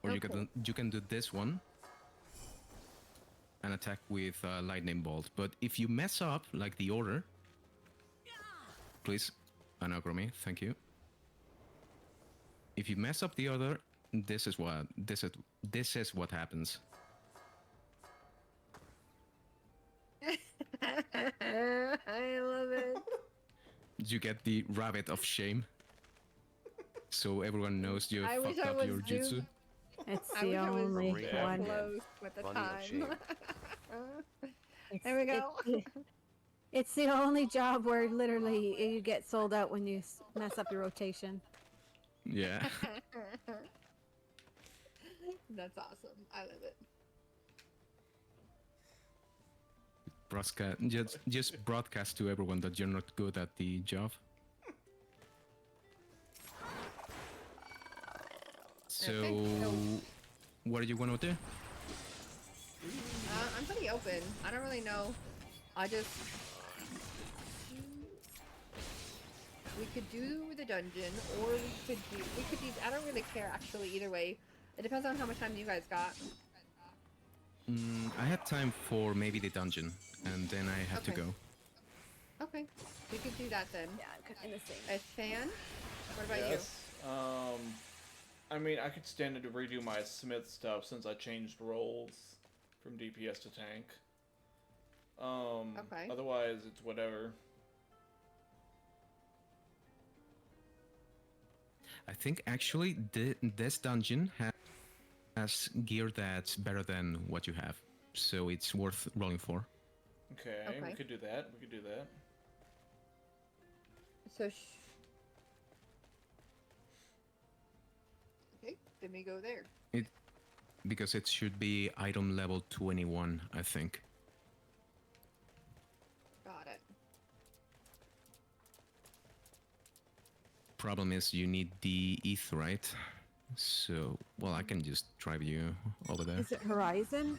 Or you can do this one and attack with lightning bolt. But if you mess up like the order, please, anagro, thank you. If you mess up the order, this is what happens. I love it. You get the rabbit of shame. So everyone knows you I wish fucked I up was your jutsu. Zoom. It's I the wish I was only Great so one. close with the Bunny of time. shame. There we go. It's the only job where literally you get sold out when you mess up your rotation. Yeah. That's awesome. I love it. Just broadcast to everyone that you're not good at the job. So, what do you want to do? I'm pretty open. I don't really know. We could do the dungeon, or we could do. I don't really care actually. Either way, it depends on how much time you guys got. I had time for maybe the dungeon, and then I have to Okay. go. Okay, we could do that then. Yeah, I'm kind of the same. A fan? What about Yes. I mean, I could stand in to redo my Smith stuff since I changed roles from DPS to tank. Okay. Otherwise, it's whatever. I think actually this dungeon has gear that's better than what you have, so it's worth rolling for. Okay, we Okay. could do that. We could do that. So, okay, then we go there. Because it should be item level 21, I think. Got it. Problem is you need the ETH, right? So, well, I can just drive you over there. Is it Horizon?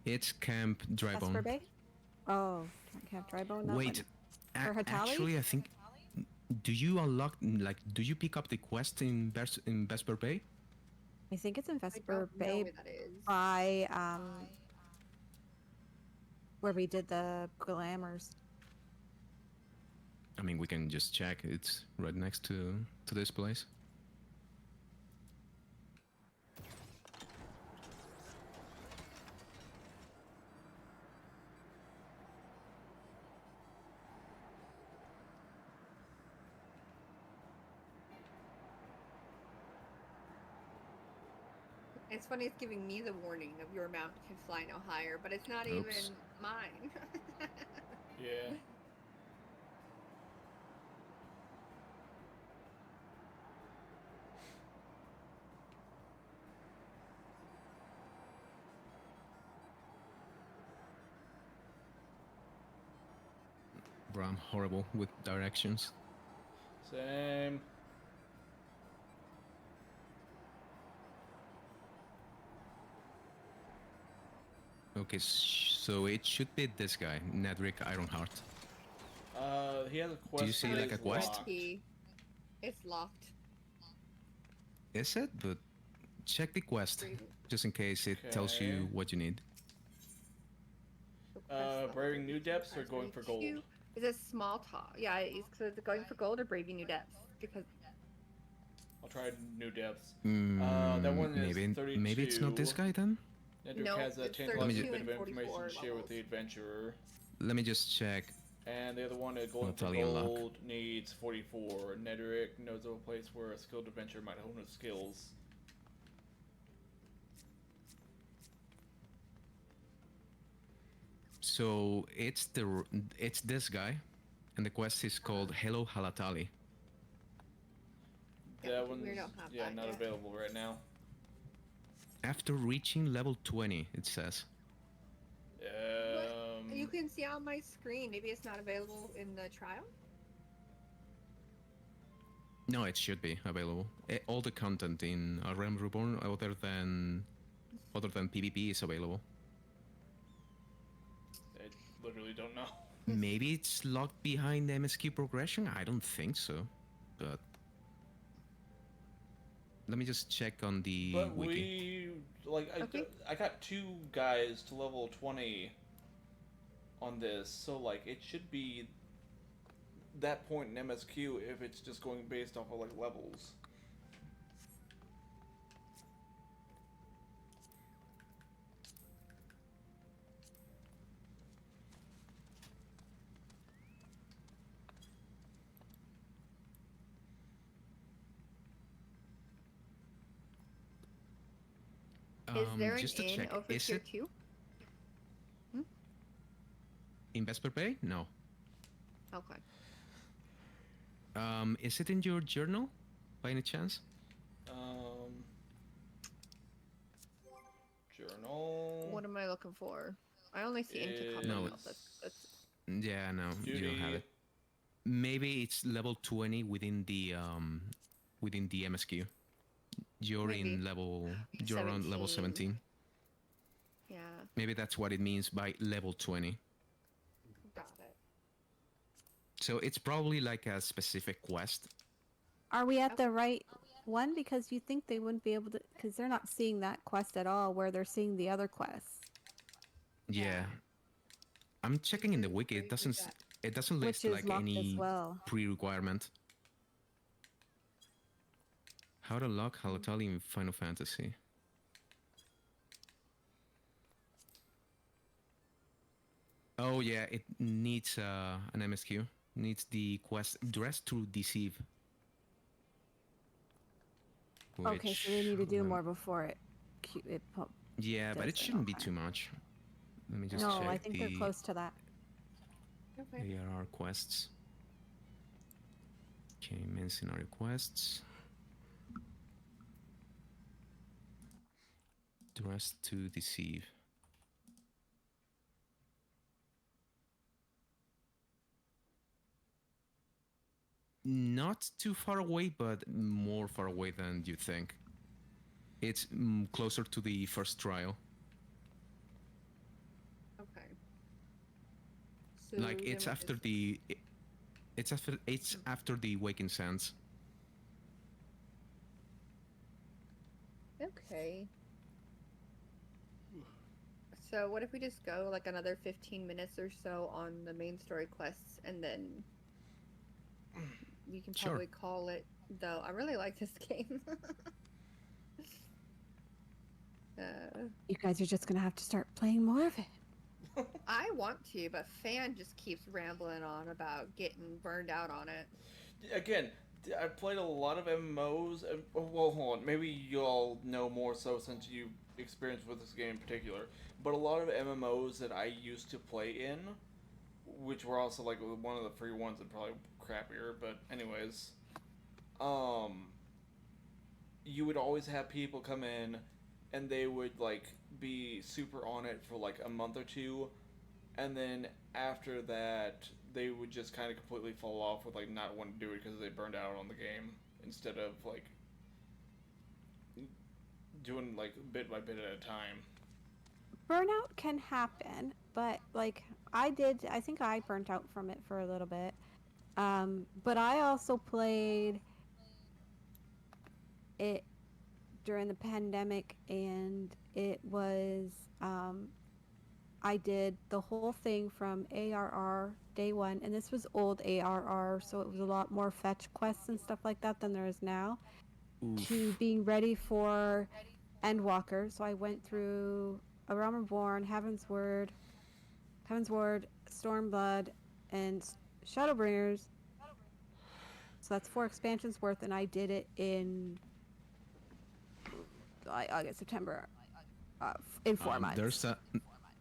It's Camp Vesper Drybone. Bay? Oh, Camp Drybone. That Wait, one. For Hatali? actually, I think. Do you unlock, like, do you pick up the quest in Vesper Bay? I think it's in I Vesper don't know Bay where that is. by where we did the glamours. I mean, we can just check. It's right next to this place. It's funny, it's giving me the warning of your mount can fly no higher, but it's not Oops. even mine. Yeah. Bro, I'm horrible with directions. Same. Okay, so it should be this guy, Nedrick Ironheart. He has a quest. you see, that like, is a quest? locked. It's locked. Is it? But check the quest, Brave- just in case it tells you Okay. what you need. request level Braving new 32, depths or going for gold? 32. Is it small talk? Yeah, it's going for gold or braving new depths because I'll try new depths. That one is maybe it's not this 32. guy then. Nedrick No, has a it's tantalizing 32 bit of and information 44 to share with levels. the adventurer. Let me just check. And the other one is going for Italian luck. gold needs 44. Nedrick knows of a place where a skilled adventurer might hone his skills. So it's this guy, and the quest is called Hello Halatali. Yeah, That we one's don't have that not yet. available right now. After reaching level 20, it says. you can see on my screen. Maybe it's not available in the trial. No, it should be available. All the content in A Realm Reborn, other than PvP, is available. I literally don't know. Maybe it's locked behind MSQ progression. I don't think so, but let me just check on the But wiki. Okay. I got 2 guys to level 20 on this, so like it should be that point in MSQ if it's just going based off of like levels. Is there an Just to inn check, over is tier it 2? in Vesper Bay? No. Okay. Is it in your journal, by any chance? Journal. What am I looking for? I only see intercom. No, emails. That's Yeah, no, you don't have Duty. it. Maybe it's level 20 within the MSQ. You're Maybe. in level. You're around level 17. yeah. Maybe that's what it means by level 20. Got it. So it's probably like a specific quest. Are we at the right one? Because you think they wouldn't be able to, because they're not seeing that quest at all, where they're seeing the other quests. Yeah. I'm checking in the wiki. It Wait, doesn't. where's that? It doesn't Which list is like locked as any well. pre-requirement. How to lock Halotali in Final Fantasy. Oh yeah, it needs an MSQ. Needs the quest Dress to Deceive. Okay, so they need to do more before it Yeah, but does it shouldn't be okay. too much. Let me just No, check I think they're the close to that. Okay. ARR quests. Okay, main scenario quests. Dress to Deceive. Not too far away, but more far away than you think. It's closer to the first trial. Okay. So Like it's then after the, it's after the Waking Sands. Okay. So what if we just go like another 15 minutes or so on the main story quests, and then we can Sure. probably call it, though I really like this game. You guys are just gonna have to start playing more of it. I want to, but Fan just keeps rambling on about getting burned out on it. Again, I've played a lot of MMOs. And, well, hold on. Maybe y'all know more so since you experienced with this game in particular. But a lot of MMOs that I used to play in, which were also like one of the free ones and probably crappier. But anyways, you would always have people come in, and they would like be super on it for like a month or two, and then after that they would just kind of completely fall off with like not wanting to do it because they burned out on the game instead of like doing like bit by bit at a time. Burnout can happen, but like I think I burnt out from it for a little bit. But I also played it during the pandemic, and it was I did the whole thing from ARR day one, and this was old ARR, so it was a lot more fetch quests and stuff like that than there is now, to being ready for Endwalker. So I went through A Realm Reborn, Heaven's Word, Stormblood, and Shadowbringers. So that's 4 expansions worth, and I did it in August, September, in 4 months.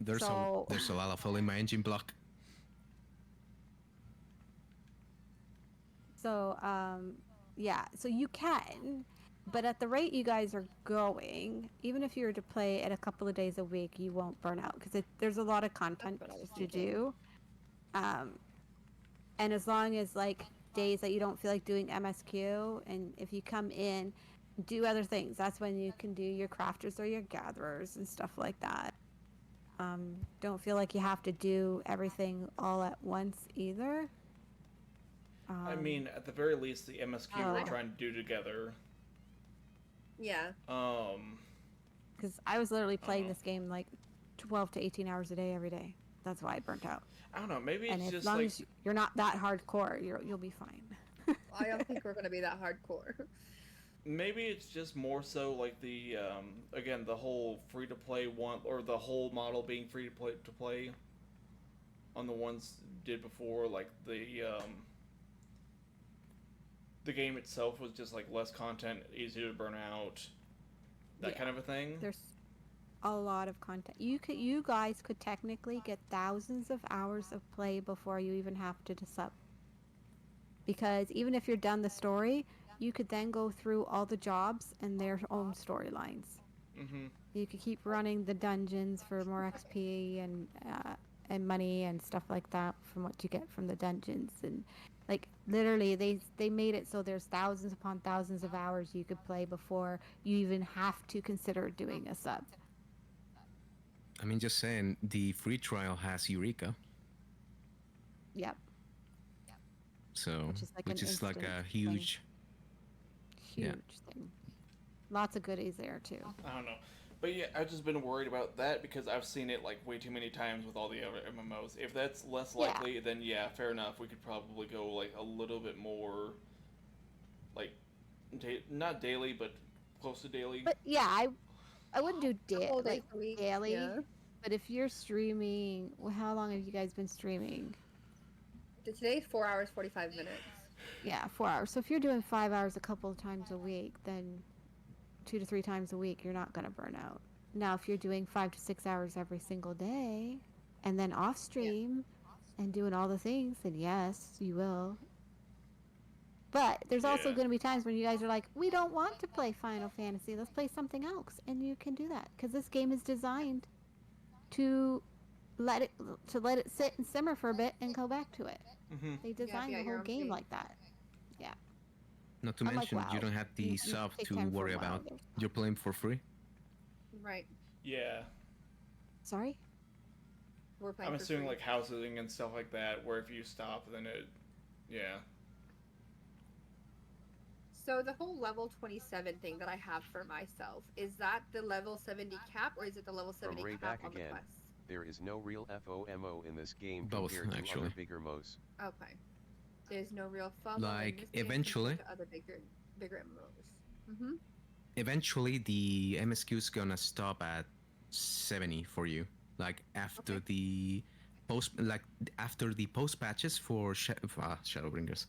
There's a lot of full in my engine block. So yeah, so you can, but at the rate you guys are going, even if you were to play it a couple of days a week, you won't burn out because there's a lot of content That's what I was to thinking. do. And as long as like days that you don't feel like doing MSQ, and if you come in, do other things, that's when you can do your crafters or your gatherers and stuff like that. Don't feel like you have to do everything all at once either. I mean, at the very least, the MSQ we're trying to do together. Yeah. Because I was literally playing this game like 12 to 18 hours a day every day. That's why I burnt out. I don't know. Maybe it's And as just long like as you're not that hardcore, you'll be fine. I don't think we're gonna be that hardcore. maybe it's just more so like the again the whole free to play one, or the whole model being free to play on the ones did before, like the game itself was just like less content, easy to burn out, that kind of a thing. There's a lot of content. You guys could technically get thousands of hours of play before you even have to sub. Because even if you're done the story, you could then go through all the jobs and their own storylines. Mm-hmm. You could keep running the dungeons for more XP and money and stuff like that from what you get from the dungeons. And like literally they made it so there's thousands upon thousands of hours you could play before you even have to consider doing a sub. I mean, just saying, the free trial has Eureka. Yep. So, which is like a huge thing. Lots of goodies there too. I don't know. But yeah, I've just been worried about that because I've seen it like way too many times with all the other MMOs. If that's less Yeah. likely, then yeah, fair enough. We could probably go like a little bit more, like, not daily, but close to daily. But yeah, I wouldn't do Couple days like a week. daily. Yeah. But if you're streaming, well, how long have you guys been streaming? Today's 4 hours 45 minutes. Yeah, 4 hours. So if you're doing 5 hours a couple of times a week, then 2 to 3 times a week, you're not gonna burn out. Now, if you're doing 5 to 6 hours every single day, and then off stream, and doing all the things, then yes, you will. But there's also Yeah. going to be times when you guys are like, we don't want to play Final Fantasy. Let's play something else, and you can do that because this game is designed to let it sit and simmer for a bit and go back to it. Mm-hmm. They designed yeah, the your whole own game pace. like that. Not to Unlike mention, you WoW. don't have the You sub take to time for worry a while about. there. You're playing for free. Right. Yeah. Sorry? We're playing I'm for assuming free. like housing and stuff like that, where if you stop, then it, yeah. So the whole level 27 thing that I have for myself, is that the level 70 cap or is it the level 70 Ray cap back on the again. quest? There is no real FOMO in this game Both, compared to actually. other bigger MOs. Okay. There's no real FOMO Like, in this game eventually- compared to other bigger MMOs. Mm-hmm. Eventually, the MSQ is gonna stop at 70 for you. Like after Okay. the after the post patches for Shadowbringers,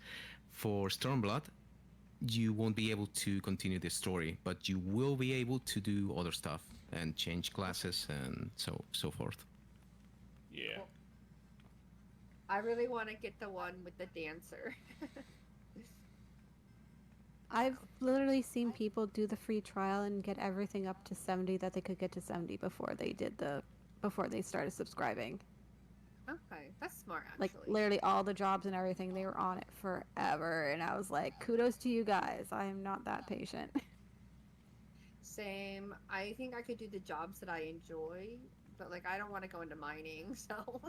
for Stormblood, you won't be able to continue the story, but you will be able to do other stuff and change classes and so forth. Yeah. Cool. I really want to get the one with the dancer. I've literally seen people do the free trial and get everything up to 70 that they could get to 70 before they started subscribing. Okay, that's smart Like actually. literally all the jobs and everything, they were on it forever, and I was like, kudos to you guys. I am not that patient. Same. I think I could do the jobs that I enjoy, but like I don't want to go into mining, so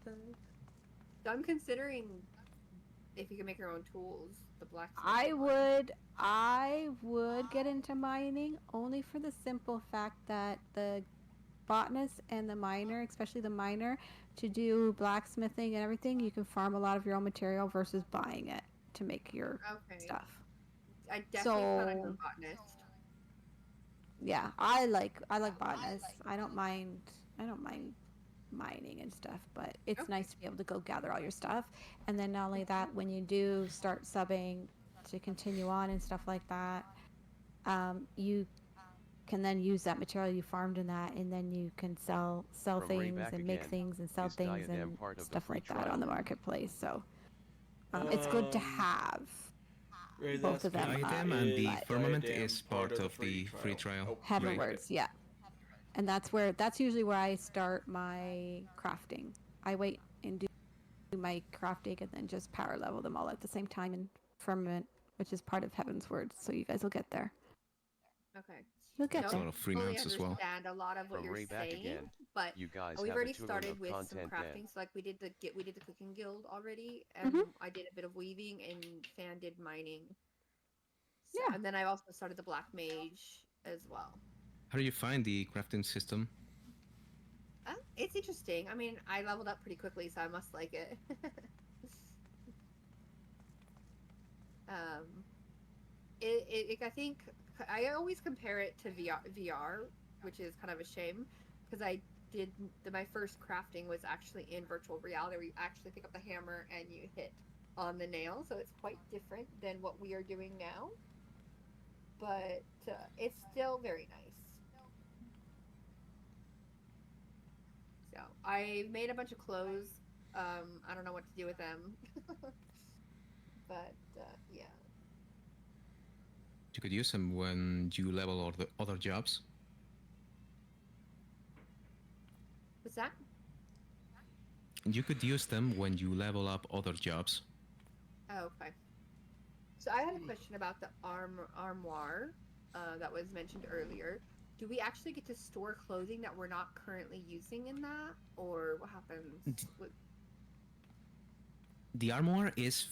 so I'm considering if you can make your own tools, the blacksmith. I would get into mining only for the simple fact that the botanist and the miner, especially the miner, to do blacksmithing and everything, you can farm a lot of your own material versus buying it to make your Okay. stuff. I definitely plan on So- doing botanist. Yeah, I like botanists. I don't mind mining and stuff, but it's Okay. nice to be able to go gather all your stuff. And then not only that, when you do start subbing to continue on and stuff like that, you can then use that material you farmed in that, and then you can sell From Ray things back and make again. things and sell Is things Diadem and part of the stuff free like that on trial? the marketplace. So it's good to Um, have. Ray's Both of asking, them, Diadem and the but- Firmament Diadem is part of the free trial. Oh, Heaven Right. words, yeah. And that's usually where I start my crafting. I wait and do my crafting and then just power level them all at the same time in Firmament, which is part of Heaven's words. So you guys will get there. Okay. You'll get That's a there. lot of free Fully mounts as well. understand a lot of what From you're Ray back saying, again. but You guys we've have already a ton started of with some content crafting. then. So like we did the cooking guild already, and Mhm. I did a bit of weaving, and Fan did mining. So, Yeah. And then I also started the black mage as well. How do you find the crafting system? It's interesting. I mean, I leveled up pretty quickly, so I must like it. I think I always compare it to VR, which is kind of a shame because I did my first crafting was actually in virtual reality, where you actually pick up the hammer and you hit on the nail, so it's quite different than what we are doing now. But it's still very nice. So I made a bunch of clothes. I don't know what to do with them, but yeah. You could use them when you level or the other jobs. What's that? You could use them when you level up other jobs. Oh, okay. So I had a question about the armoire that was mentioned earlier. Do we actually get to store clothing that we're not currently using in that, or what happens? The armor is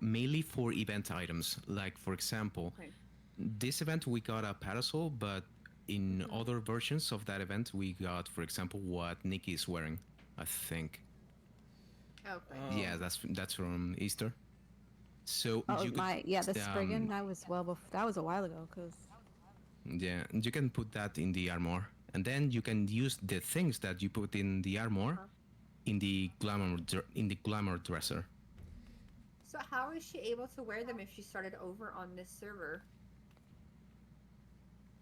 mainly for event items. Like for example, Okay. this event we got a parasol, but in other versions of that event, we got, for example, what Nikki is wearing. I think. Okay. Yeah, that's from Easter. So Oh, you could, the Spriggan. I was that was a while ago, cause yeah, you can put that in the armor, and then you can use the things that you put in the armor in the glamour dresser. So how is she able to wear them if she started over on this server?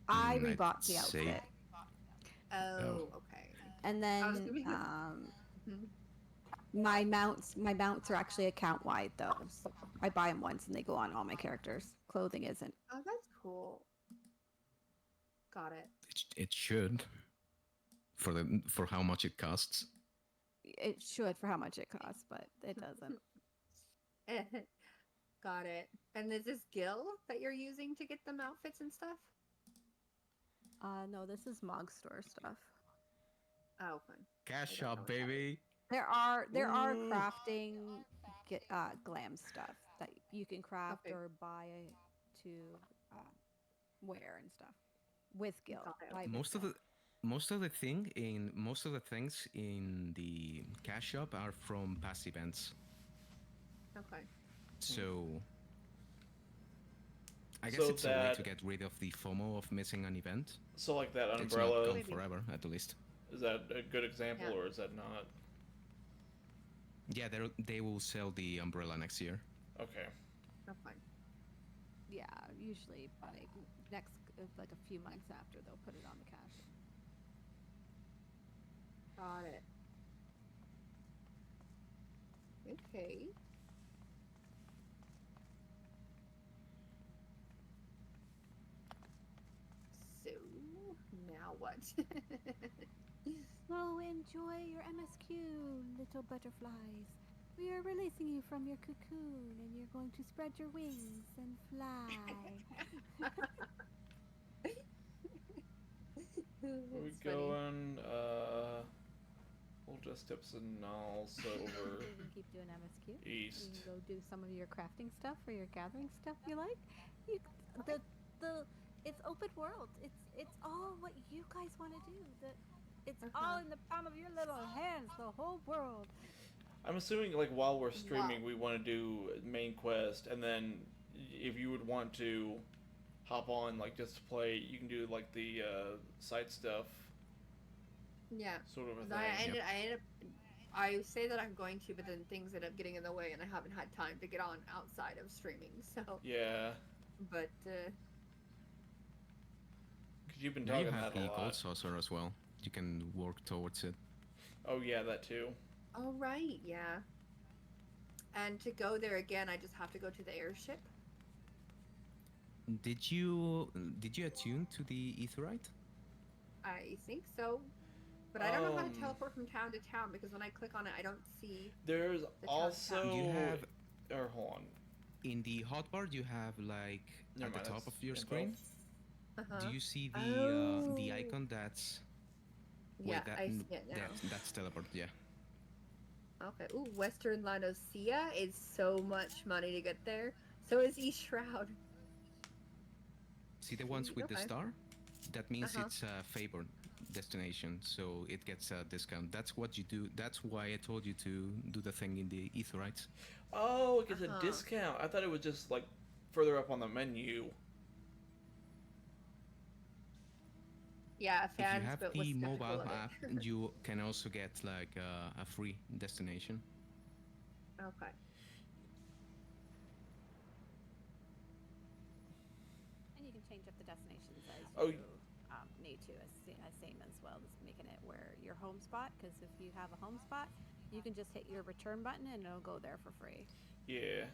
I I'd rebought the say- outfit, Oh, okay. and I was then gonna be- Mhm. my mounts are actually account wide though. So I buy them once and they go on all my characters. Clothing isn't. Oh, that's cool. Got it. It should, for how much it costs. It should for how much it costs, but it doesn't. Got it. And is this Gil that you're using to get them outfits and stuff? No, this is Mog Store stuff. Oh, fine. Cash I don't know up, what that is. baby. There are Ooh. crafting glam stuff that you can craft Okay. or buy to wear and stuff with Gil. Got it. Buy with Most of Gil. the things in the cash shop are from past events. Okay. So I guess So it's a way that- to get rid of the FOMO of missing an event. So like that It's not umbrella, gone Maybe. forever, at least. is that a good example Yeah. or is that not? Yeah, they will sell the umbrella next year. Okay. Oh, fine. Yeah, usually by next like a few months after they'll put it on the cash. Got it. Okay. So now what? So enjoy your MSQ, little butterflies. We are releasing you from your cocoon, and you're going to spread your wings and fly. We That's funny. going, we'll just tips and also over You can keep doing MSQ. You east. can go do some of your crafting stuff or your gathering stuff you like. You, it's open world. It's all what you guys want to do. It's all in the palm of your little hands. The whole world. I'm assuming like while we're streaming, we want to do main quest, and then if you would want to hop on like just to play, you can do like the side stuff, Yeah. sort of a I thing. ended up. I say that I'm going to, but then things end up getting in the way, and I haven't had time to get on outside of streaming. So, Yeah, but because you've been Now you talking have that the a gold lot. saucer as well. You can work towards it. Oh yeah, that too. all right, yeah. And to go there again, I just have to go to the airship. Did you attune to the Aetherite? I think so, but I don't know how to Um, teleport from town to town because when I click on it, I don't see. There's town. also You have or hold on. in the hotbar you have like Never at mind, the top that's of your info. screen. Uh-huh. Do you see the Oh. icon that's Yeah, that, I see it now. that's teleport? Yeah. Okay. Ooh, Western Laodicea is so much money to get there. So is East Shroud. See the ones with the Okay. star? That means Uh-huh. it's a favored destination, so it gets a discount. That's what you do. That's why I told you to do the thing in the Aetherites. Oh, it gets Uh-huh. a discount. I thought it was just like further up on the menu. Yeah, If you fans, have but the what's skeptical mobile of it. app, you can also get like a free destination. Okay. And you can change up the destinations as Oh, you need to, as same as well as making it where your home spot. Because if you have a home spot, you can just hit your return button and it'll go there for free. Yeah.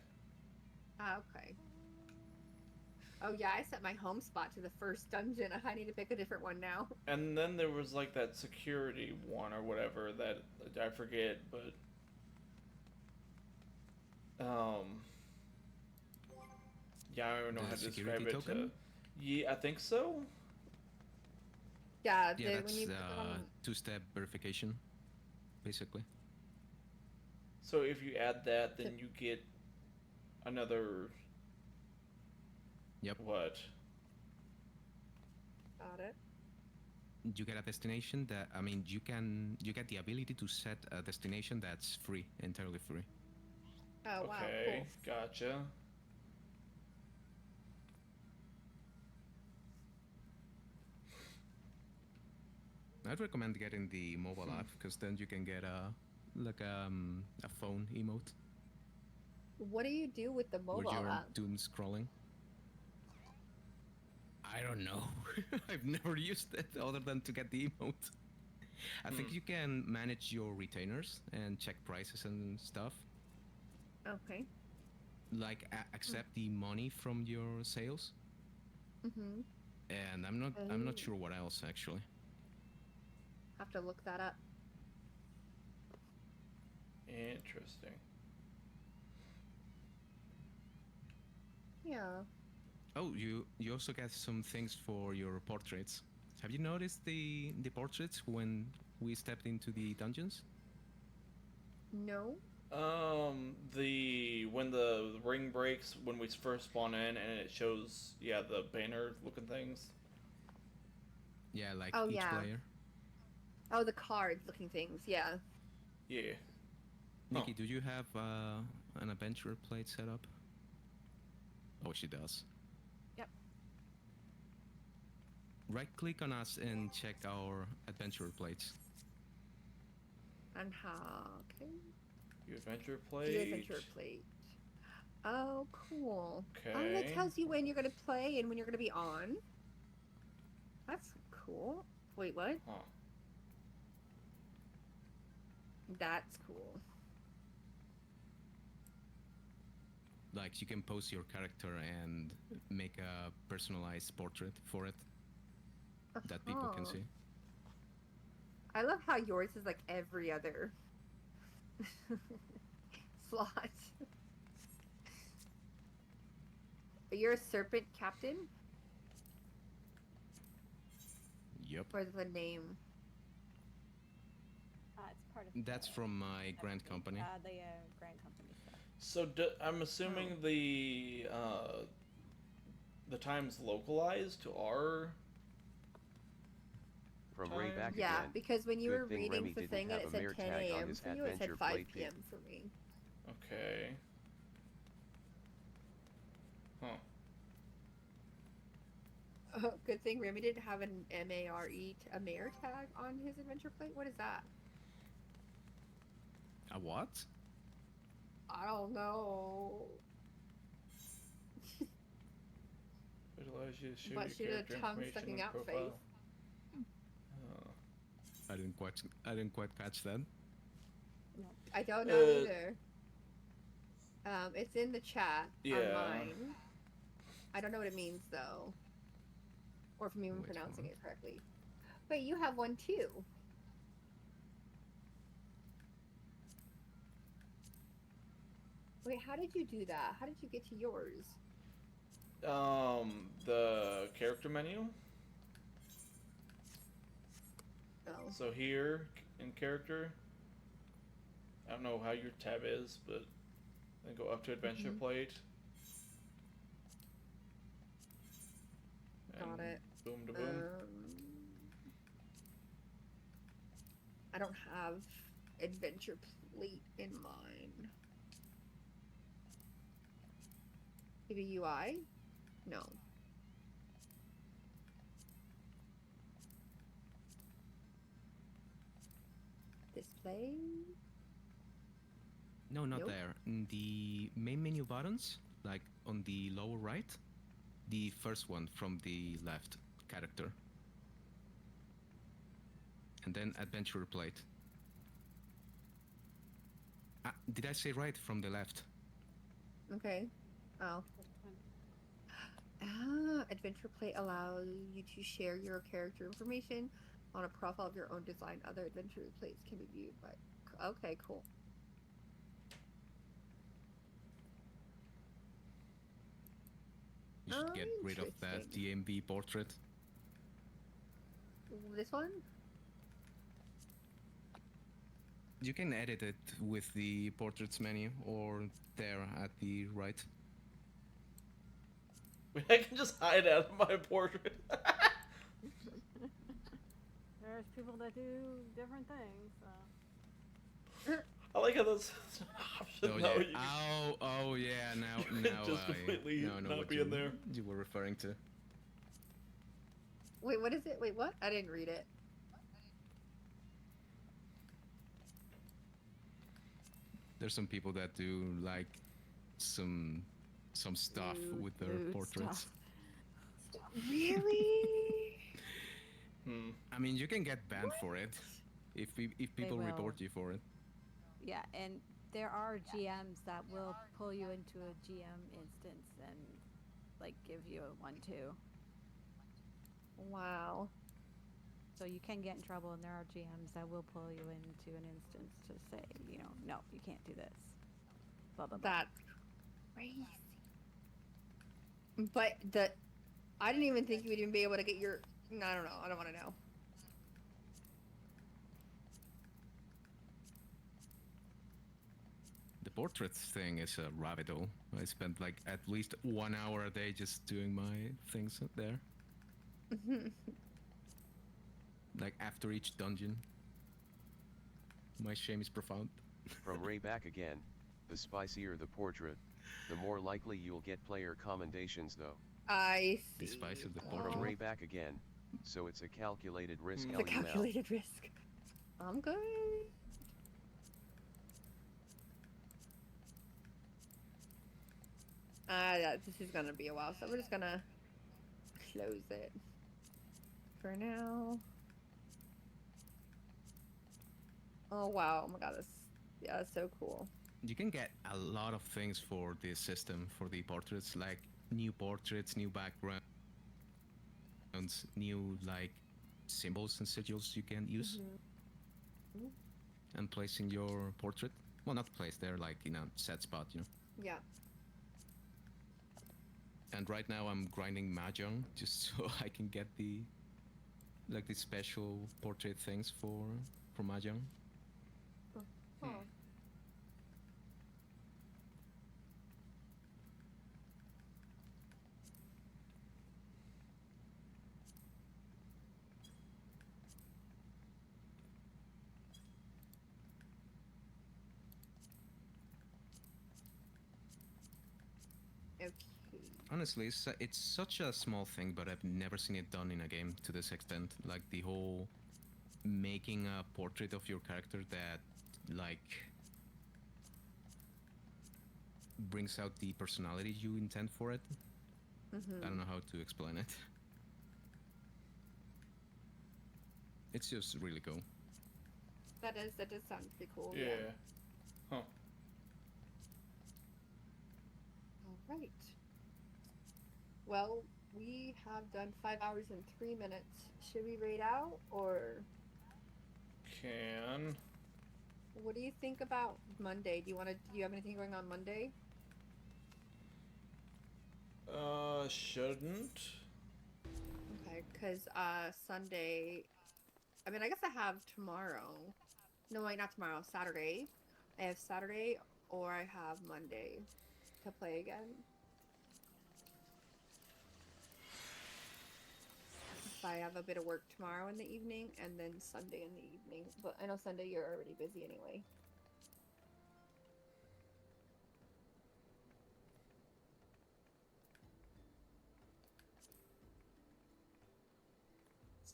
Okay. Oh yeah, I set my home spot to the first dungeon. I need to pick a different one now. And then there was like that security one or whatever that I forget, but yeah, I don't know The how to security describe it. token? Yeah, I think so. Yeah, Yeah, when that's you put it on. two-step verification, basically. So if you add that, then you get another. Yep. What? Got it. you get a destination that, I mean, you get the ability to set a destination that's free, entirely free. Oh wow, Okay, cool. gotcha. I'd recommend getting the mobile app because then you can get a phone emote What do you do with the where mobile you're app? doom scrolling. I don't know. I've never used it other than to get the emote. I think you can manage your retainers and check prices and stuff. Okay. Like accept the money from your sales. Mm-hmm. And I'm not Oh. sure what else actually. Have to look that up. Interesting. Yeah. Oh, you also get some things for your portraits. Have you noticed the portraits when we stepped into the dungeons? No. The when the ring breaks when we first spawn in and it shows, yeah, the banner looking things. Yeah, like Oh each yeah. player. Oh, the cards looking things. Yeah. Yeah. Nikki, do you have an adventurer plate set up? Oh, she does. Yep. Right click on us and check our adventurer plates. And how? Okay. Your adventure View plate. adventure plate. Oh, cool. Oh, that Okay. tells you when you're gonna play and when you're gonna be on. That's cool. Wait, what? Huh. That's cool. Like you can post your character and make a personalized portrait for it that people can Uh-huh. see. I love how yours is like every other slot. You're a serpent captain? Yep. Or the name? It's part of. That's from my grant company. The grant company stuff. So I'm assuming the time's localized to our From time? Ray back Yeah, again. because when you Good were thing reading Remy the didn't thing and have it a said mirror 10 tag on a.m. his for you, it said adventure 5 plate p.m. for me. Okay. Huh. Oh, good thing Remy didn't have an a mare tag on his adventure plate. What is that? A what? I don't know. It allows you to show But your she did a character tongue information sticking in out face. profile. I didn't quite catch that. I don't know either. It's in the chat on Yeah. mine. I don't know what it means though, or if I'm even Wait, pronouncing hold it correctly. Wait, you have one too. Wait, how did you do that? How did you get to yours? The character menu. Oh. So here in character, I don't know how your tab is, but then go up to adventure plate. Got it. Boom to boom. I don't have adventure plate in mine. Maybe UI? No. Display? No, not Nope. there. In the main menu buttons, like on the lower right, the first one from the left, character. And then adventurer plate. Did I say right from the left? Okay. Oh. Adventure plate allows you to share your character information on a profile of your own design. Other adventure plates can be viewed by. Okay, cool. You should get rid of that Interesting. DMV portrait. This one? You can edit it with the portraits menu or there at the right. I can just hide out of my portrait. there's people that do different things. So. I like how that's an option. Oh No, yeah. you Oh yeah. Now could now just completely now I know not what be you in there. you were referring to. Wait, what is it? Wait, what? I didn't read it. There's some people that do like some stuff with their Nude portraits. stuff. Really? Hmm. I mean, you can get banned for it if people will. report you for it. Yeah, and there are GMs that will pull you into a GM instance and like give you a 1-2. Wow. So you can get in trouble, and there are GMs that will pull you into an instance to say, you know, no, you can't do this. Blah blah blah. That's crazy. But I didn't even think you would even be able to get your. I don't know. I don't want to know. The portraits thing is a rabbit hole. I spent like at least 1 hour a day just doing my things there. Like after each dungeon. My shame is profound. From Ray back again, the spicier the portrait, the more likely you'll get player commendations though. I see. The spice of the Well, From Ray back again, so it's a calculated risk. The LUL. calculated risk. I'm good. This is gonna be a while, so we're just gonna close it for now. Oh wow! Oh my god, that's so cool. You can get a lot of things for this system, for the portraits, like new portraits, new backgrounds, new like symbols and sigils you can use and place in your portrait. Well, not place, they're like in a set spot, you know. Yeah. And right now I'm grinding Mahjong just so I can get the like the special portrait things for Mahjong. Oh. Okay. Honestly, it's such a small thing, but I've never seen it done in a game to this extent. Like the whole making a portrait of your character that like brings out the personality you intend for it. I don't know how to explain it. It's just really cool. That does sound pretty cool. Yeah. Huh. All right. Well, we have done 5 hours and 3 minutes. Should we raid out, or Can. what do you think about Monday? Do you have anything going on Monday? Shouldn't. Okay, because Sunday, I mean, I guess I have tomorrow. No, wait, not tomorrow. Saturday. I have Saturday, or I have Monday to play again. If I have a bit of work tomorrow in the evening, and then Sunday in the evening. But I know Sunday you're already busy anyway.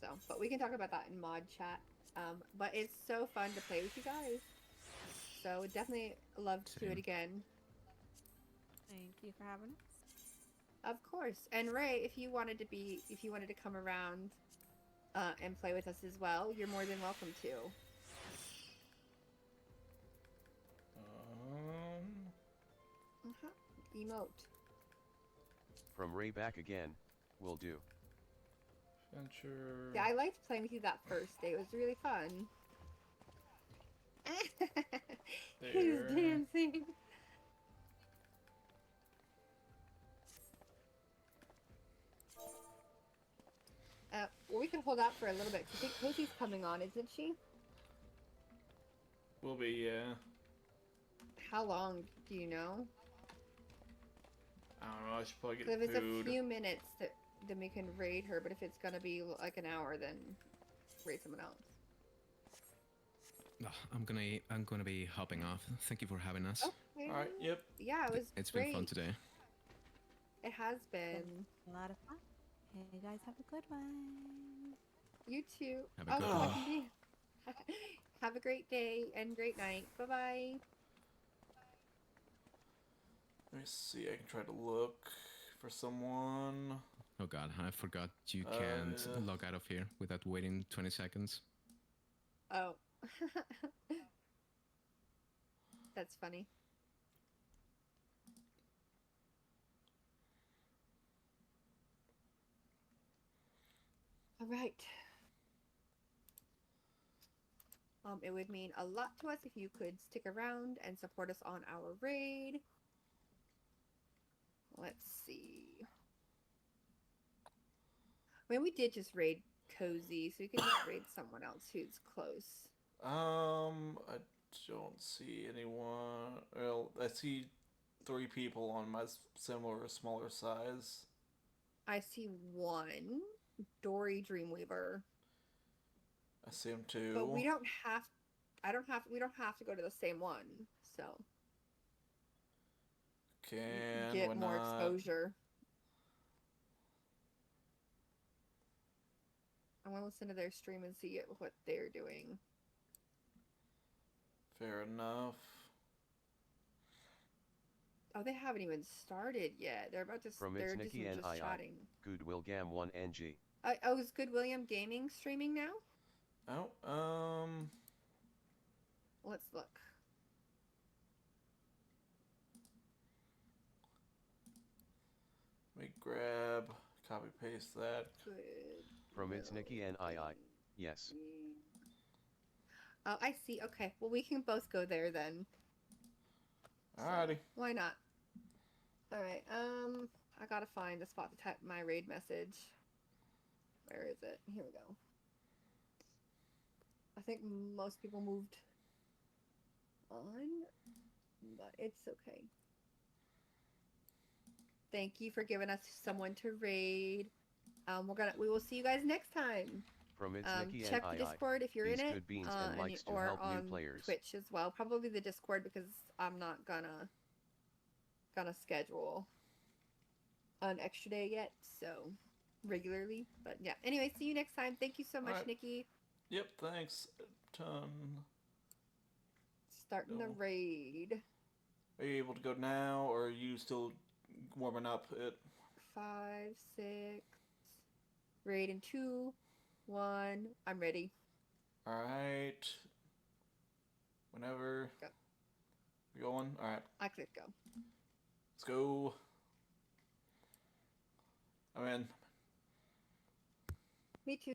So, but we can talk about that in mod chat. But it's so fun to play with you guys. So definitely love to do Same. it again. Thank you for having us. Of course. And Ray, if you wanted to come around and play with us as well, you're more than welcome to. Emote. From Ray back again, will do. Venture. Yeah, I liked playing with you that first day. It was really fun. He's There. dancing. Well, we can hold out for a little bit. 'Cause I think Cozy's coming on, isn't she? Will be, yeah. How long do you know? I don't know, I should probably get 'Cause if it's food. a few minutes, then we can raid her. But if it's gonna be like an hour, then raid someone else. I'm gonna be hopping off. Thank you for having us. Okay. All right. Yep. Yeah, it was It's great. been fun today. It has been. A lot of fun. Hey, you guys have a good one. You too. Have a good so I one. can be. Have a great day and great night. Bye bye. Let me see. I can try to look for someone. Oh god, I forgot you can't Yeah. log out of here without waiting 20 seconds. Oh. That's funny. All right. It would mean a lot to us if you could stick around and support us on our raid. Let's see. I mean, we did just raid Cozy, so we could just raid someone else who's close. I don't see anyone. Well, I see 3 people on my similar, smaller size. I see one, Dory Dreamweaver. I see him too. But we don't have. We don't have to go to the same one. So Can get why more not? exposure. I want to listen to their stream and see what they're doing. Fair enough. Oh, they haven't even started yet. They're about to. From They're It's just Nikki and just chatting. Goodwill Gam 1 NG. Oh, is Good William Gaming streaming now? Oh, Let's look. let me grab, copy, paste that. Good. From It's Nikki and Gaming. yes. Oh, I see. Okay. Well, we can both go there then. Alrighty. Why not? All right. I gotta find a spot to type my raid message. Where is it? Here we go. I think most people moved on, but it's okay. Thank you for giving us someone to raid. We will see you guys next time. From It's Nikki Check and the Discord if you're in he's it, good beans and likes to or help new on players. Twitch as well. Probably the Discord because I'm not gonna schedule an extra day yet, so regularly. But yeah. Anyway, see you next time. Thank you so much, Alright. Nikki. Yep, thanks a ton. Starting the No. raid. Are you able to go now, or are you still warming up it? 5, 6. Raid in 2, 1. I'm ready. Alright. Whenever. Go. We going? Alright, I click go. let's go. I'm in. Me too.